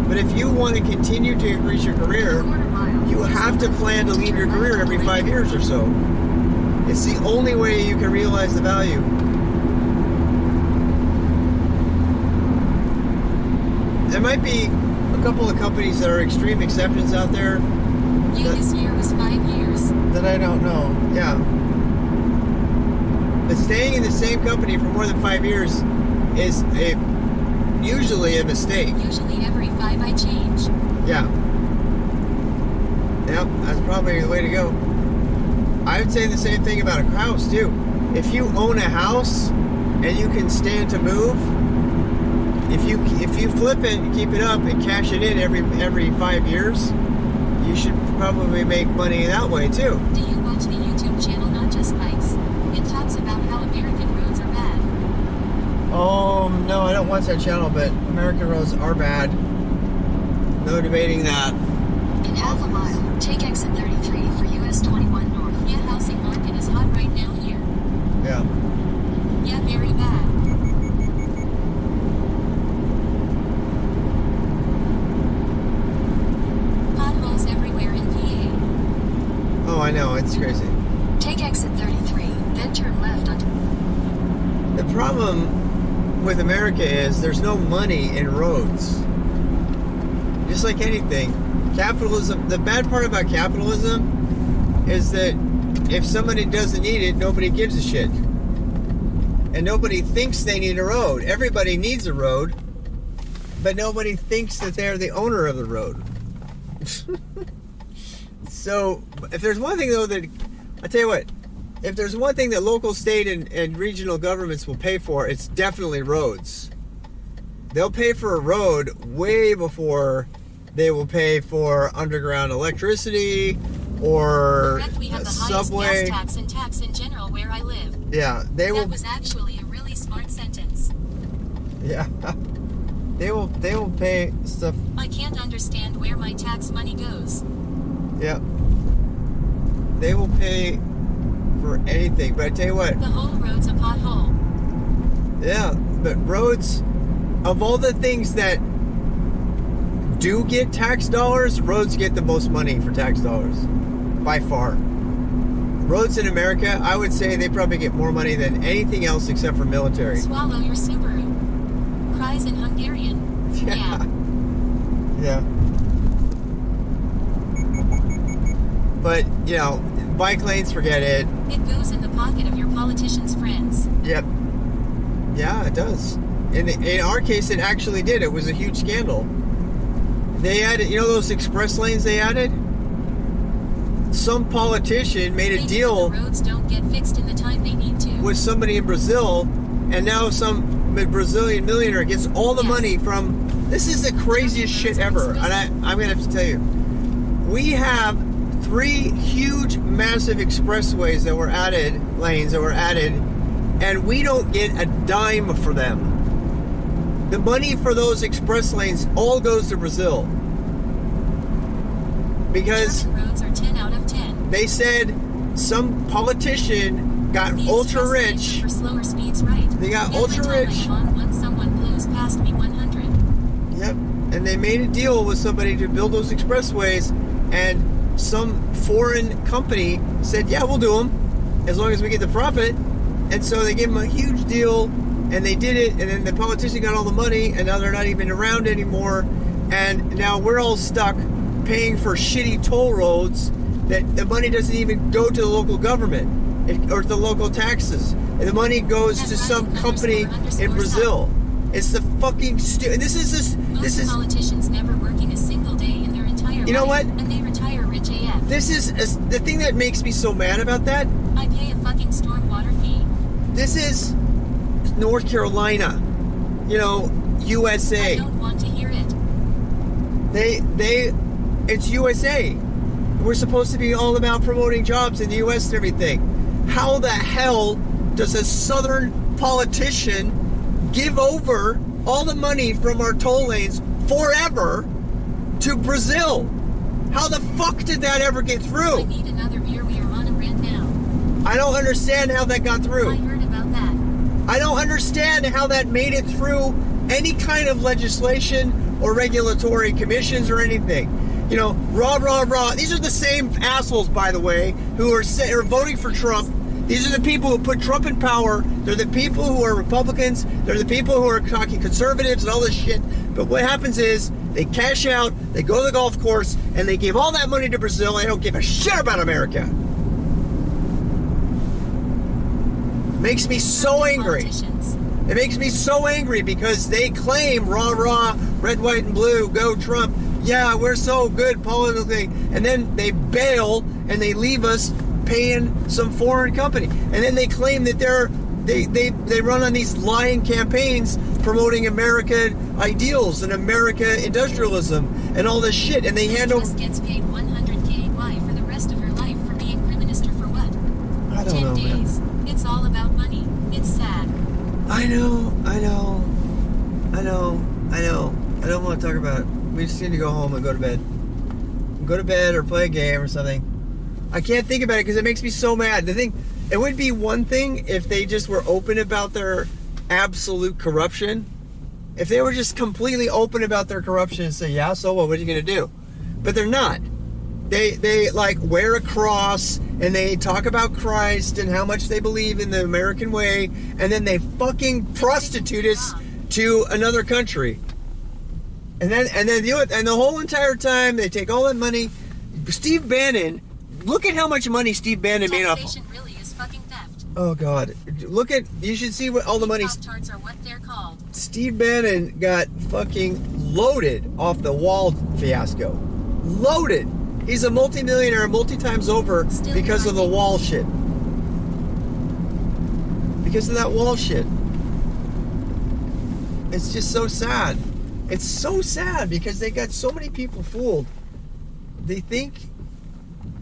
But if you want to continue to increase your career, you have to plan to leave your career every 5 years or so. It's the only way you can realize the value. There might be a couple of companies that are extreme exceptions out there. This year was 5 years. That I don't know. Yeah. But staying in the same company for more than 5 years is usually a mistake. Usually every 5 I change. Yeah. Yep, that's probably the way to go. I would say the same thing about a house too. If you own a house and you can stand to move, if you flip it and keep it up and cash it in every 5 years, you should probably make money that way too. Do you watch the YouTube channel Not Just Bikes? It talks about how American roads are bad. No, I don't watch that channel, but American roads are bad. No debating that. In half a mile, take exit 33 for US 21 North. Yeah, housing market is hot right now here. Yeah. Yeah, very bad. Potholes everywhere in PA. Oh, I know, it's crazy. Take exit 33, then turn left onto... The problem with America is there's no money in roads. Just like anything. Capitalism, the bad part about capitalism is that if somebody doesn't need it, nobody gives a shit. And nobody thinks they need a road. Everybody needs a road, but nobody thinks that they're the owner of the road. So, if there's one thing though that, I'll tell you what, if there's one thing that local, state, and regional governments will pay for, it's definitely roads. They'll pay for a road way before they will pay for underground electricity or we have the subway. highest gas tax and tax in general where I live. Yeah, That was actually a really smart sentence. Yeah, they will pay stuff. I can't understand where my tax money goes. Yeah, they will pay for anything. But I tell you what, the whole road's a pothole. Yeah, but roads, of all the things that do get tax dollars, roads get the most money for tax dollars, by far. Roads in America, I would say they probably get more money than anything else except for military. Swallow your Subaru. Cries in Hungarian. Yeah. Yeah. But, you know, bike lanes, forget it. It goes in the pocket of your politicians' friends. Yep. Yeah, it does. In our case, it actually did. It was a huge scandal. They added, you know those express lanes they added? Some politician made a deal the roads don't get fixed in the time they need to. with somebody in Brazil, and now some Brazilian millionaire gets all the money from... This is the craziest shit ever. And I'm going to have to tell you. We have 3 huge, massive expressways that were added, lanes that were added, and we don't get a dime for them. The money for those express lanes all goes to Brazil. Because German roads are 10 out of 10. They said some politician got ultra rich. For slower speeds, right? They got ultra rich. Once someone blows past me 100. Yep. And they made a deal with somebody to build those expressways, and some foreign company said, yeah, we'll do them as long as we get the profit. And so they gave them a huge deal, and they did it, and then the politician got all the money, and now they're not even around anymore, and now we're all stuck paying for shitty toll roads that the money doesn't even go to the local government or the local taxes. And the money goes to some company in Brazil. It's the fucking stupid. This is politicians never working a single day in their entire life. You know what? And they retire rich AF. This is the thing that makes me so mad about that. I pay a fucking stormwater fee. This is North Carolina, you know, USA. I don't want to hear it. It's USA. We're supposed to be all about promoting jobs in the US and everything. How the hell does a southern politician give over all the money from our toll lanes forever to Brazil? How the fuck did that ever get through? I need another beer. We are on a rant now. I don't understand how that got through. I heard about that. I don't understand how that made it through any kind of legislation or regulatory commissions or anything. You know, rah, rah, rah. These are the same assholes, by the way, who are voting for Trump. These are the people who put Trump in power. They're the people who are Republicans. They're the people who are talking conservatives and all this shit. But what happens is they cash out, they go to the golf course, and they give all that money to Brazil. They don't give a shit about America. Makes me so angry. It makes me so angry because they claim, rah, rah, red, white, and blue, go Trump. Yeah, we're so good politically. And then they bail and they leave us paying some foreign company. And then they claim that they run on these lying campaigns promoting American ideals and America industrialism and all this shit. And they hand over... gets paid $100K for the rest of her life for being prime minister for what? I don't 10 know, days. man. It's all about money. It's sad. I know. I don't want to talk about it. We just need to go home and go to bed. Go to bed or play a game or something. I can't think about it because it makes me so mad. It would be one thing if they just were open about their absolute corruption. If they were just completely open about their corruption and say, yeah, so what are you going to do? But they're not. They like wear a cross and they talk about Christ and how much they believe in the American way, and then they fucking prostitute us to another country. And then the whole entire time they take all that money. Steve Bannon, look at how much money Steve Bannon made off. Taxation really is fucking theft. Oh God, you should see what all the money. Pop-tarts are what they're called. Steve Bannon got fucking loaded off the wall fiasco. Loaded. He's a multimillionaire multi-times over because of the wall shit. Because of that wall shit. It's just so sad. It's so sad because they got so many people fooled. They think...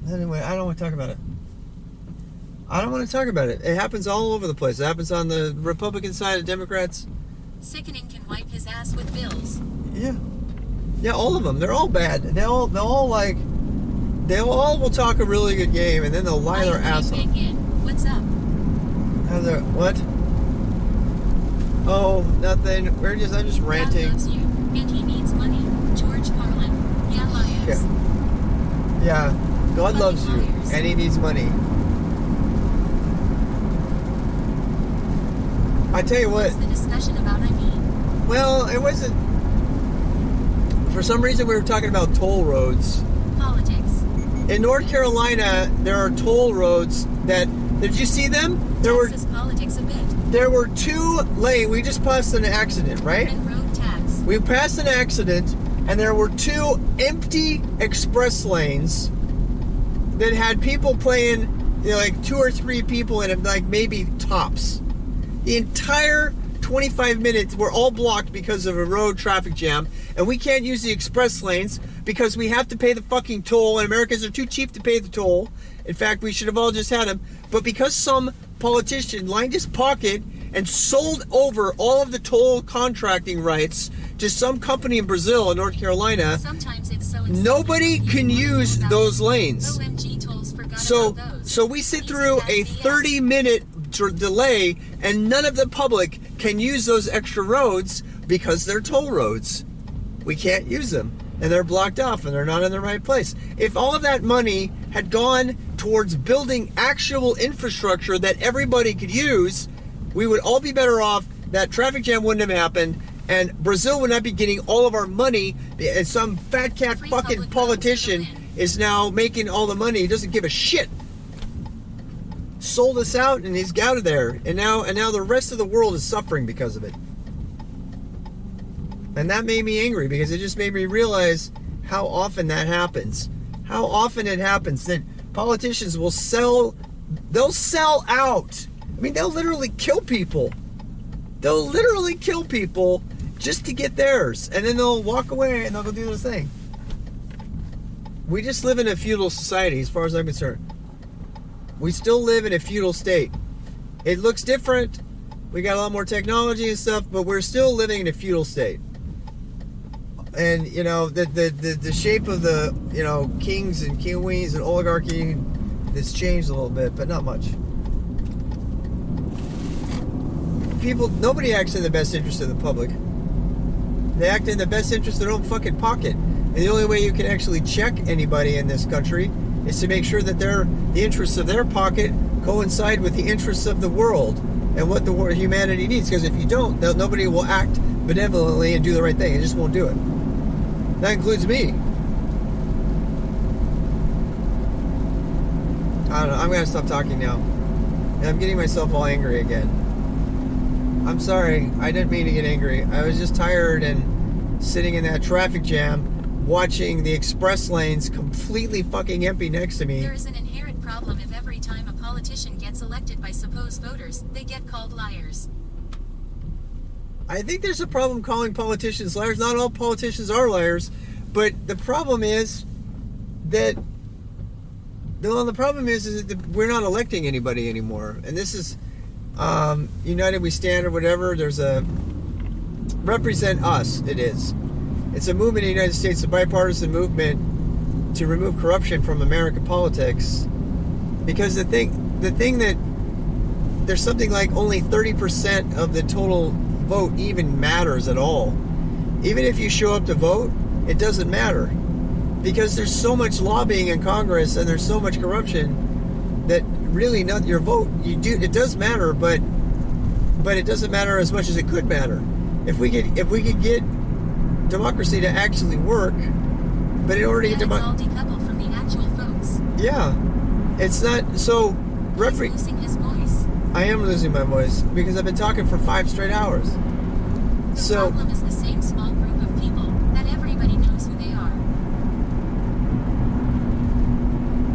Anyway, I don't want to talk about it. I don't want to talk about it. It happens all over the place. It happens on the Republican side of Democrats. Sickening can wipe his ass with bills. Yeah. Yeah, all of them. They're all bad. They all will talk a really good game and then they'll lie their ass off. What's up? What? Oh, nothing. I'm just ranting. God loves you, and he needs money. George Carlin. Yeah, liars. Yeah. God loves you, and he needs money. I tell you what. What's the discussion about, I mean? Well, it wasn't... For some reason, we were talking about toll roads. Politics. In North Carolina, there are toll roads that... Did you see them? Texas politics a bit. There were 2 lanes. We just passed an accident, right? And road tax. We passed an accident, and there were 2 empty express lanes that had people playing, you know, like 2 or 3 people in it, like maybe tops. The entire 25 minutes were all blocked because of a road traffic jam, and we can't use the express lanes because we have to pay the fucking toll, and Americans are too cheap to pay the toll. In fact, we should have all just had them. But because some politician lined his pocket and sold over all of the toll contracting rights to some company in Brazil and North Carolina, sometimes it's so nobody can use those lanes. OMG tolls forgot So about those. So we sit through a 30-minute delay, and none of the public can use those extra roads because they're toll roads. We can't use them, and they're blocked off, and they're not in the right place. If all of that money had gone towards building actual infrastructure that everybody could use, we would all be better off. That traffic jam wouldn't have happened, And Brazil would not be getting all of our money, and some fat cat fucking politician is now making all the money. He doesn't give a shit. Sold us out and he's out of there. And now the rest of the world is suffering because of it. And that made me angry because it just made me realize how often that happens. How often it happens that politicians will they'll sell out. I mean, they'll literally kill people. They'll literally kill people just to get theirs. And then they'll walk away and they'll go do their thing. We just live in a feudal society as far as I'm concerned. We still live in a feudal state. It looks different. We got a lot more technology and stuff, but we're still living in a feudal state. And, you know, the shape of the, you know, kings and queens and oligarchy has changed a little bit, but not much. Nobody acts in the best interest of the public. They act in the best interest of their own fucking pocket. And the only way you can actually check anybody in this country is to make sure that the interests of their pocket coincide with the interests of the world and what the humanity needs. Because if you don't, nobody will act benevolently and do the right thing. It just won't do it. That includes me. I don't know. I'm going to stop talking now. And I'm getting myself all angry again. I'm sorry. I didn't mean to get angry. I was just tired and sitting in that traffic jam watching the express lanes completely fucking empty next to me. There is an inherent problem if every time a politician gets elected by supposed voters, they get called liars. I think there's a problem calling politicians liars. Not all politicians are liars, but the problem is that that we're not electing anybody anymore. And this is United We Stand or whatever. There's a Represent Us. It is. It's a movement in the United States, a bipartisan movement to remove corruption from American politics. Because the thing that there's something like only 30% of the total vote even matters at all. Even if you show up to vote, it doesn't matter. Because there's so much lobbying in Congress and there's so much corruption that really not your vote, it does matter, but it doesn't matter as much as it could matter. If we could get democracy to actually work, but in order to get democracy, it's all decoupled from the actual votes. Yeah, it's not so. He's losing his voice. I am losing my voice because I've been talking for 5 straight hours. The problem is the same small group of people that everybody knows who they are.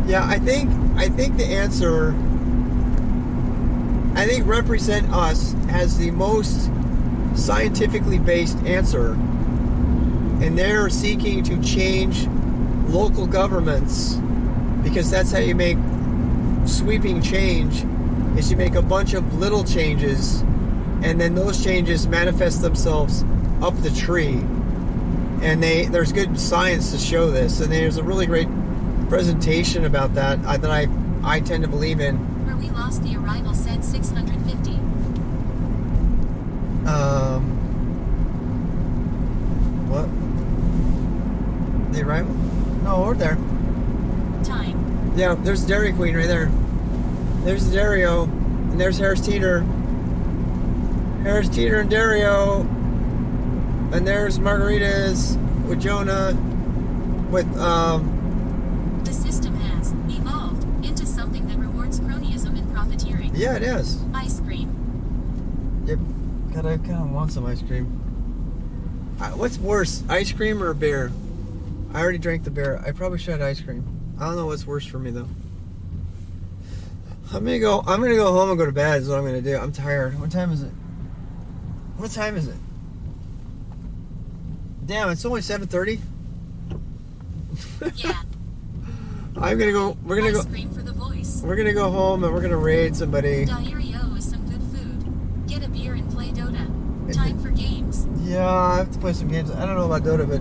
Yeah, I think the answer. I think Represent Us has the most scientifically based answer, and they're seeking to change local governments because that's how you make sweeping change. Is you make a bunch of little changes, and then those changes manifest themselves up the tree. And there's good science to show this, and there's a really great presentation about that I tend to believe in. Where we lost the arrival said 650. What? The arrival? No, we're there. Time. Yeah, there's Dairy Queen right there. There's Dario, and there's Harris Teeter. Harris Teeter and Dario. And there's Margaritas with Jonah, with, The system has evolved into something that rewards cronyism and profiteering. Yeah, it is. Ice cream. Yep. God, I kind of want some ice cream. What's worse, ice cream or beer? I already drank the beer. I probably should have ice cream. I don't know what's worse for me though. I'm gonna go home and go to bed is what I'm gonna do. I'm tired. What time is it? What time is it? Damn, it's only 7:30. Yeah. I'm gonna go. We're gonna ice go. Cream for the voice. We're gonna go home and we're gonna raid somebody. Diario is some good food. Get a beer and play Dota. Time for games. Yeah, I have to play some games. I don't know about Dota, but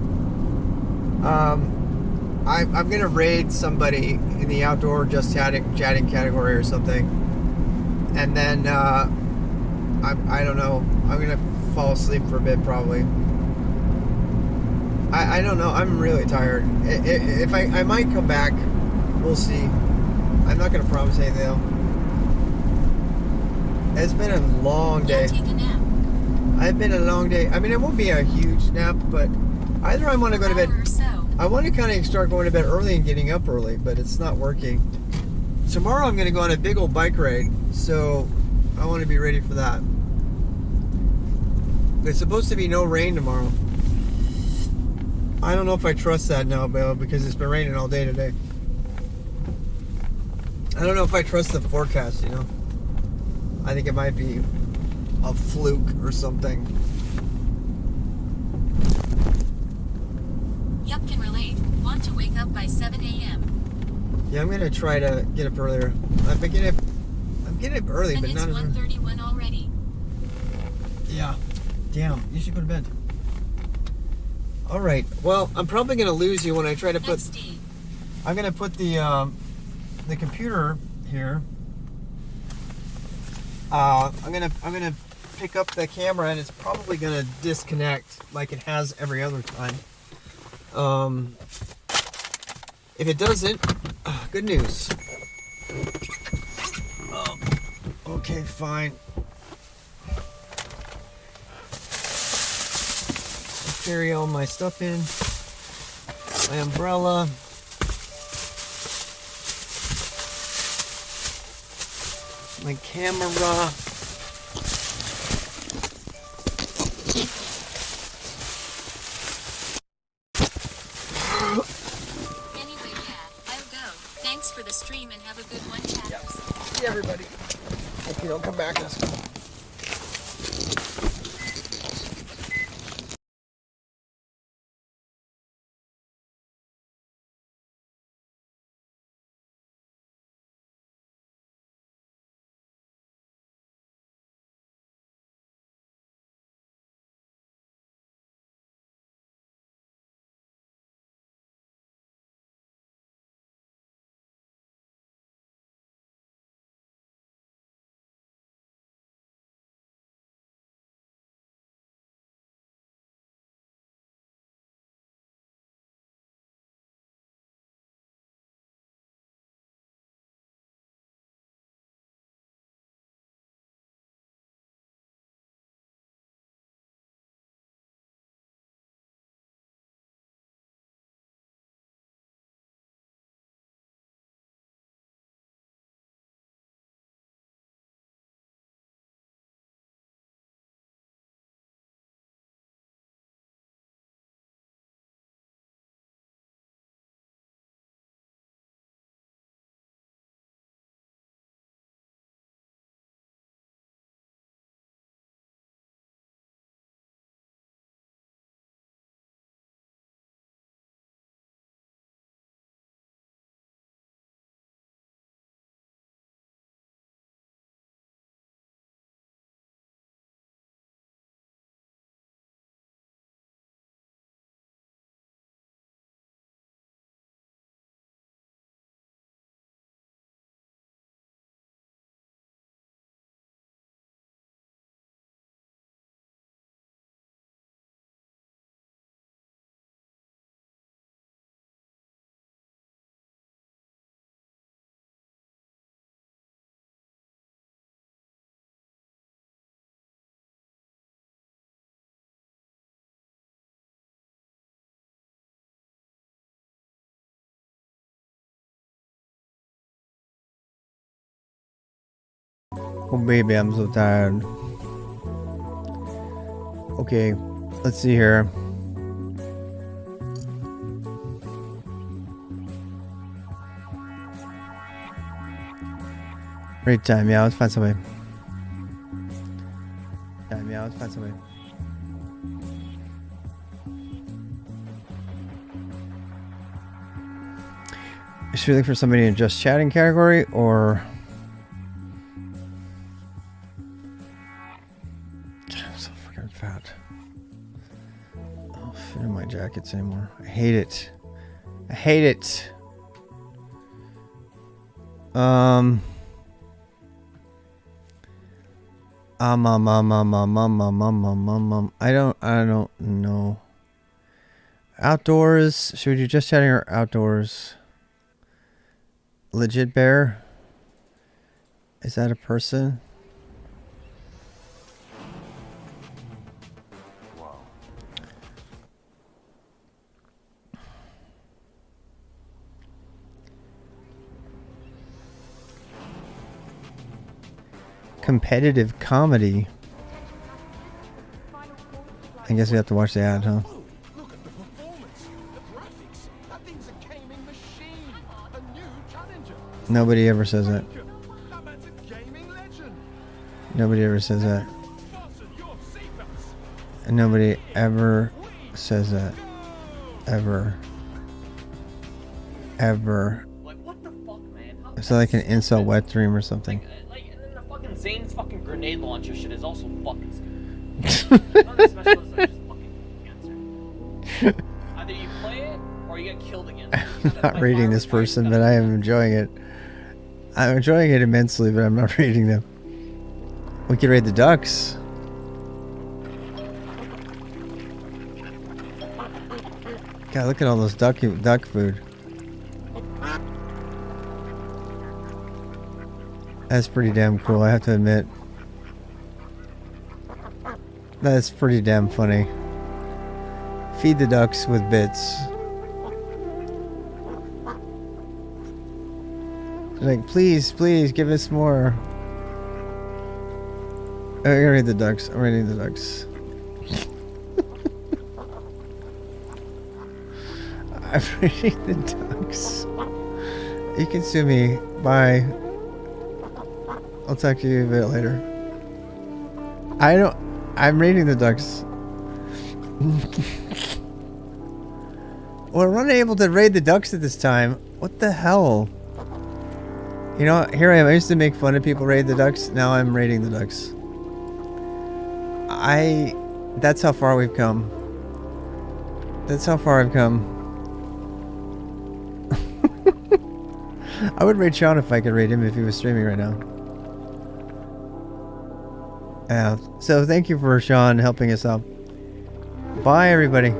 I'm gonna raid somebody in the outdoor just chatting category or something, and then I don't know. I'm gonna fall asleep for a bit probably. I don't know. I'm really tired. If I might come back, we'll see. I'm not gonna promise anything though. It's been a long day. Take a nap. I've been a long day. I mean, it won't be a huge nap, but either I want to go to bed. I want to kind of start going to bed early and getting up early, but it's not working. Tomorrow I'm going to go on a big old bike ride, so I want to be ready for that. It's supposed to be no rain tomorrow. I don't know if I trust that now, Bill, because it's been raining all day today. I don't know if I trust the forecast, you know. I think it might be a fluke or something. Yup, can relate. Want to wake up by 7 a.m. Yeah, I'm gonna try to get up earlier. I'm getting up early, And but it's not as 1:31 already. Yeah. Damn, you should go to bed. All right. Well, I'm probably gonna lose you when I try to put. I'm gonna put the computer here. I'm gonna pick up the camera, and it's probably gonna disconnect like it has every other time. If it doesn't, good news. Okay, fine. I'll carry all my stuff in. My umbrella. My camera. Thanks for the stream and have a good one, chatters. See everybody. Hope you don't come back this time. Oh baby, I'm so tired. Okay, let's see here. Great time, yeah, let's find somebody. Yeah, let's find somebody. Is she looking for somebody in just chatting category or? I'm so freaking fat. I don't fit in my jackets anymore. I hate it. I hate it. I don't know. Outdoors. Should we do just chatting or outdoors? Legit bear? Is that a person? Competitive comedy. I guess we have to watch the ad, huh? Look at the performance, the graphics. That thing's a gaming machine. A new challenger. Nobody ever says that. That man's a gaming legend. Nobody ever says that. And nobody ever says that. Ever. Ever. Like, what the fuck, man? How It's like an incel wet dream or something. Like, and then the fucking Zane's fucking grenade launcher shit is also fucking stupid. None of the specialists are just fucking cancer. Either you play it or you get killed against it. I'm not rating this person, but I am enjoying it. I'm enjoying it immensely, but I'm not rating them. We could raid the ducks. God, look at all those duck food. That's pretty damn cool, I have to admit. That's pretty damn funny. Feed the ducks with bits. Like, please, please, give us more. I'm gonna raid the ducks. I'm raiding the ducks. I'm raiding the ducks. You can sue me. Bye. I'll talk to you a bit later. I'm raiding the ducks. We're unable to raid the ducks at this time. What the hell? You know, here I am. I used to make fun of people raid the ducks. Now I'm raiding the ducks. That's how far we've come. That's how far I've come. I would raid Sean if I could raid him if he was streaming right now. Yeah. So thank you for Sean helping us out. Bye, everybody.